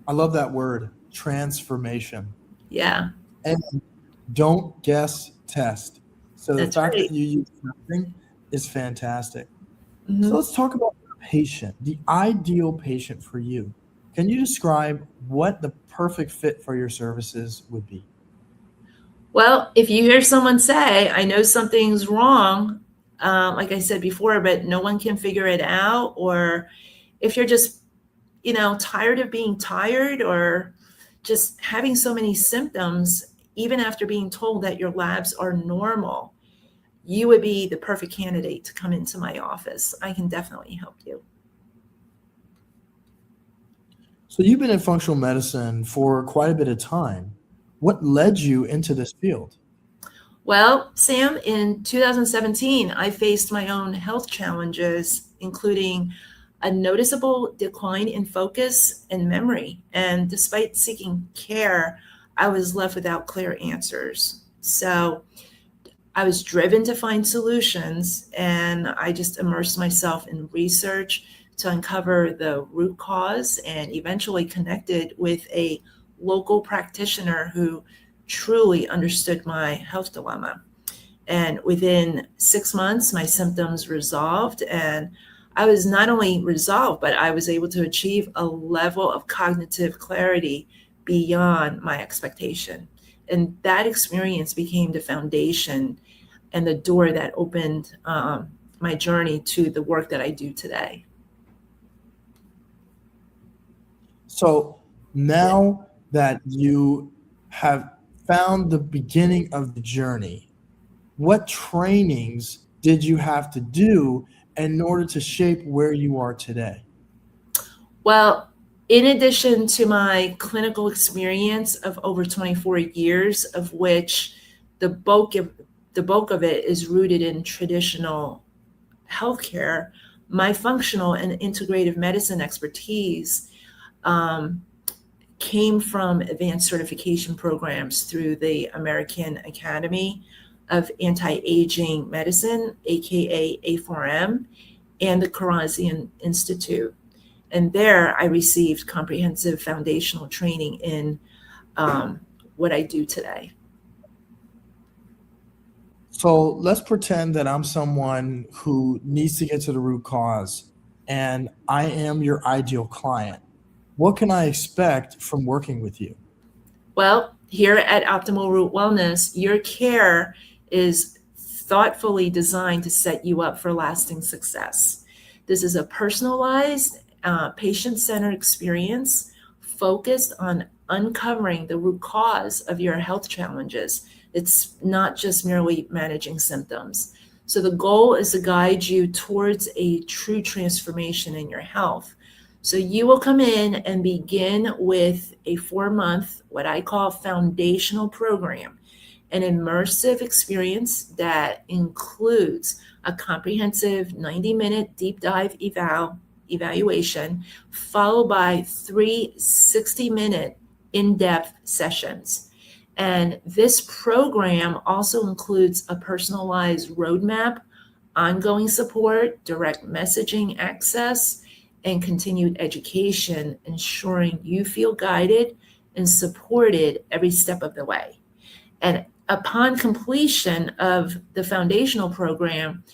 Speaker 1: I love that word, transformation.
Speaker 7: Yeah,
Speaker 1: And don't guess, test. So the
Speaker 7: that's
Speaker 1: fact
Speaker 7: right.
Speaker 1: that you use testing is fantastic.
Speaker 7: Mhm.
Speaker 1: So let's talk about the patient, the ideal patient for you. Can you describe what the perfect fit for your services would be?
Speaker 7: Well, if you hear someone say, I know something's wrong, like I said before, but no one can figure it out, or if you're just, tired of being tired or just having so many symptoms, even after being told that your labs are normal, you would be the perfect candidate to come into my office. I can definitely help you.
Speaker 1: So you've been in functional medicine for quite a bit of time. What led you into this field?
Speaker 7: Well, Sam, in 2017, I faced my own health challenges, including a noticeable decline in focus and memory. And despite seeking care, I was left without clear answers. So I was driven to find solutions, and I just immersed myself in research to uncover the root cause and eventually connected with a local practitioner who truly understood my health dilemma. And within 6 months, my symptoms resolved, and I was not only resolved, but I was able to achieve a level of cognitive clarity beyond my expectation. And that experience became the foundation and the door that opened my journey to the work that I do today.
Speaker 1: So now that you have found the beginning of the journey, what trainings did you have to do in order to shape where you are today?
Speaker 7: Well, in addition to my clinical experience of over 24 years, of which the bulk of it is rooted in traditional healthcare, my functional and integrative medicine expertise came from advanced certification programs through the American Academy of Anti-Aging Medicine, aka A4M, and the Karazian Institute. And there I received comprehensive foundational training in what I do today.
Speaker 1: So let's pretend that I'm someone who needs to get to the root cause and I am your ideal client. What can I expect from working with you?
Speaker 7: Well, here at Optimal Root Wellness, your care is thoughtfully designed to set you up for lasting success. This is a personalized, patient-centered experience focused on uncovering the root cause of your health challenges. It's not just merely managing symptoms. So the goal is to guide you towards a true transformation in your health. So you will come in and begin with a 4-month, what I call foundational program, an immersive experience that includes a comprehensive 90-minute deep dive evaluation, followed by 3 60-minute in-depth sessions. And this program also includes a personalized roadmap, ongoing support, direct messaging access, and continued education, ensuring you feel guided and supported every step of the way. And upon completion of the foundational program,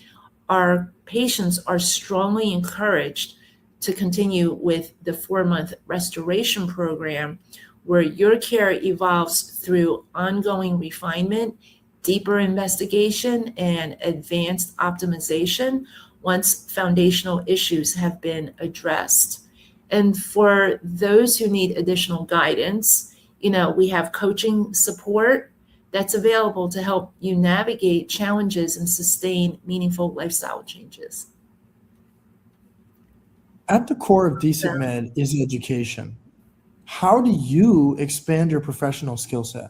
Speaker 7: our patients are strongly encouraged to continue with the 4-month restoration program, where your care evolves through ongoing refinement, deeper investigation, and advanced optimization once foundational issues have been addressed. And for those who need additional guidance, we have coaching support that's available to help you navigate challenges and sustain meaningful lifestyle changes.
Speaker 1: At the core of DecentMed is education. How do you expand your professional skill set?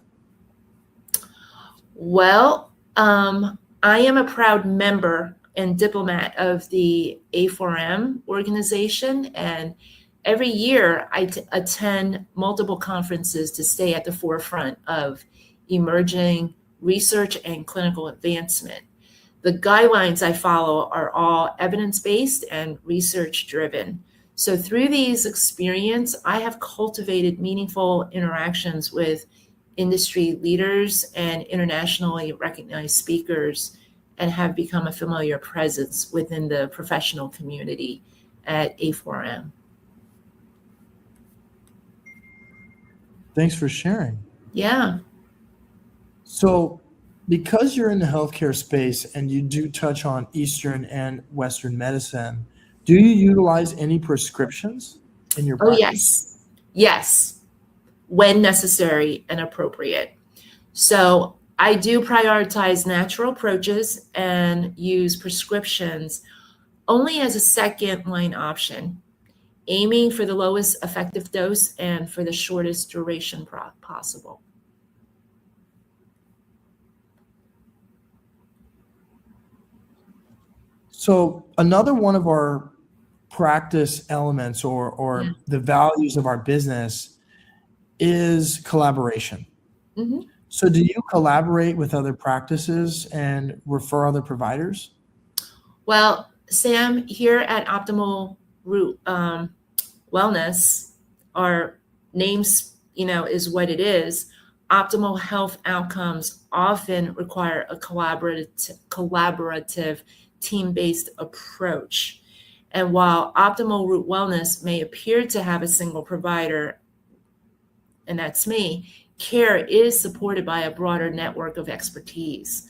Speaker 7: Well, I am a proud member and diplomat of the A4M organization, and every year I attend multiple conferences to stay at the forefront of emerging research and clinical advancement. The guidelines I follow are all evidence-based and research-driven. So through these experiences, I have cultivated meaningful interactions with industry leaders and internationally recognized speakers, and have become a familiar presence within the professional community at A4M.
Speaker 1: Thanks for sharing.
Speaker 7: Yeah.
Speaker 1: So, because you're in the healthcare space and you do touch on Eastern and Western medicine, do you utilize any prescriptions in your practice?
Speaker 7: Yes. Yes, when necessary and appropriate. So I do prioritize natural approaches and use prescriptions only as a second line option, aiming for the lowest effective dose and for the shortest duration possible.
Speaker 1: So another one of our practice elements or the values of our business is collaboration.
Speaker 7: Mm-hmm.
Speaker 1: So do you collaborate with other practices and refer other providers?
Speaker 7: Well, Sam, here at Optimal Root Wellness, our names, is what it is. Optimal health outcomes often require a collaborative team-based approach. And while Optimal Root Wellness may appear to have a single provider, and that's me, care is supported by a broader network of expertise.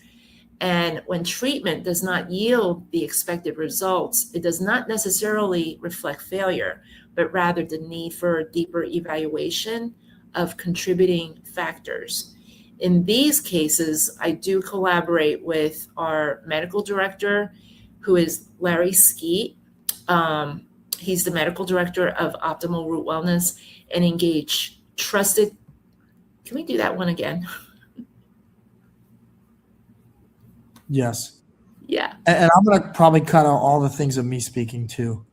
Speaker 7: And when treatment does not yield the expected results, it does not necessarily reflect failure, but rather the need for deeper evaluation of contributing factors. In these cases, I do collaborate with our medical director, who is Larry Skeet. He's the medical director of Optimal Root Wellness, and engage trusted. Can we do that one again?
Speaker 1: Yes.
Speaker 7: Yeah.
Speaker 1: And I'm going to probably cut out all the things of me speaking too.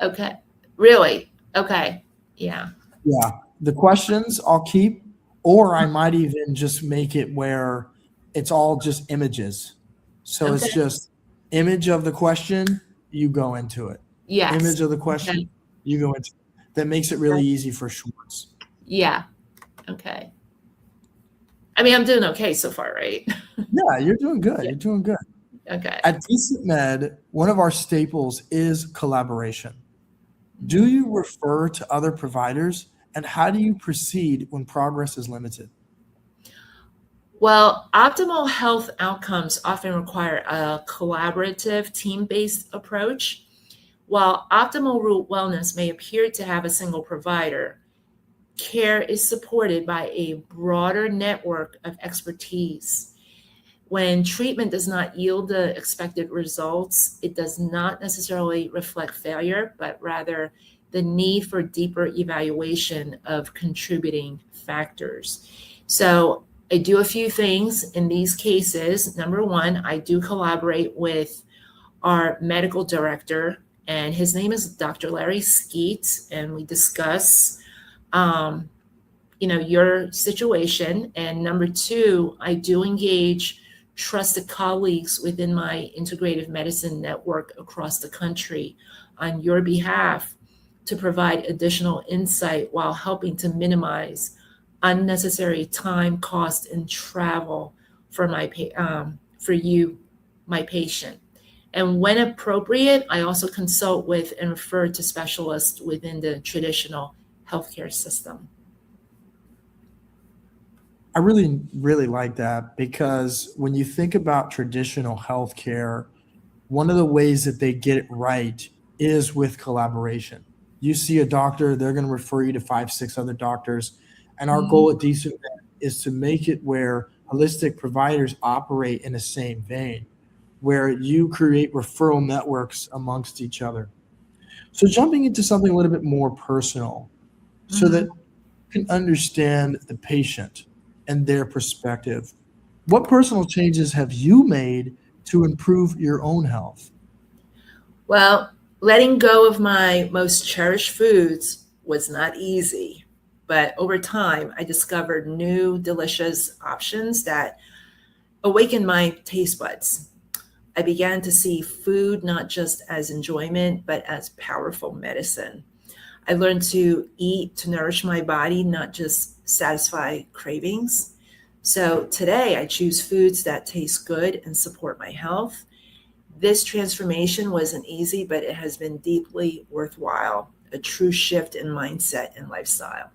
Speaker 7: Okay. Really? Okay. Yeah.
Speaker 1: Yeah. The questions I'll keep, or I might even just make it where it's all just images. So it's
Speaker 7: Okay.
Speaker 1: just image of the question, you go into it.
Speaker 7: Yes.
Speaker 1: Image of the question,
Speaker 7: Okay.
Speaker 1: you go into it. That makes it really easy for shorts.
Speaker 7: Yeah. Okay. I mean, I'm doing okay so far, right?
Speaker 1: Yeah, you're doing good.
Speaker 7: Yeah.
Speaker 1: You're doing good.
Speaker 7: Okay.
Speaker 1: At DecentMed, one of our staples is collaboration. Do you refer to other providers, and how do you proceed when progress is limited?
Speaker 7: Well, optimal health outcomes often require a collaborative, team-based approach. While optimal root wellness may appear to have a single provider, care is supported by a broader network of expertise. When treatment does not yield the expected results, it does not necessarily reflect failure, but rather the need for deeper evaluation of contributing factors. So I do a few things in these cases. Number one, I do collaborate with our medical director, and his name is Dr. Larry Skeet, and we discuss your situation. And number two, I do engage trusted colleagues within my integrative medicine network across the country on your behalf to provide additional insight while helping to minimize unnecessary time, cost, and travel for my patient. And when appropriate, I also consult with and refer to specialists within the traditional healthcare system.
Speaker 1: I really, really like that, because when you think about traditional healthcare, one of the ways that they get it right is with collaboration. You see a doctor, they're going to refer you to 5, 6 other doctors. And our goal at DecentMed is to make it where holistic providers operate in the same vein, where you create referral networks amongst each other. So jumping into something a little bit more personal, so that you can understand the patient and their perspective. What personal changes have you made to improve your own health?
Speaker 7: Well, letting go of my most cherished foods was not easy, but over time, I discovered new delicious options that awakened my taste buds. I began to see food not just as enjoyment, but as powerful medicine. I learned to eat to nourish my body, not just satisfy cravings. So today I choose foods that taste good and support my health. This transformation wasn't easy, but it has been deeply worthwhile, a true shift in mindset and lifestyle.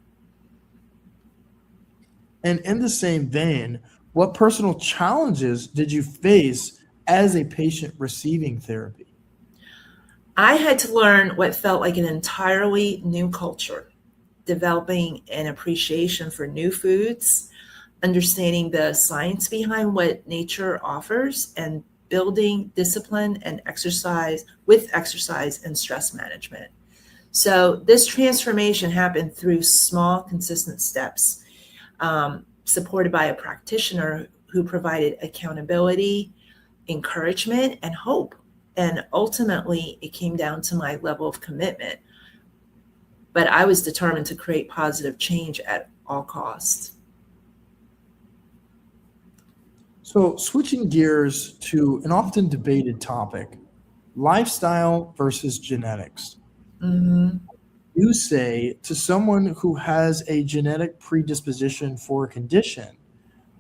Speaker 1: And in the same vein, what personal challenges did you face as a patient receiving therapy?
Speaker 7: I had to learn what felt like an entirely new culture, developing an appreciation for new foods, understanding the science behind what nature offers, and building discipline and exercise and stress management. So this transformation happened through small, consistent steps, supported by a practitioner who provided accountability, encouragement, and hope. And ultimately, it came down to my level of commitment. But I was determined to create positive change at all costs.
Speaker 1: So switching gears to an often debated topic, lifestyle versus genetics. You say to someone who has a genetic predisposition for a condition,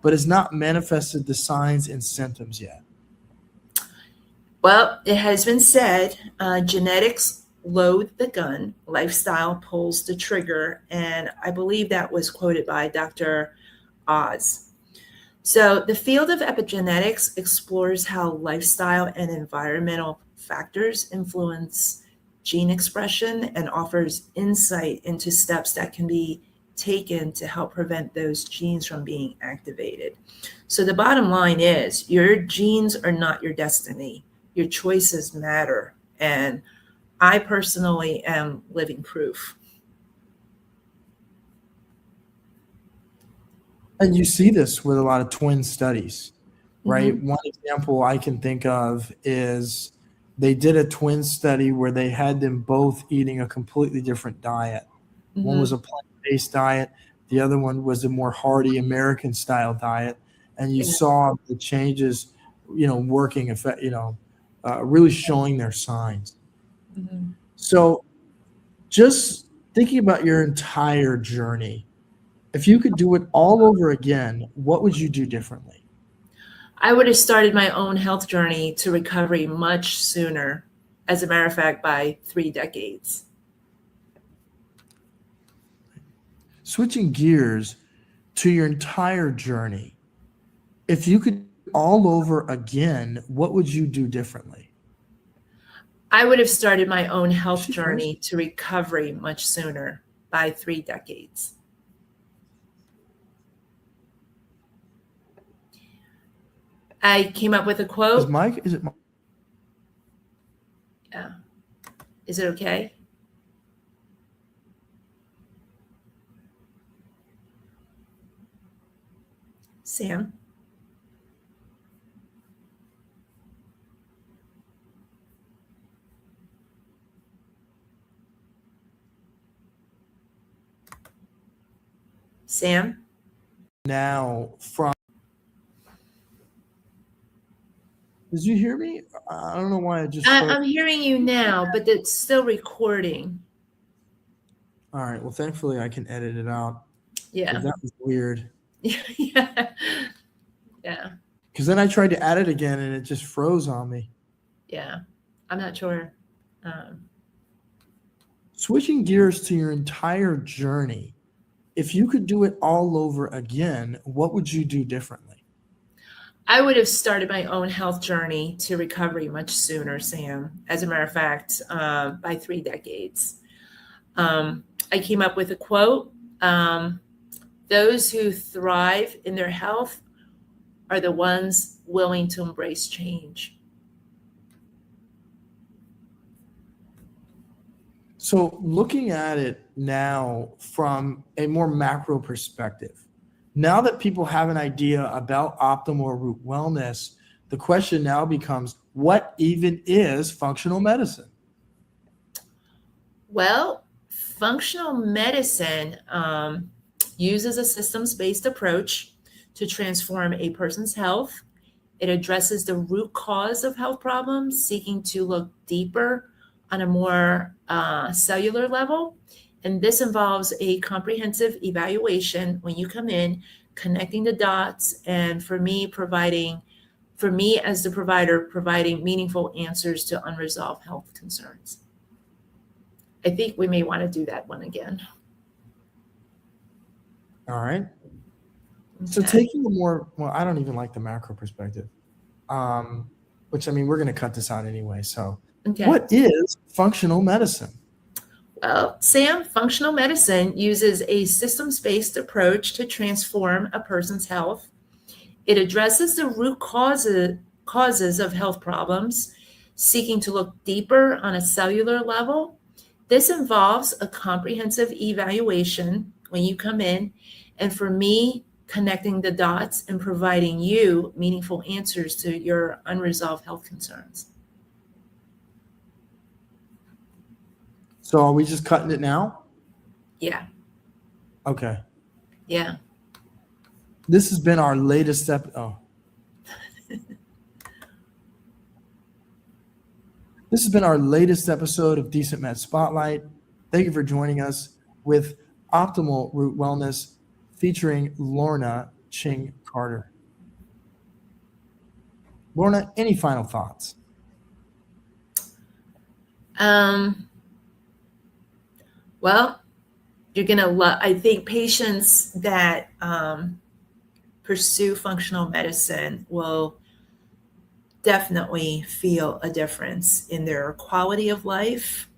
Speaker 1: but has not manifested the signs and symptoms yet?
Speaker 7: Well, it has been said, genetics load the gun, lifestyle pulls the trigger, and I believe that was quoted by Dr. Oz. So the field of epigenetics explores how lifestyle and environmental factors influence gene expression and offers insight into steps that can be taken to help prevent those genes from being activated. So the bottom line is your genes are not your destiny. Your choices matter. And I personally am living proof.
Speaker 1: And you see this with a lot of twin studies, right?
Speaker 7: Mhm.
Speaker 1: One example I can think of is they did a twin study where they had them both eating a completely different diet. One was
Speaker 7: Mhm.
Speaker 1: a plant-based diet, the other one was a more hearty American style diet, and you
Speaker 7: Yeah.
Speaker 1: saw the changes, working effect, really showing their signs.
Speaker 7: Mhm.
Speaker 1: So just thinking about your entire journey, if you could do it all over again, what would you do differently?
Speaker 7: I would have started my own health journey to recovery much sooner. As a matter of fact, by 3 decades.
Speaker 1: Switching gears to your entire journey, if you could all over again, what would you do differently?
Speaker 7: I would have started my own health
Speaker 1: She
Speaker 7: journey
Speaker 1: frozen.
Speaker 7: to recovery much sooner, by 3 decades. I came up with a
Speaker 1: Is
Speaker 7: quote.
Speaker 1: Mike? Is it?
Speaker 7: Yeah. Is it okay? Sam? Sam?
Speaker 1: Now from? Did you hear me? I don't know why I just froze.
Speaker 7: I'm hearing you now, but it's still recording.
Speaker 1: All right. Well, thankfully I can edit it out.
Speaker 7: Yeah.
Speaker 1: That was weird.
Speaker 7: Yeah. Yeah.
Speaker 1: Because then I tried to add it again and it just froze on me.
Speaker 7: Yeah. I'm not sure.
Speaker 1: Switching gears to your entire journey, if you could do it all over again, what would you do differently?
Speaker 7: I would have started my own health journey to recovery much sooner, Sam. As a matter of fact, by 3 decades. I came up with a quote. Those who thrive in their health are the ones willing to embrace change.
Speaker 1: So, looking at it now from a more macro perspective, now that people have an idea about optimal root wellness, the question now becomes what even is functional medicine?
Speaker 7: Well, functional medicine uses a systems-based approach to transform a person's health. It addresses the root cause of health problems, seeking to look deeper on a more cellular level. And this involves a comprehensive evaluation when you come in, connecting the dots, and for me as the provider, providing meaningful answers to unresolved health concerns. I think we may want to do that one again.
Speaker 1: All right. So
Speaker 7: Okay.
Speaker 1: taking a more, well, I don't even like the macro perspective, which I mean, we're going to cut this out anyway. So
Speaker 7: Okay.
Speaker 1: what is functional medicine?
Speaker 7: Well, Sam, functional medicine uses a systems-based approach to transform a person's health. It addresses the root causes of health problems, seeking to look deeper on a cellular level. This involves a comprehensive evaluation when you come in, and for me, connecting the dots and providing you meaningful answers to your unresolved health concerns.
Speaker 1: So are we just cutting it now?
Speaker 7: Yeah.
Speaker 1: Okay.
Speaker 7: Yeah.
Speaker 1: This has been our latest This has been our latest episode of DecentMed Spotlight. Thank you for joining us with Optimal Root Wellness featuring Lorna Ching Carter. Lorna, any final thoughts?
Speaker 7: Well, you're going to love, I think patients that pursue functional medicine will definitely feel a difference in their quality of life.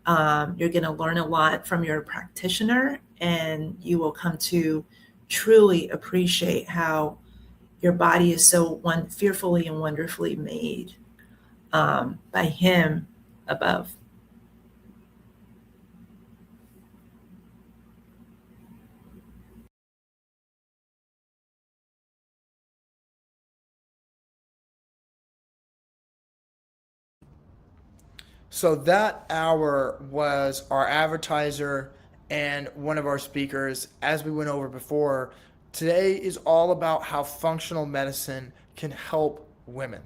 Speaker 7: You're going to learn a lot from your practitioner, and you will come to truly appreciate how your body is so fearfully and wonderfully made by Him above.
Speaker 1: So that hour was our advertiser and one of our speakers, as we went over before. Today is all about how functional medicine can help women.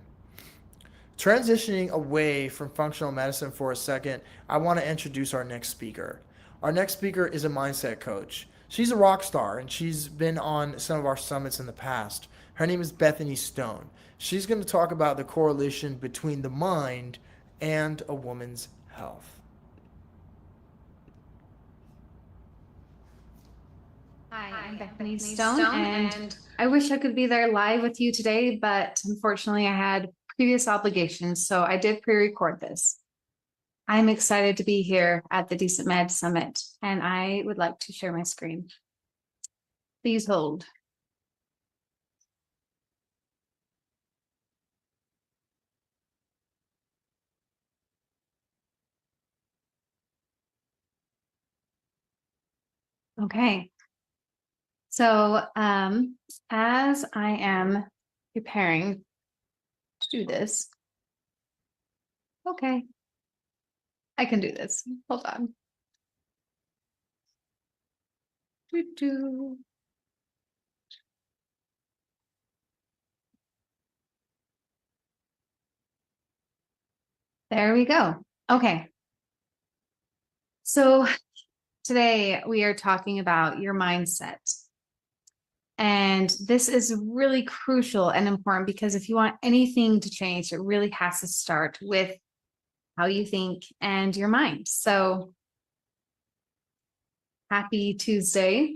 Speaker 1: Transitioning away from functional medicine for a second, I want to introduce our next speaker. Our next speaker is a mindset coach. She's a rock star and she's been on some of our summits in the past. Her name is Bethany Stone. She's going to talk about the correlation between the mind and a woman's health.
Speaker 8: Hi, I'm Bethany Stone, and I wish I could be there live with you today, but unfortunately I had previous obligations, so I did pre-record this. I'm excited to be here at the DecentMed Summit, and I would like to share my screen. Please hold. Okay. So as I am preparing to do this, okay, I can do this. Hold on. There we go. Okay. So today we are talking about your mindset. And this is really crucial and important because if you want anything to change, it really has to start with how you think and your mind. So happy Tuesday.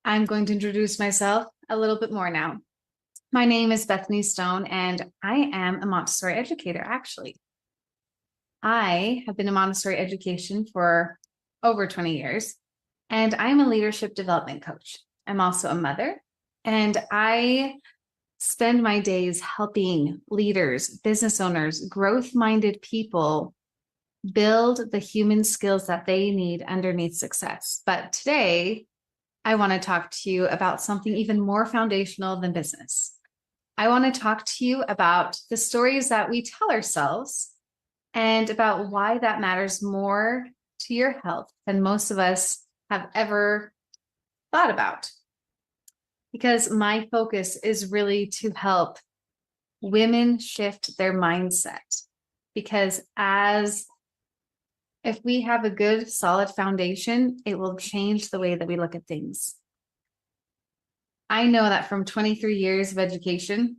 Speaker 8: I'm going to introduce myself a little bit more now. My name is Bethany Stone, and I am a Montessori educator, actually. I have been in Montessori education for over 20 years, and I'm a leadership development coach. I'm also a mother, and I spend my days helping leaders, business owners, growth-minded people build the human skills that they need underneath success. But today, I want to talk to you about something even more foundational than business. I want to talk to you about the stories that we tell ourselves and about why that matters more to your health than most of us have ever thought about. Because my focus is really to help women shift their mindset. Because if we have a good, solid foundation, it will change the way that we look at things. I know that from 23 years of education,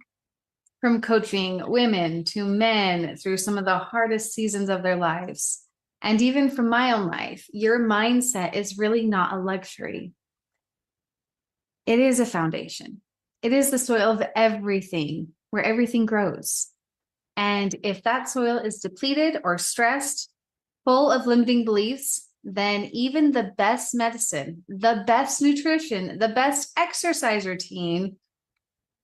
Speaker 8: from coaching women to men through some of the hardest seasons of their lives, and even from my own life, your mindset is really not a luxury. It is a foundation. It is the soil of everything, where everything grows. And if that soil is depleted or stressed, full of limiting beliefs, then even the best medicine, the best nutrition, the best exercise routine,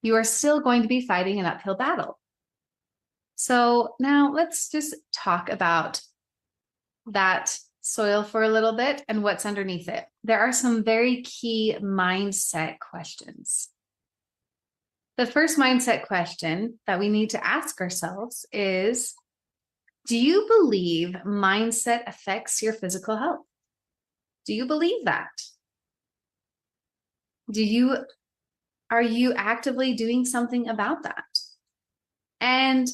Speaker 8: you are still going to be fighting an uphill battle. So now let's just talk about that soil for a little bit and what's underneath it. There are some very key mindset questions. The first mindset question that we need to ask ourselves is, do you believe mindset affects your physical health? Do you believe that? Are you actively doing something about that? And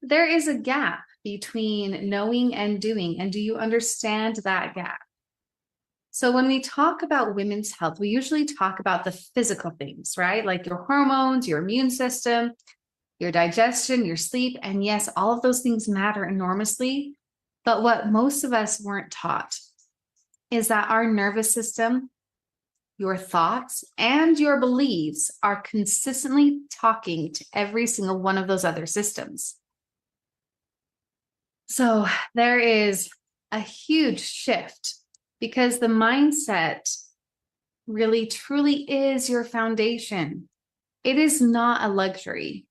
Speaker 8: there is a gap between knowing and doing. And do you understand that gap? So when we talk about women's health, we usually talk about the physical things, right? Like your hormones, your immune system, your digestion, your sleep. And yes, all of those things matter enormously. But what most of us weren't taught is that our nervous system, your thoughts, and your beliefs are consistently talking to every single one of those other systems. So there is a huge shift because the mindset really truly is your foundation. It is not a luxury.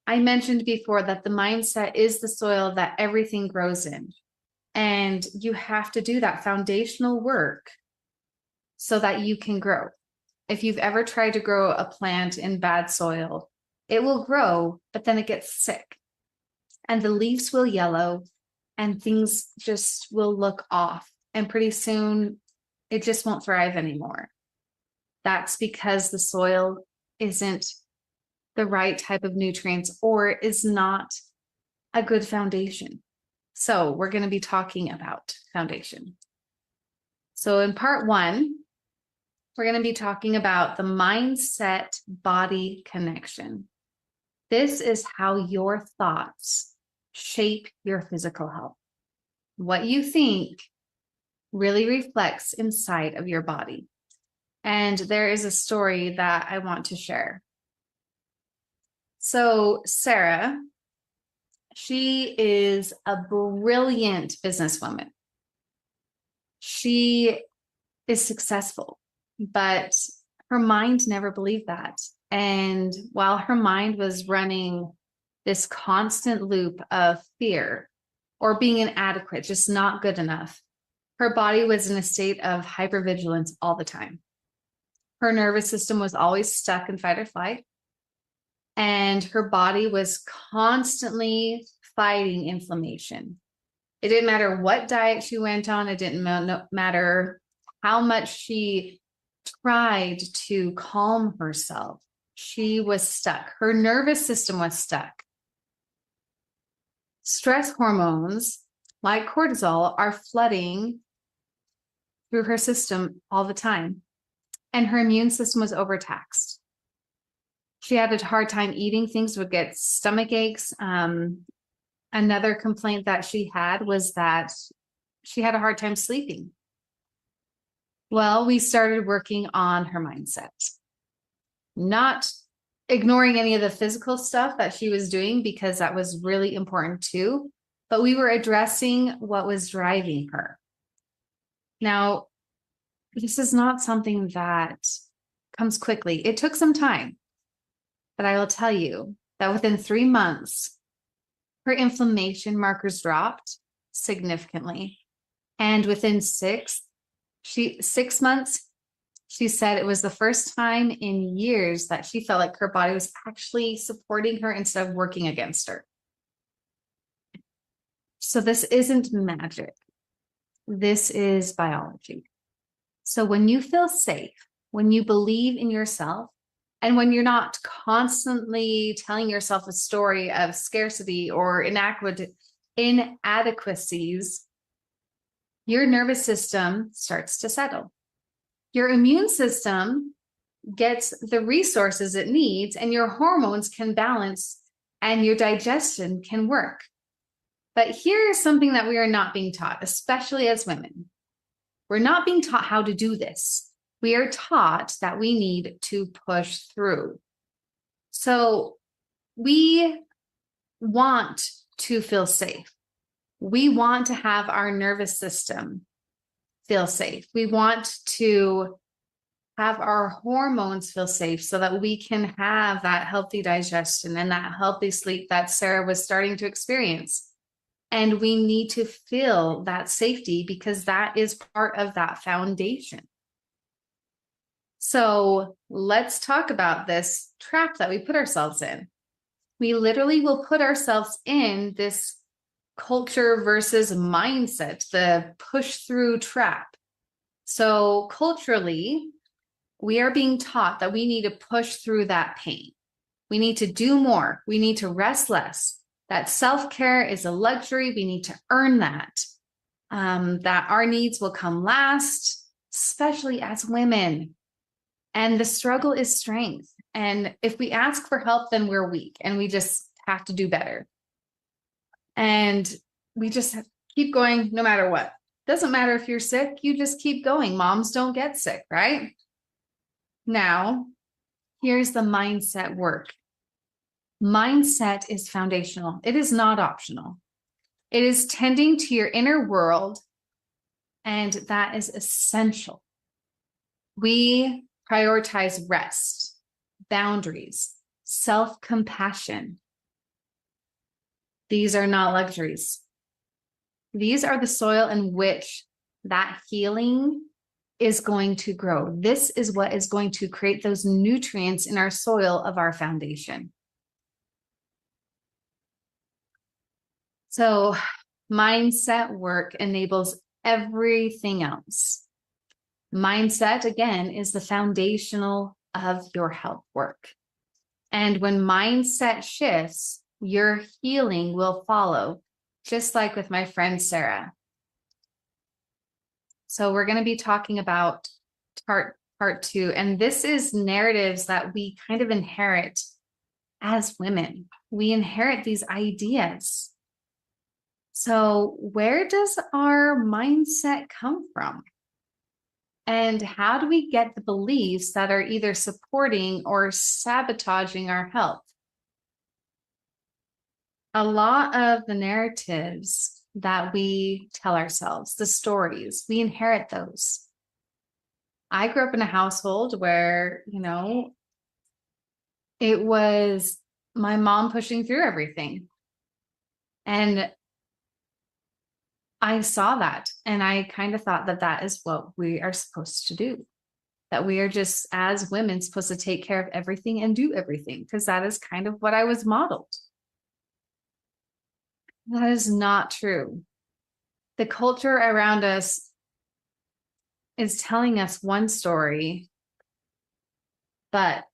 Speaker 8: I mentioned before that the mindset is the soil that everything grows in. And you have to do that foundational work so that you can grow. If you've ever tried to grow a plant in bad soil, it will grow, but then it gets sick and the leaves will yellow and things just will look off. And pretty soon it just won't thrive anymore. That's because the soil isn't the right type of nutrients or is not a good foundation. So we're going to be talking about foundation. So in part 1, we're going to be talking about the mindset body connection. This is how your thoughts shape your physical health. What you think really reflects inside of your body. And there is a story that I want to share. So Sarah, she is a brilliant businesswoman. She is successful, but her mind never believed that. And while her mind was running this constant loop of fear or being inadequate, just not good enough, her body was in a state of hypervigilance all the time. Her nervous system was always stuck in fight or flight. And her body was constantly fighting inflammation. It didn't matter what diet she went on. It didn't matter how much she tried to calm herself. She was stuck. Her nervous system was stuck. Stress hormones like cortisol are flooding through her system all the time. And her immune system was overtaxed. She had a hard time eating. Things would get stomach aches. Another complaint that she had was that she had a hard time sleeping. Well, we started working on her mindset, not ignoring any of the physical stuff that she was doing because that was really important too, but we were addressing what was driving her. Now, this is not something that comes quickly. It took some time. But I will tell you that within 3 months, her inflammation markers dropped significantly. And within 6 months, she said it was the first time in years that she felt like her body was actually supporting her instead of working against her. So this isn't magic. This is biology. So when you feel safe, when you believe in yourself, and when you're not constantly telling yourself a story of scarcity or inadequacies, your nervous system starts to settle. Your immune system gets the resources it needs, and your hormones can balance, and your digestion can work. But here is something that we are not being taught, especially as women. We're not being taught how to do this. We are taught that we need to push through. So we want to feel safe. We want to have our nervous system feel safe. We want to have our hormones feel safe so that we can have that healthy digestion and that healthy sleep that Sarah was starting to experience. And we need to feel that safety because that is part of that foundation. So let's talk about this trap that we put ourselves in. We literally will put ourselves in this culture versus mindset, the push through trap. So culturally, we are being taught that we need to push through that pain. We need to do more. We need to rest less. That self-care is a luxury. We need to earn that. That our needs will come last, especially as women. And the struggle is strength. And if we ask for help, then we're weak and we just have to do better. And we just keep going no matter what. Doesn't matter if you're sick, you just keep going. Moms don't get sick, right? Now, here's the mindset work. Mindset is foundational. It is not optional. It is tending to your inner world And that is essential. We prioritize rest, boundaries, self-compassion. These are not luxuries. These are the soil in which that healing is going to grow. This is what is going to create those nutrients in our soil of our foundation. So mindset work enables everything else. Mindset, again, is the foundational of your health work. And when mindset shifts, your healing will follow, just like with my friend Sarah. So we're going to be talking about part 2, and this is narratives that we kind of inherit as women. We inherit these ideas. So where does our mindset come from? And how do we get the beliefs that are either supporting or sabotaging our health? A lot of the narratives that we tell ourselves, the stories, we inherit those. I grew up in a household where, it was my mom pushing through everything. And I saw that, and I kind of thought that that is what we are supposed to do. That we are just, as women, supposed to take care of everything and do everything, because that is kind of what I was modeled. That is not true. The culture around us is telling us one story, but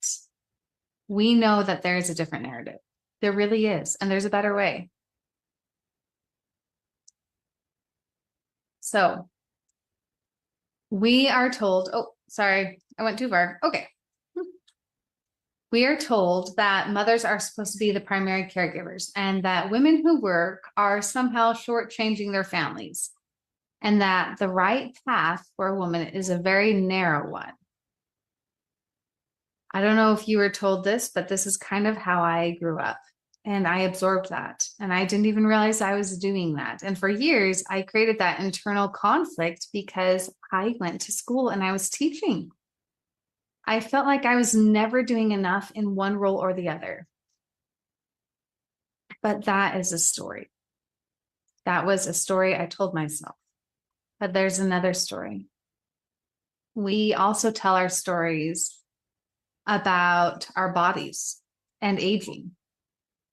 Speaker 8: we know that there is a different narrative. There really is, and there's a better way. So we are told, oh, sorry, I went too far. Okay. We are told that mothers are supposed to be the primary caregivers, and that women who work are somehow shortchanging their families, and that the right path for a woman is a very narrow one. I don't know if you were told this, but this is kind of how I grew up, and I absorbed that, and I didn't even realize I was doing that. And for years, I created that internal conflict because I went to school and I was teaching. I felt like I was never doing enough in one role or the other. But that is a story. That was a story I told myself. But there's another story. We also tell our stories about our bodies and aging.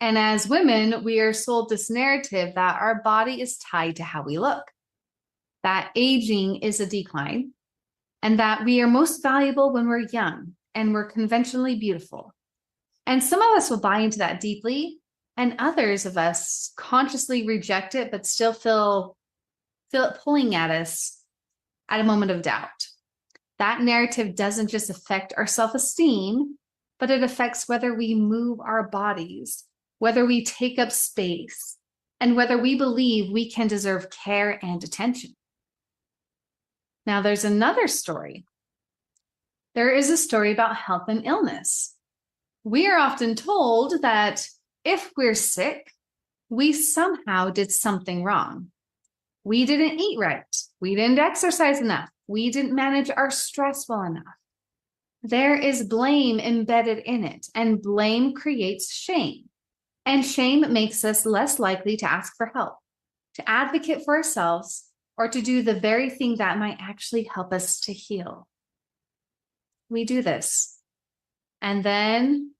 Speaker 8: And as women, we are sold this narrative that our body is tied to how we look, that aging is a decline, and that we are most valuable when we're young and we're conventionally beautiful. And some of us will buy into that deeply, and others of us consciously reject it, but still feel it pulling at us at a moment of doubt. That narrative doesn't just affect our self-esteem, but it affects whether we move our bodies, whether we take up space, and whether we believe we can deserve care and attention. Now, there's another story. There is a story about health and illness. We are often told that if we're sick, we somehow did something wrong. We didn't eat right. We didn't exercise enough. We didn't manage our stress well enough. There is blame embedded in it, and blame creates shame. And shame makes us less likely to ask for help, to advocate for ourselves, or to do the very thing that might actually help us to heal. We do this. And then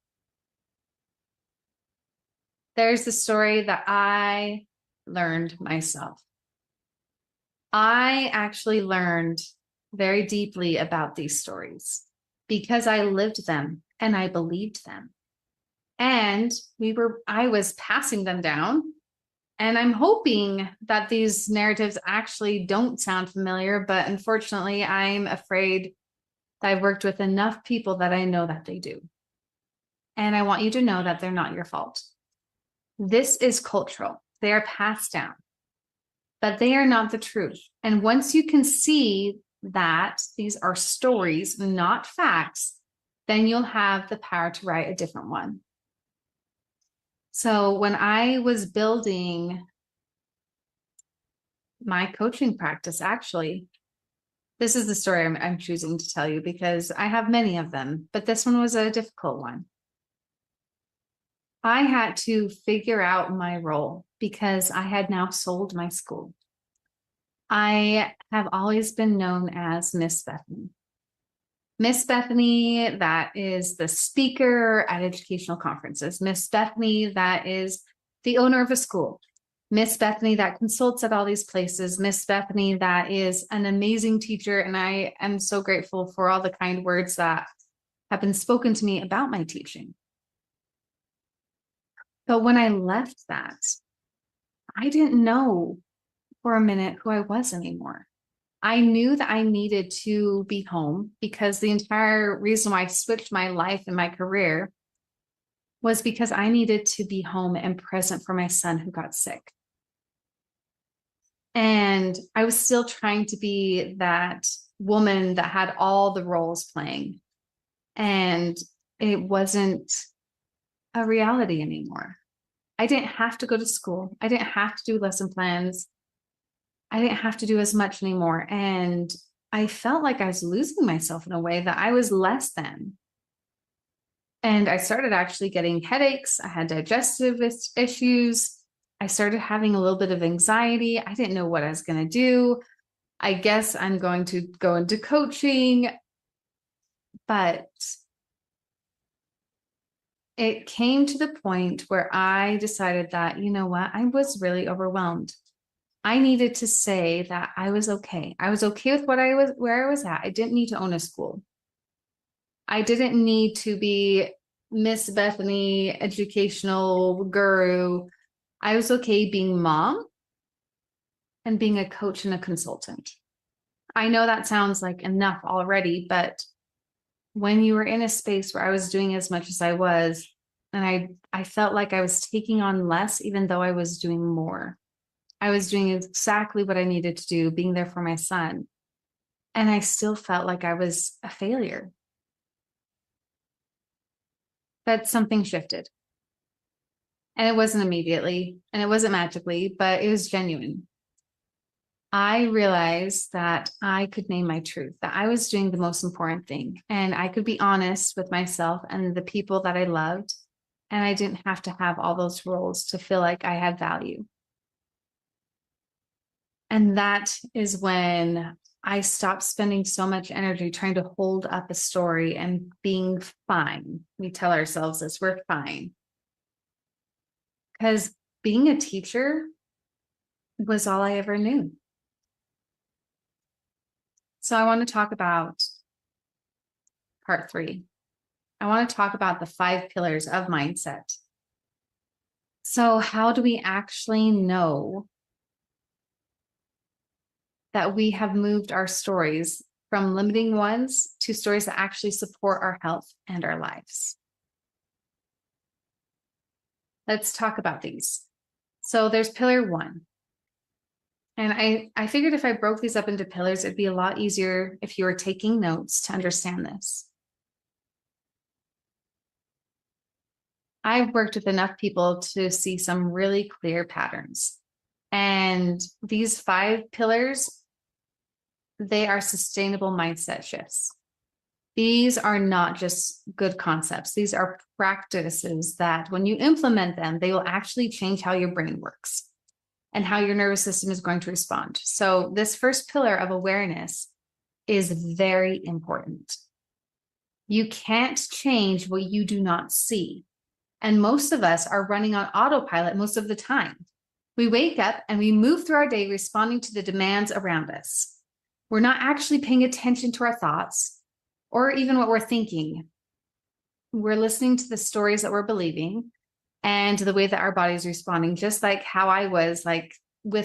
Speaker 8: there's the story that I learned myself. I actually learned very deeply about these stories because I lived them and I believed them. And I was passing them down. And I'm hoping that these narratives actually don't sound familiar, but unfortunately, I'm afraid that I've worked with enough people that I know that they do. And I want you to know that they're not your fault. This is cultural. They are passed down, but they are not the truth. And once you can see that these are stories, not facts, then you'll have the power to write a different one. So when I was building my coaching practice, actually. This is the story I'm choosing to tell you because I have many of them, but this one was a difficult one. I had to figure out my role because I had now sold my school. I have always been known as Miss Bethany. Miss Bethany, that is the speaker at educational conferences. Miss Bethany, that is the owner of a school. Miss Bethany, that consults at all these places. Miss Bethany, that is an amazing teacher. And I am so grateful for all the kind words that have been spoken to me about my teaching. But when I left that, I didn't know for a minute who I was anymore. I knew that I needed to be home because the entire reason why I switched my life and my career was because I needed to be home and present for my son who got sick. And I was still trying to be that woman that had all the roles playing. And it wasn't a reality anymore. I didn't have to go to school. I didn't have to do lesson plans. I didn't have to do as much anymore. And I felt like I was losing myself in a way that I was less than. And I started actually getting headaches. I had digestive issues. I started having a little bit of anxiety. I didn't know what I was going to do. I guess I'm going to go into coaching. But it came to the point where I decided that, you know what, I was really overwhelmed. I needed to say that I was okay. I was okay with where I was at. I didn't need to own a school. I didn't need to be Miss Bethany, educational guru. I was okay being mom and being a coach and a consultant. I know that sounds like enough already, but when you were in a space where I was doing as much as I was, and I felt like I was taking on less, even though I was doing more. I was doing exactly what I needed to do, being there for my son. And I still felt like I was a failure. But something shifted. And it wasn't immediately, and it wasn't magically, but it was genuine. I realized that I could name my truth, that I was doing the most important thing, and I could be honest with myself and the people that I loved, and I didn't have to have all those roles to feel like I had value. And that is when I stopped spending so much energy trying to hold up a story and being fine. We tell ourselves this, we're fine. Because being a teacher was all I ever knew. So I want to talk about part 3. I want to talk about the 5 pillars of mindset. So how do we actually know that we have moved our stories from limiting ones to stories that actually support our health and our lives? Let's talk about these. So there's pillar 1. And I figured if I broke these up into pillars, it'd be a lot easier if you were taking notes to understand this. I've worked with enough people to see some really clear patterns. And these 5 pillars, they are sustainable mindset shifts. These are not just good concepts. These are practices that when you implement them, they will actually change how your brain works and how your nervous system is going to respond. So this first pillar of awareness is very important. You can't change what you do not see. And most of us are running on autopilot most of the time. We wake up and we move through our day responding to the demands around us. We're not actually paying attention to our thoughts or even what we're thinking. We're listening to the stories that we're believing and the way that our body is responding, just like how I was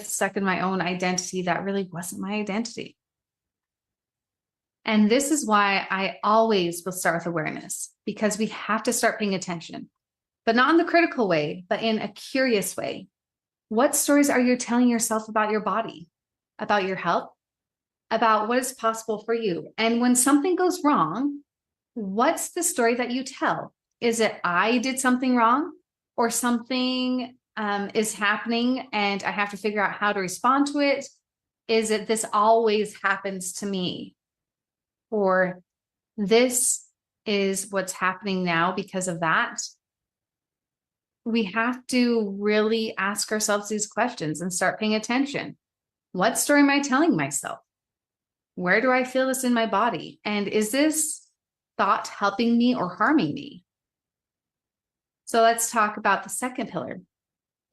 Speaker 8: stuck in my own identity that really wasn't my identity. And this is why I always will start with awareness, because we have to start paying attention, but not in the critical way, but in a curious way. What stories are you telling yourself about your body, about your health, about what is possible for you? And when something goes wrong, what's the story that you tell? Is it I did something wrong, or something is happening and I have to figure out how to respond to it? Is it this always happens to me? Or this is what's happening now because of that? We have to really ask ourselves these questions and start paying attention. What story am I telling myself? Where do I feel this in my body? And is this thought helping me or harming me? So let's talk about the second pillar.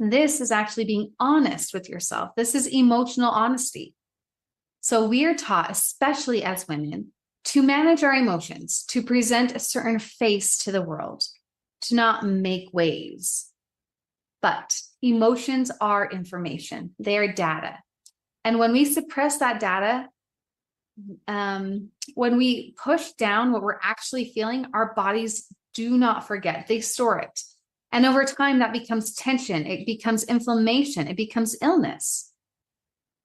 Speaker 8: This is actually being honest with yourself. This is emotional honesty. So we are taught, especially as women, to manage our emotions, to present a certain face to the world, to not make waves. But emotions are information. They are data. And when we suppress that data, when we push down what we're actually feeling, our bodies do not forget. They store it. And over time, that becomes tension. It becomes inflammation. It becomes illness.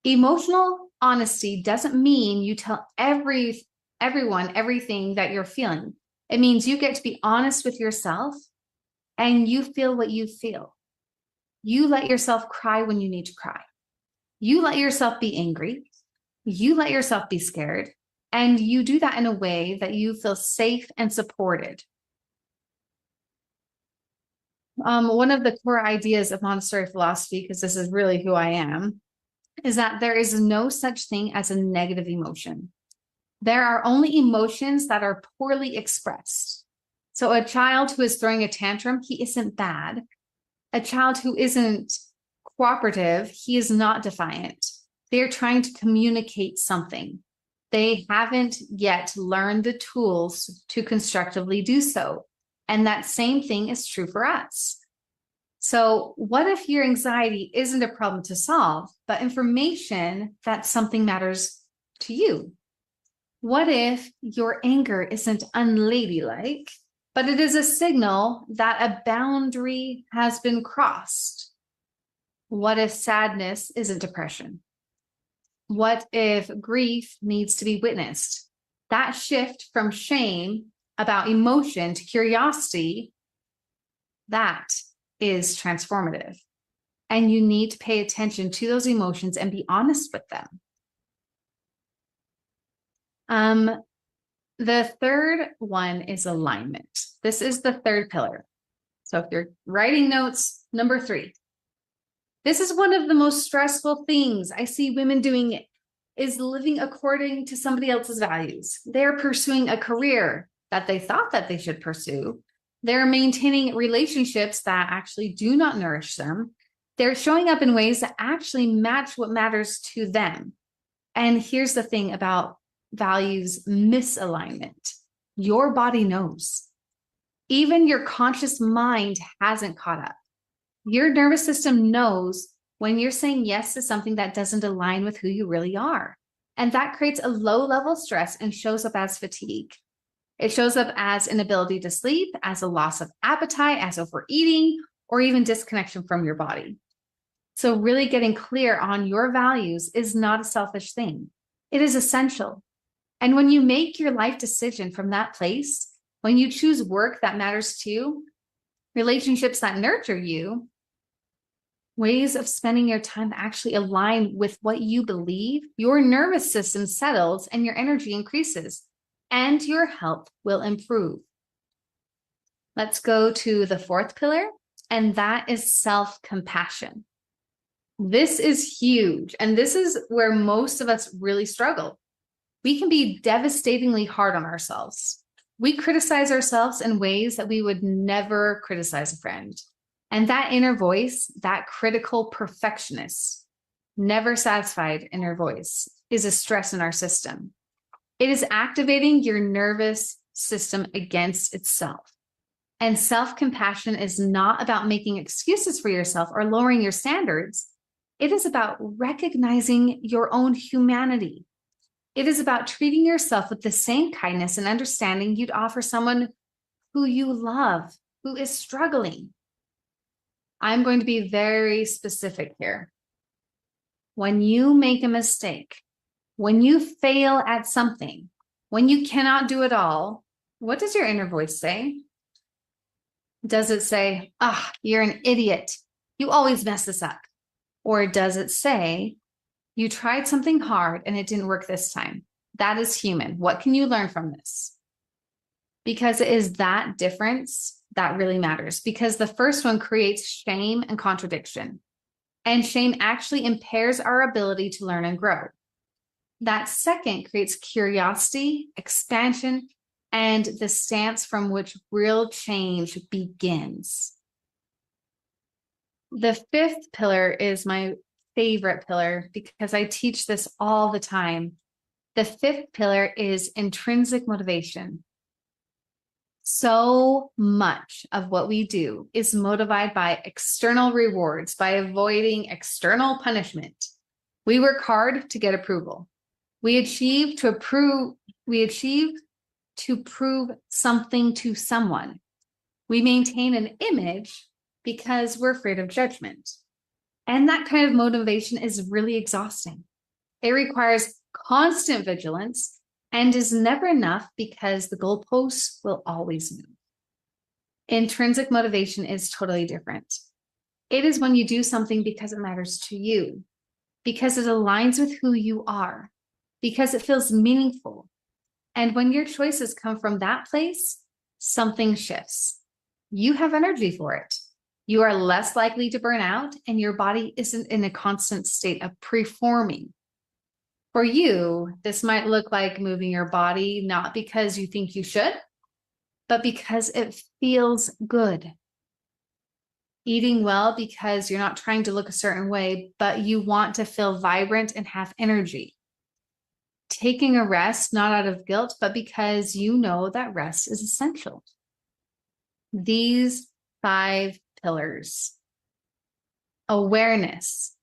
Speaker 8: Emotional honesty doesn't mean you tell everyone everything that you're feeling. It means you get to be honest with yourself and you feel what you feel. You let yourself cry when you need to cry. You let yourself be angry. You let yourself be scared. And you do that in a way that you feel safe and supported. One of the core ideas of Montessori philosophy, because this is really who I am, is that there is no such thing as a negative emotion. There are only emotions that are poorly expressed. So a child who is throwing a tantrum, he isn't bad. A child who isn't cooperative, he is not defiant. They're trying to communicate something. They haven't yet learned the tools to constructively do so. And that same thing is true for us. So what if your anxiety isn't a problem to solve, but information that something matters to you? What if your anger isn't unladylike, but it is a signal that a boundary has been crossed? What if sadness isn't depression? What if grief needs to be witnessed? That shift from shame about emotion to curiosity, that is transformative. And you need to pay attention to those emotions and be honest with them. The third one is alignment. This is the third pillar. So if you're writing notes, number 3. This is one of the most stressful things I see women doing, is living according to somebody else's values. They're pursuing a career that they thought that they should pursue. They're maintaining relationships that actually do not nourish them. They're showing up in ways that actually match what matters to them. And here's the thing about values misalignment. Your body knows. Even your conscious mind hasn't caught up. Your nervous system knows when you're saying yes to something that doesn't align with who you really are. And that creates a low level stress and shows up as fatigue. It shows up as inability to sleep, as a loss of appetite, as overeating, or even disconnection from your body. So really getting clear on your values is not a selfish thing. It is essential. And when you make your life decision from that place, when you choose work that matters to you, relationships that nurture you, ways of spending your time that actually align with what you believe, your nervous system settles and your energy increases and your health will improve. Let's go to the fourth pillar, and that is self-compassion. This is huge, and this is where most of us really struggle. We can be devastatingly hard on ourselves. We criticize ourselves in ways that we would never criticize a friend. And that inner voice, that critical perfectionist, never satisfied inner voice, is a stress in our system. It is activating your nervous system against itself. And self-compassion is not about making excuses for yourself or lowering your standards. It is about recognizing your own humanity. It is about treating yourself with the same kindness and understanding you'd offer someone who you love, who is struggling. I'm going to be very specific here. When you make a mistake, when you fail at something, when you cannot do it all, what does your inner voice say? Does it say, you're an idiot. You always mess this up? Or does it say, You tried something hard and it didn't work this time. That is human. What can you learn from this? Because it is that difference that really matters. Because the first one creates shame and contradiction. And shame actually impairs our ability to learn and grow. That second creates curiosity, expansion, and the stance from which real change begins. The fifth pillar is my favorite pillar because I teach this all the time. The fifth pillar is intrinsic motivation. So much of what we do is motivated by external rewards, by avoiding external punishment. We work hard to get approval. We achieve to prove something to someone. We maintain an image because we're afraid of judgment. And that kind of motivation is really exhausting. It requires constant vigilance and is never enough because the goalposts will always move. Intrinsic motivation is totally different. It is when you do something because it matters to you, because it aligns with who you are, because it feels meaningful. And when your choices come from that place, something shifts. You have energy for it. You are less likely to burn out, and your body isn't in a constant state of preforming. For you, this might look like moving your body, not because you think you should, but because it feels good. Eating well because you're not trying to look a certain way, but you want to feel vibrant and have energy. Taking a rest, not out of guilt, but because you know that rest is essential. These 5 pillars: awareness,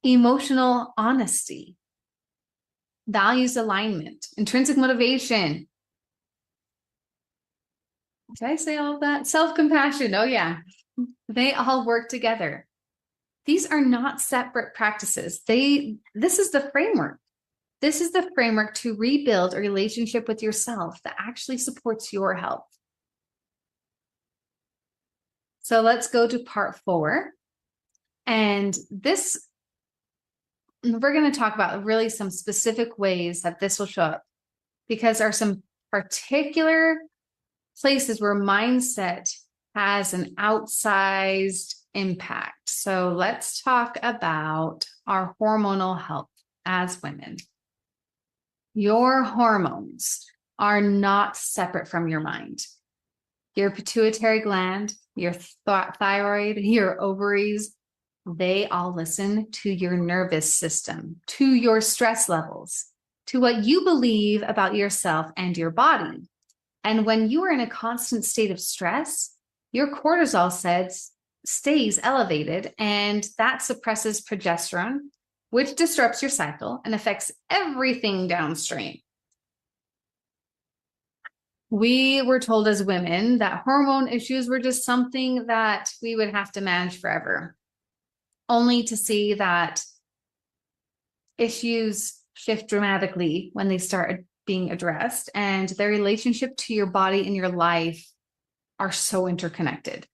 Speaker 8: emotional honesty, values alignment, intrinsic motivation. Did I say all of that? Self-compassion. Oh, yeah. They all work together. These are not separate practices. This is the framework. This is the framework to rebuild a relationship with yourself that actually supports your health. So let's go to part 4. And this, we're going to talk about really some specific ways that this will show up, because there are some particular places where mindset has an outsized impact. So let's talk about our hormonal health as women. Your hormones are not separate from your mind. Your pituitary gland, your thyroid, your ovaries, they all listen to your nervous system, to your stress levels, to what you believe about yourself and your body. And when you are in a constant state of stress, your cortisol stays elevated, and that suppresses progesterone, which disrupts your cycle and affects everything downstream. We were told as women that hormone issues were just something that we would have to manage forever, only to see that issues shift dramatically when they start being addressed, and their relationship to your body and your life are so interconnected.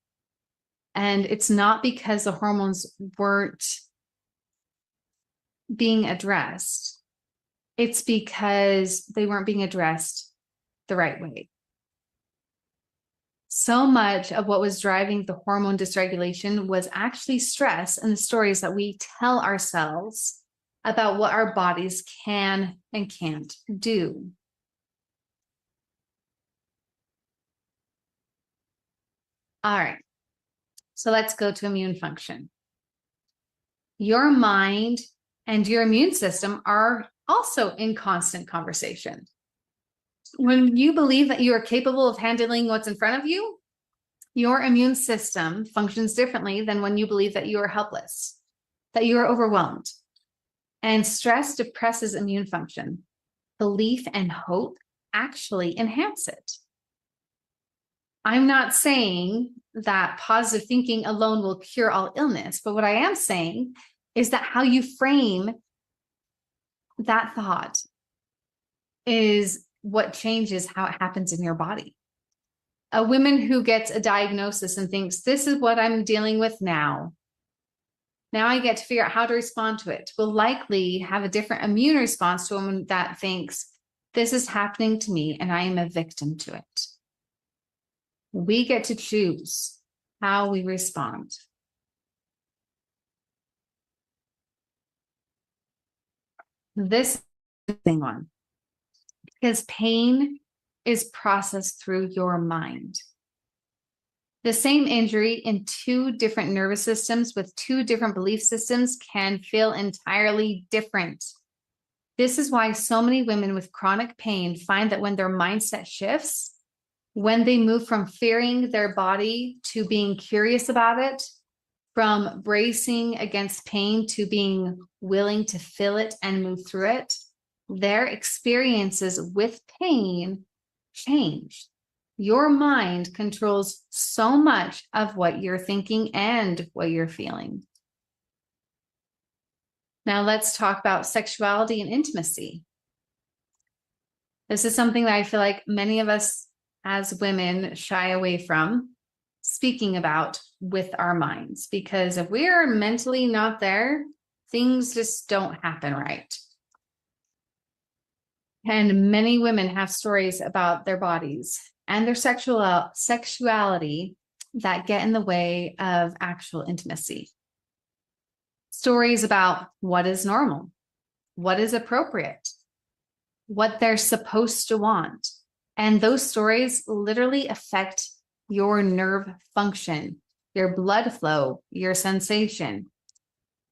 Speaker 8: And it's not because the hormones weren't being addressed. It's because they weren't being addressed the right way. So much of what was driving the hormone dysregulation was actually stress and the stories that we tell ourselves about what our bodies can and can't do. All right, so let's go to immune function. Your mind and your immune system are also in constant conversation. When you believe that you are capable of handling what's in front of you, your immune system functions differently than when you believe that you are helpless, that you are overwhelmed. And stress depresses immune function. Belief and hope actually enhance it. I'm not saying that positive thinking alone will cure all illness, but what I am saying is that how you frame that thought is what changes how it happens in your body. A woman who gets a diagnosis and thinks, this is what I'm dealing with now. Now I get to figure out how to respond to it. Will likely have a different immune response to a woman that thinks this is happening to me and I am a victim to it. We get to choose how we respond. This thing on, because pain is processed through your mind. The same injury in two different nervous systems with two different belief systems can feel entirely different. This is why so many women with chronic pain find that when their mindset shifts, when they move from fearing their body to being curious about it, from bracing against pain to being willing to feel it and move through it, their experiences with pain change. Your mind controls so much of what you're thinking and what you're feeling. Now let's talk about sexuality and intimacy. This is something that I feel like many of us as women shy away from speaking about with our minds, because if we are mentally not there, things just don't happen right. And many women have stories about their bodies and their sexuality that get in the way of actual intimacy. Stories about what is normal, what is appropriate, what they're supposed to want. And those stories literally affect your nerve function, your blood flow, your sensation.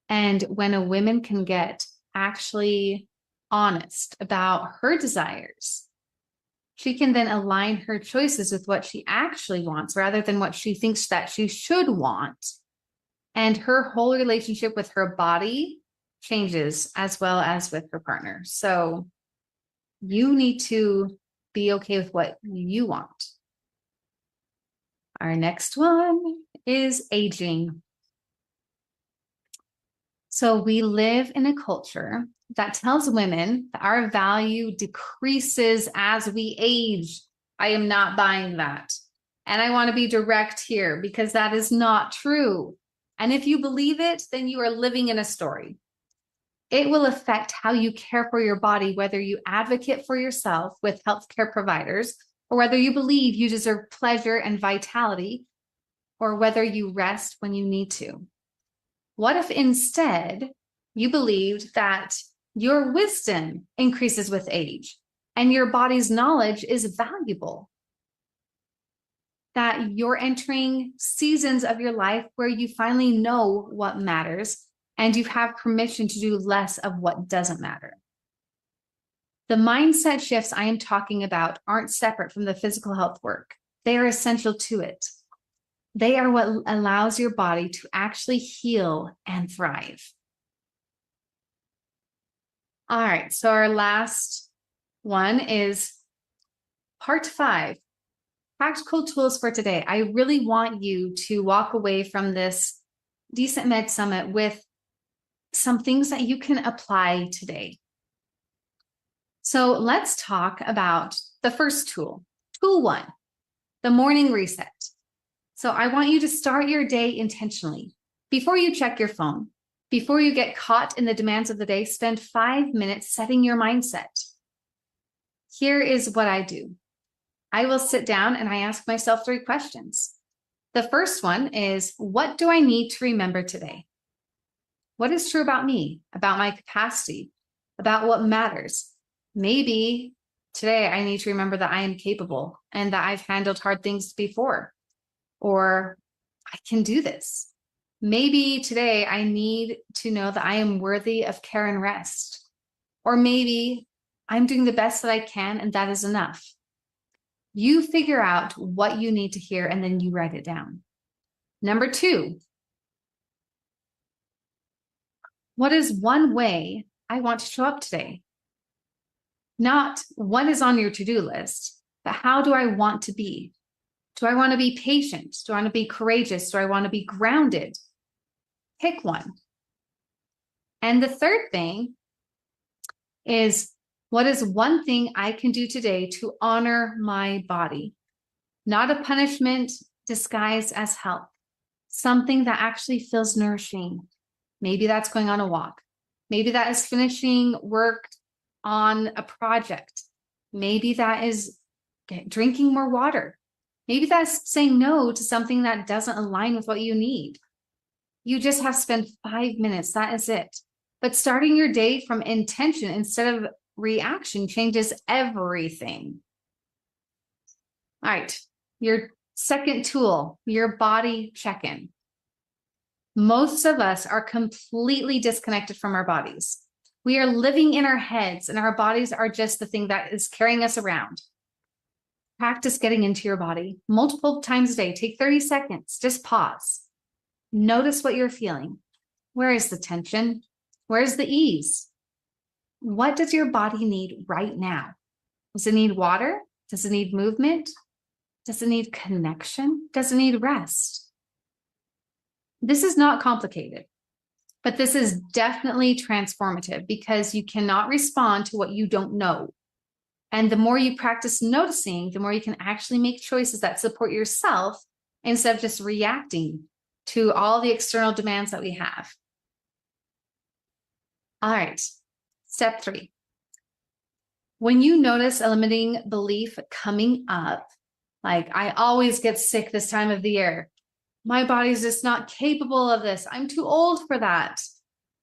Speaker 8: And when a woman can get actually honest about her desires, she can then align her choices with what she actually wants rather than what she thinks that she should want. And her whole relationship with her body changes as well as with her partner. So you need to be okay with what you want. Our next one is aging. So we live in a culture that tells women that our value decreases as we age. I am not buying that. And I want to be direct here because that is not true. And if you believe it, then you are living in a story. It will affect how you care for your body, whether you advocate for yourself with healthcare providers, or whether you believe you deserve pleasure and vitality, or whether you rest when you need to. What if instead you believed that your wisdom increases with age and your body's knowledge is valuable? That you're entering seasons of your life where you finally know what matters and you have permission to do less of what doesn't matter. The mindset shifts I am talking about aren't separate from the physical health work. They are essential to it. They are what allows your body to actually heal and thrive. All right, so our last one is part 5, practical tools for today. I really want you to walk away from this DecentMed Summit with some things that you can apply today. So let's talk about the first tool. Tool 1, the morning reset. So I want you to start your day intentionally. Before you check your phone, before you get caught in the demands of the day, spend 5 minutes setting your mindset. Here is what I do. I will sit down and I ask myself 3 questions. The first one is, what do I need to remember today? What is true about me, about my capacity, about what matters? Maybe today I need to remember that I am capable and that I've handled hard things before, or I can do this. Maybe today I need to know that I am worthy of care and rest, or maybe I'm doing the best that I can and that is enough. You figure out what you need to hear and then you write it down. Number 2, what is one way I want to show up today? Not what is on your to-do list, but how do I want to be? Do I want to be patient? Do I want to be courageous? Do I want to be grounded? Pick one. And the third thing is, what is one thing I can do today to honor my body? Not a punishment disguised as help, something that actually feels nourishing, Maybe that's going on a walk. Maybe that is finishing work on a project. Maybe that is drinking more water. Maybe that's saying no to something that doesn't align with what you need. You just have to spend 5 minutes. That is it. But starting your day from intention instead of reaction changes everything. All right. Your second tool, your body check-in. Most of us are completely disconnected from our bodies. We are living in our heads, and our bodies are just the thing that is carrying us around. Practice getting into your body multiple times a day. Take 30 seconds. Just pause. Notice what you're feeling. Where is the tension? Where's the ease? What does your body need right now? Does it need water? Does it need movement? Does it need connection? Does it need rest? This is not complicated, but this is definitely transformative because you cannot respond to what you don't know. And the more you practice noticing, the more you can actually make choices that support yourself instead of just reacting to all the external demands that we have. All right, step 3. When you notice a limiting belief coming up, like I always get sick this time of the year, my body's just not capable of this, I'm too old for that,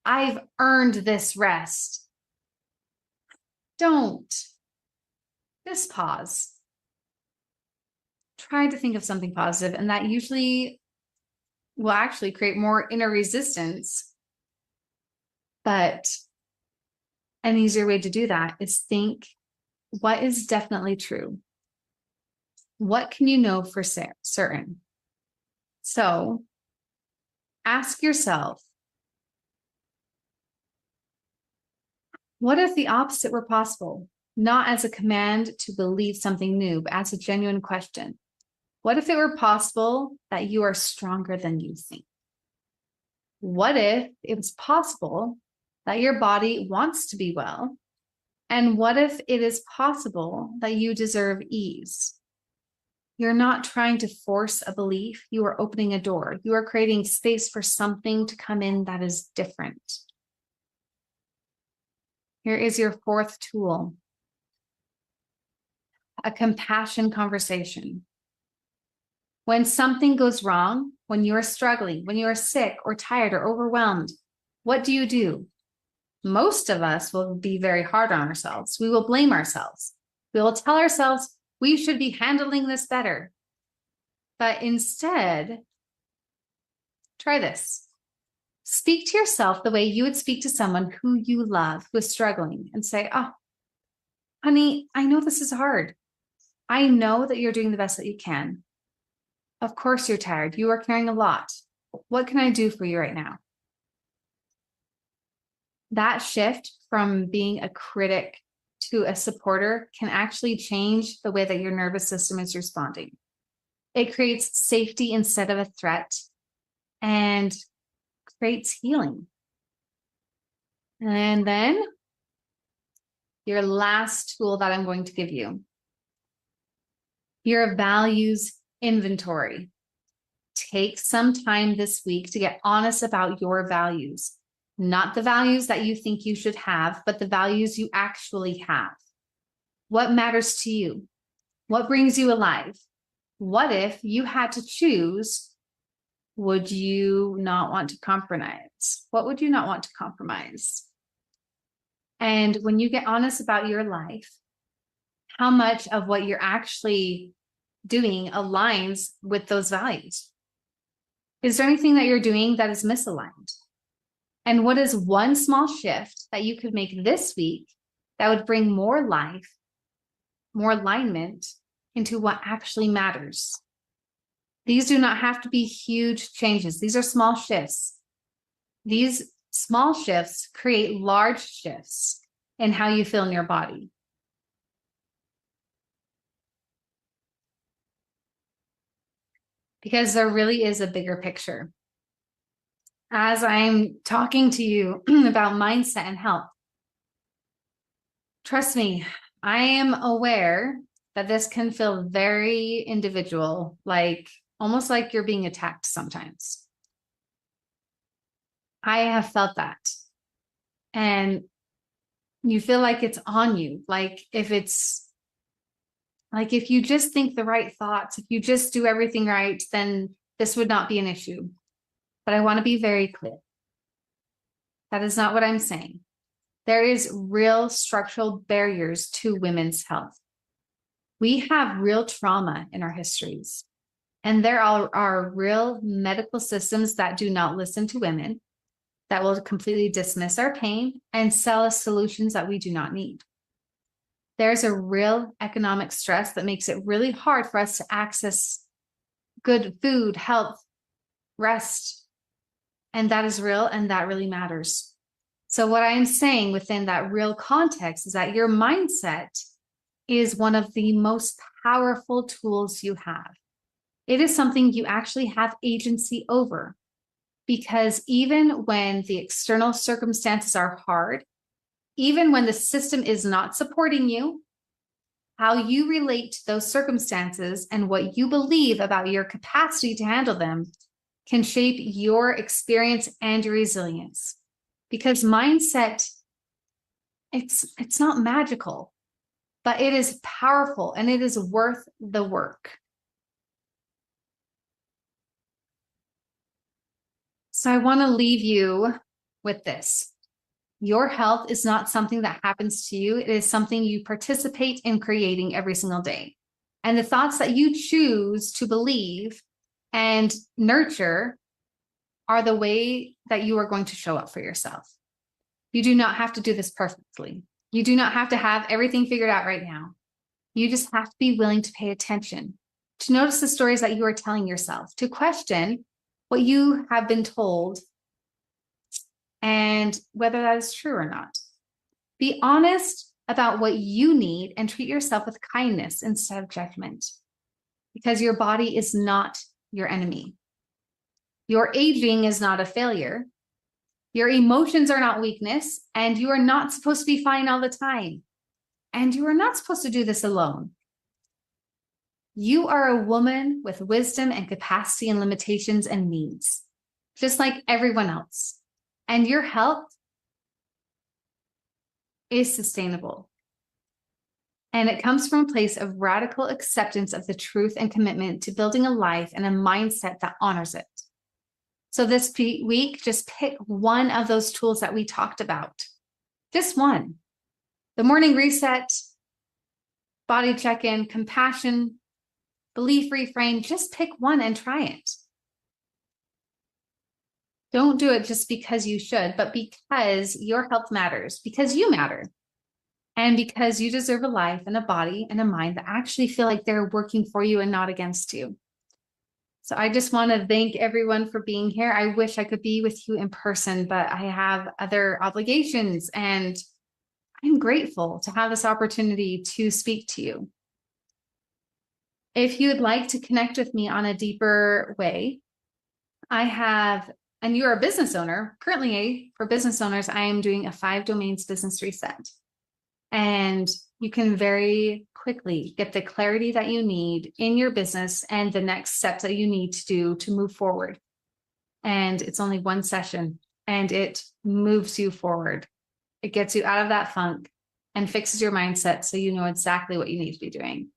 Speaker 8: I've earned this rest. Don't. Just pause. Try to think of something positive, and that usually will actually create more inner resistance. But an easier way to do that is think, what is definitely true? What can you know for certain? So ask yourself, what if the opposite were possible? Not as a command to believe something new, but as a genuine question. What if it were possible that you are stronger than you think? What if it was possible that your body wants to be well? And what if it is possible that you deserve ease? You're not trying to force a belief. You are opening a door. You are creating space for something to come in that is different. Here is your 4th tool. A compassion conversation. When something goes wrong, when you are struggling, when you are sick or tired or overwhelmed, what do? Most of us will be very hard on ourselves. We will blame ourselves. We will tell ourselves we should be handling this better. But instead, try this. Speak to yourself the way you would speak to someone who you love, who is struggling, and say, oh, honey, I know this is hard. I know that you're doing the best that you can. Of course you're tired. You are carrying a lot. What can I do for you right now? That shift from being a critic to a supporter can actually change the way that your nervous system is responding. It creates safety instead of a threat and creates healing. And then your last tool that I'm going to give you, your values inventory. Take some time this week to get honest about your values, not the values that you think you should have, but the values you actually have. What matters to you? What brings you alive? What if you had to choose? Would you not want to compromise? What would you not want to compromise? And when you get honest about your life, how much of what you're actually doing aligns with those values? Is there anything that you're doing that is misaligned? And what is one small shift that you could make this week that would bring more life, more alignment into what actually matters? These do not have to be huge changes. These are small shifts. These small shifts create large shifts in how you feel in your body. Because there really is a bigger picture. As I'm talking to you about mindset and health, trust me, I am aware that this can feel very individual, like almost like you're being attacked sometimes. I have felt that. And you feel like it's on you. Like if you just think the right thoughts, if you just do everything right, then this would not be an issue. But I want to be very clear. That is not what I'm saying. There is real structural barriers to women's health. We have real trauma in our histories. And there are real medical systems that do not listen to women, that will completely dismiss our pain and sell us solutions that we do not need. There's a real economic stress that makes it really hard for us to access good food, health, rest. And that is real, and that really matters. So what I am saying within that real context is that your mindset is one of the most powerful tools you have. It is something you actually have agency over, because even when the external circumstances are hard, even when the system is not supporting you, how you relate to those circumstances and what you believe about your capacity to handle them can shape your experience and your resilience. Because mindset, it's not magical, but it is powerful and it is worth the work. So I want to leave you with this. Your health is not something that happens to you. It is something you participate in creating every single day. And the thoughts that you choose to believe and nurture are the way that you are going to show up for yourself. You do not have to do this perfectly. You do not have to have everything figured out right now. You just have to be willing to pay attention, to notice the stories that you are telling yourself, to question what you have been told and whether that is true or not. Be honest about what you need and treat yourself with kindness instead of judgment, because your body is not your enemy. Your aging is not a failure. Your emotions are not weakness, and you are not supposed to be fine all the time. And you are not supposed to do this alone. You are a woman with wisdom and capacity and limitations and needs, just like everyone else. And your health is sustainable. And it comes from a place of radical acceptance of the truth and commitment to building a life and a mindset that honors it. So this week, just pick one of those tools that we talked about. Just one. The morning reset, body check-in, compassion, belief reframe. Just pick one and try it. Don't do it just because you should, but because your health matters, because you matter, and because you deserve a life and a body and a mind that actually feel like they're working for you and not against you. So I just want to thank everyone for being here. I wish I could be with you in person, but I have other obligations, and I'm grateful to have this opportunity to speak to you. If you'd like to connect with me on a deeper way, and you're a business owner, currently for business owners, I am doing a 5 domains business reset. And you can very quickly get the clarity that you need in your business and the next steps that you need to do to move forward. And it's only one session, and it moves you forward. It gets you out of that funk and fixes your mindset so you know exactly what you need to be doing.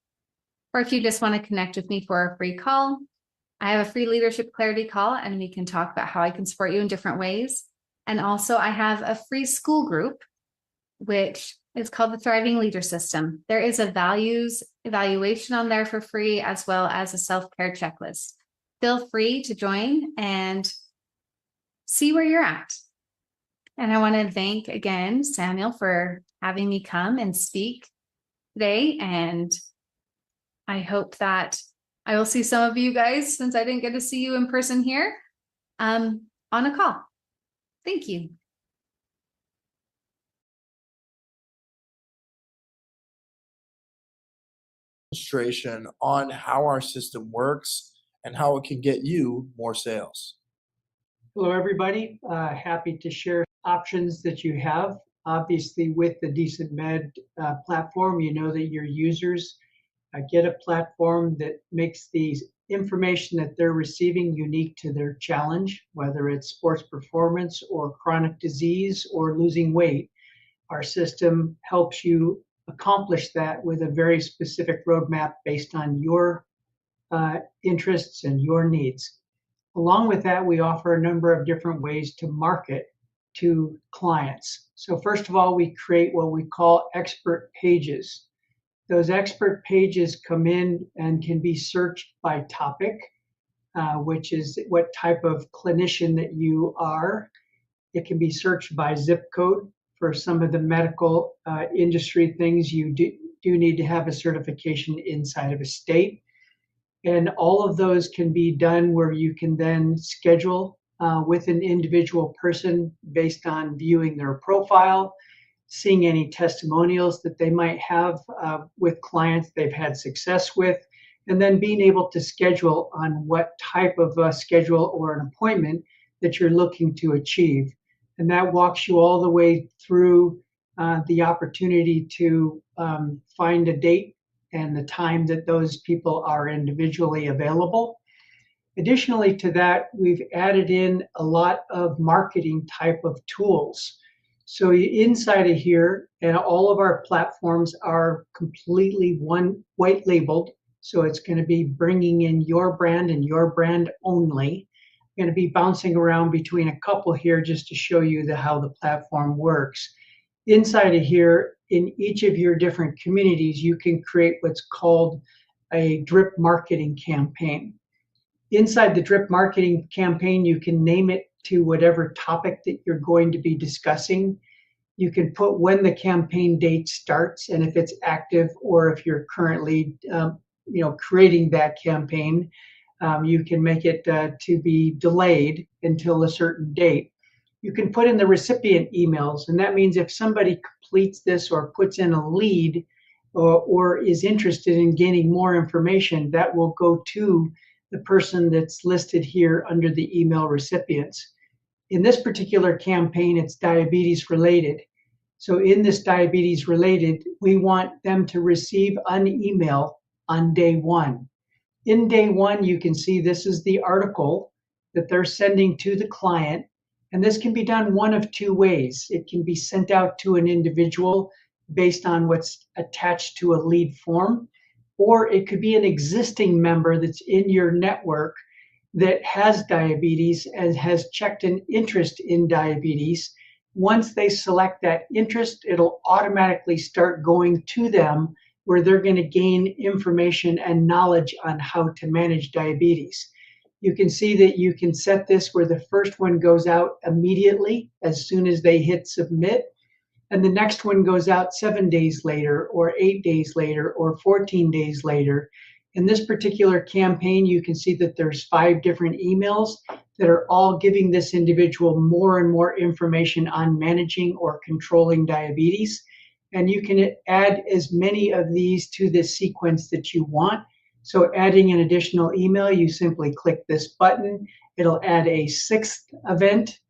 Speaker 8: Or if you just want to connect with me for a free call, I have a free leadership clarity call, and we can talk about how I can support you in different ways. And also I have a free school group, which is called the Thriving Leader System. There is a values evaluation on there for free, as well as a self-care checklist. Feel free to join and see where you're at. And I want to thank again Samuel for having me come and speak today. And I hope that I will see some of you guys, since I didn't get to see you in person here, on a call. Thank you.
Speaker 1: Demonstration on how our system works and how it can get you more sales.
Speaker 9: Hello, everybody. Happy to share options that you have. Obviously, with the DecentMed platform, you know that your users get a platform that makes the information that they're receiving unique to their challenge, whether it's sports performance or chronic disease or losing weight. Our system helps you accomplish that with a very specific roadmap based on your interests and your needs. Along with that, we offer a number of different ways to market to clients. So first of all, we create what we call expert pages. Those expert pages come in and can be searched by topic, which is what type of clinician that you are. It can be searched by zip code. For some of the medical industry things, you do need to have a certification inside of a state. And all of those can be done where you can then schedule with an individual person based on viewing their profile, seeing any testimonials that they might have with clients they've had success with, and then being able to schedule on what type of a schedule or an appointment that you're looking to achieve. And that walks you all the way through the opportunity to find a date and the time that those people are individually available. Additionally to that, we've added in a lot of marketing type of tools. So inside of here, and all of our platforms are completely white labeled. So it's going to be bringing in your brand and your brand only. I'm going to be bouncing around between a couple here just to show you how the platform works. Inside of here, in each of your different communities, you can create what's called a drip marketing campaign. Inside the drip marketing campaign, you can name it to whatever topic that you're going to be discussing. You can put when the campaign date starts and if it's active, or if you're currently creating that campaign, you can make it to be delayed until a certain date. You can put in the recipient emails, and that means if somebody completes this or puts in a lead or is interested in gaining more information, that will go to the person that's listed here under the email recipients. In this particular campaign, it's diabetes related. So in this diabetes related, we want them to receive an email on day one. In day one, you can see this is the article that they're sending to the client. And this can be done one of two ways. It can be sent out to an individual based on what's attached to a lead form, or it could be an existing member that's in your network that has diabetes and has checked an interest in diabetes. Once they select that interest, it'll automatically start going to them where they're going to gain information and knowledge on how to manage diabetes. You can see that you can set this where the first one goes out immediately as soon as they hit submit, and the next one goes out 7 days later, or 8 days later, or 14 days later. In this particular campaign, you can see that there's 5 different emails that are all giving this individual more and more information on managing or controlling diabetes. And you can add as many of these to this sequence that you want. So adding an additional email, you simply click this button. It'll add a 6th event,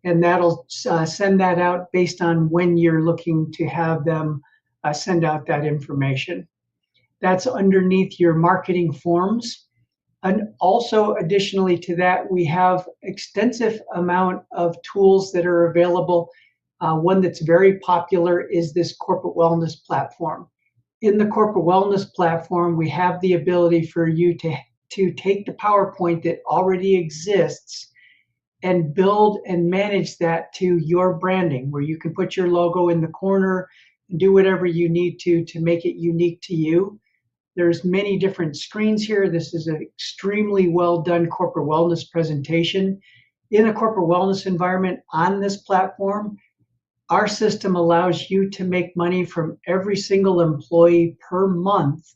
Speaker 9: and that'll send that out based on when you're looking to have them send out that information. That's underneath your marketing forms. And also additionally to that, we have extensive amount of tools that are available. One that's very popular is this corporate wellness platform. In the corporate wellness platform, we have the ability for you to take the PowerPoint that already exists and build and manage that to your branding, where you can put your logo in the corner and do whatever you need to make it unique to you. There's many different screens here. This is an extremely well done corporate wellness presentation. In a corporate wellness environment on this platform, our system allows you to make money from every single employee per month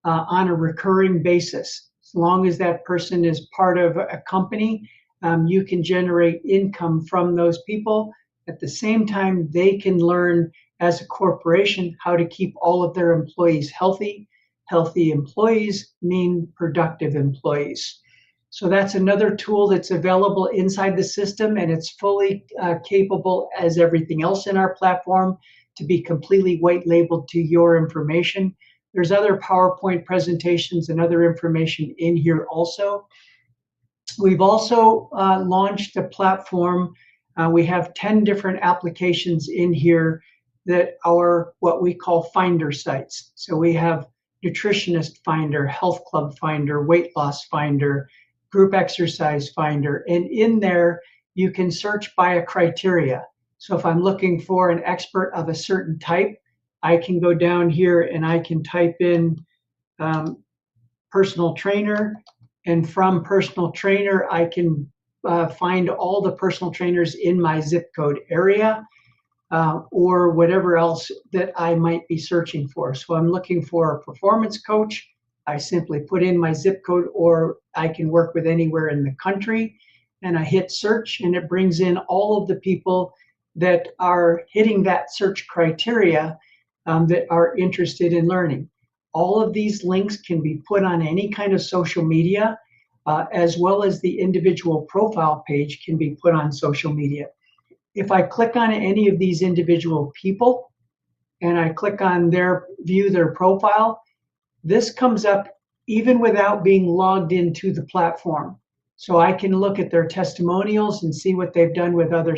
Speaker 9: on a recurring basis. As long as that person is part of a company, you can generate income from those people. At the same time, they can learn as a corporation how to keep all of their employees healthy. Healthy employees mean productive employees. So that's another tool that's available inside the system, and it's fully capable as everything else in our platform to be completely white labeled to your information. There's other PowerPoint presentations and other information in here also. We've also launched a platform. We have 10 different applications in here that are what we call finder sites. So we have nutritionist finder, health club finder, weight loss finder, group exercise finder. And in there, you can search by a criteria. So if I'm looking for an expert of a certain type, I can go down here and I can type in personal trainer. And from personal trainer, I can find all the personal trainers in my zip code area or whatever else that I might be searching for. So I'm looking for a performance coach. I simply put in my zip code, or I can work with anywhere in the country. And I hit search, and it brings in all of the people that are hitting that search criteria that are interested in learning. All of these links can be put on any kind of social media, as well as the individual profile page can be put on social media. If I click on any of these individual people and I click on view their profile, this comes up even without being logged into the platform. So I can look at their testimonials and see what they've done with other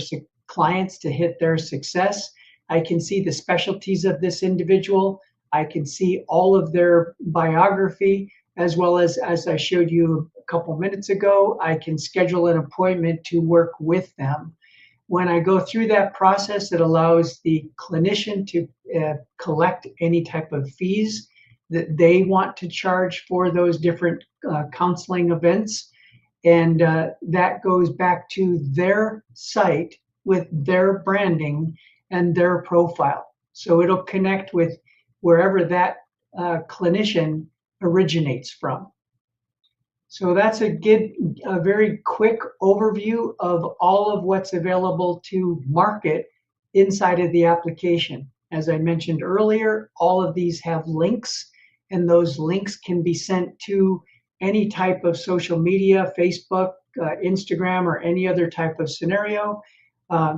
Speaker 9: clients to hit their success. I can see the specialties of this individual. I can see all of their biography, as well as I showed you a couple minutes ago, I can schedule an appointment to work with them. When I go through that process, it allows the clinician to collect any type of fees that they want to charge for those different counseling events. And that goes back to their site with their branding and their profile. So it'll connect with wherever that clinician originates from. So that's a very quick overview of all of what's available to market inside of the application. As I mentioned earlier, all of these have links, and those links can be sent to any type of social media, Facebook, Instagram, or any other type of scenario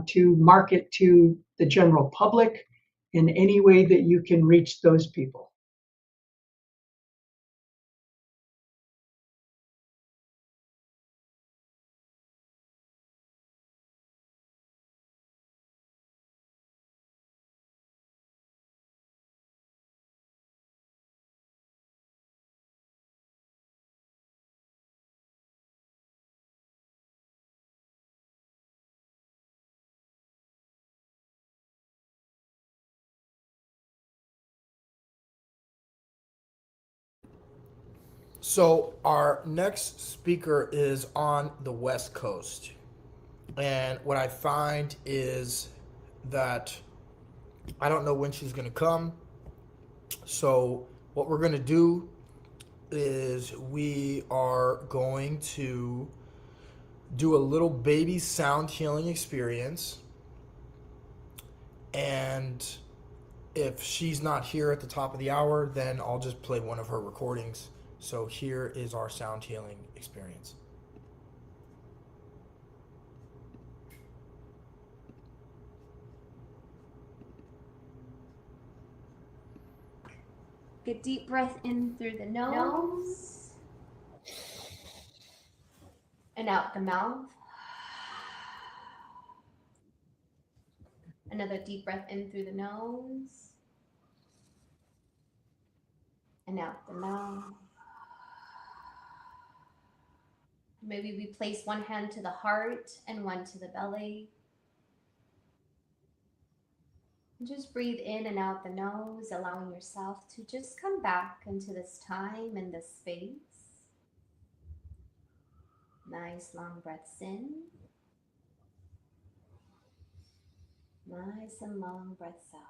Speaker 9: to market to the general public in any way that you can reach those people.
Speaker 1: So our next speaker is on the West Coast. And what I find is that I don't know when she's going to come. So what we're going to do is we are going to do a little baby sound healing experience. And if she's not here at the top of the hour, then I'll just play one of her recordings. So here is our sound healing experience.
Speaker 10: Take a deep breath in through the nose and out the mouth. Another deep breath in through the nose and out the mouth. Maybe we place one hand to the heart and one to the belly. And just breathe in and out the nose, allowing yourself to just come back into this time and this space. Nice long breaths in. Nice and long breaths out.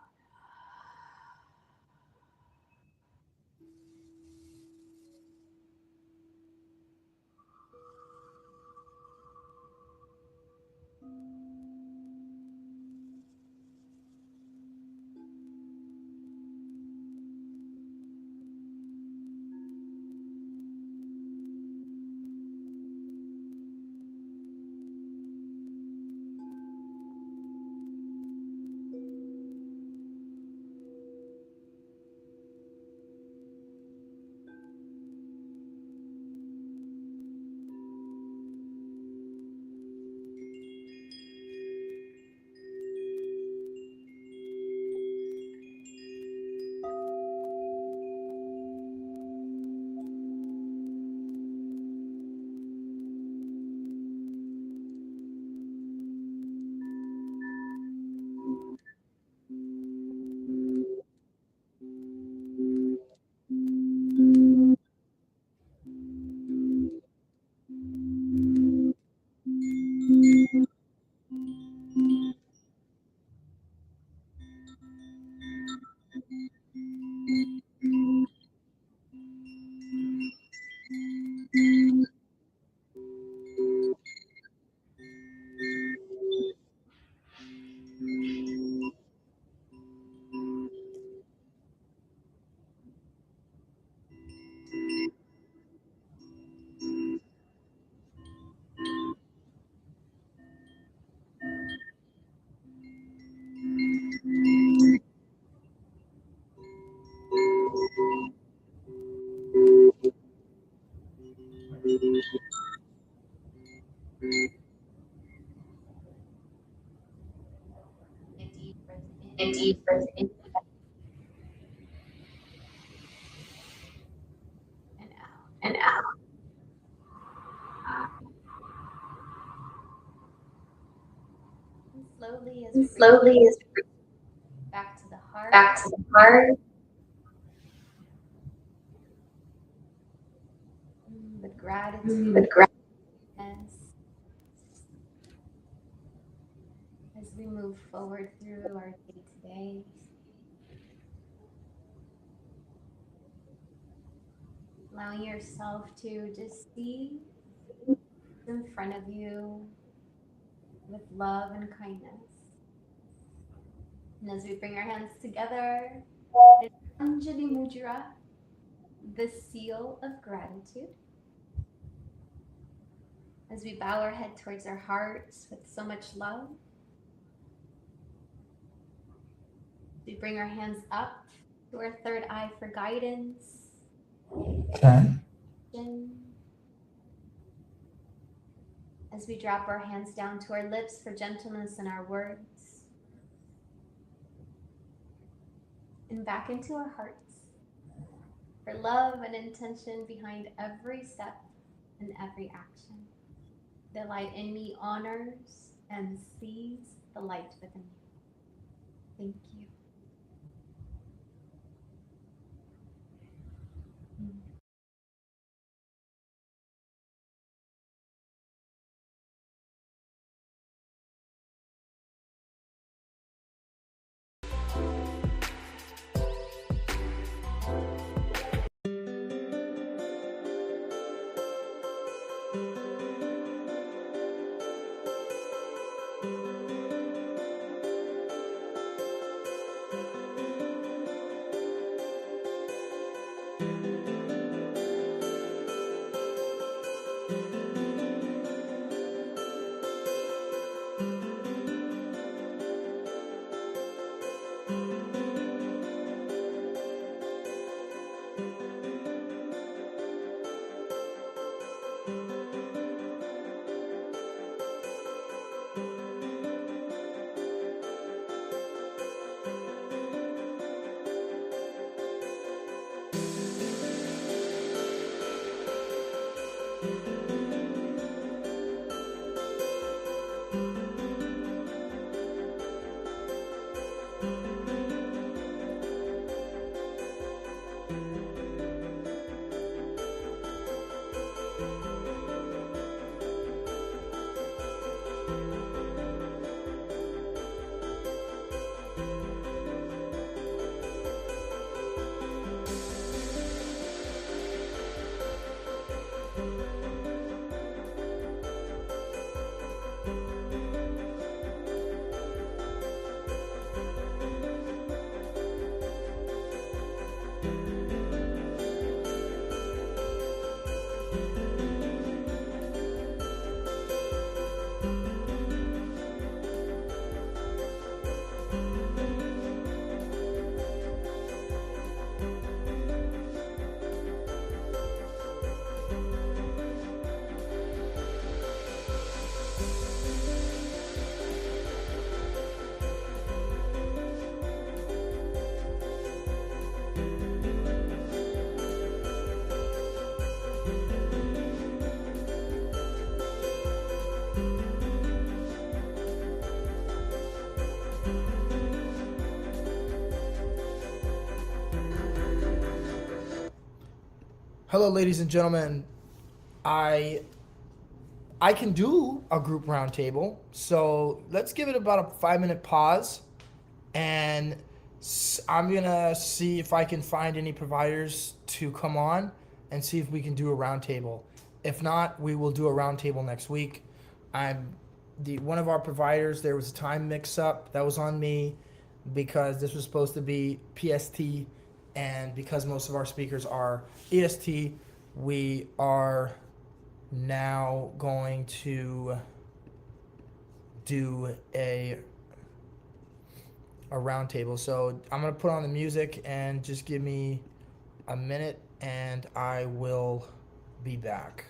Speaker 10: deep breath in and out. And out. And slowly as we
Speaker 6: Slowly as we
Speaker 10: back to the heart.
Speaker 6: back to the heart.
Speaker 10: The gratitude
Speaker 6: The gra-
Speaker 10: as we move forward through our day to day. Allowing yourself to just see in front of you with love and kindness. And as we bring our hands together, Anjali Mudra, the seal of gratitude. As we bow our head towards our hearts with so much love, we bring our hands up to our third eye for guidance.
Speaker 5: Okay.
Speaker 10: As we drop our hands down to our lips for gentleness in our words. And back into our hearts for love and intention behind every step and every action. The light in me honors and sees the light within me. Thank you.
Speaker 1: Hello, ladies and gentlemen. I can do a group roundtable, so let's give it about a 5-minute pause, and I'm gonna see if I can find any providers to come on and see if we can do a roundtable. If not, we will do a roundtable next week. One of our providers. There was a time mix-up that was on me because this was supposed to be PST, and because most of our speakers are EST, we are now going to do a roundtable. So I'm gonna put on the music and just give me a minute, and I will be back.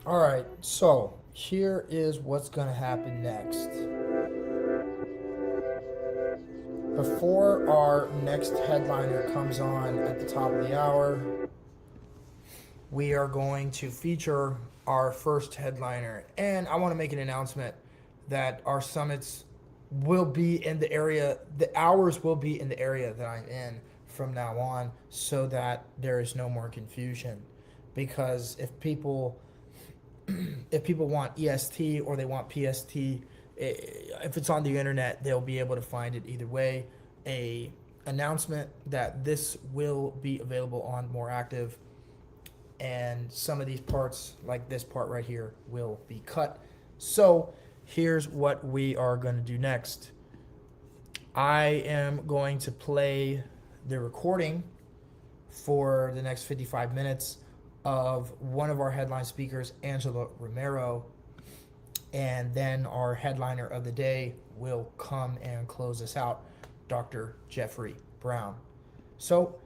Speaker 1: All right, so here is what's going to happen next. Before our next headliner comes on at the top of the hour, we are going to feature our first headliner. And I want to make an announcement that our summits will be in the area, the hours will be in the area that I'm in from now on, so that there is no more confusion. Because if people want EST or they want PST, if it's on the internet, they'll be able to find it either way. A announcement that this will be available on More Active, and some of these parts, like this part right here, will be cut. So here's what we are going to do next. I am going to play the recording for the next 55 minutes of one of our headline speakers, Angela Romero, and then our headliner of the day will come and close us out, Dr. Jeffrey Brown. So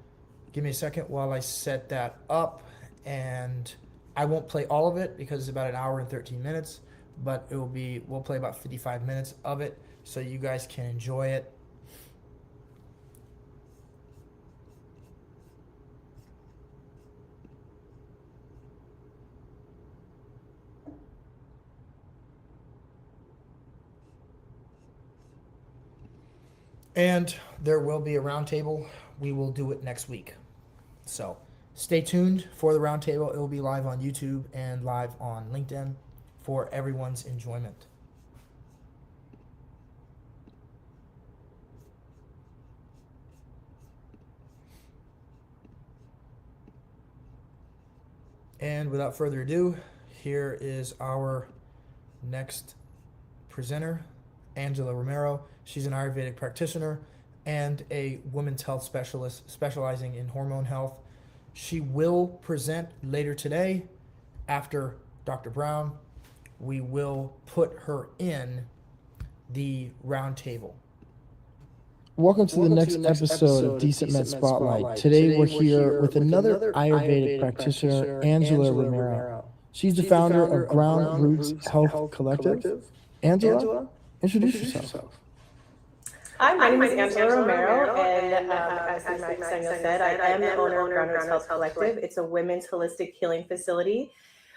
Speaker 1: give me a second while I set that up, and I won't play all of it because it's about an hour and 13 minutes, but we'll play about 55 minutes of it so you guys can enjoy it. And there will be a roundtable. We will do it next week. So stay tuned for the roundtable. It will be live on YouTube and live on LinkedIn for everyone's enjoyment. And without further ado, here is our next presenter, Angela Romero. She's an Ayurvedic practitioner and a women's health specialist specializing in hormone health. She will present later today after Dr. Brown. We will put her in the roundtable. Welcome to the next episode of DecentMed Spotlight. Today we're here with another Ayurvedic practitioner, Angela Romero. She's the founder of Ground Roots Health Collective. Angela, introduce yourself.
Speaker 11: Hi, my name is Angela Romero, and as Samuel said, I am the owner of Ground Roots Health Collective. It's a women's holistic healing facility.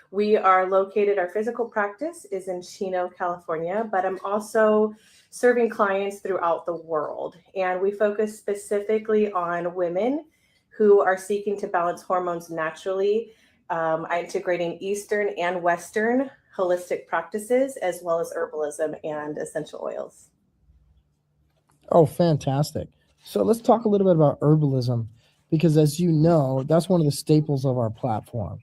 Speaker 11: We are located, our physical practice is in Chino, California, but I'm also serving clients throughout the world. And we focus specifically on women who are seeking to balance hormones naturally, integrating Eastern and Western holistic practices, as well as herbalism and essential oils.
Speaker 1: Oh, fantastic. So let's talk a little bit about herbalism, because as you know, that's one of the staples of our platform.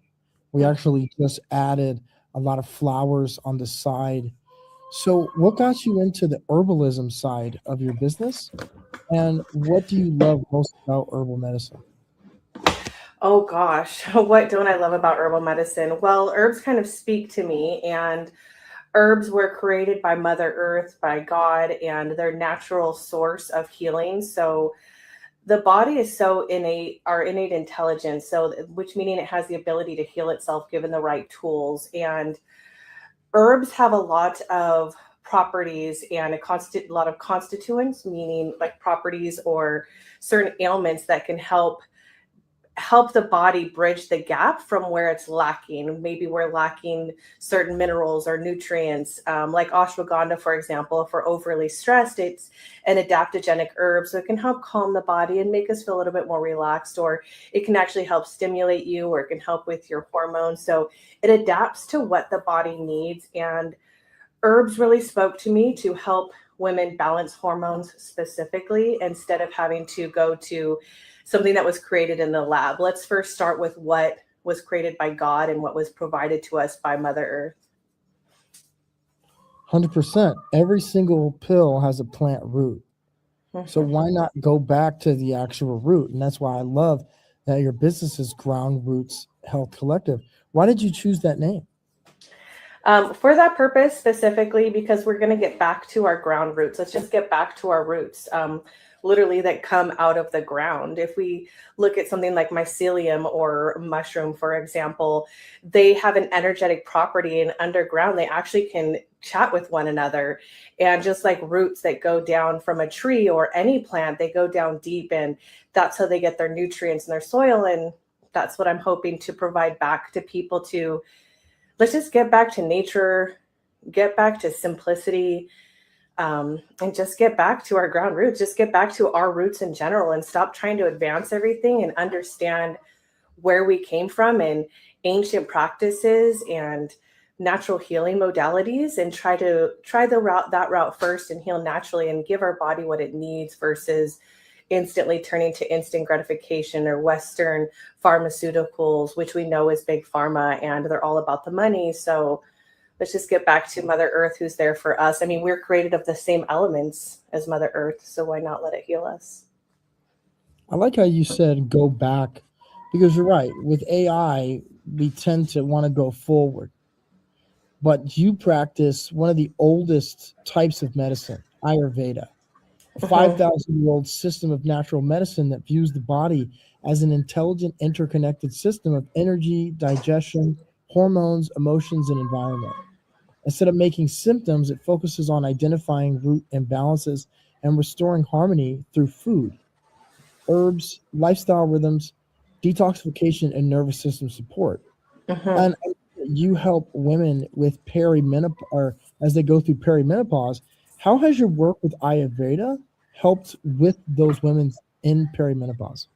Speaker 1: We actually just added a lot of flowers on the side. So what got you into the herbalism side of your business? And what do you love most about herbal medicine?
Speaker 11: Oh gosh, what don't I love about herbal medicine? Well, herbs kind of speak to me, and herbs were created by Mother Earth, by God, and they're natural source of healing. So the body is so innate, our innate intelligence, so which meaning it has the ability to heal itself given the right tools. And herbs have a lot of properties and a lot of constituents, meaning like properties or certain ailments that can help the body bridge the gap from where it's lacking. Maybe we're lacking certain minerals or nutrients, like ashwagandha, for example. If we're overly stressed, it's an adaptogenic herb, so it can help calm the body and make us feel a little bit more relaxed, or it can actually help stimulate you, or it can help with your hormones. So it adapts to what the body needs. And herbs really spoke to me to help women balance hormones specifically, instead of having to go to something that was created in the lab. Let's first start with what was created by God and what was provided to us by Mother Earth.
Speaker 1: 100%. Every single pill has a plant root. So why not go back to the actual root? And that's why I love that your business is Ground Roots Health Collective. Why did you choose that name?
Speaker 11: For that purpose specifically, because we're going to get back to our ground roots. Let's just get back to our roots, literally that come out of the ground. If we look at something like mycelium or mushroom, for example, they have an energetic property, and underground they actually can chat with one another. And just like roots that go down from a tree or any plant, they go down deep, and that's how they get their nutrients in their soil. And that's what I'm hoping to provide back to people. To let's just get back to nature, get back to simplicity, and just get back to our ground roots, just get back to our roots in general, and stop trying to advance everything and understand where we came from and ancient practices and natural healing modalities, and try that route first and heal naturally and give our body what it needs, versus instantly turning to instant gratification or Western pharmaceuticals, which we know is big pharma, and they're all about the money. So let's just get back to Mother Earth, who's there for us. I mean, we're created of the same elements as Mother Earth, so why not let it heal us?
Speaker 1: I like how you said go back, because you're right. With AI, we tend to want to go forward. But you practice one of the oldest types of medicine, Ayurveda, a 5,000-year-old system of natural medicine that views the body as an intelligent, interconnected system of energy, digestion, hormones, emotions, and environment. Instead of making symptoms, it focuses on identifying root imbalances and restoring harmony through food, herbs, lifestyle rhythms, detoxification, and nervous system support. And you help women with perimenopause, or as they go through perimenopause. How has your work with Ayurveda helped with those women in perimenopause?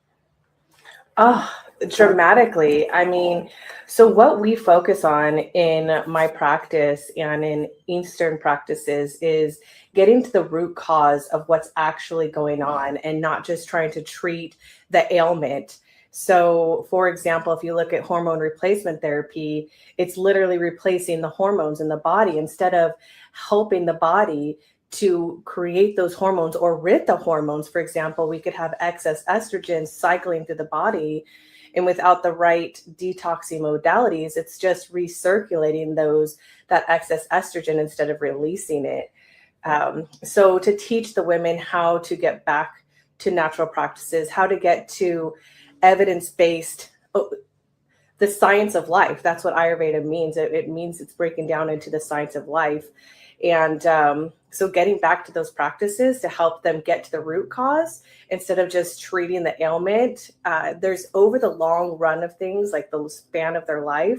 Speaker 11: Oh, dramatically. I mean, so what we focus on in my practice and in Eastern practices is getting to the root cause of what's actually going on, and not just trying to treat the ailment. So, for example, if you look at hormone replacement therapy, it's literally replacing the hormones in the body instead of helping the body to create those hormones or rid the hormones. For example, we could have excess estrogen cycling through the body, and without the right detoxing modalities, it's just recirculating that excess estrogen instead of releasing it. So to teach the women how to get back to natural practices, how to get to evidence-based, the science of life. That's what Ayurveda means. It means it's breaking down into the science of life. And so getting back to those practices to help them get to the root cause instead of just treating the ailment. There's over the long run of things, like the span of their life,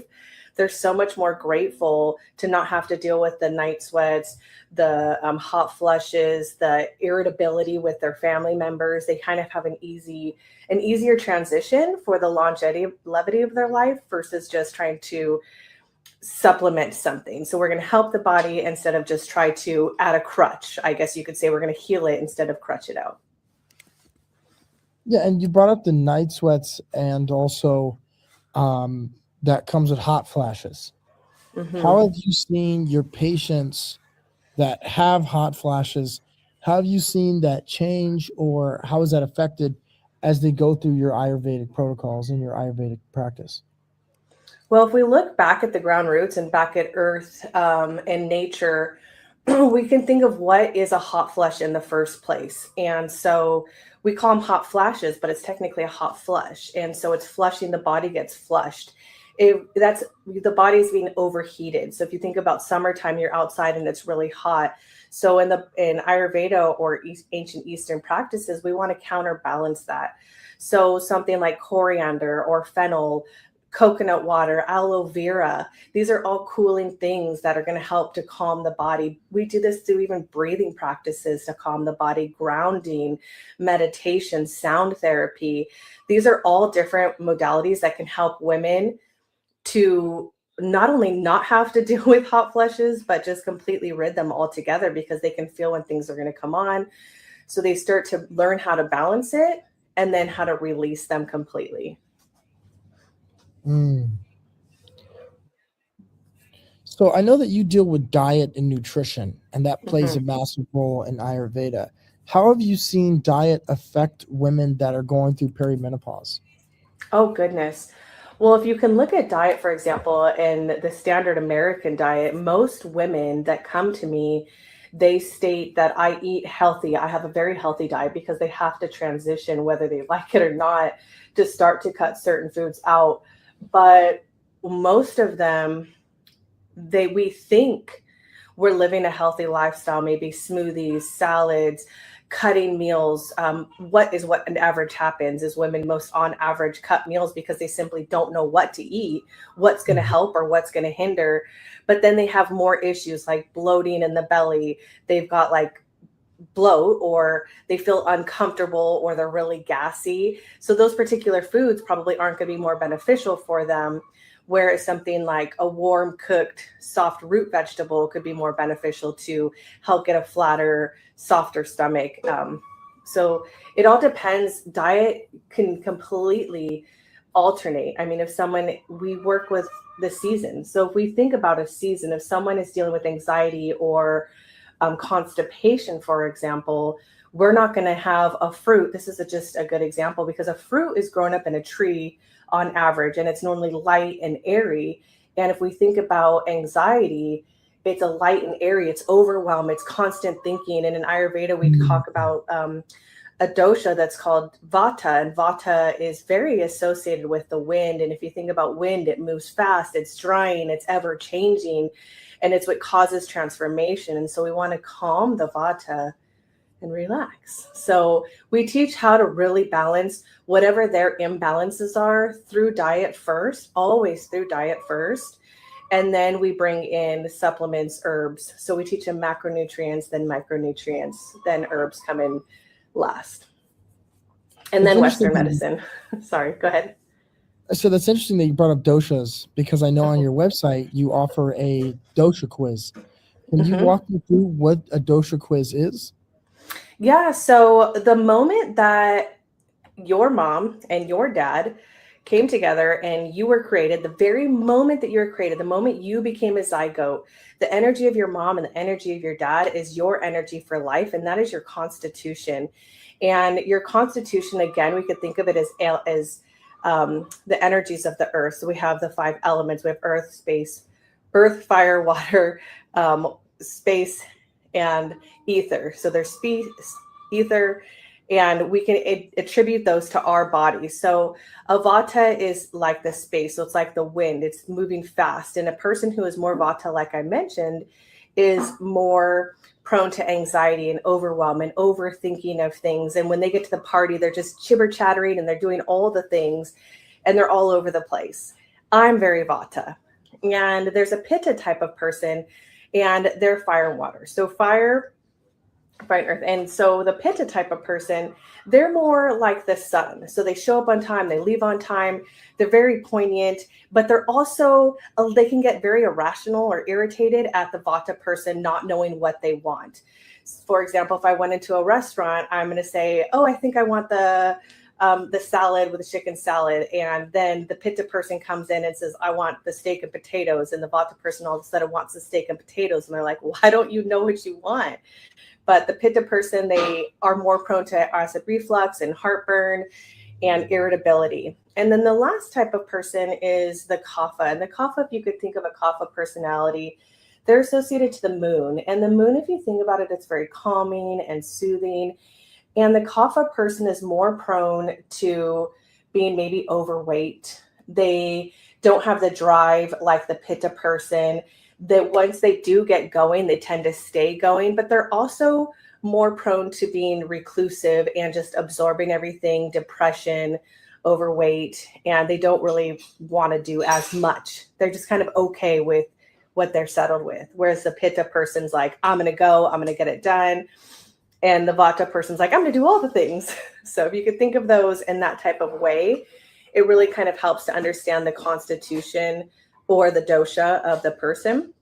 Speaker 11: they're so much more grateful to not have to deal with the night sweats, the hot flushes, the irritability with their family members. They kind of have an easier transition for the longevity of their life versus just trying to supplement something. So we're going to help the body instead of just try to add a crutch. I guess you could say we're going to heal it instead of crutch it out.
Speaker 1: Yeah, and you brought up the night sweats, and also that comes with hot flashes. How have you seen your patients that have hot flashes? How have you seen that change, or how is that affected as they go through your Ayurvedic protocols and your Ayurvedic practice?
Speaker 11: Well, if we look back at the ground roots and back at Earth and nature, we can think of what is a hot flush in the first place. And so we call them hot flashes, but it's technically a hot flush. And so it's flushing, the body gets flushed. That's the body's being overheated. So if you think about summertime, you're outside and it's really hot. So in Ayurveda or ancient Eastern practices, we want to counterbalance that. So something like coriander or fennel, coconut water, aloe vera, these are all cooling things that are going to help to calm the body. We do this through even breathing practices to calm the body, grounding, meditation, sound therapy. These are all different modalities that can help women to not only not have to deal with hot flushes, but just completely rid them altogether, because they can feel when things are going to come on. So they start to learn how to balance it and then how to release them completely.
Speaker 1: So I know that you deal with diet and nutrition, and that plays a massive role in Ayurveda. How have you seen diet affect women that are going through perimenopause?
Speaker 11: Oh, goodness. Well, if you can look at diet, for example, in the standard American diet, most women that come to me, they state that I eat healthy. I have a very healthy diet because they have to transition, whether they like it or not, to start to cut certain foods out. But most of them, we think we're living a healthy lifestyle, maybe smoothies, salads, cutting meals. What an average happens is women most on average cut meals because they simply don't know what to eat, what's going to help or what's going to hinder. But then they have more issues like bloating in the belly. They've got like bloat, or they feel uncomfortable, or they're really gassy. So those particular foods probably aren't going to be more beneficial for them. Whereas something like a warm cooked soft root vegetable could be more beneficial to help get a flatter, softer stomach. So it all depends. Diet can completely alternate. I mean, we work with the season. So if we think about a season, if someone is dealing with anxiety or constipation, for example, we're not going to have a fruit. This is just a good example because a fruit is grown up in a tree on average, and it's normally light and airy. And if we think about anxiety, it's a light and airy, it's overwhelm, it's constant thinking. And in Ayurveda, we talk about a dosha that's called Vata, and Vata is very associated with the wind. And if you think about wind, it moves fast, it's drying, it's ever changing, and it's what causes transformation. And so we want to calm the Vata and relax. So we teach how to really balance whatever their imbalances are through diet first, always through diet first. And then we bring in supplements, herbs. So we teach them macronutrients, then micronutrients, then herbs come in last. And then Western medicine. Sorry, go ahead.
Speaker 1: So that's interesting that you brought up doshas, because I know on your website you offer a dosha quiz. Can you walk me through what a dosha quiz is?
Speaker 11: Yeah, so the moment that your mom and your dad came together and you were created, the very moment that you were created, the moment you became a zygote, the energy of your mom and the energy of your dad is your energy for life, and that is your constitution. And your constitution, again, we could think of it as the energies of the earth. So we have the 5 elements. We have earth, fire, water, space, and ether. So there's ether, and we can attribute those to our body. So a Vata is like the space. So it's like the wind. It's moving fast. And a person who is more Vata, like I mentioned, is more prone to anxiety and overwhelm and overthinking of things. And when they get to the party, they're just chibber chattering and they're doing all the things and they're all over the place. I'm very Vata. And there's a Pitta type of person, and they're fire and water. So fire and earth. And so the Pitta type of person, they're more like the sun. So they show up on time, they leave on time, they're very poignant, but they're also, they can get very irrational or irritated at the Vata person not knowing what they want. For example, if I went into a restaurant, I'm going to say, oh, I think I want the salad with the chicken salad. And then the Pitta person comes in and says, I want the steak and potatoes. And the Vata person all of a sudden wants the steak and potatoes. And they're like, why don't you know what you want? But the Pitta person, they are more prone to acid reflux and heartburn and irritability. And then the last type of person is the Kapha. And the Kapha, if you could think of a Kapha personality, they're associated to the moon. And the moon, if you think about it, it's very calming and soothing. And the Kapha person is more prone to being maybe overweight. They don't have the drive like the Pitta person. That once they do get going, they tend to stay going, but they're also more prone to being reclusive and just absorbing everything, depression, overweight, and they don't really want to do as much. They're just kind of okay with what they're settled with. Whereas the Pitta person's like, I'm going to go, I'm going to get it done. And the Vata person's like, I'm going to do all the things. So if you could think of those in that type of way, it really kind of helps to understand the constitution or the dosha of the person.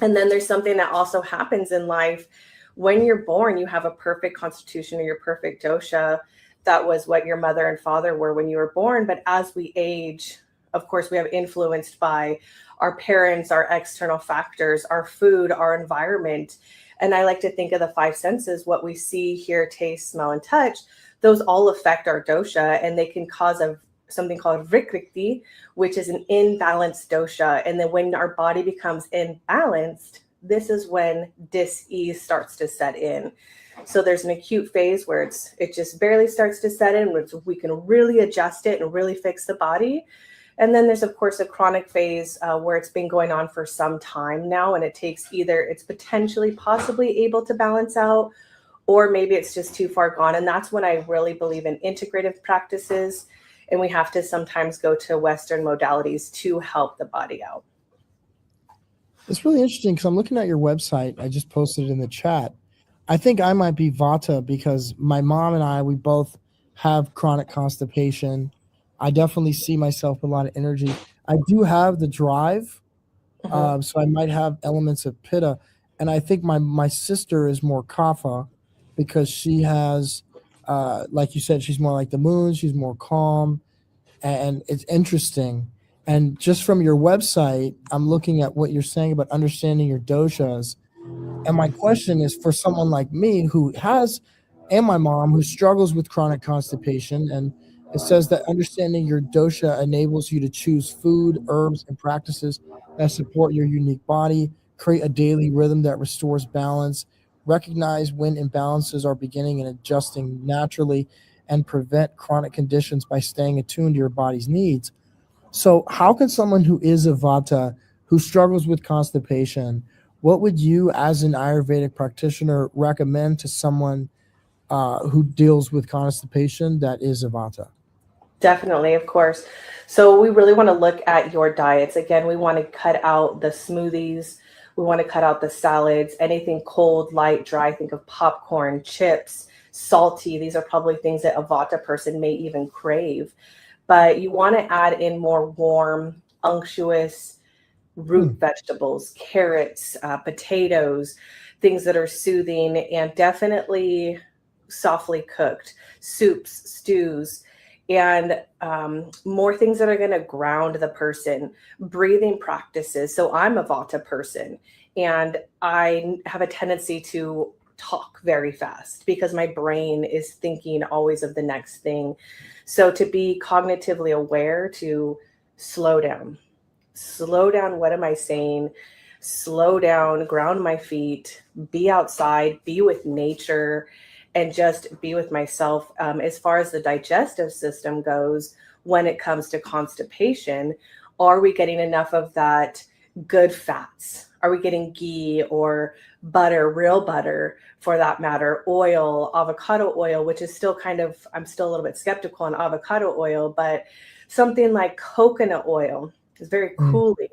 Speaker 11: And then there's something that also happens in life. When you're born, you have a perfect constitution or your perfect dosha. That was what your mother and father were when you were born. But as we age, of course, we have influenced by our parents, our external factors, our food, our environment. And I like to think of the 5 senses, what we see, hear, taste, smell, and touch. Those all affect our dosha, and they can cause a something called Vikriti, which is an imbalanced dosha. And then when our body becomes imbalanced, this is when dis-ease starts to set in. So there's an acute phase where it just barely starts to set in, which we can really adjust it and really fix the body. And then there's, of course, a chronic phase where it's been going on for some time now, and it takes either it's potentially possibly able to balance out, or maybe it's just too far gone. And that's when I really believe in integrative practices, and we have to sometimes go to Western modalities to help the body out.
Speaker 1: It's really interesting because I'm looking at your website. I just posted it in the chat. I think I might be Vata because my mom and we both have chronic constipation. I definitely see myself with a lot of energy. I do have the drive, so I might have elements of Pitta. And I think my sister is more Kapha because she has, like you said, she's more like the moon. She's more calm. And it's interesting. And just from your website, I'm looking at what you're saying about understanding your doshas. And my question is for someone like me who has, and my mom who struggles with chronic constipation, and it says that understanding your dosha enables you to choose food, herbs, and practices that support your unique body, create a daily rhythm that restores balance, recognize when imbalances are beginning and adjusting naturally, and prevent chronic conditions by staying attuned to your body's needs. So how can someone who is a Vata, who struggles with constipation, what would you as an Ayurvedic practitioner recommend to someone who deals with constipation that is a Vata?
Speaker 11: Definitely, of course. So we really want to look at your diets. Again, we want to cut out the smoothies. We want to cut out the salads, anything cold, light, dry. Think of popcorn, chips, salty. These are probably things that a Vata person may even crave. But you want to add in more warm, unctuous root vegetables, carrots, potatoes, things that are soothing, and definitely softly cooked, soups, stews, and more things that are going to ground the person, breathing practices. So I'm a Vata person, and I have a tendency to talk very fast because my brain is thinking always of the next thing. So to be cognitively aware, to slow down. What am I saying? Slow down, ground my feet, be outside, be with nature, and just be with myself. As far as the digestive system goes, when it comes to constipation, are we getting enough of that good fats? Are we getting ghee or butter, real butter for that matter, oil, avocado oil, which is still I'm still a little bit skeptical on avocado oil, but something like coconut oil is very cooling.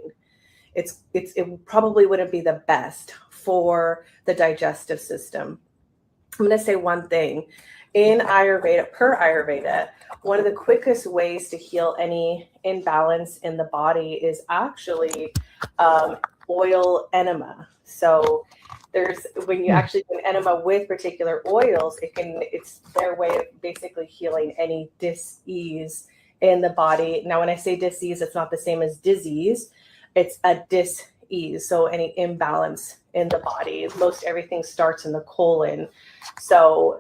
Speaker 11: It probably wouldn't be the best for the digestive system. I'm going to say one thing. In Ayurveda, per Ayurveda, one of the quickest ways to heal any imbalance in the body is actually oil enema. So when you actually do an enema with particular oils, it's their way of basically healing any dis-ease in the body. Now, when I say dis-ease, it's not the same as disease. It's a dis-ease. So any imbalance in the body. Most everything starts in the colon. So,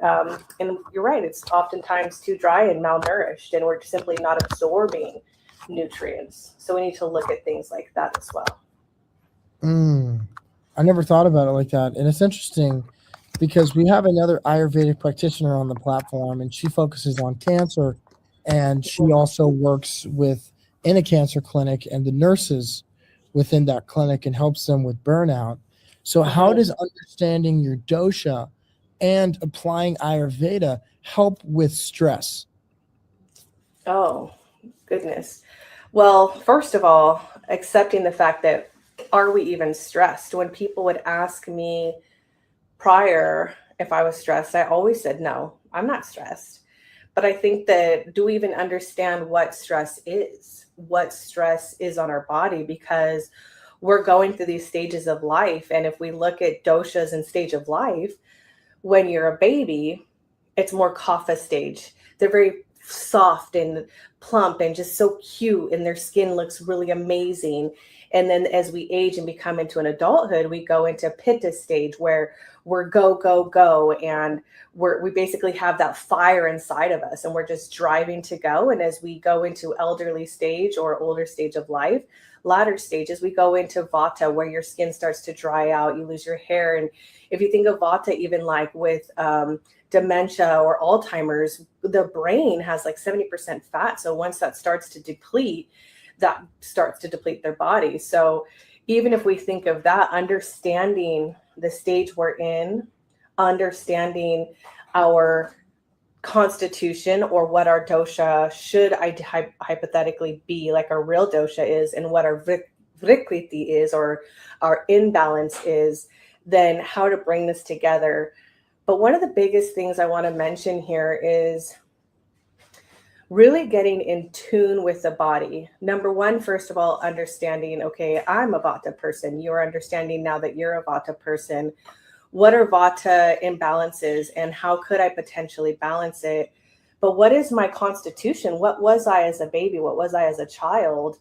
Speaker 11: and you're right, it's oftentimes too dry and malnourished, and we're simply not absorbing nutrients. So we need to look at things like that as well.
Speaker 1: I never thought about it like that. And it's interesting because we have another Ayurvedic practitioner on the platform, and she focuses on cancer, and she also works in a cancer clinic and the nurses within that clinic and helps them with burnout. So how does understanding your dosha and applying Ayurveda help with stress?
Speaker 11: Oh, goodness. Well, first of all, accepting the fact that are we even stressed? When people would ask me prior if I was stressed, I always said, no, I'm not stressed. But I think that do we even understand what stress is on our body? Because we're going through these stages of life. And if we look at doshas and stage of life, when you're a baby, it's more kapha stage. They're very soft and plump and just so cute, and their skin looks really amazing. And then as we age and become into an adulthood, we go into pitta stage where we're go, go, go. And we basically have that fire inside of us and we're just driving to go. And as we go into elderly stage or older stage of life, latter stages, we go into vata, where your skin starts to dry out, you lose your hair. And if you think of vata, even like with dementia or Alzheimer's, the brain has like 70% fat. So once that starts to deplete, that starts to deplete their body. So even if we think of that, understanding the stage we're in, understanding our constitution or what our dosha should hypothetically be, like our real dosha is, and what our vrikriti is, or our imbalance is, then how to bring this together. But one of the biggest things I want to mention here is really getting in tune with the body. Number one, first of all, understanding, okay, I'm a vata person. You're understanding now that you're a vata person. What are vata imbalances and how could I potentially balance it? But what is my constitution? What was I as a baby? What was I as a child?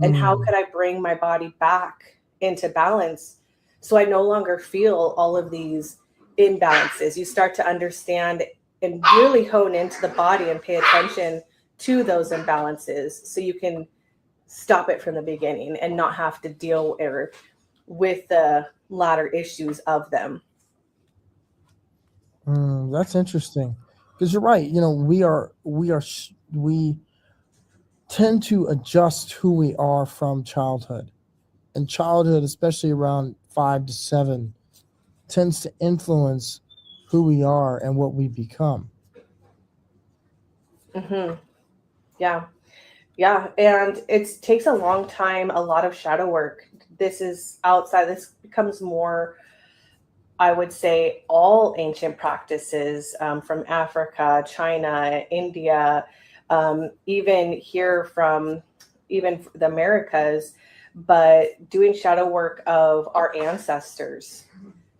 Speaker 11: And how could I bring my body back into balance so I no longer feel all of these imbalances? You start to understand and really hone into the body and pay attention to those imbalances so you can stop it from the beginning and not have to deal with the latter issues of them.
Speaker 1: That's interesting, because you're right. You know, we tend to adjust who we are from childhood, and childhood, especially around 5 to 7, tends to influence who we are and what we become.
Speaker 11: Mm-hmm. Yeah. Yeah. And it takes a long time, a lot of shadow work. This is outside, this becomes more, I would say, all ancient practices from Africa, China, India, even here from even the Americas, but doing shadow work of our ancestors,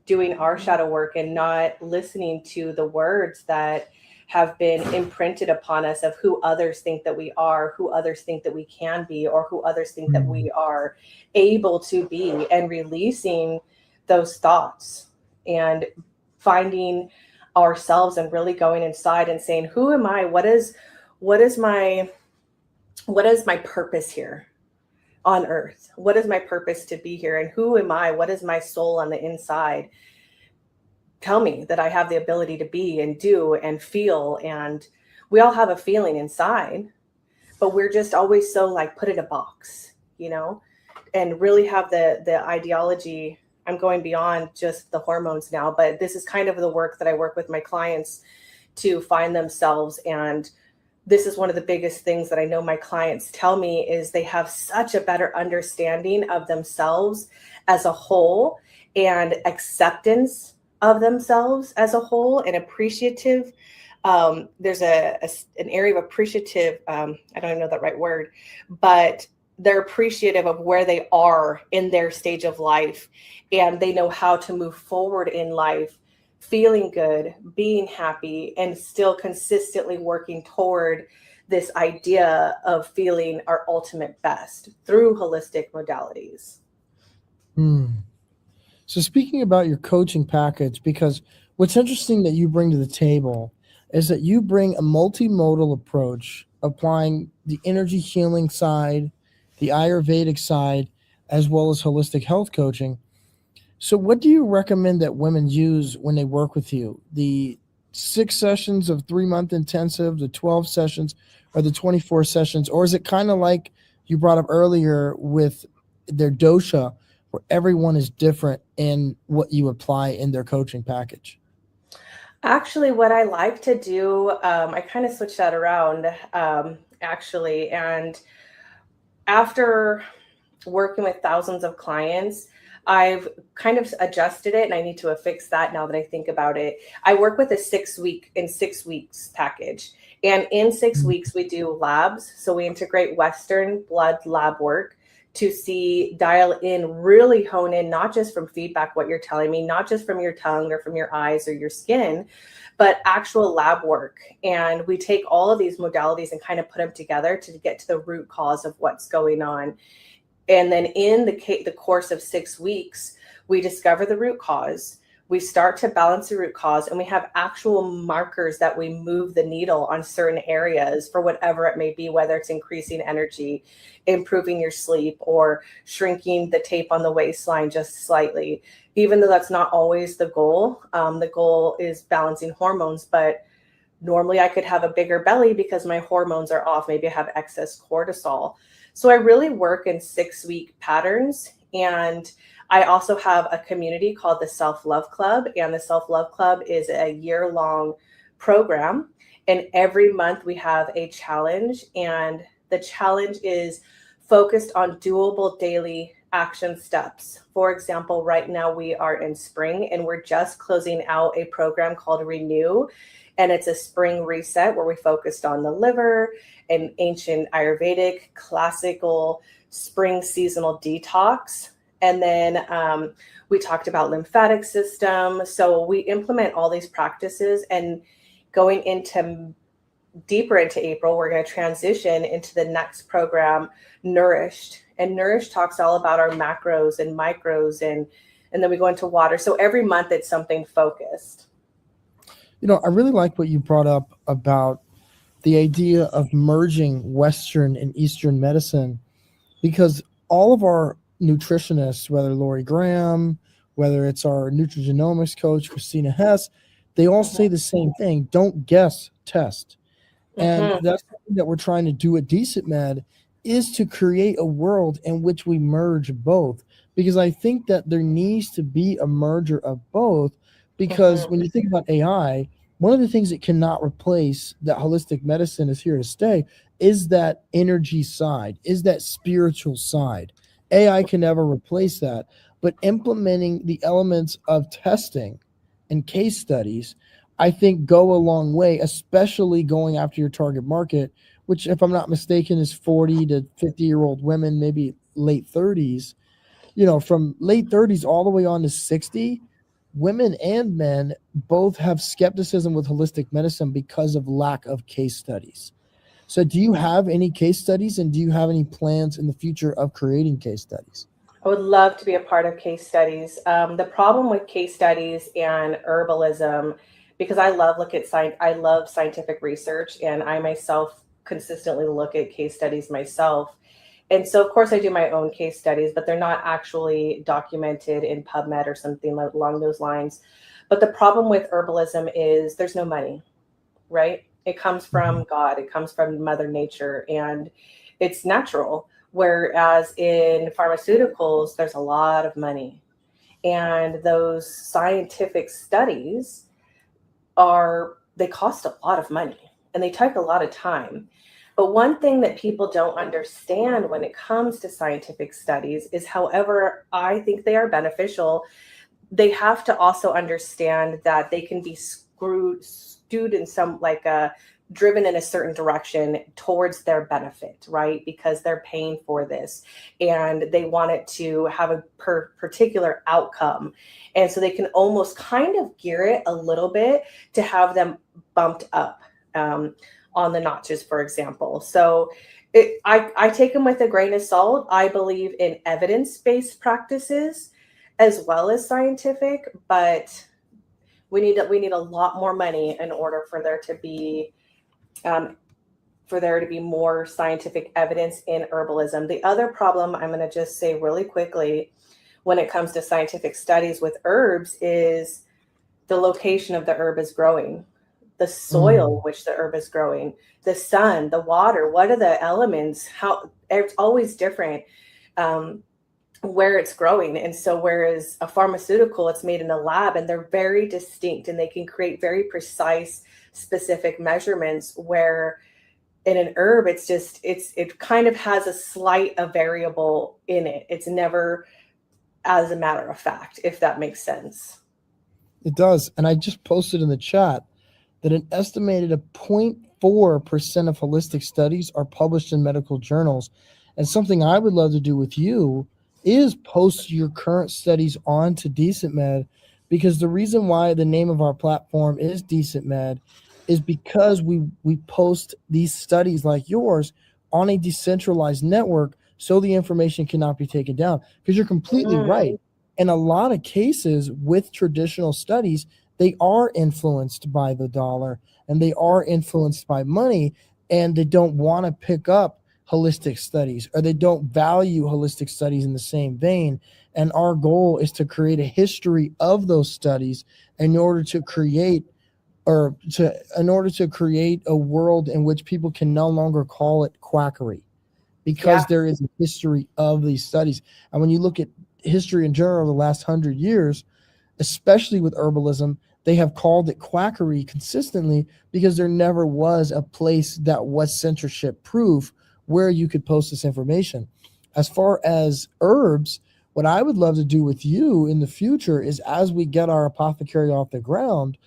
Speaker 11: doing our shadow work and not listening to the words that have been imprinted upon us of who others think that we are, who others think that we can be, or who others think that we are able to be, and releasing those thoughts and finding ourselves and really going inside and saying, who am I? What is my purpose here on earth? What is my purpose to be here? And who am I? What is my soul on the inside? Tell me that I have the ability to be and do and feel. And we all have a feeling inside, but we're just always so like put in a box, you know, and really have the ideology. I'm going beyond just the hormones now, but this is kind of the work that I work with my clients to find themselves. And this is one of the biggest things that I know my clients tell me is they have such a better understanding of themselves as a whole and acceptance of themselves as a whole and appreciative. There's an area of appreciative, I don't even know that right word, but they're appreciative of where they are in their stage of life, and they know how to move forward in life, feeling good, being happy, and still consistently working toward this idea of feeling our ultimate best through holistic modalities.
Speaker 1: So speaking about your coaching package, because what's interesting that you bring to the table is that you bring a multimodal approach, applying the energy healing side, the Ayurvedic side, as well as holistic health coaching. So what do you recommend that women use when they work with you? The 6 sessions of 3-month intensive, the 12 sessions, or the 24 sessions? Or is it kind of like you brought up earlier with their dosha, where everyone is different in what you apply in their coaching package?
Speaker 11: Actually, what I like to do, I kind of switch that around, actually. And after working with thousands of clients, I've kind of adjusted it, and I need to fix that now that I think about it. I work with a 6 weeks package. And in 6 weeks, we do labs. So we integrate Western blood lab work to dial in, really hone in, not just from feedback, what you're telling me, not just from your tongue or from your eyes or your skin, but actual lab work. And we take all of these modalities and kind of put them together to get to the root cause of what's going on. And then in the course of 6 weeks, we discover the root cause. We start to balance the root cause, and we have actual markers that we move the needle on certain areas for whatever it may be, whether it's increasing energy, improving your sleep, or shrinking the tape on the waistline just slightly. Even though that's not always the goal is balancing hormones, but normally I could have a bigger belly because my hormones are off. Maybe I have excess cortisol. So I really work in 6-week patterns. And I also have a community called the Self-Love Club. And the Self-Love Club is a year-long program. And every month we have a challenge. And the challenge is focused on doable daily action steps. For example, right now we are in spring and we're just closing out a program called Renew. And it's a spring reset where we focused on the liver and ancient Ayurvedic, classical spring seasonal detox. And then we talked about lymphatic system. So we implement all these practices, and going into deeper into April, we're going to transition into the next program, Nourished. And Nourished talks all about our macros and micros, and then we go into water. So every month it's something focused.
Speaker 1: I really like what you brought up about the idea of merging Western and Eastern medicine, because all of our nutritionists, whether Lori Graham, whether it's our nutrigenomics coach, Christina Hess, they all say the same thing: don't guess, test. And that's something that we're trying to do at DecentMed, is to create a world in which we merge both, because I think that there needs to be a merger of both. Because when you think about AI, one of the things it cannot replace, that holistic medicine is here to stay, is that energy side, is that spiritual side. AI can never replace that, but implementing the elements of testing and case studies, I think, go a long way, especially going after your target market, which, if I'm not mistaken, is 40 to 50-year-old women, maybe late 30s. From late 30s all the way on to 60, women and men both have skepticism with holistic medicine because of lack of case studies. So do you have any case studies, and do you have any plans in the future of creating case studies?
Speaker 11: I would love to be a part of case studies. The problem with case studies and herbalism, because I love scientific research, and I myself consistently look at case studies myself. And so, of course, I do my own case studies, but they're not actually documented in PubMed or something along those lines. But the problem with herbalism is there's no money, right? It comes from God. It comes from Mother Nature, and it's natural. Whereas in pharmaceuticals, there's a lot of money. And those scientific studies they cost a lot of money, and they take a lot of time. But one thing that people don't understand when it comes to scientific studies is, however I think they are beneficial, they have to also understand that they can be skewed in some, driven in a certain direction towards their benefit, right? Because they're paying for this and they want it to have a particular outcome. And so they can almost kind of gear it a little bit to have them bumped up on the notches, for example. So I take them with a grain of salt. I believe in evidence-based practices as well as scientific, but we need a lot more money in order for there to be more scientific evidence in herbalism. The other problem, I'm going to just say really quickly, when it comes to scientific studies with herbs, is the location of the herb is growing, the soil in which the herb is growing, the sun, the water, what are the elements, how it's always different where it's growing. And so whereas a pharmaceutical, it's made in a lab and they're very distinct and they can create very precise, specific measurements, where in an herb, it kind of has a variable in it. It's never as a matter of fact, if that makes sense.
Speaker 1: It does. And I just posted in the chat that an estimated 0.4% of holistic studies are published in medical journals. And something I would love to do with you is post your current studies onto DecentMed, because the reason why the name of our platform is DecentMed is because we post these studies like yours on a decentralized network so the information cannot be taken down. Because you're completely right. In a lot of cases with traditional studies, they are influenced by the dollar and they are influenced by money, and they don't want to pick up holistic studies, or they don't value holistic studies in the same vein. And our goal is to create a history of those studies in order to create a world in which people can no longer call it quackery, because there is a history of these studies. And when you look at history in general, the last 100 years, especially with herbalism, they have called it quackery consistently because there never was a place that was censorship proof where you could post this information. As far as herbs, what I would love to do with you in the future is, as we get our apothecary off the ground,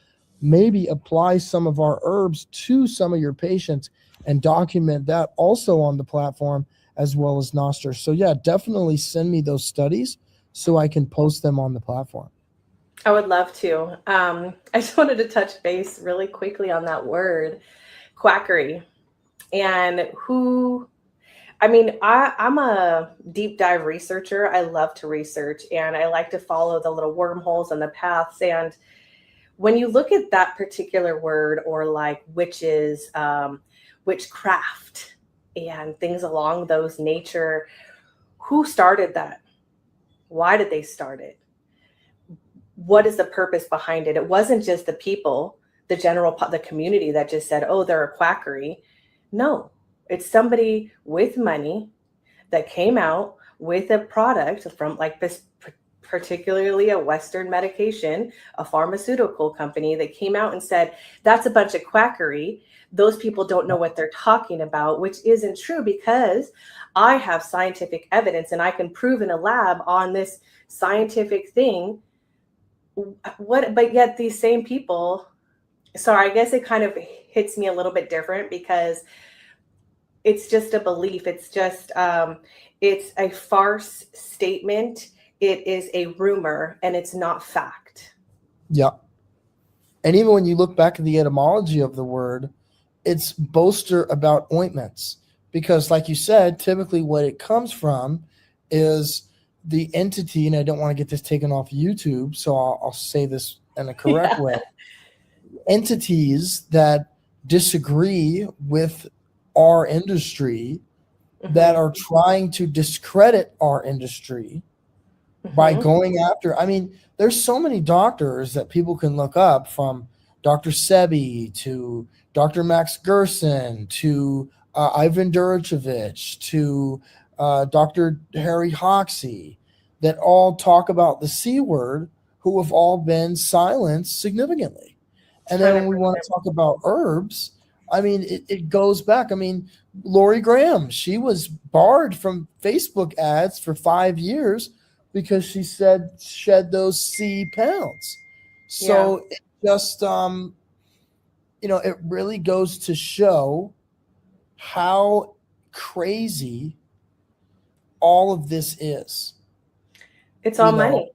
Speaker 1: maybe apply some of our herbs to some of your patients and document that also on the platform as well as Noster. So yeah, definitely send me those studies so I can post them on the platform.
Speaker 11: I would love to. I just wanted to touch base really quickly on that word, quackery. And I'm a deep dive researcher. I love to research, and I like to follow the little wormholes and the paths. And when you look at that particular word, or like witches, witchcraft, and things along those nature, who started that? Why did they start it? What is the purpose behind it? It wasn't just the people, the community that just said, oh, they're a quackery. No, it's somebody with money that came out with a product from, like, this, particularly a Western medication, a pharmaceutical company that came out and said, that's a bunch of quackery. Those people don't know what they're talking about, which isn't true, because I have scientific evidence and I can prove in a lab on this scientific thing. But yet these same people, so I guess it kind of hits me a little bit different, because it's just a belief. It's just, it's a farce statement. It is a rumor, and it's not fact.
Speaker 1: Yeah. And even when you look back at the etymology of the word, it's boaster about ointments, because like you said, typically what it comes from is the entity, and I don't want to get this taken off YouTube, so I'll say this in a correct way. Entities that disagree with our industry, that are trying to discredit our industry by going after, I mean, there's so many doctors that people can look up, from Dr. Sebi to Dr. Max Gerson to Ivan Durichevich to Dr. Harry Hoxie, that all talk about the C word, who have all been silenced significantly. And then when we want to talk about herbs, I mean, it goes back. I mean, Lori Graham, she was barred from Facebook ads for 5 years because she said shed those C pounds. So it just, it really goes to show how crazy all of this is.
Speaker 11: It's all money.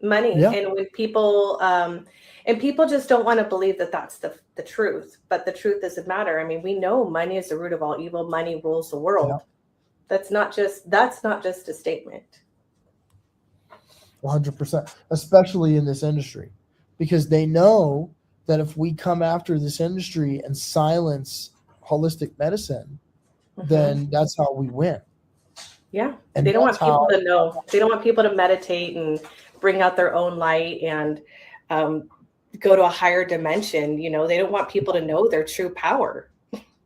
Speaker 11: Yeah. And when people, and people just don't want to believe that that's the truth, but the truth doesn't matter. I mean, we know money is the root of all evil. Money rules the world. Yeah. That's not just a statement.
Speaker 1: 100%, especially in this industry, because they know that if we come after this industry and silence holistic medicine, then that's how we win.
Speaker 11: Yeah. And they don't want people to know. They don't want people to meditate and bring out their own light and go to a higher dimension. You know, they don't want people to know their true power.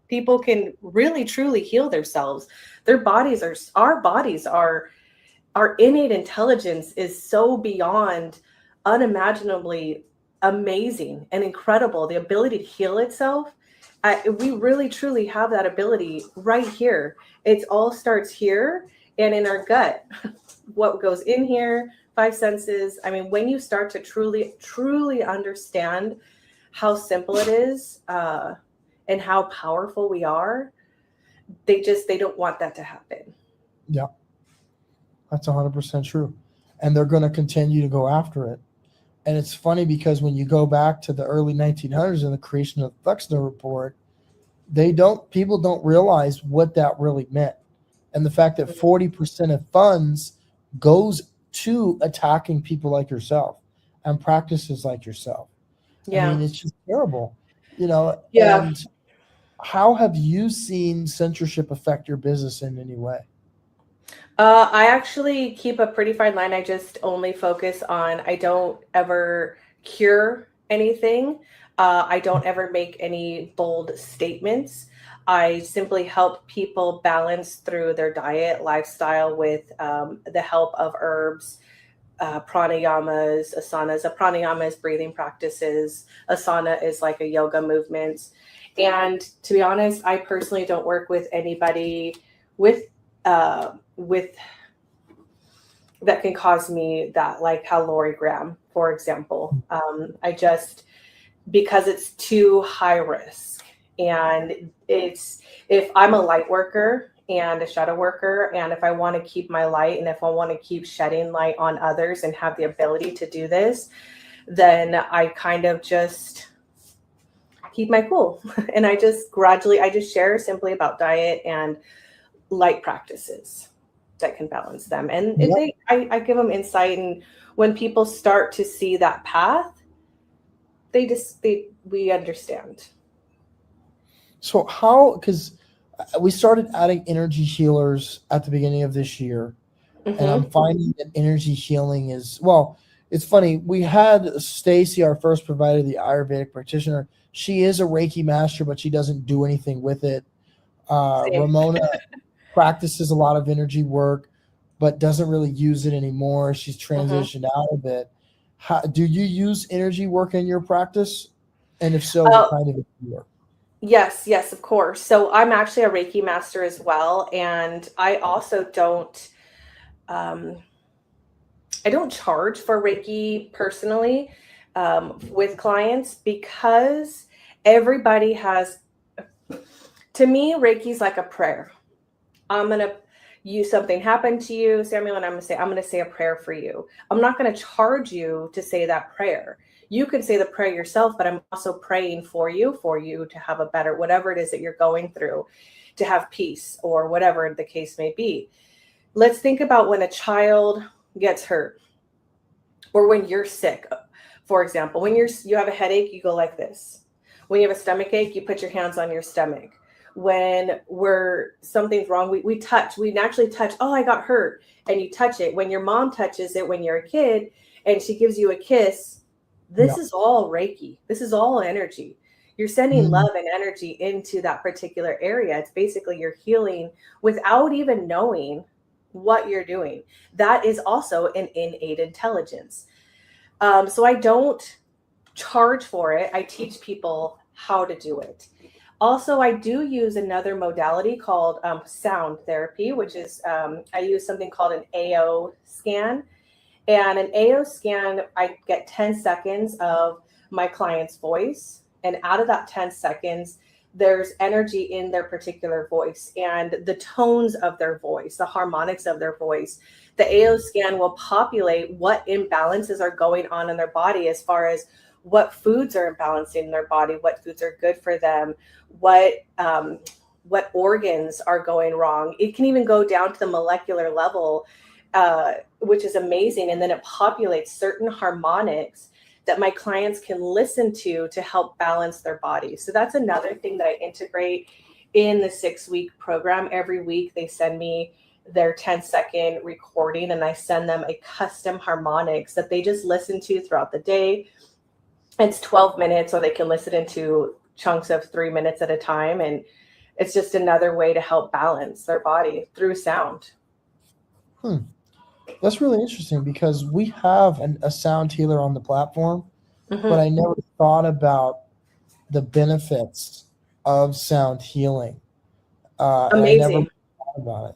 Speaker 11: People can really, truly heal themselves. Our innate intelligence is so beyond unimaginably amazing and incredible. The ability to heal itself. We really, truly have that ability right here. It all starts here and in our gut. What goes in here, 5 senses. I mean, when you start to truly, truly understand how simple it is and how powerful we are, they don't want that to happen.
Speaker 1: Yeah, that's 100% true. And they're going to continue to go after it And it's funny because when you go back to the early 1900s and the creation of the Flexner Report, people don't realize what that really meant. And the fact that 40% of funds goes to attacking people like yourself and practices like yourself. I mean,
Speaker 11: Yeah.
Speaker 1: it's just terrible, you know.
Speaker 11: Yeah.
Speaker 1: And how have you seen censorship affect your business in any way?
Speaker 11: I actually keep a pretty fine line. I just only focus on, I don't ever cure anything. I don't ever make any bold statements. I simply help people balance through their diet, lifestyle with the help of herbs, pranayamas, asanas. A pranayama is breathing practices. Asana is like a yoga movement. And to be honest, I personally don't work with anybody with that can cause me that, like how Lori Graham, for example. I just, because it's too high risk, and it's, if I'm a light worker and a shadow worker, and if I want to keep my light and if I want to keep shedding light on others and have the ability to do this, then I kind of just keep my cool. And I just share simply about diet and light practices that can balance them. And
Speaker 1: Yep.
Speaker 11: I give them insight. And when people start to see that path, we understand.
Speaker 1: So how, because we started adding energy healers at the beginning of this year, and I'm
Speaker 11: Mm-hmm.
Speaker 1: finding that energy healing is, well, it's funny. We had Stacy, our first provider, the Ayurvedic practitioner. She is a Reiki master, but she doesn't do anything with it.
Speaker 11: Same.
Speaker 1: Ramona practices a lot of energy work, but doesn't really use it anymore. She's
Speaker 11: Mm-hmm.
Speaker 1: transitioned out of it. How, do you use energy work in your practice? And if so, what
Speaker 11: Oh,
Speaker 1: kind of work?
Speaker 11: yes, of course. So I'm actually a Reiki master as well. And I also um, I don't charge for Reiki personally with clients, because everybody has, to me, Reiki's like a prayer. I'm going to something happened to you, Samuel, and I'm going to say a prayer for you. I'm not going to charge you to say that prayer. You can say the prayer yourself, but I'm also praying for you to have a better, whatever it is that you're going through, to have peace or whatever the case may be. Let's think about when a child gets hurt, or when you're sick. For example, when you have a headache, you go like this. When you have a stomach ache, you put your hands on your stomach. When something's wrong, we naturally touch. Oh, I got hurt. And you touch it. When your mom touches it when you're a kid and she gives you a kiss,
Speaker 1: Yeah.
Speaker 11: this is all Reiki. This is all energy. You're sending
Speaker 1: Mm.
Speaker 11: love and energy into that particular area. It's basically you're healing without even knowing what you're doing. That is also an innate intelligence. So I don't charge for it. I teach people how to do it. Also, I do use another modality called sound therapy, which is I use something called an AO scan. And an AO scan, I get 10 seconds of my client's voice. And out of that 10 seconds, there's energy in their particular voice and the tones of their voice, the harmonics of their voice. The AO scan will populate what imbalances are going on in their body, as far as what foods are imbalancing in their body, what foods are good for them, what organs are going wrong. It can even go down to the molecular level, which is amazing. And then it populates certain harmonics that my clients can listen to help balance their body. So that's another thing that I integrate in the 6-week program. Every week they send me their 10-second recording, and I send them a custom harmonics that they just listen to throughout the day. It's 12 minutes, or they can listen into chunks of 3 minutes at a time. And it's just another way to help balance their body through sound.
Speaker 1: That's really interesting because we have a sound healer on the platform,
Speaker 11: Mm-hmm.
Speaker 1: but I never thought about the benefits of sound healing. And I never
Speaker 11: Amazing.
Speaker 1: thought about it.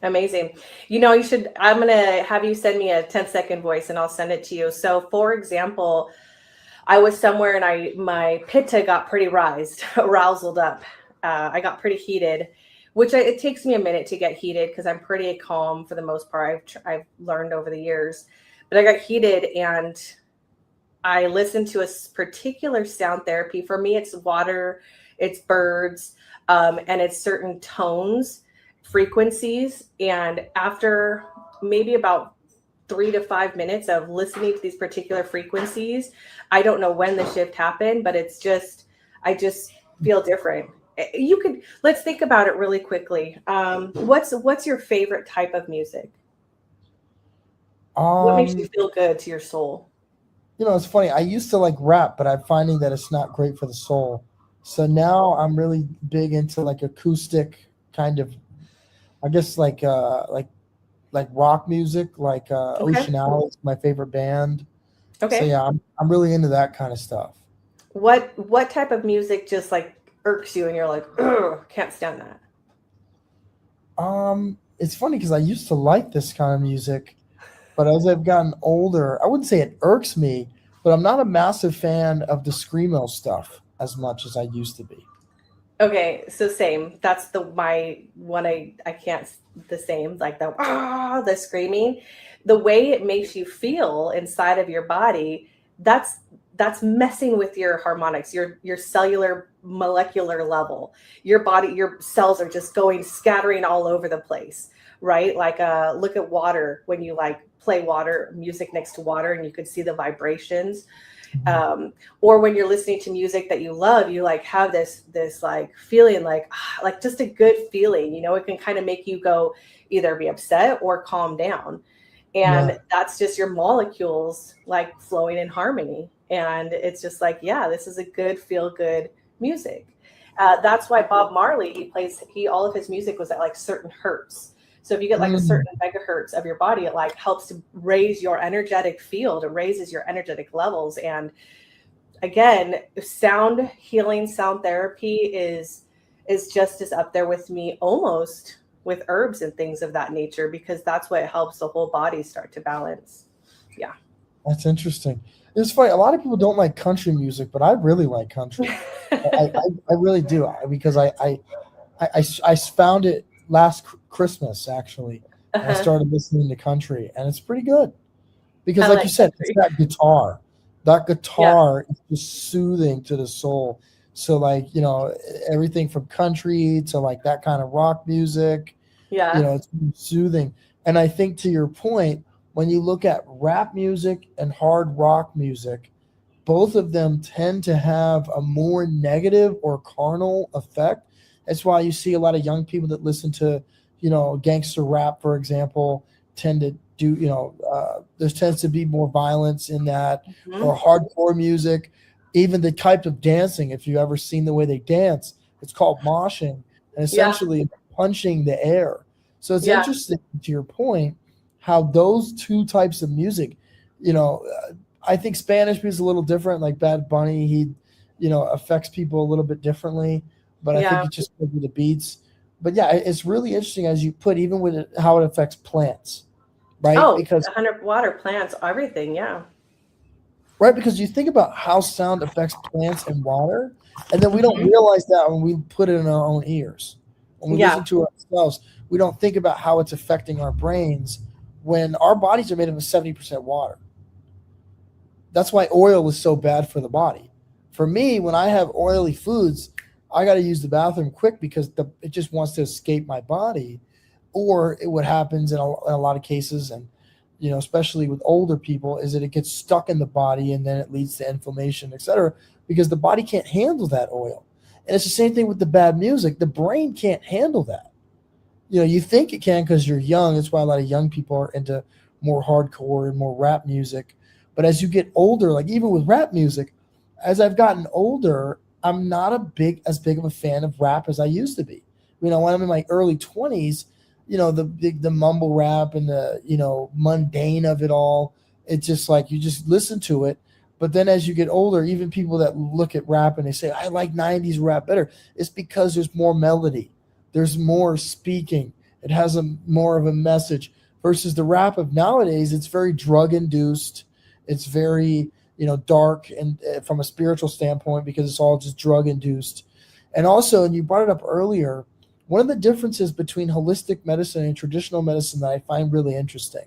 Speaker 11: Amazing. I'm going to have you send me a 10-second voice and I'll send it to you. So for example, I was somewhere and my pitta got pretty aroused up. I got pretty heated, which it takes me a minute to get heated because I'm pretty calm for the most part. I've learned over the years, but I got heated and I listen to a particular sound therapy. For me, it's water, it's birds, and it's certain tones, frequencies. And after maybe about 3 to 5 minutes of listening to these particular frequencies, I don't know when the shift happened, but I just feel different. Let's think about it really quickly. What's your favorite type of music? What makes you feel good to your soul?
Speaker 1: It's funny. I used to like rap, but I'm finding that it's not great for the soul. So now I'm really big into like acoustic kind of, I guess like rock music, like
Speaker 11: Okay.
Speaker 1: Ocean Owls, my favorite band. So
Speaker 11: Okay.
Speaker 1: yeah, I'm really into that kind of stuff.
Speaker 11: What type of music just like irks you and you're like, ugh, can't stand that?
Speaker 1: It's funny because I used to like this kind of music, but as I've gotten older, I wouldn't say it irks me, but I'm not a massive fan of the screamo stuff as much as I used to be.
Speaker 11: Okay, so same. That's my one. I can't, the same, like the screaming, the way it makes you feel inside of your body. That's messing with your harmonics, your cellular molecular level. Your body, your cells are just going scattering all over the place, right? Like look at water when you like play water music next to water, and you could see the vibrations. Or when you're listening to music that you love, you like have this like feeling like just a good feeling, it can kind of make you go either be upset or calm down. And that's just your molecules like flowing in harmony. And it's just like, yeah, this is a good feel good music. That's why Bob Marley, all of his music was at like certain hertz. So if you get like a certain megahertz of your body, it like helps to raise your energetic field. It raises your energetic levels. And again, sound healing, sound therapy is just as up there with me, almost with herbs and things of that nature, because that's what helps the whole body start to balance. Yeah.
Speaker 1: That's interesting. It's funny. A lot of people don't like country music, but I really like country. I really do, because I found it last Christmas, actually. And I started listening to country, and it's pretty good because, like you said, it's that guitar. That guitar is just soothing to the soul. So, like, everything from country to like that kind of rock music, it's soothing. And I think, to your point, when you look at rap music and hard rock music, both of them tend to have a more negative or carnal effect. That's why you see a lot of young people that listen to, gangster rap, for example, tend to do, there tends to be more violence in that, or hardcore music, even the type of dancing. If you've ever seen the way they dance, it's called moshing, and essentially punching the air. So it's interesting, to your point, how those two types of music, I think Spanish music is a little different. Like Bad Bunny, he, affects people a little bit differently. But I think it just goes with the beats. But yeah, it's really interesting, as you put, even with how it affects plants, right?
Speaker 11: Oh,
Speaker 1: because
Speaker 11: 100 water, plants, everything,
Speaker 1: right, because you think about how sound affects plants and water, and then we don't realize that when we put it in our own ears. When we listen to ourselves, we don't think about how it's affecting our brains, when our bodies are made up of 70% water. That's why oil is so bad for the body. For me, when I have oily foods, I got to use the bathroom quick, because it just wants to escape my body. Or what happens in a lot of cases, and especially with older people, is that it gets stuck in the body, and then it leads to inflammation, etc., because the body can't handle that oil. And it's the same thing with the bad music. The brain can't handle that. You think it can because you're young. That's why a lot of young people are into more hardcore and more rap music. But as you get older, like even with rap music, as I've gotten older, I'm not as big of a fan of rap as I used to be. When I'm in my early 20s, the mumble rap and the, mundane of it all, it's just like you just listen to it. But then as you get older, even people that look at rap and they say, I like 90s rap better, it's because there's more melody. There's more speaking. It has more of a message, versus the rap of nowadays. It's very drug induced. It's very, dark, and from a spiritual standpoint, because it's all just drug induced. And also, and you brought it up earlier, one of the differences between holistic medicine and traditional medicine that I find really interesting,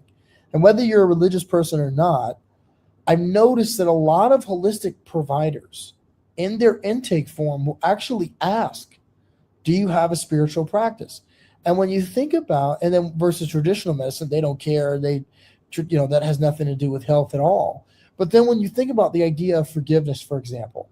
Speaker 1: and whether you're a religious person or not, I've noticed that a lot of holistic providers in their intake form will actually ask, do you have a spiritual practice? And when you think about, and then versus traditional medicine, they don't care. That has nothing to do with health at all. But then when you think about the idea of forgiveness, for example,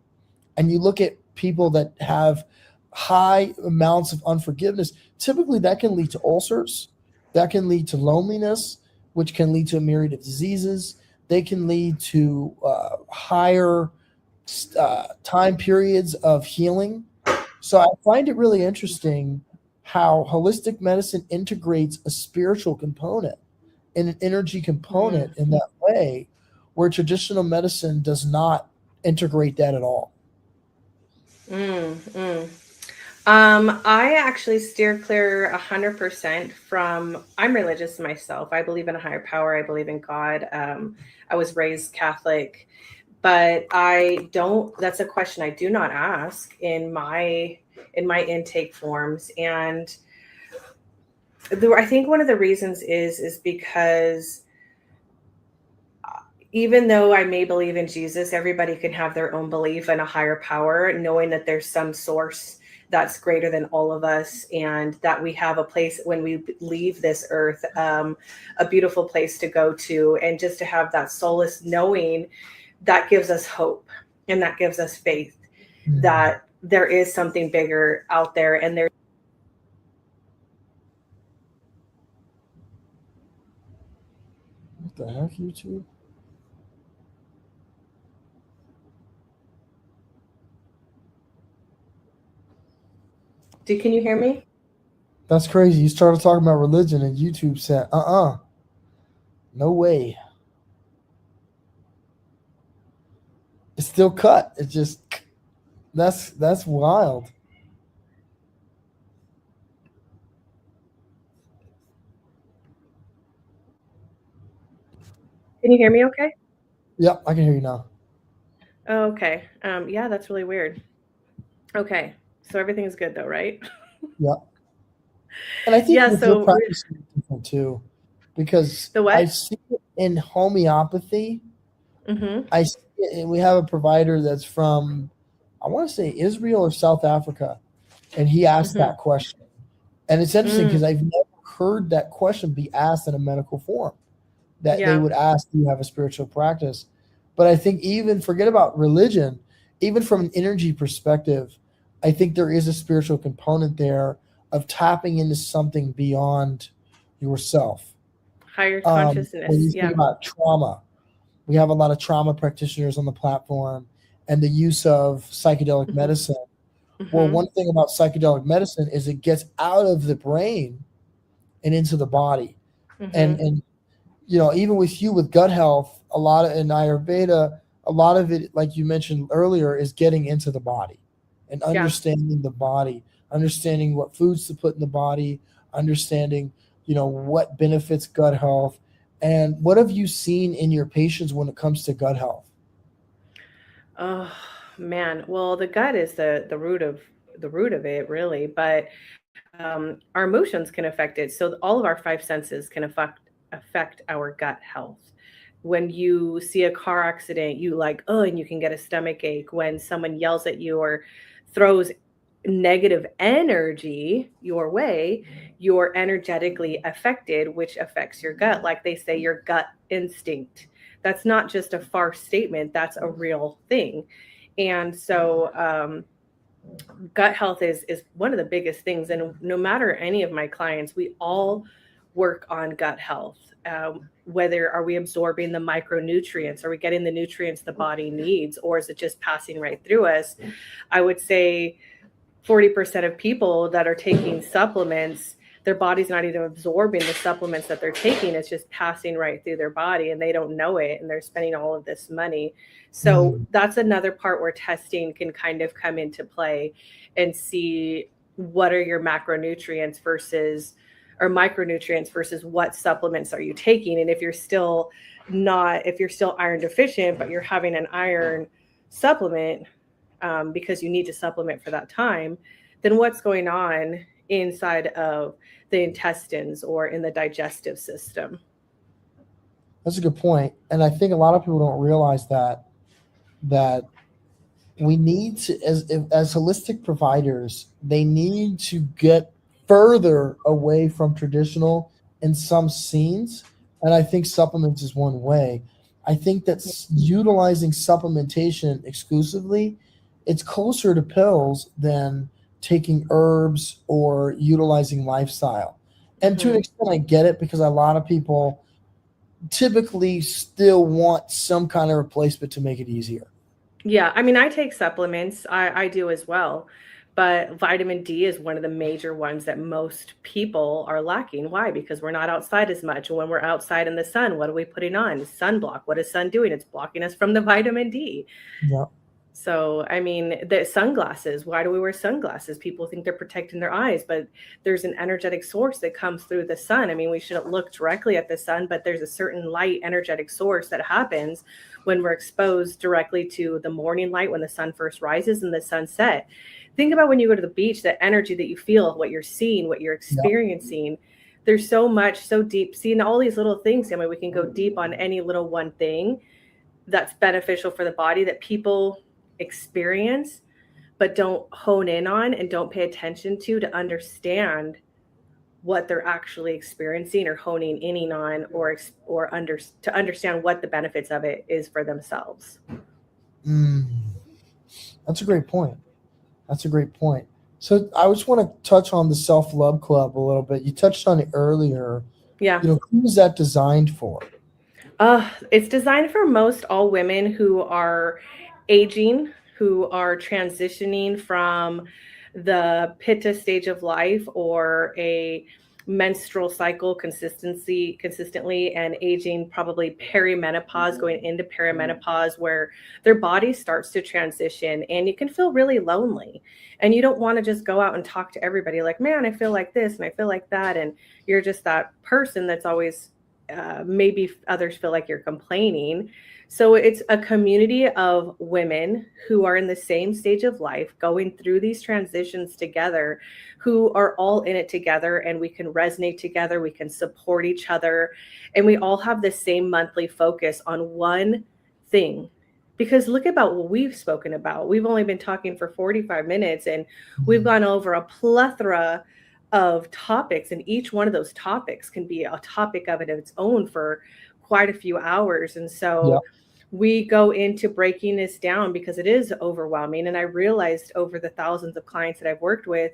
Speaker 1: and you look at people that have high amounts of unforgiveness, typically that can lead to ulcers, that can lead to loneliness, which can lead to a myriad of diseases. They can lead to higher time periods of healing. So I find it really interesting how holistic medicine integrates a spiritual component and an energy component in that way, where traditional medicine does not integrate that at all.
Speaker 11: I actually steer clear 100% from. I'm religious myself. I believe in a higher power. I believe in God. I was raised Catholic, but I don't. That's a question I do not ask in my intake forms, and I think one of the reasons is because even though I may believe in Jesus, everybody can have their own belief in a higher power, knowing that there's some source that's greater than all of us, and that we have a place when we leave this earth, a beautiful place to go to, and just to have that solace knowing that gives us hope and that gives us faith that there is something bigger out there, and there's.
Speaker 1: What the heck, YouTube?
Speaker 11: Can you hear me?
Speaker 1: That's crazy. You started talking about religion and YouTube said, no way. It's still cut. It's just, that's wild.
Speaker 11: Can you hear me okay?
Speaker 1: Yep, I can hear you now.
Speaker 11: Oh, okay. Yeah, that's really weird. Okay. So everything is good though, right?
Speaker 1: Yep. And I think
Speaker 11: Yeah,
Speaker 1: with your practice is different too, because
Speaker 11: The what?
Speaker 1: I see it in homeopathy.
Speaker 11: Mm-hmm.
Speaker 1: I see it, and we have a provider that's from, I want to say Israel or South Africa, and he asked that question. And it's interesting because I've never heard that question be asked in a medical form, that they would ask, do you have a spiritual practice? But I think even forget about religion, even from an energy perspective, I think there is a spiritual component there of tapping into something beyond yourself.
Speaker 11: Higher
Speaker 1: When you
Speaker 11: consciousness.
Speaker 1: think about trauma, we have a lot of trauma practitioners on the platform and the use of psychedelic medicine. Well, one thing about psychedelic medicine is it gets out of the brain and into the body. And even with you with gut health, a lot of in Ayurveda, a lot of it, like you mentioned earlier, is getting into the body and understanding the body, understanding what foods to put in the body, understanding, what benefits gut health. And what have you seen in your patients when it comes to gut health?
Speaker 11: Oh man. Well, the gut is the root of it, really. But our emotions can affect it. So all of our five senses can affect our gut health. When you see a car accident, and you can get a stomach ache. When someone yells at you or throws negative energy your way, you're energetically affected, which affects your gut. Like they say, your gut instinct. That's not just a farce statement, that's a real thing. And so gut health is one of the biggest things. And no matter any of my clients, we all work on gut health. Whether are we absorbing the micronutrients? Are we getting the nutrients the body needs? Or is it just passing right through us? I would say 40% of people that are taking supplements, their body's not even absorbing the supplements that they're taking. It's just passing right through their body and they don't know it. And they're spending all of this money. So that's another part where testing can kind of come into play and see what are your macronutrients versus or micronutrients versus what supplements are you taking. And if you're still iron deficient, but you're having an iron supplement, because you need to supplement for that time, then what's going on inside of the intestines or in the digestive system?
Speaker 1: That's a good point. And I think a lot of people don't realize that we need to, as holistic providers, they need to get further away from traditional in some scenes, and I think supplements is one way. I think that utilizing supplementation exclusively, it's closer to pills than taking herbs or utilizing lifestyle. And to an extent, I get it, because a lot of people typically still want some kind of replacement to make it easier.
Speaker 11: Yeah, I mean, I take supplements. I do as well. But vitamin D is one of the major ones that most people are lacking. Why? Because we're not outside as much. And when we're outside in the sun, what are we putting on? Sunblock. What is sun doing? It's blocking us from the vitamin D.
Speaker 1: Yeah.
Speaker 11: So, I mean, the sunglasses, why do we wear sunglasses? People think they're protecting their eyes, but there's an energetic source that comes through the sun. I mean, we shouldn't look directly at the sun, but there's a certain light energetic source that happens when we're exposed directly to the morning light when the sun first rises and the sunset. Think about when you go to the beach, the energy that you feel, what you're seeing, what you're experiencing. There's so much, so deep. Seeing all these little things, I mean, we can go deep on any little one thing that's beneficial for the body that people experience but don't hone in on and don't pay attention to understand what they're actually experiencing or honing in on, or to understand what the benefits of it is for themselves.
Speaker 1: That's a great point. That's a great point. So I just want to touch on the Self-Love Club a little bit. You touched on it earlier.
Speaker 11: Yeah.
Speaker 1: Who is that designed for?
Speaker 11: It's designed for most all women who are aging, who are transitioning from the pitta stage of life or a menstrual cycle consistently and aging, probably perimenopause, going into perimenopause, where their body starts to transition and you can feel really lonely. And you don't want to just go out and talk to everybody like, man, I feel like this and I feel like that. And you're just that person that's always maybe others feel like you're complaining. So it's a community of women who are in the same stage of life, going through these transitions together, who are all in it together, and we can resonate together, we can support each other, and we all have the same monthly focus on one thing. Because look about what we've spoken about. We've only been talking for 45 minutes, and we've gone over a plethora of topics, and each one of those topics can be a topic of its own for quite a few hours. And so we go into breaking this down because it is overwhelming. And I realized over the thousands of clients that I've worked with,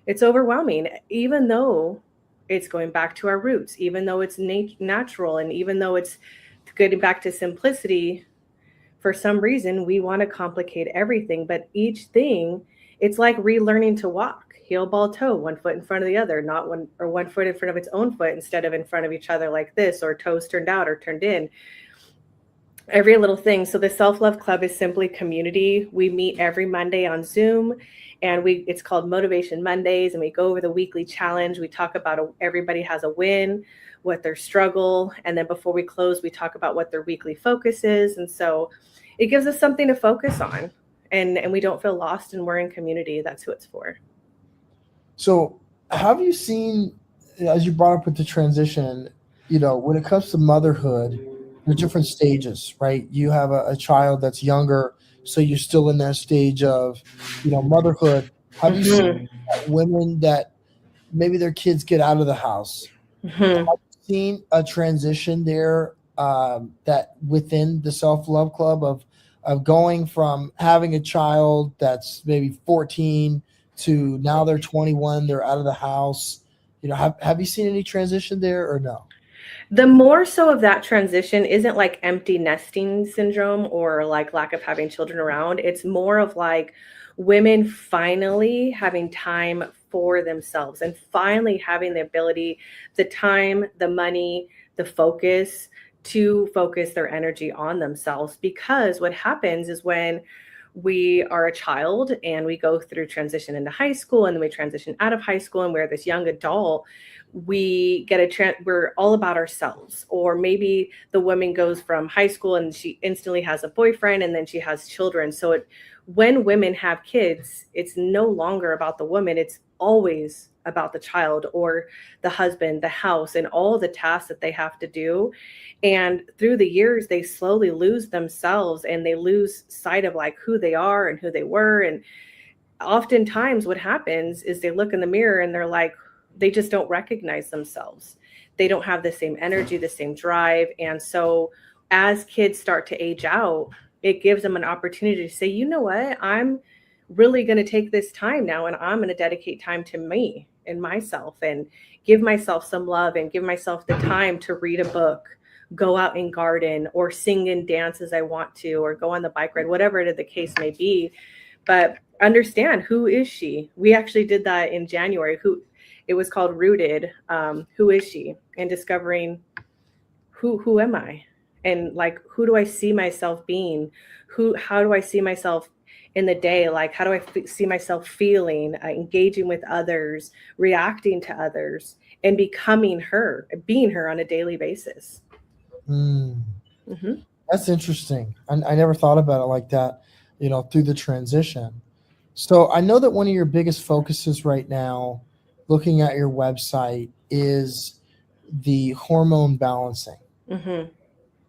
Speaker 11: it's overwhelming, even though it's going back to our roots, even though it's natural, and even though it's getting back to simplicity. For some reason, we want to complicate everything, but each thing, it's like relearning to walk. Heel, ball, toe, one foot in front of the other, not one foot in front of its own foot instead of in front of each other like this, or toes turned out or turned in. Every little thing. So the Self-Love Club is simply community. We meet every Monday on Zoom, and it's called Motivation Mondays, and we go over the weekly challenge. We talk about everybody has a win, what their struggle, and then before we close, we talk about what their weekly focus is. And so it gives us something to focus on, and we don't feel lost, and we're in community. That's who it's for.
Speaker 1: So have you seen, as you brought up with the transition, when it comes to motherhood, there's different stages, right? You have a child that's younger, so you're still in that stage of, motherhood. Have you seen women that maybe their kids get out of the house? Have you seen a transition there that within the Self-Love Club of going from having a child that's maybe 14 to now they're 21, they're out of the house? Have you seen any transition there or no?
Speaker 11: The more so of that transition isn't like empty nesting syndrome or like lack of having children around. It's more of like women finally having time for themselves and finally having the ability, the time, the money, the focus to focus their energy on themselves. Because what happens is when we are a child and we go through transition into high school, and then we transition out of high school and we're this young adult, we get we're all about ourselves. Or maybe the woman goes from high school and she instantly has a boyfriend and then she has children. So when women have kids, it's no longer about the woman, it's always about the child or the husband, the house, and all the tasks that they have to do. And through the years, they slowly lose themselves and they lose sight of like who they are and who they were. And oftentimes what happens is they look in the mirror and they're like, they just don't recognize themselves. They don't have the same energy, the same drive. And so as kids start to age out, it gives them an opportunity to say, you know what, I'm really going to take this time now and I'm going to dedicate time to me and myself and give myself some love and give myself the time to read a book, go out and garden, or sing and dance as I want to, or go on the bike ride, whatever the case may be. But understand, who is she? We actually did that in January. It was called Rooted. Who is she? And discovering who am I? And like, who do I see myself being? How do I see myself in the day? Like, how do I see myself feeling, engaging with others, reacting to others, and being her on a daily basis.
Speaker 1: That's interesting. I never thought about it like that, through the transition. So I know that one of your biggest focuses right now, looking at your website, is the hormone balancing.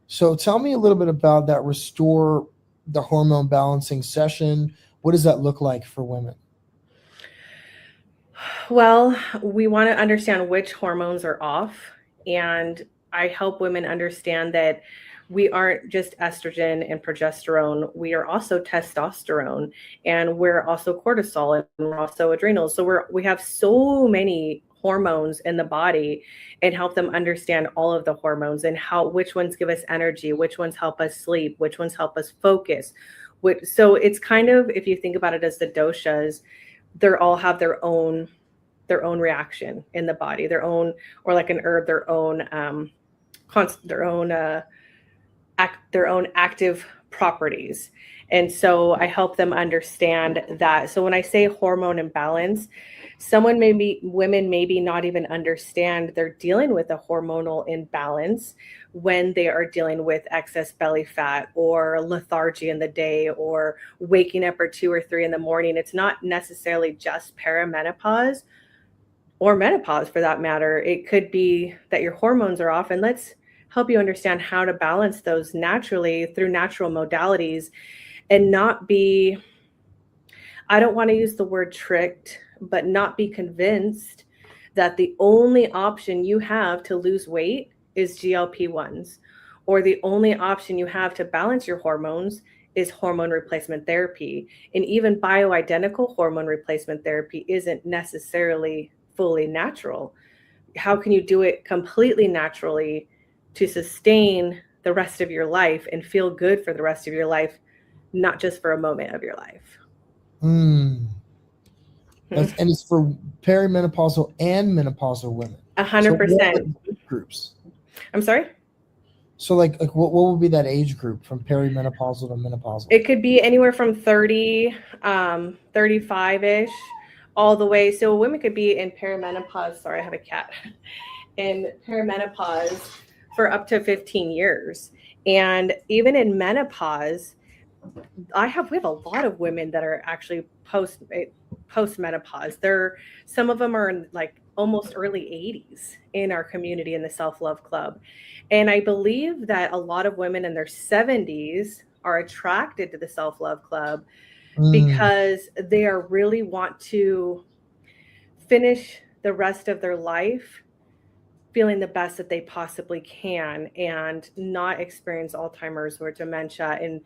Speaker 1: So tell me a little bit about that Restore the Hormone Balancing session. What does that look like for women?
Speaker 11: Well, we want to understand which hormones are off. And I help women understand that we aren't just estrogen and progesterone. We are also testosterone, and we're also cortisol, and we're also adrenals. So we have so many hormones in the body, and help them understand all of the hormones and which ones give us energy, which ones help us sleep, which ones help us focus. So it's kind of, if you think about it as the doshas, they all have their own reaction in the body, their own, or like an herb, their own active properties. And so I help them understand that. So when I say hormone imbalance, women maybe not even understand they're dealing with a hormonal imbalance when they are dealing with excess belly fat or lethargy in the day or waking up at 2 or 3 in the morning. It's not necessarily just perimenopause or menopause for that matter. It could be that your hormones are off, and let's help you understand how to balance those naturally through natural modalities and not be, I don't want to use the word tricked, but not be convinced that the only option you have to lose weight is GLP-1s, or the only option you have to balance your hormones is hormone replacement therapy. And even bioidentical hormone replacement therapy isn't necessarily fully natural. How can you do it completely naturally to sustain the rest of your life and feel good for the rest of your life, not just for a moment of your life?
Speaker 1: And it's for perimenopausal and menopausal women.
Speaker 11: 100%.
Speaker 1: So groups.
Speaker 11: I'm sorry?
Speaker 1: So like what would be that age group from perimenopausal to menopausal?
Speaker 11: It could be anywhere from 30, 35-ish, all the way. So women could be in perimenopause. Sorry, I have a cat. In perimenopause for up to 15 years. And even in menopause, we have a lot of women that are actually post-menopause. Some of them are in like almost early 80s in our community in the Self-Love Club. And I believe that a lot of women in their 70s are attracted to the Self-Love Club because they really want to finish the rest of their life feeling the best that they possibly can and not experience Alzheimer's or dementia and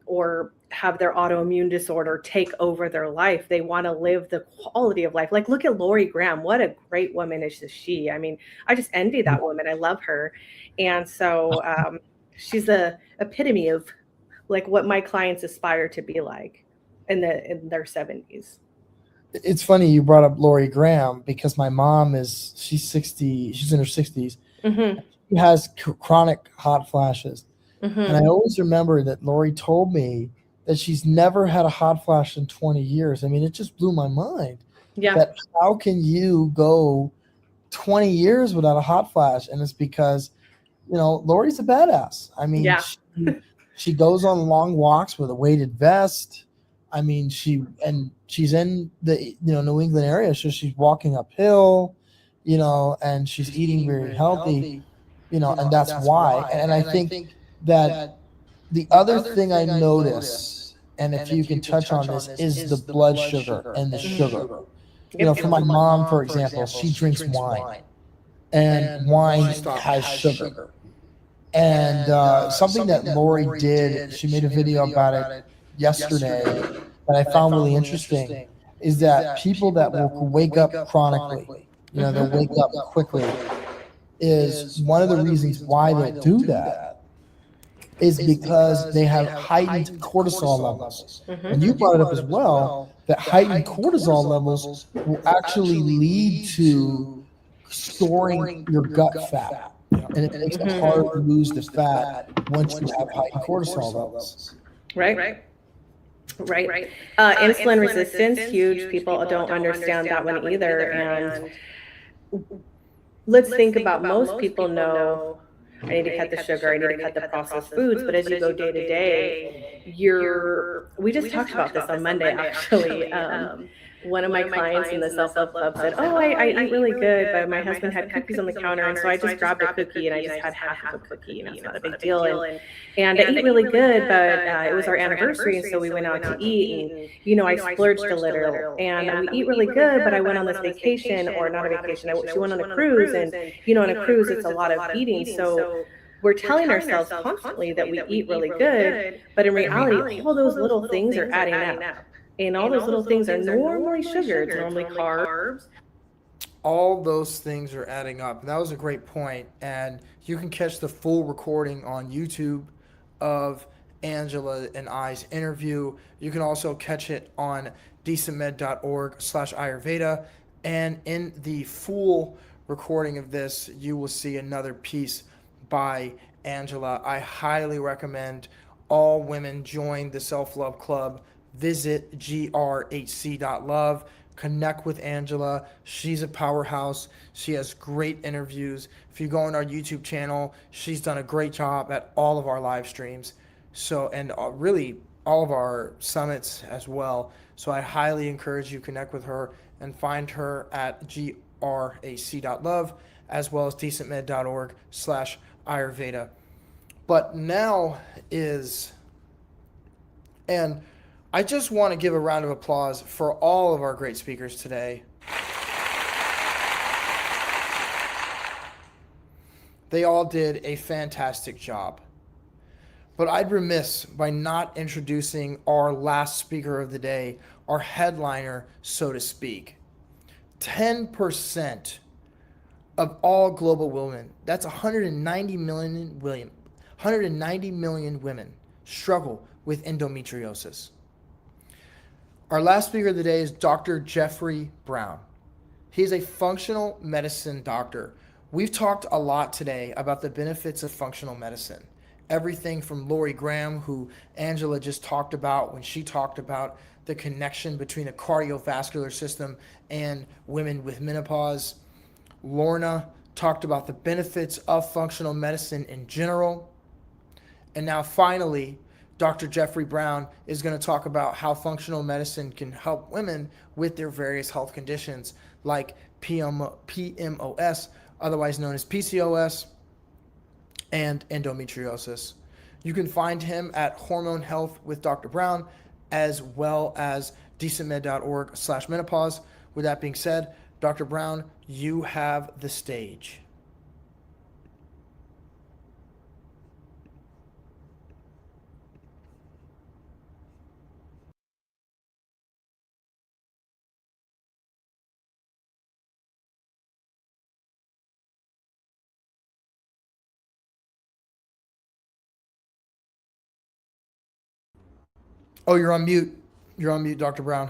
Speaker 11: or have their autoimmune disorder take over their life. They want to live the quality of life. Like, look at Lori Graham. What a great woman is she. I mean, I just envy that woman. I love her. And so she's the epitome of like what my clients aspire to be like in their 70s.
Speaker 1: It's funny you brought up Lori Graham because my mom she's 60, she's in her 60s. She has chronic hot flashes. And I always remember that Lori told me that she's never had a hot flash in 20 years. I mean, it just blew my mind.
Speaker 11: Yeah.
Speaker 1: That how can you go 20 years without a hot flash? And it's because, Lori's a badass. I mean, she goes on long walks with a weighted vest. I mean, she's in the New England area, so she's walking uphill, and she's eating very healthy, and that's why. And I think that the other thing I notice, and if you can touch on this, is the blood sugar and the sugar. For my mom, for example, she drinks wine, and wine has sugar. And something that Lori did, she made a video about it yesterday that I found really interesting, is that people that will wake up chronically, they'll wake up quickly, is one of the reasons why they'll do that is because they have heightened cortisol levels. And you brought it up as well, that heightened cortisol levels will actually lead to storing your gut fat. And it makes it hard to lose the fat once you have heightened cortisol levels.
Speaker 11: Right. Insulin resistance, huge. People don't understand that one either. And let's think about most people know, I need to cut the sugar, I need to cut the processed foods. But as you go day to day, we just talked about this on Monday, actually. One of my clients in the self-help club said, oh, I eat really good, but my husband had cookies on the counter, and so I just grabbed a cookie and I just had half of a cookie, and it's not a big deal. And I eat really good, but it was our anniversary, and so we went out to eat, and I splurged a little, and we eat really good, but I went on this vacation, or not a vacation, she went on a cruise, and on a cruise it's a lot of eating, so we're telling ourselves constantly that we eat really good, but in reality, all those little things are adding up. And all those little things are normally sugar, it's normally carbs.
Speaker 1: All those things are adding up. And that was a great point. And you can catch the full recording on YouTube of Angela and I's interview. You can also catch it on DecentMed.org/Ayurveda. And in the full recording of this, you will see another piece by Angela. I highly recommend all women join the Self-Love Club. Visit grhc.love, connect with Angela. She's a powerhouse. She has great interviews. If you go on our YouTube channel, she's done a great job at all of our live streams. So, and really all of our summits as well. So I highly encourage you to connect with her and find her at grac.love as well as decentmed.org/Ayurveda. But now and I just want to give a round of applause for all of our great speakers today. They all did a fantastic job. But I'd remiss by not introducing our last speaker of the day, our headliner, so to speak. 10% of all global women, that's 190 million women, struggle with endometriosis. Our last speaker of the day is Dr. Jeffrey Brown. He's a functional medicine doctor. We've talked a lot today about the benefits of functional medicine. Everything from Lori Graham, who Angela just talked about when she talked about the connection between the cardiovascular system and women with menopause. Lorna talked about the benefits of functional medicine in general. And now finally, Dr. Jeffrey Brown is going to talk about how functional medicine can help women with their various health conditions like PMOS, otherwise known as PCOS, and endometriosis. You can find him at Hormone Health with Dr. Brown, as well as decentmed.org/menopause. With that being said, Dr. Brown, you have the stage. Oh, you're on mute. You're on mute, Dr. Brown.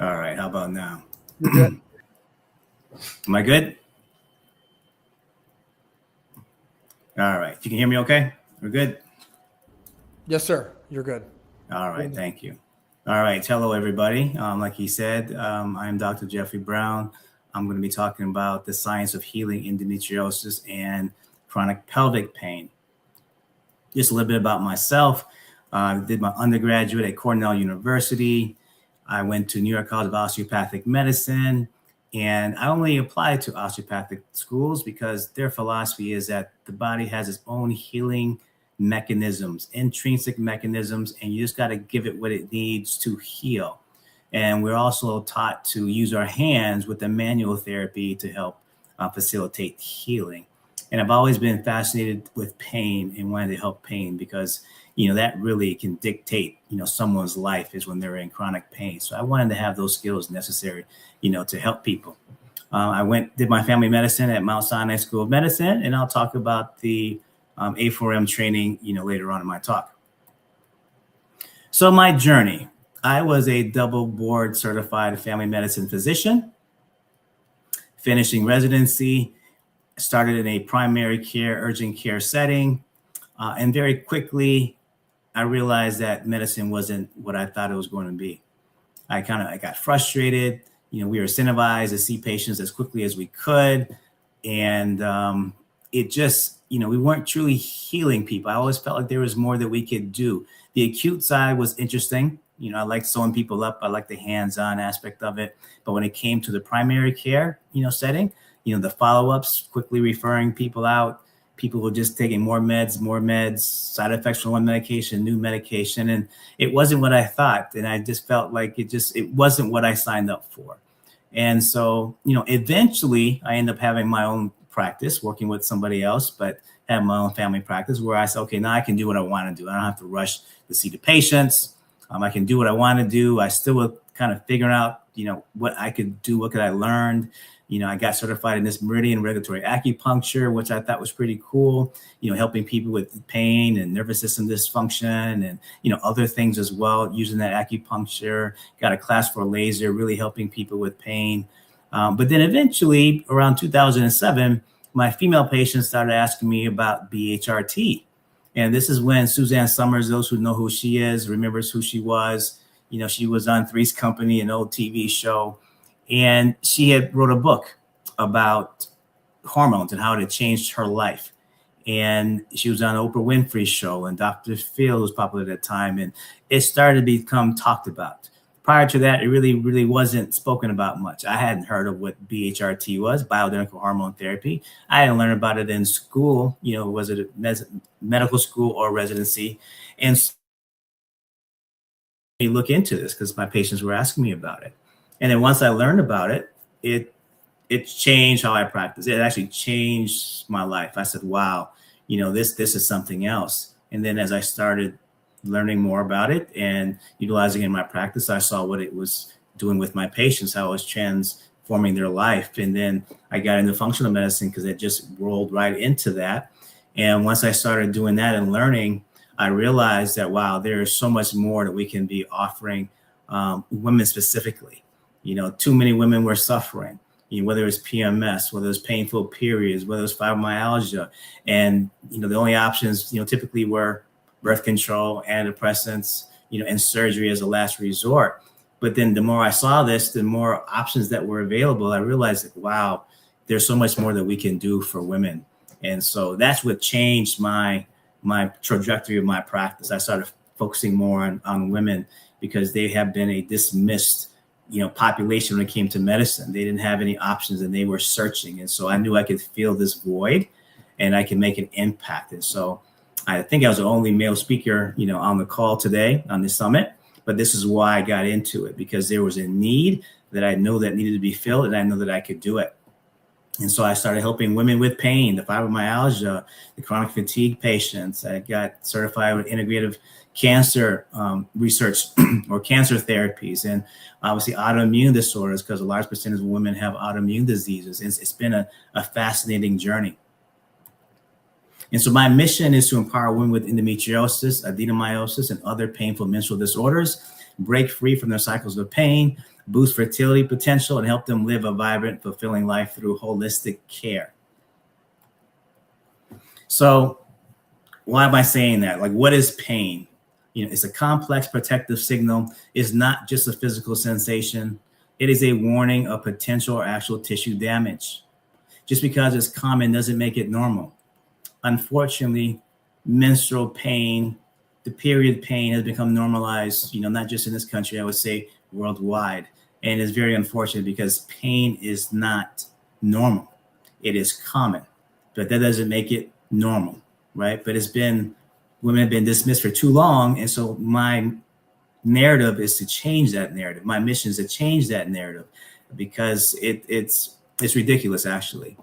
Speaker 12: All right, how about now?
Speaker 1: You're good.
Speaker 12: Am I good? All right, you can hear me okay? We're good?
Speaker 1: Yes, sir. You're good.
Speaker 12: All right, thank you. All right, hello everybody. Like he said, I'm Dr. Jeffrey Brown. I'm going to be talking about the science of healing endometriosis and chronic pelvic pain. Just a little bit about myself. I did my undergraduate at Cornell University. I went to New York College of Osteopathic Medicine, and I only applied to osteopathic schools because their philosophy is that the body has its own healing mechanisms, intrinsic mechanisms, and you just got to give it what it needs to heal. And we're also taught to use our hands with the manual therapy to help facilitate healing. And I've always been fascinated with pain and wanted to help pain because, that really can dictate, someone's life is when they're in chronic pain. So I wanted to have those skills necessary, to help people. I did my family medicine at Mount Sinai School of Medicine, and I'll talk about the A4M training, later on in my talk. So my journey, I was a double board certified family medicine physician, finishing residency, started in a primary care, urgent care setting. And very quickly, I realized that medicine wasn't what I thought it was going to be. I got frustrated. We were incentivized to see patients as quickly as we could. And it just, we weren't truly healing people. I always felt like there was more that we could do. The acute side was interesting. I liked sewing people up. I liked the hands-on aspect of it. But when it came to the primary care, setting, the follow-ups, quickly referring people out, people were just taking more meds, side effects from one medication, new medication. And it wasn't what I thought. And I just felt like it wasn't what I signed up for. And so, eventually I ended up having my own practice, working with somebody else, but have my own family practice where I said, okay, now I can do what I want to do. I don't have to rush to see the patients. I can do what I want to do. I still was kind of figuring out, what I could do, what could I learn. I got certified in this meridian regulatory acupuncture, which I thought was pretty cool, helping people with pain and nervous system dysfunction and, other things as well, using that acupuncture. Got a class for laser, really helping people with pain. But then eventually around 2007, my female patients started asking me about BHRT. And this is when Suzanne Summers, those who know who she is, remembers who she was. She was on Three's Company, an old TV show. And she had wrote a book about hormones and how it changed her life. And she was on Oprah Winfrey's show, and Dr. Phil was popular at that time. And it started to become talked about. Prior to that, it really, really wasn't spoken about much. I hadn't heard of what BHRT was, bioidentical hormone therapy. I hadn't learned about it in school, was it a medical school or residency? And so I look into this because my patients were asking me about it. And then once I learned about it, it changed how I practice. It actually changed my life. I said, wow, this is something else. And then as I started learning more about it and utilizing it in my practice, I saw what it was doing with my patients, how it was transforming their life. And then I got into functional medicine because it just rolled right into that. And once I started doing that and learning, I realized that, wow, there is so much more that we can be offering women specifically. Too many women were suffering, whether it's PMS, whether it's painful periods, whether it's fibromyalgia. And, the only options, typically were birth control, antidepressants, and surgery as a last resort. But then the more I saw this, the more options that were available, I realized that, wow, there's so much more that we can do for women. And so that's what changed my trajectory of my practice. I started focusing more on women because they have been a dismissed population when it came to medicine. They didn't have any options and they were searching. And so I knew I could fill this void and I can make an impact. And so I think I was the only male speaker, on the call today on this summit, but this is why I got into it, because there was a need that I know that needed to be filled and I know that I could do it. And so I started helping women with pain, the fibromyalgia, the chronic fatigue patients. I got certified with integrative cancer research or cancer therapies, and obviously autoimmune disorders, because a large percentage of women have autoimmune diseases. It's been a fascinating journey. And so my mission is to empower women with endometriosis, adenomyosis, and other painful menstrual disorders, break free from their cycles of pain, boost fertility potential, and help them live a vibrant, fulfilling life through holistic care. So why am I saying that? Like, what is pain? It's a complex protective signal. It's not just a physical sensation. It is a warning of potential or actual tissue damage. Just because it's common doesn't make it normal. Unfortunately, menstrual pain, the period pain has become normalized, not just in this country, I would say worldwide. And it's very unfortunate because pain is not normal. It is common, but that doesn't make it normal, right? But women have been dismissed for too long. And so my narrative is to change that narrative. My mission is to change that narrative because it's ridiculous, actually.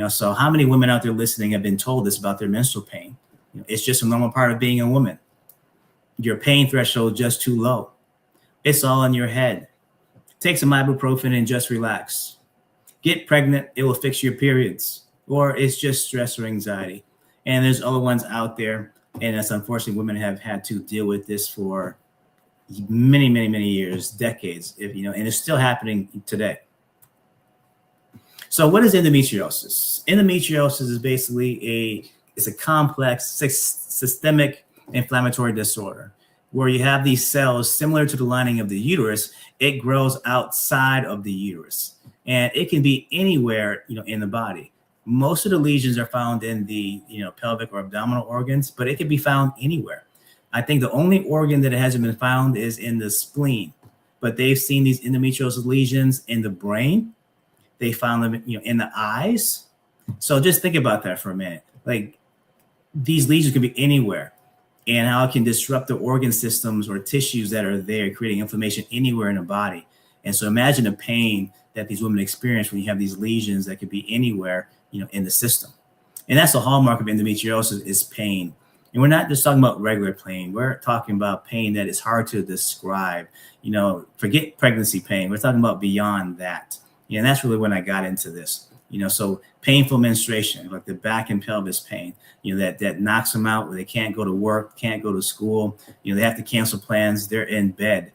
Speaker 12: So how many women out there listening have been told this about their menstrual pain? It's just a normal part of being a woman. Your pain threshold is just too low. It's all in your head. Take some ibuprofen and just relax. Get pregnant, it will fix your periods. Or it's just stress or anxiety. And there's other ones out there. And that's unfortunately, women have had to deal with this for many, many, many years, decades, and it's still happening today. So what is endometriosis? Endometriosis is basically it's a complex systemic inflammatory disorder where you have these cells similar to the lining of the uterus. It grows outside of the uterus, and it can be anywhere, in the body. Most of the lesions are found in the, pelvic or abdominal organs, but it can be found anywhere. I think the only organ that it hasn't been found is in the spleen, but they've seen these endometriosis lesions in the brain. They found them, in the eyes. So just think about that for a minute. Like, these lesions can be anywhere, and how it can disrupt the organ systems or tissues that are there, creating inflammation anywhere in the body. And so imagine the pain that these women experience when you have these lesions that could be anywhere, in the system. And that's the hallmark of endometriosis, is pain. And we're not just talking about regular pain. We're talking about pain that is hard to describe. Forget pregnancy pain. We're talking about beyond that. And that's really when I got into this. So painful menstruation, like the back and pelvis pain, that knocks them out where they can't go to work, can't go to school. They have to cancel plans. They're in bed.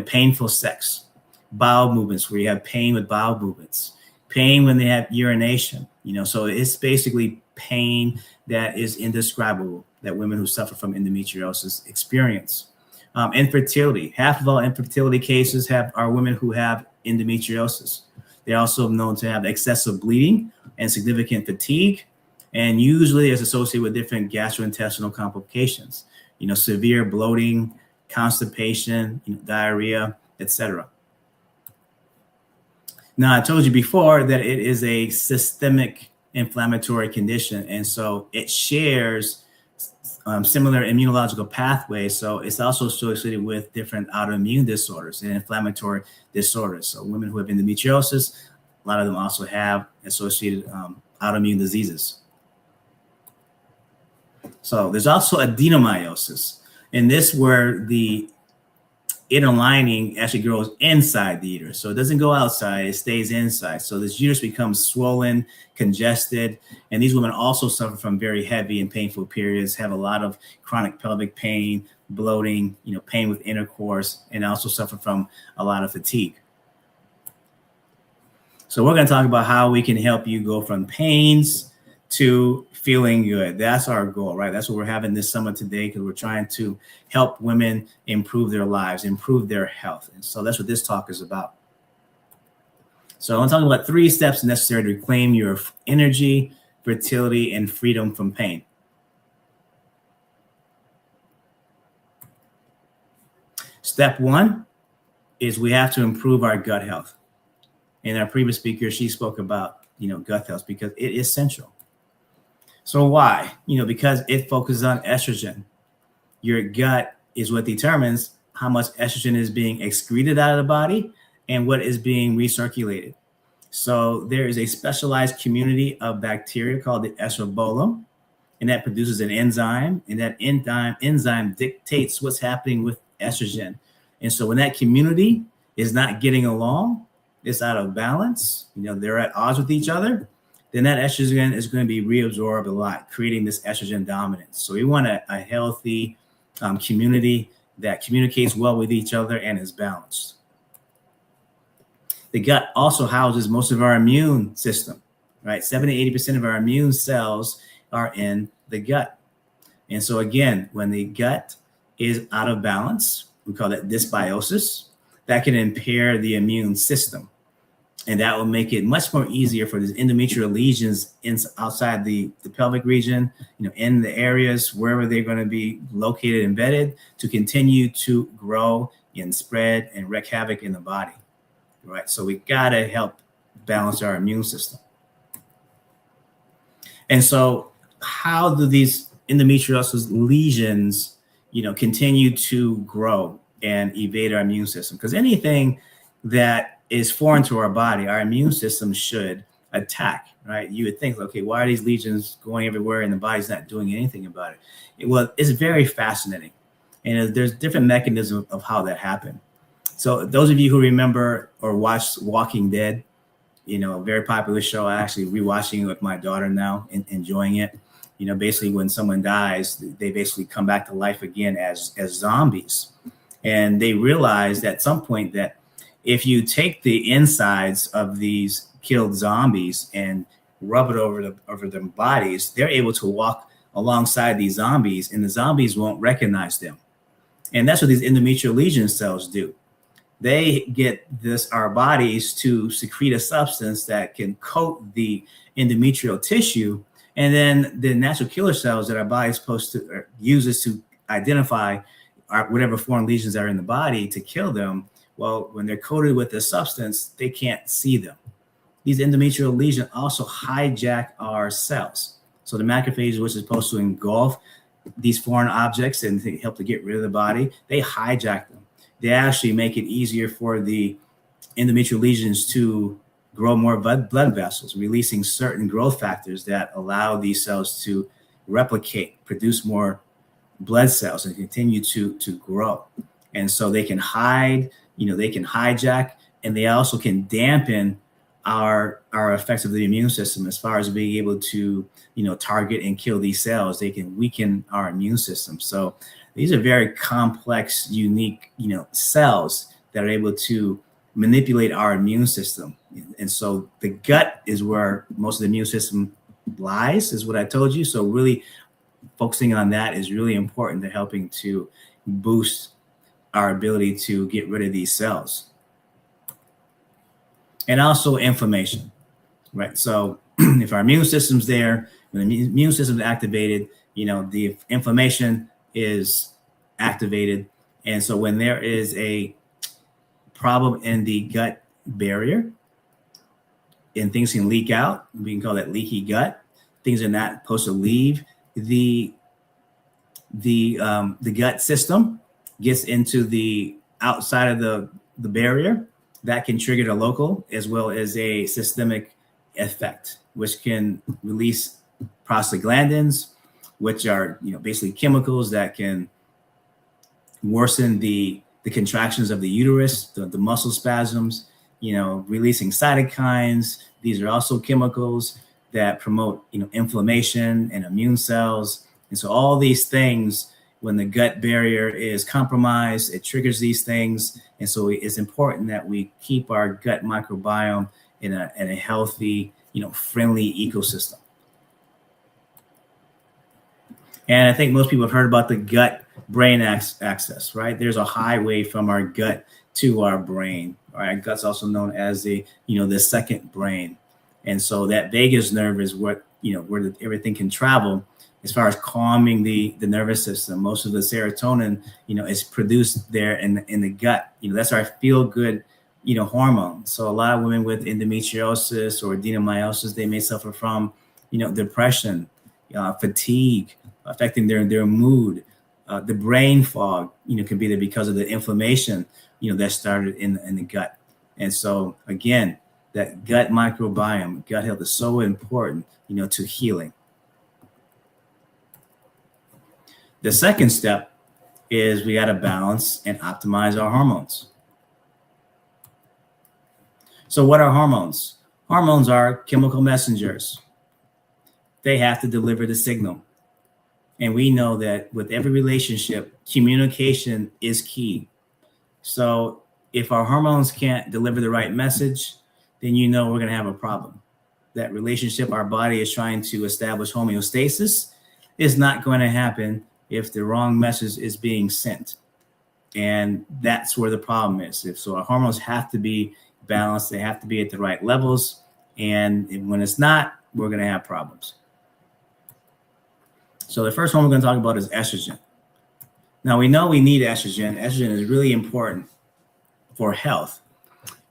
Speaker 12: Painful sex, bowel movements where you have pain with bowel movements, pain when they have urination. So it's basically pain that is indescribable that women who suffer from endometriosis experience. Infertility. Half of all infertility cases are women who have endometriosis. They're also known to have excessive bleeding and significant fatigue, and usually is associated with different gastrointestinal complications, severe bloating, constipation, diarrhea, etc. Now, I told you before that it is a systemic inflammatory condition, and so it shares similar immunological pathways. So it's also associated with different autoimmune disorders and inflammatory disorders. So women who have endometriosis, a lot of them also have associated autoimmune diseases. So there's also adenomyosis, and this where the inner lining actually grows inside the uterus. So it doesn't go outside, it stays inside. So this uterus becomes swollen, congested, and these women also suffer from very heavy and painful periods, have a lot of chronic pelvic pain, bloating, pain with intercourse, and also suffer from a lot of fatigue. So we're going to talk about how we can help you go from pains to feeling good. That's our goal, right? That's what we're having this summit today, because we're trying to help women improve their lives, improve their health. And so that's what this talk is about. So I'm talking about 3 steps necessary to reclaim your energy, fertility, and freedom from pain. Step 1 is we have to improve our gut health. And our previous speaker, she spoke about, gut health, because it is central. So why? Because it focuses on estrogen. Your gut is what determines how much estrogen is being excreted out of the body and what is being recirculated. So there is a specialized community of bacteria called the estrobolome, and that produces an enzyme, and that enzyme dictates what's happening with estrogen. And so when that community is not getting along, it's out of balance, they're at odds with each other, then that estrogen is going to be reabsorbed a lot, creating this estrogen dominance. So we want a healthy community that communicates well with each other and is balanced. The gut also houses most of our immune system, right? 70 to 80% of our immune cells are in the gut. And so again, when the gut is out of balance, we call that dysbiosis, that can impair the immune system. And that will make it much more easier for these endometrial lesions outside the pelvic region, in the areas wherever they're going to be located, embedded, to continue to grow and spread and wreak havoc in the body, right? So we got to help balance our immune system. And so how do these endometriosis lesions, continue to grow and evade our immune system? Because anything that is foreign to our body, our immune system should attack, right? You would think, okay, why are these lesions going everywhere and the body's not doing anything about it? Well, it's very fascinating. And there's different mechanisms of how that happened. So those of you who remember or watched Walking Dead, a very popular show, I actually rewatching it with my daughter now and enjoying it. Basically when someone dies, they basically come back to life again as zombies. And they realized at some point that if you take the insides of these killed zombies and rub it over their bodies, they're able to walk alongside these zombies and the zombies won't recognize them. And that's what these endometrial lesion cells do. They get our bodies to secrete a substance that can coat the endometrial tissue. And then the natural killer cells that our body is supposed to uses to identify whatever foreign lesions are in the body to kill them. Well, when they're coated with this substance, they can't see them. These endometrial lesions also hijack our cells. So the macrophages, which is supposed to engulf these foreign objects and help to get rid of the body, they hijack them. They actually make it easier for the endometrial lesions to grow more blood vessels, releasing certain growth factors that allow these cells to replicate, produce more blood cells and continue to grow. And so they can hide, they can hijack, and they also can dampen our effects of the immune system as far as being able to, target and kill these cells. They can weaken our immune system. So these are very complex, unique, cells that are able to manipulate our immune system. And so the gut is where most of the immune system lies, is what I told you. So really focusing on that is really important to helping to boost our ability to get rid of these cells. And also inflammation, right? So if our immune system's there, when the immune system is activated, the inflammation is activated. And so when there is a problem in the gut barrier and things can leak out, we can call that leaky gut. Things are not supposed to leave the gut system, gets into the outside of the barrier. That can trigger the local as well as a systemic effect, which can release prostaglandins, which are basically chemicals that can worsen the contractions of the uterus, the muscle spasms, releasing cytokines. These are also chemicals that promote inflammation and immune cells. And so all these things, when the gut barrier is compromised, it triggers these things. And so it's important that we keep our gut microbiome in a healthy, friendly ecosystem. And I think most people have heard about the gut-brain axis, right? There's a highway from our gut to our brain. Right? Our gut's also known as the second brain. And so that vagus nerve is what, where everything can travel as far as calming the nervous system. Most of the serotonin, is produced there in the gut. That's our feel-good, hormone. So a lot of women with endometriosis or adenomyosis, they may suffer from, depression, fatigue, affecting their mood. The brain fog, can be there because of the inflammation, that started in the gut. And so again, that gut microbiome, gut health is so important, to healing. The second step is we got to balance and optimize our hormones. So what are hormones? Hormones are chemical messengers. They have to deliver the signal. And we know that with every relationship, communication is key. So if our hormones can't deliver the right message, then we're going to have a problem. That relationship our body is trying to establish homeostasis is not going to happen if the wrong message is being sent. And that's where the problem is. So our hormones have to be balanced. They have to be at the right levels. And when it's not, we're going to have problems. So the first one we're going to talk about is estrogen. Now, we know we need estrogen. Estrogen is really important for health.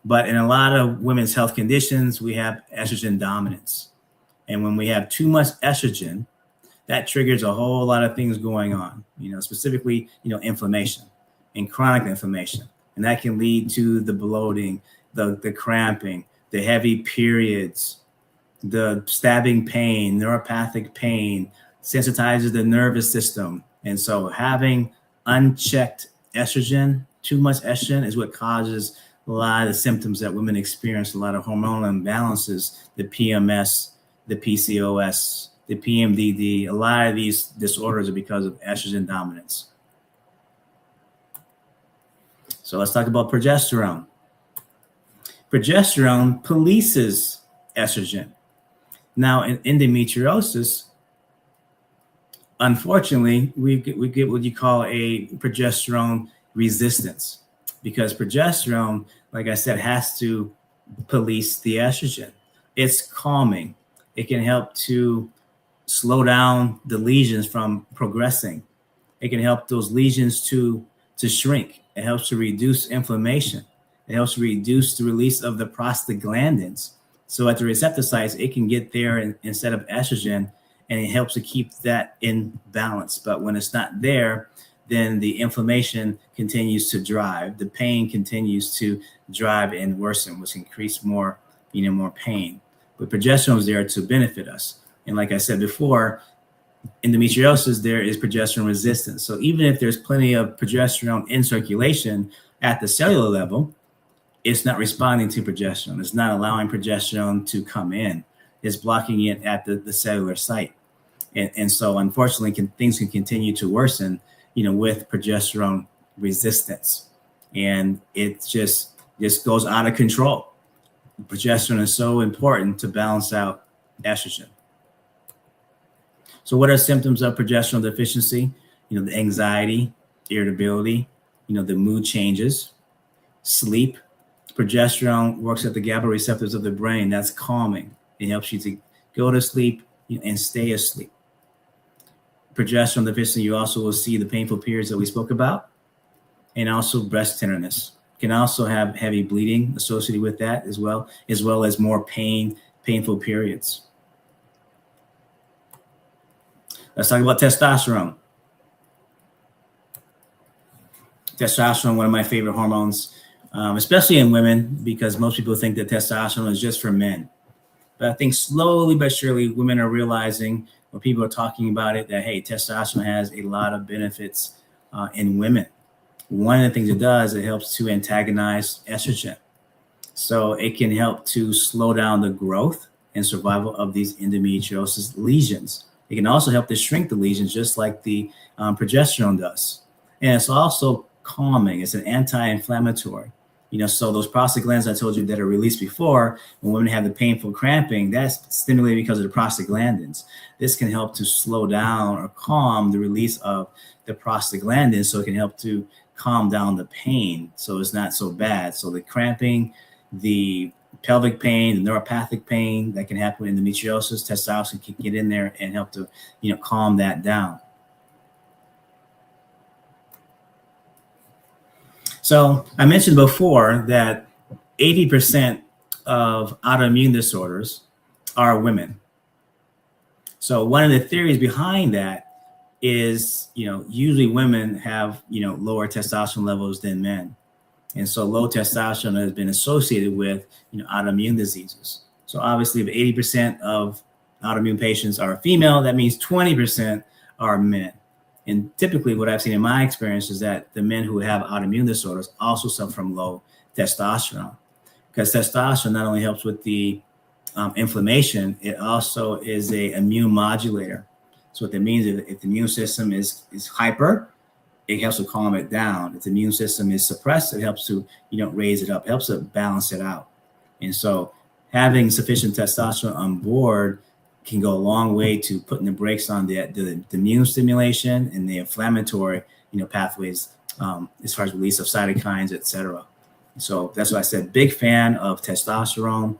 Speaker 12: But in a lot of women's health conditions, we have estrogen dominance. And when we have too much estrogen, that triggers a whole lot of things going on, specifically, inflammation and chronic inflammation. And that can lead to the bloating, the cramping, the heavy periods, the stabbing pain, neuropathic pain, sensitizes the nervous system. And so having unchecked estrogen, too much estrogen, is what causes a lot of the symptoms that women experience, a lot of hormonal imbalances, the PMS, the PCOS, the PMDD. A lot of these disorders are because of estrogen dominance. So let's talk about progesterone. Progesterone polices estrogen. Now, in endometriosis, unfortunately, we get what you call a progesterone resistance, because progesterone, like I said, has to police the estrogen. It's calming. It can help to slow down the lesions from progressing. It can help those lesions to shrink. It helps to reduce inflammation. It helps to reduce the release of the prostaglandins. So at the receptor sites, it can get there instead of estrogen, and it helps to keep that in balance. But when it's not there, then the inflammation continues to drive. The pain continues to drive and worsen, which increase more pain. But progesterone is there to benefit us. And like I said before, endometriosis, there is progesterone resistance. So even if there's plenty of progesterone in circulation at the cellular level, it's not responding to progesterone. It's not allowing progesterone to come in. It's blocking it at the cellular site. And so unfortunately, things can continue to worsen, with progesterone resistance. And it just goes out of control. Progesterone is so important to balance out estrogen. So what are symptoms of progesterone deficiency? The anxiety, irritability, the mood changes, sleep. Progesterone works at the GABA receptors of the brain. That's calming. It helps you to go to sleep and stay asleep. Progesterone deficiency, you also will see the painful periods that we spoke about, and also breast tenderness. Can also have heavy bleeding associated with that as well as more painful periods. Let's talk about testosterone. Testosterone, one of my favorite hormones, especially in women, because most people think that testosterone is just for men. But I think slowly but surely women are realizing, when people are talking about it, that, hey, testosterone has a lot of benefits in women. One of the things it does, it helps to antagonize estrogen. So it can help to slow down the growth and survival of these endometriosis lesions. It can also help to shrink the lesions, just like the progesterone does. And it's also calming. It's an anti-inflammatory. So those prostaglandins I told you that are released before, when women have the painful cramping, that's stimulated because of the prostaglandins. This can help to slow down or calm the release of the prostaglandins, so it can help to calm down the pain, so it's not so bad. So the cramping, the pelvic pain, the neuropathic pain that can happen in endometriosis, testosterone can get in there and help to, calm that down. So I mentioned before that 80% of autoimmune disorders are women. So one of the theories behind that is, usually women have, lower testosterone levels than men. And so low testosterone has been associated with, autoimmune diseases. So obviously if 80% of autoimmune patients are female, that means 20% are men. And typically what I've seen in my experience is that the men who have autoimmune disorders also suffer from low testosterone, because testosterone not only helps with the inflammation, it also is a immune modulator. So what that means is if the immune system is hyper, it helps to calm it down. If the immune system is suppressed, it helps to, raise it up. It helps to balance it out. And so having sufficient testosterone on board can go a long way to putting the brakes on the immune stimulation and the inflammatory, pathways as far as release of cytokines, etc. So that's why I said big fan of testosterone,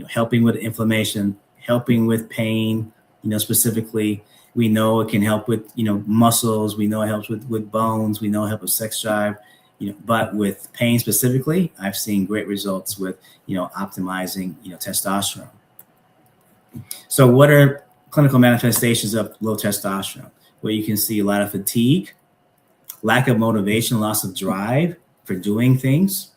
Speaker 12: helping with inflammation, helping with pain, specifically. We know it can help with, muscles. We know it helps with bones. We know it helps with sex drive, but with pain specifically, I've seen great results with, optimizing, testosterone. So what are clinical manifestations of low testosterone? Well, you can see a lot of fatigue, lack of motivation, loss of drive for doing things.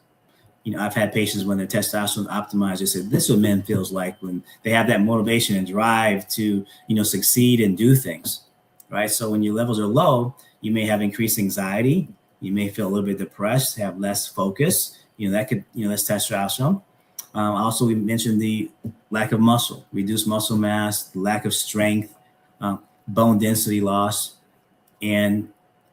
Speaker 12: I've had patients when their testosterone optimized, they said, this is what men feels like when they have that motivation and drive to, succeed and do things, right? So when your levels are low, you may have increased anxiety. You may feel a little bit depressed, have less focus. That could, that's testosterone. Also, we mentioned the lack of muscle, reduced muscle mass, lack of strength, bone density loss. And,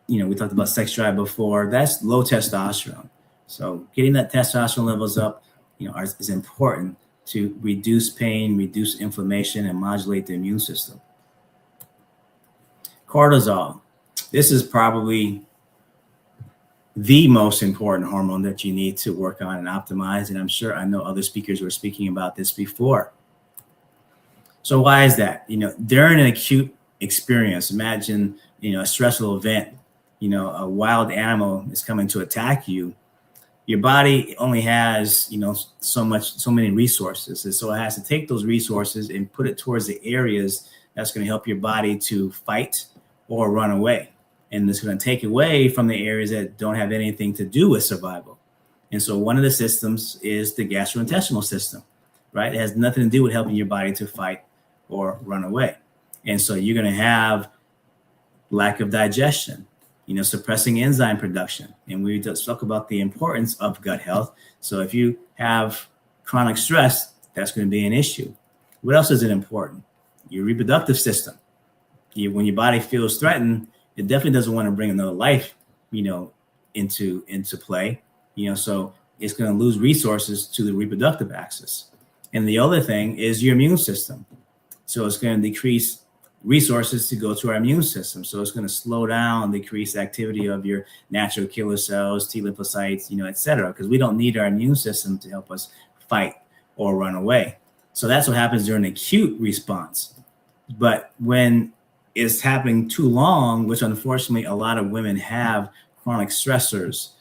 Speaker 12: we talked about sex drive before. That's low testosterone. So getting that testosterone levels up, is important to reduce pain, reduce inflammation, and modulate the immune system. Cortisol. This is probably the most important hormone that you need to work on and optimize. And I know other speakers were speaking about this before. So why is that? During an acute experience, imagine, a stressful event, a wild animal is coming to attack you. Your body only has, so many resources. And so it has to take those resources and put it towards the areas that's going to help your body to fight or run away. And it's going to take away from the areas that don't have anything to do with survival. And so one of the systems is the gastrointestinal system, right? It has nothing to do with helping your body to fight or run away. And so you're going to have lack of digestion, suppressing enzyme production. And we just talk about the importance of gut health. So if you have chronic stress, that's going to be an issue. What else is it important? Your reproductive system. When your body feels threatened, it definitely doesn't want to bring another life, into play, so it's going to lose resources to the reproductive axis. And the other thing is your immune system. So it's going to decrease resources to go to our immune system. So it's going to slow down, decrease activity of your natural killer cells, T lymphocytes, et cetera, because we don't need our immune system to help us fight or run away. So that's what happens during acute response. But when it's happening too long, which unfortunately a lot of women have chronic stressors,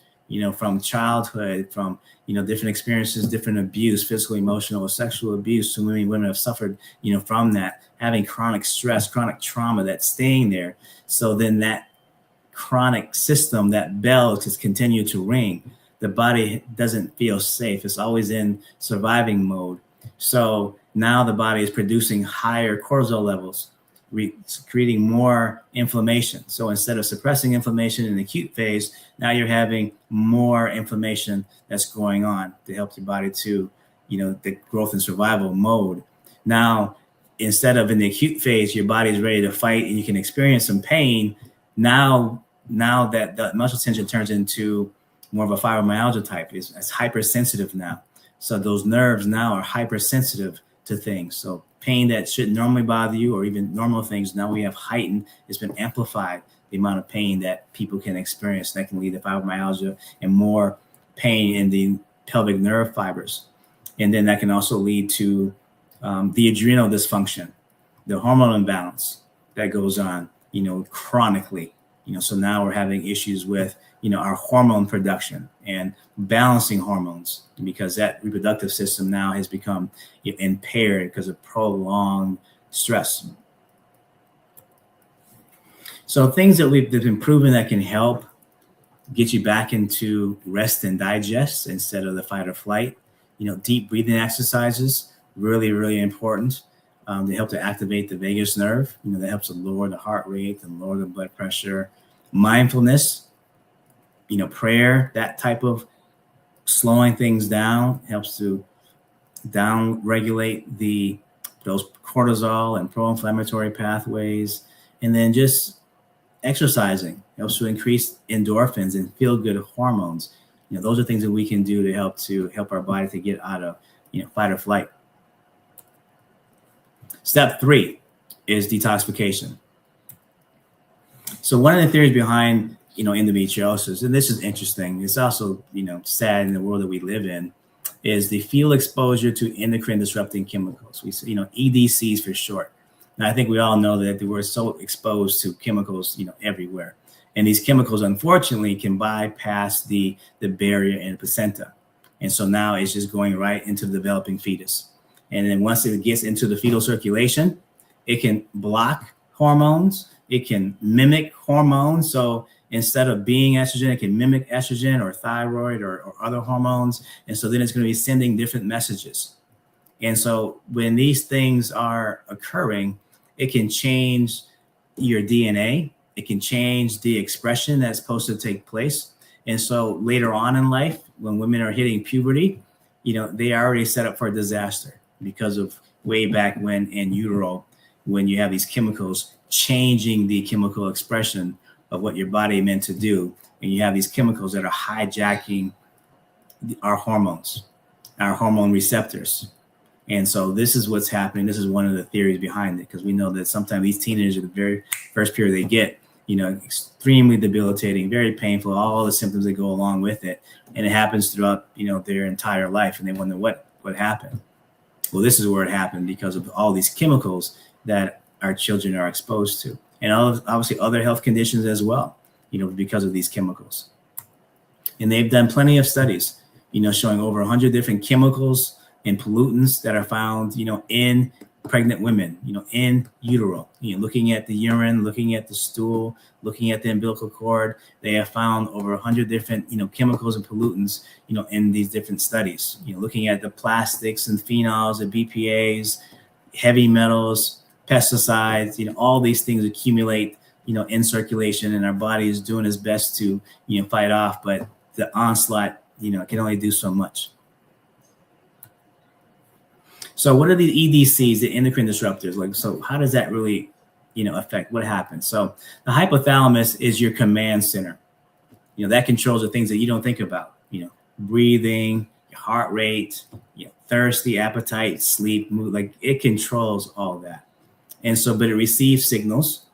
Speaker 12: from childhood, from, different experiences, different abuse, physical, emotional, or sexual abuse. So many women have suffered, from that, having chronic stress, chronic trauma that's staying there. So then that chronic system, that bell just continue to ring. The body doesn't feel safe. It's always in surviving mode. So now the body is producing higher cortisol levels, creating more inflammation. So instead of suppressing inflammation in the acute phase, now you're having more inflammation that's going on to help your body to, the growth and survival mode. Now, instead of in the acute phase, your body is ready to fight and you can experience some pain. Now that the muscle tension turns into more of a fibromyalgia type, it's hypersensitive now. So those nerves now are hypersensitive to things. So pain that shouldn't normally bother you or even normal things, now we have heightened, it's been amplified, the amount of pain that people can experience. That can lead to fibromyalgia and more pain in the pelvic nerve fibers. And then that can also lead to the adrenal dysfunction, the hormone imbalance that goes on, chronically. So now we're having issues with, our hormone production and balancing hormones because that reproductive system now has become impaired because of prolonged stress. So things that we've been proven that can help get you back into rest and digest instead of the fight or flight. Deep breathing exercises, really, really important. They help to activate the vagus nerve. That helps to lower the heart rate and lower the blood pressure. Mindfulness, prayer, that type of slowing things down helps to down regulate those cortisol and pro-inflammatory pathways. And then just exercising helps to increase endorphins and feel good hormones. Those are things that we can do to help our body to get out of, fight or flight. Step 3 is detoxification. So one of the theories behind endometriosis. And this is interesting. It's also, sad in the world that we live in, is the field exposure to endocrine disrupting chemicals. We say, EDCs for short. And I think we all know that we're so exposed to chemicals, everywhere. And these chemicals, unfortunately, can bypass the barrier in the placenta. And so now it's just going right into the developing fetus. And then once it gets into the fetal circulation, it can block hormones. It can mimic hormones. So instead of being estrogen, it can mimic estrogen or thyroid or other hormones. And so then it's going to be sending different messages. And so when these things are occurring, it can change your DNA. It can change the expression that's supposed to take place. And so later on in life, when women are hitting puberty, they are already set up for a disaster because of way back when in utero, when you have these chemicals changing the chemical expression of what your body meant to do. And you have these chemicals that are hijacking our hormones, our hormone receptors. And so this is what's happening. This is one of the theories behind it, because we know that sometimes these teenagers, the very first period they get, extremely debilitating, very painful, all the symptoms that go along with it. And it happens throughout, their entire life. And they wonder what happened. Well, this is where it happened because of all these chemicals that our children are exposed to. And obviously other health conditions as well, because of these chemicals. And they've done plenty of studies, showing over 100 different chemicals and pollutants that are found, in pregnant women, in utero, looking at the urine, looking at the stool, looking at the umbilical cord. They have found over 100 different, chemicals and pollutants, in these different studies, looking at the plastics and phenols, the BPAs, heavy metals, pesticides, all these things accumulate, in circulation, and our body is doing its best to, fight off, but the onslaught, can only do so much. So what are the EDCs, the endocrine disruptors? So how does that really, affect what happens? So the hypothalamus is your command center. That controls the things that you don't think about, breathing, your heart rate, thirsty, appetite, sleep, mood, it controls all that. And so, but it receives signals,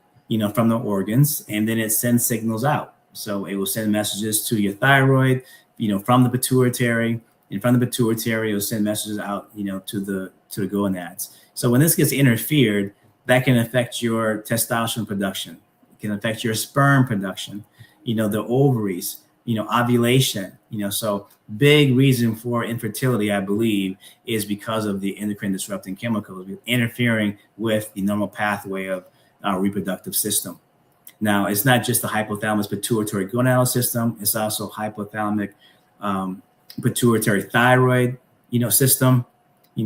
Speaker 12: from the organs, and then it sends signals out. So it will send messages to your thyroid, from the pituitary. And from the pituitary, it'll send messages out, to the gonads. So when this gets interfered, that can affect your testosterone production. It can affect your sperm production, the ovaries, ovulation, so big reason for infertility, I believe, is because of the endocrine disrupting chemicals interfering with the normal pathway of our reproductive system. Now, it's not just the hypothalamus pituitary gonadal system. It's also hypothalamic pituitary thyroid, system,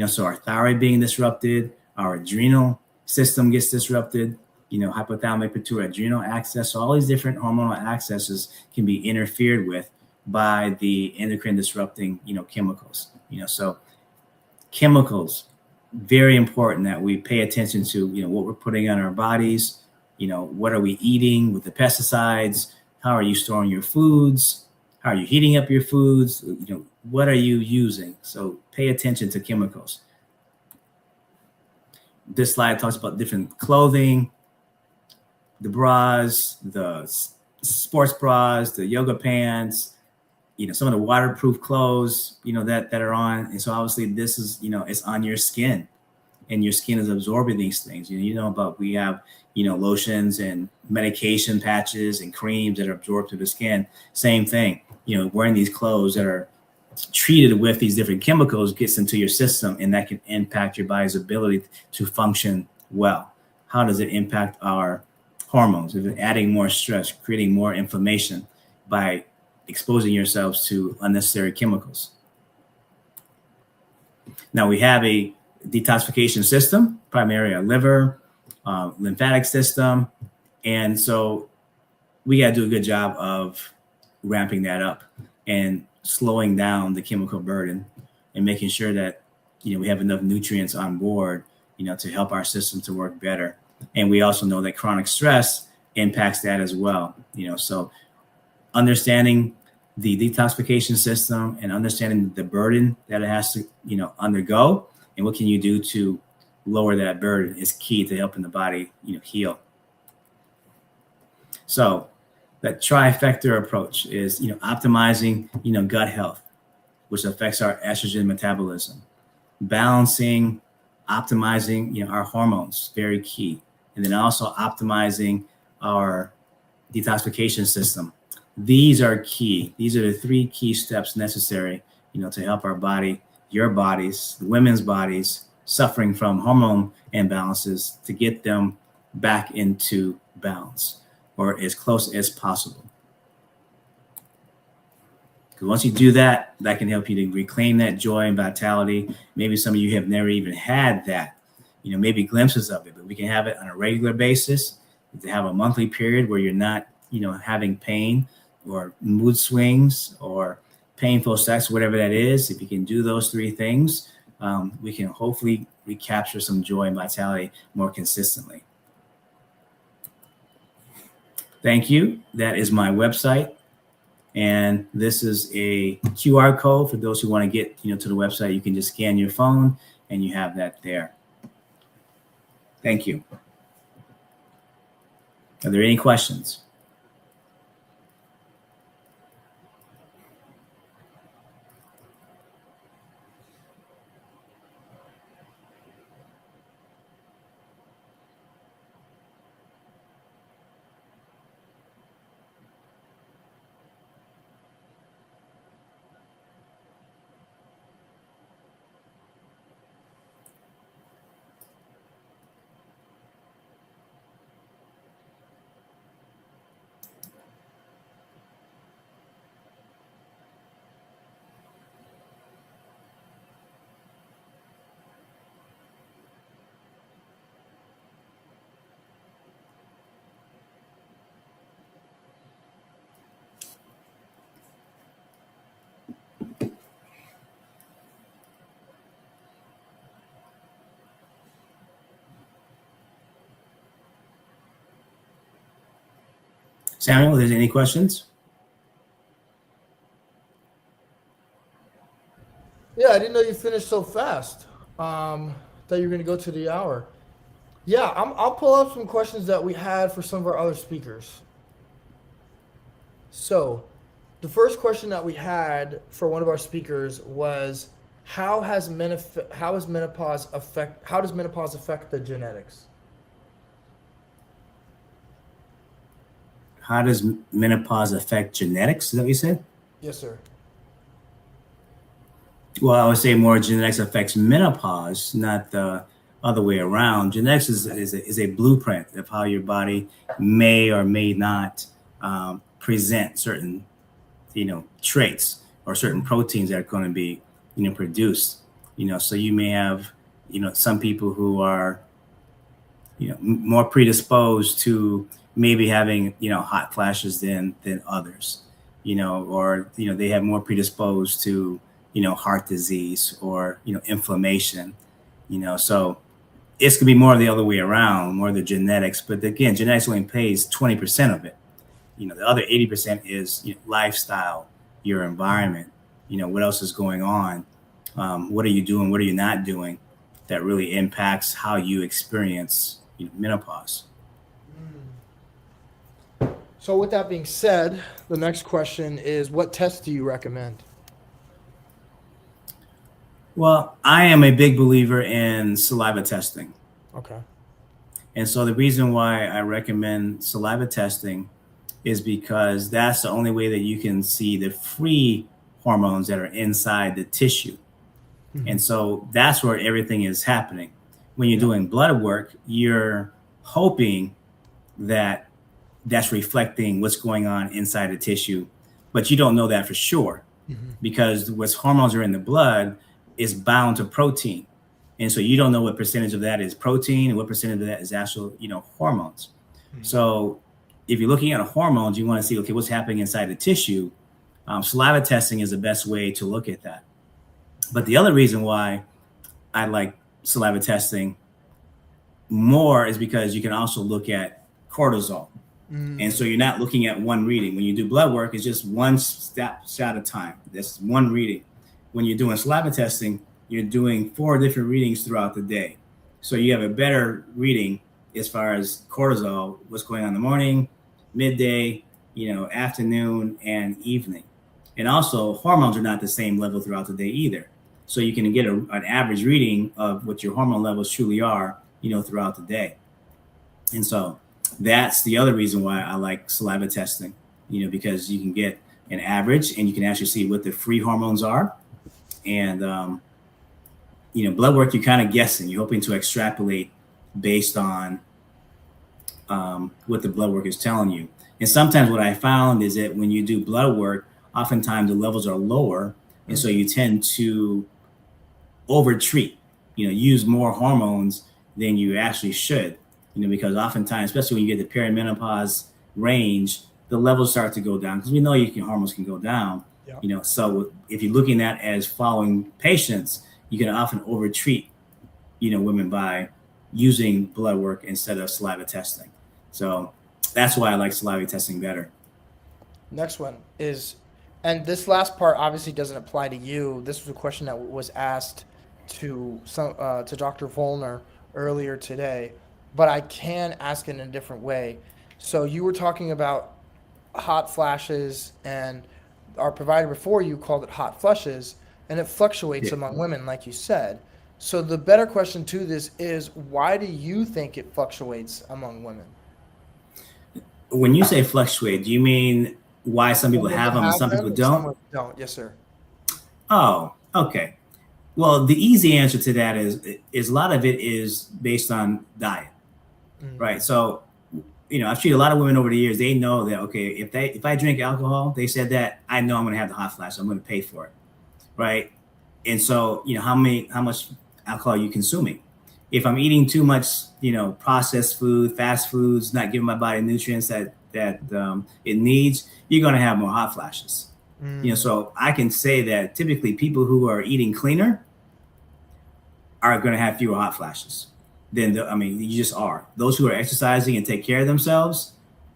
Speaker 12: so our thyroid being disrupted, our adrenal system gets disrupted, hypothalamic pituitary adrenal axis. So all these different hormonal accesses can be interfered with by the endocrine disrupting, chemicals, so chemicals, very important that we pay attention to, what we're putting on our bodies, what are we eating with the pesticides? How are you storing your foods? How are you heating up your foods? What are you using? So pay attention to chemicals. This slide talks about different clothing, the bras, the sports bras, the yoga pants, some of the waterproof clothes, that are on. And so obviously this is, it's on your skin, and your skin is absorbing these things. We have, lotions and medication patches and creams that are absorbed through the skin. Same thing, wearing these clothes that are treated with these different chemicals gets into your system, and that can impact your body's ability to function well. How does it impact our hormones? If it's adding more stress, creating more inflammation by exposing yourselves to unnecessary chemicals. Now we have a detoxification system, primarily our liver, lymphatic system. And so we got to do a good job of ramping that up and slowing down the chemical burden and making sure that, we have enough nutrients on board, to help our system to work better. And we also know that chronic stress impacts that as well, so understanding the detoxification system and understanding the burden that it has to, undergo, and what can you do to lower that burden is key to helping the body, heal. So that trifecta approach is, optimizing, gut health, which affects our estrogen metabolism, balancing, optimizing, our hormones, very key. And then also optimizing our detoxification system. These are key. These are the 3 key steps necessary, to help our body, your bodies, women's bodies suffering from hormone imbalances, to get them back into balance, or as close as possible. Because once you do that, that can help you to reclaim that joy and vitality. Maybe some of you have never even had that, maybe glimpses of it, but we can have it on a regular basis, to have a monthly period where you're not, having pain or mood swings or painful sex, whatever that is. If you can do those 3 things, we can hopefully recapture some joy and vitality more consistently. Thank you. That is my website. And this is a QR code for those who want to get, to the website. You can just scan your phone and you have that there. Thank you. Are there any questions? Samuel, are there any questions?
Speaker 1: Yeah, I didn't know you finished so fast. Thought you were going to go to the hour. Yeah, I'll pull up some questions that we had for some of our other speakers. So, the first question that we had for one of our speakers was, how does menopause affect the genetics?
Speaker 12: How does menopause affect genetics? Is that what you said?
Speaker 1: Yes, sir.
Speaker 12: Well, I would say more genetics affects menopause, not the other way around. Genetics is a blueprint of how your body may or may not present certain, traits or certain proteins that are going to be, produced. So you may have, some people who are, more predisposed to maybe having, hot flashes than others, or, they have more predisposed to, heart disease or, inflammation, so it's going to be more the other way around, more the genetics. But again, genetics only pays 20% of it. The other 80% is lifestyle, your environment, what else is going on? What are you doing? What are you not doing that really impacts how you experience menopause?
Speaker 1: So with that being said, the next question is, what tests do you recommend?
Speaker 12: Well, I am a big believer in saliva testing.
Speaker 1: Okay.
Speaker 12: And so the reason why I recommend saliva testing is because that's the only way that you can see the free hormones that are inside the tissue. Mm-hmm. And so that's where everything is happening. When you're doing blood work, you're hoping that that's reflecting what's going on inside the tissue, but you don't know that for sure, mm-hmm. because what's hormones are in the blood is bound to protein. And so you don't know what percentage of that is protein and what percentage of that is actual, hormones. Mm-hmm. So if you're looking at hormones, you want to see, okay, what's happening inside the tissue. Saliva testing is the best way to look at that. But the other reason why I like saliva testing more is because you can also look at cortisol. Mm. And so you're not looking at one reading. When you do blood work, it's just one shot at a time. That's one reading. When you're doing saliva testing, you're doing 4 different readings throughout the day. So you have a better reading as far as cortisol, what's going on in the morning, midday, afternoon and evening. And also, hormones are not the same level throughout the day either. So you can get an average reading of what your hormone levels truly are, throughout the day. And so that's the other reason why I like saliva testing, because you can get an average and you can actually see what the free hormones are. And, blood work, you're kind of guessing. You're hoping to extrapolate based on what the blood work is telling you. And sometimes what I found is that when you do blood work, oftentimes the levels are lower. And so you tend to overtreat, use more hormones than you actually should, because oftentimes, especially when you get the perimenopause range, the levels start to go down because we know hormones can go down.
Speaker 1: Yeah.
Speaker 12: So if you're looking at as following patients, you can often overtreat, women by using blood work instead of saliva testing. So that's why I like saliva testing better.
Speaker 1: Next one is, and this last part obviously doesn't apply to you. This was a question that was asked to Dr. Volner earlier today, but I can ask it in a different way. So you were talking about hot flashes, and our provider before you called it hot flushes, and it fluctuates among women, like you said. So the better question to this is, why do you think it fluctuates among women?
Speaker 12: When you say fluctuate, do you mean why some people have them and some people don't?
Speaker 1: Some don't. Yes, sir.
Speaker 12: Oh, okay. Well, the easy answer to that is a lot of it is based on diet, right? So, I've treated a lot of women over the years. They know that, okay, if I drink alcohol, they said that, I know I'm going to have the hot flash. I'm going to pay for it, right? And so, how much alcohol are you consuming? If I'm eating too much, processed food, fast foods, not giving my body nutrients that it needs, you're going to have more hot flashes. So I can say that typically people who are eating cleaner are going to have fewer hot flashes you just are. Those who are exercising and take care of themselves,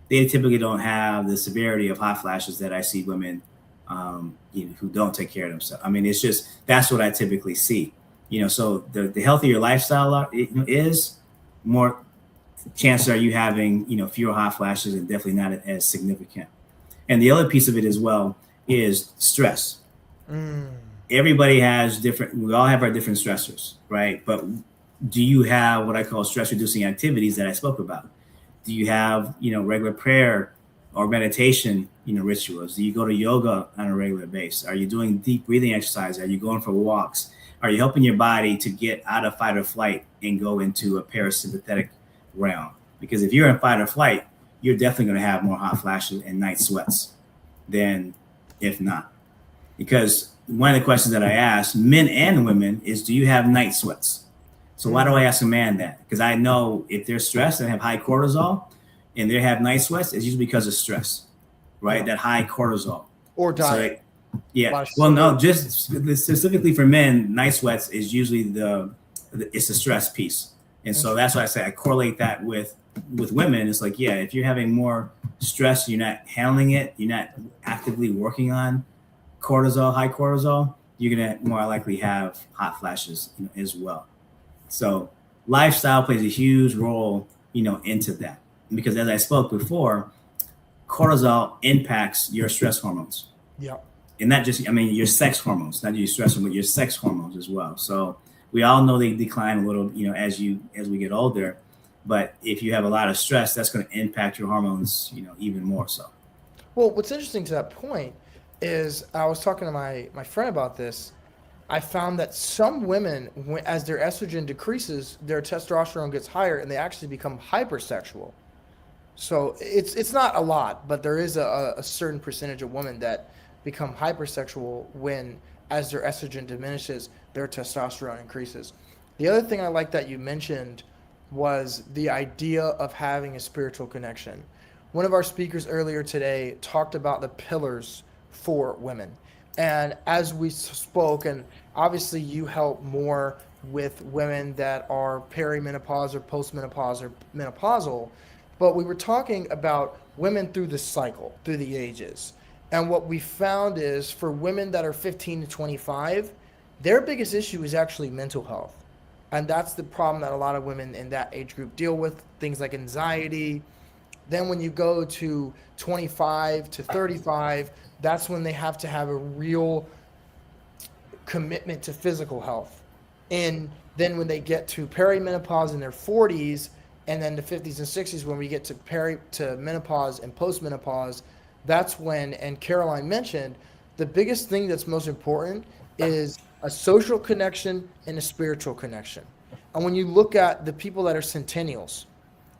Speaker 12: they typically don't have the severity of hot flashes that I see women, who don't take care of themselves. It's just, that's what I typically see. So the healthier lifestyle is, more chances are you having, fewer hot flashes, and definitely not as significant. And the other piece of it as well is stress. Everybody has we all have our different stressors, right? But do you have what I call stress reducing activities that I spoke about? Do you have, regular prayer or meditation, rituals? Do you go to yoga on a regular basis? Are you doing deep breathing exercise? Are you going for walks? Are you helping your body to get out of fight or flight and go into a parasympathetic realm? Because if you're in fight or flight, you're definitely going to have more hot flashes and night sweats than if not. Because one of the questions that I ask men and women is, do you have night sweats? So why do I ask a man that? Because I know if they're stressed and have high cortisol and they have night sweats, it's usually because of stress, right? That high cortisol.
Speaker 1: Or diet.
Speaker 12: Yeah. Well, no, just specifically for men, night sweats is usually it's the stress piece. And so that's why I say I correlate that with women. It's like, yeah, if you're having more stress, you're not handling it, you're not actively working on high cortisol, you're going to more likely have hot flashes as well. So lifestyle plays a huge role, into that. Because as I spoke before, cortisol impacts your stress hormones.
Speaker 1: Yeah.
Speaker 12: And not just, your sex hormones, not just stress hormones, but your sex hormones as well. So we all know they decline a little, as we get older. But if you have a lot of stress, that's going to impact your hormones, even more so.
Speaker 1: Well, what's interesting to that point is, I was talking to my friend about this. I found that some women, as their estrogen decreases, their testosterone gets higher, and they actually become hypersexual. So it's not a lot, but there is a certain percentage of women that become hypersexual when, as their estrogen diminishes, their testosterone increases. The other thing I like that you mentioned was the idea of having a spiritual connection. One of our speakers earlier today talked about the pillars for women. And as we spoke, and obviously you help more with women that are perimenopause or postmenopause or menopausal, but we were talking about women through the cycle, through the ages. And what we found is, for women that are 15 to 25, their biggest issue is actually mental health. And that's the problem that a lot of women in that age group deal with, things like anxiety, Then when you go to 25 to 35, that's when they have to have a real commitment to physical health. And then when they get to perimenopause in their 40s, and then the 50s and 60s, when we get to menopause and postmenopause, that's when, and Caroline mentioned, the biggest thing that's most important is a social connection and a spiritual connection. And when you look at the people that are centennials,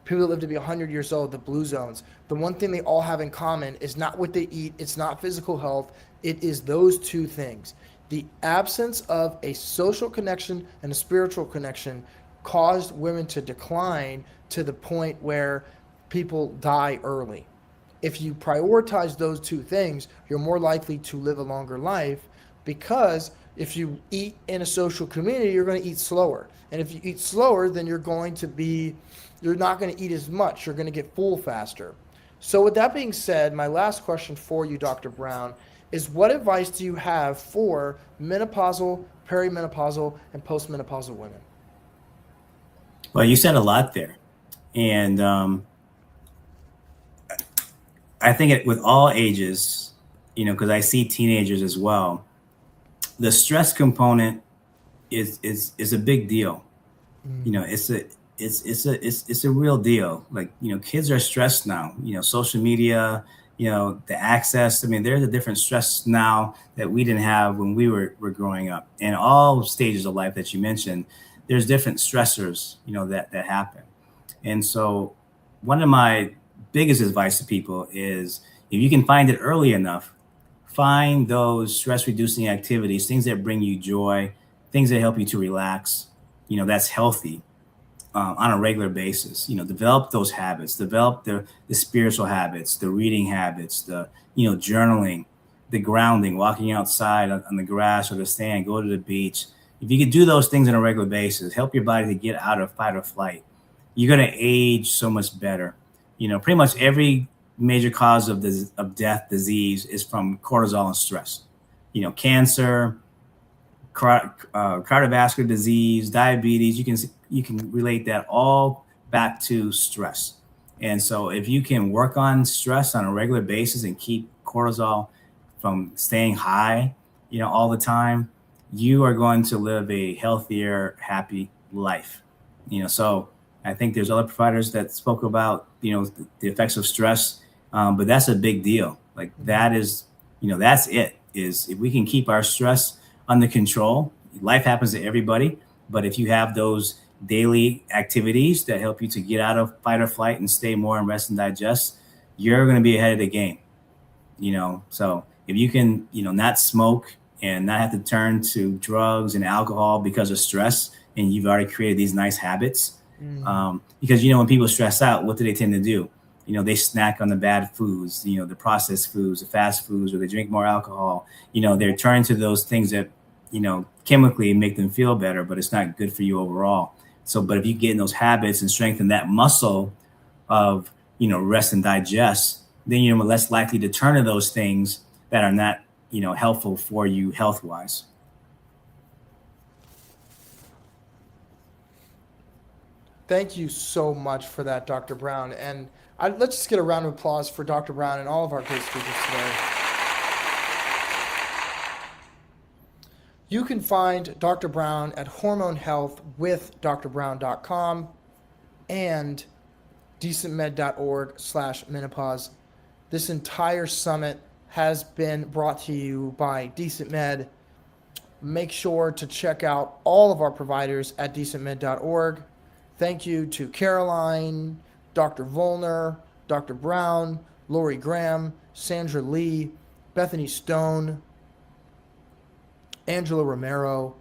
Speaker 1: people that live to be 100 years old, the blue zones, the one thing they all have in common is not what they eat, it's not physical health, it is those two things. The absence of a social connection and a spiritual connection caused women to decline to the point where people die early. If you prioritize those two things, you're more likely to live a longer life, because if you eat in a social community, you're going to eat slower. And if you eat slower, then you're not going to eat as much. You're going to get full faster. So with that being said, my last question for you, Dr. Brown, is what advice do you have for menopausal, perimenopausal, and postmenopausal women?
Speaker 12: Well, you said a lot there. And I think with all ages, because I see teenagers as well, the stress component is a big deal. It's a real deal. Like, kids are stressed now, social media, the access. I mean, there's a different stress now that we didn't have when we were growing up. And all stages of life that you mentioned, there's different stressors, that happen. And so one of my biggest advice to people is, if you can find it early enough, find those stress reducing activities, things that bring you joy, things that help you to relax, that's healthy, on a regular basis. Develop those habits, develop the spiritual habits, the reading habits, the, journaling, the grounding, walking outside on the grass or the sand, go to the beach. If you could do those things on a regular basis, help your body to get out of fight or flight, you're going to age so much better. Pretty much every major cause of death, disease is from cortisol and stress. Cancer, cardiovascular disease, diabetes, you can relate that all back to stress. And so if you can work on stress on a regular basis and keep cortisol from staying high, all the time, you are going to live a healthier, happy life. So I think there's other providers that spoke about, the effects of stress, but that's a big deal. Like, that is, that's it, is if we can keep our stress under control, life happens to everybody. But if you have those daily activities that help you to get out of fight or flight and stay more in rest and digest, you're going to be ahead of the game. So if you can, not smoke and not have to turn to drugs and alcohol because of stress, and you've already created these nice habits, because, when people stress out, what do they tend to do? They snack on the bad foods, the processed foods, the fast foods, or they drink more alcohol. They're turning to those things that, chemically make them feel better, but it's not good for you overall. So, but if you get in those habits and strengthen that muscle of, rest and digest, then you're less likely to turn to those things that are not, helpful for you health-wise.
Speaker 1: Thank you so much for that, Dr. Brown. And let's just get a round of applause for Dr. Brown and all of our great speakers today. You can find Dr. Brown at hormonehealthwithdrbrown.com and decentmed.org/menopause. This entire summit has been brought to you by DecentMed. Make sure to check out all of our providers at decentmed.org. Thank you to Caroline, Dr. Volner, Dr. Brown, Lori Graham, Sandra Lee, Bethany Stone, Angela Romero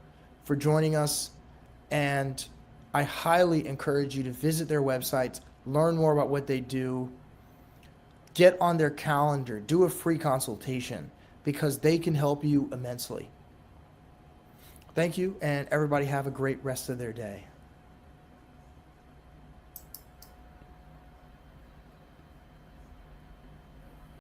Speaker 1: for joining us. And I highly encourage you to visit their websites, learn more about what they do, get on their calendar, do a free consultation, because they can help you immensely. Thank you, and everybody have a great rest of their day.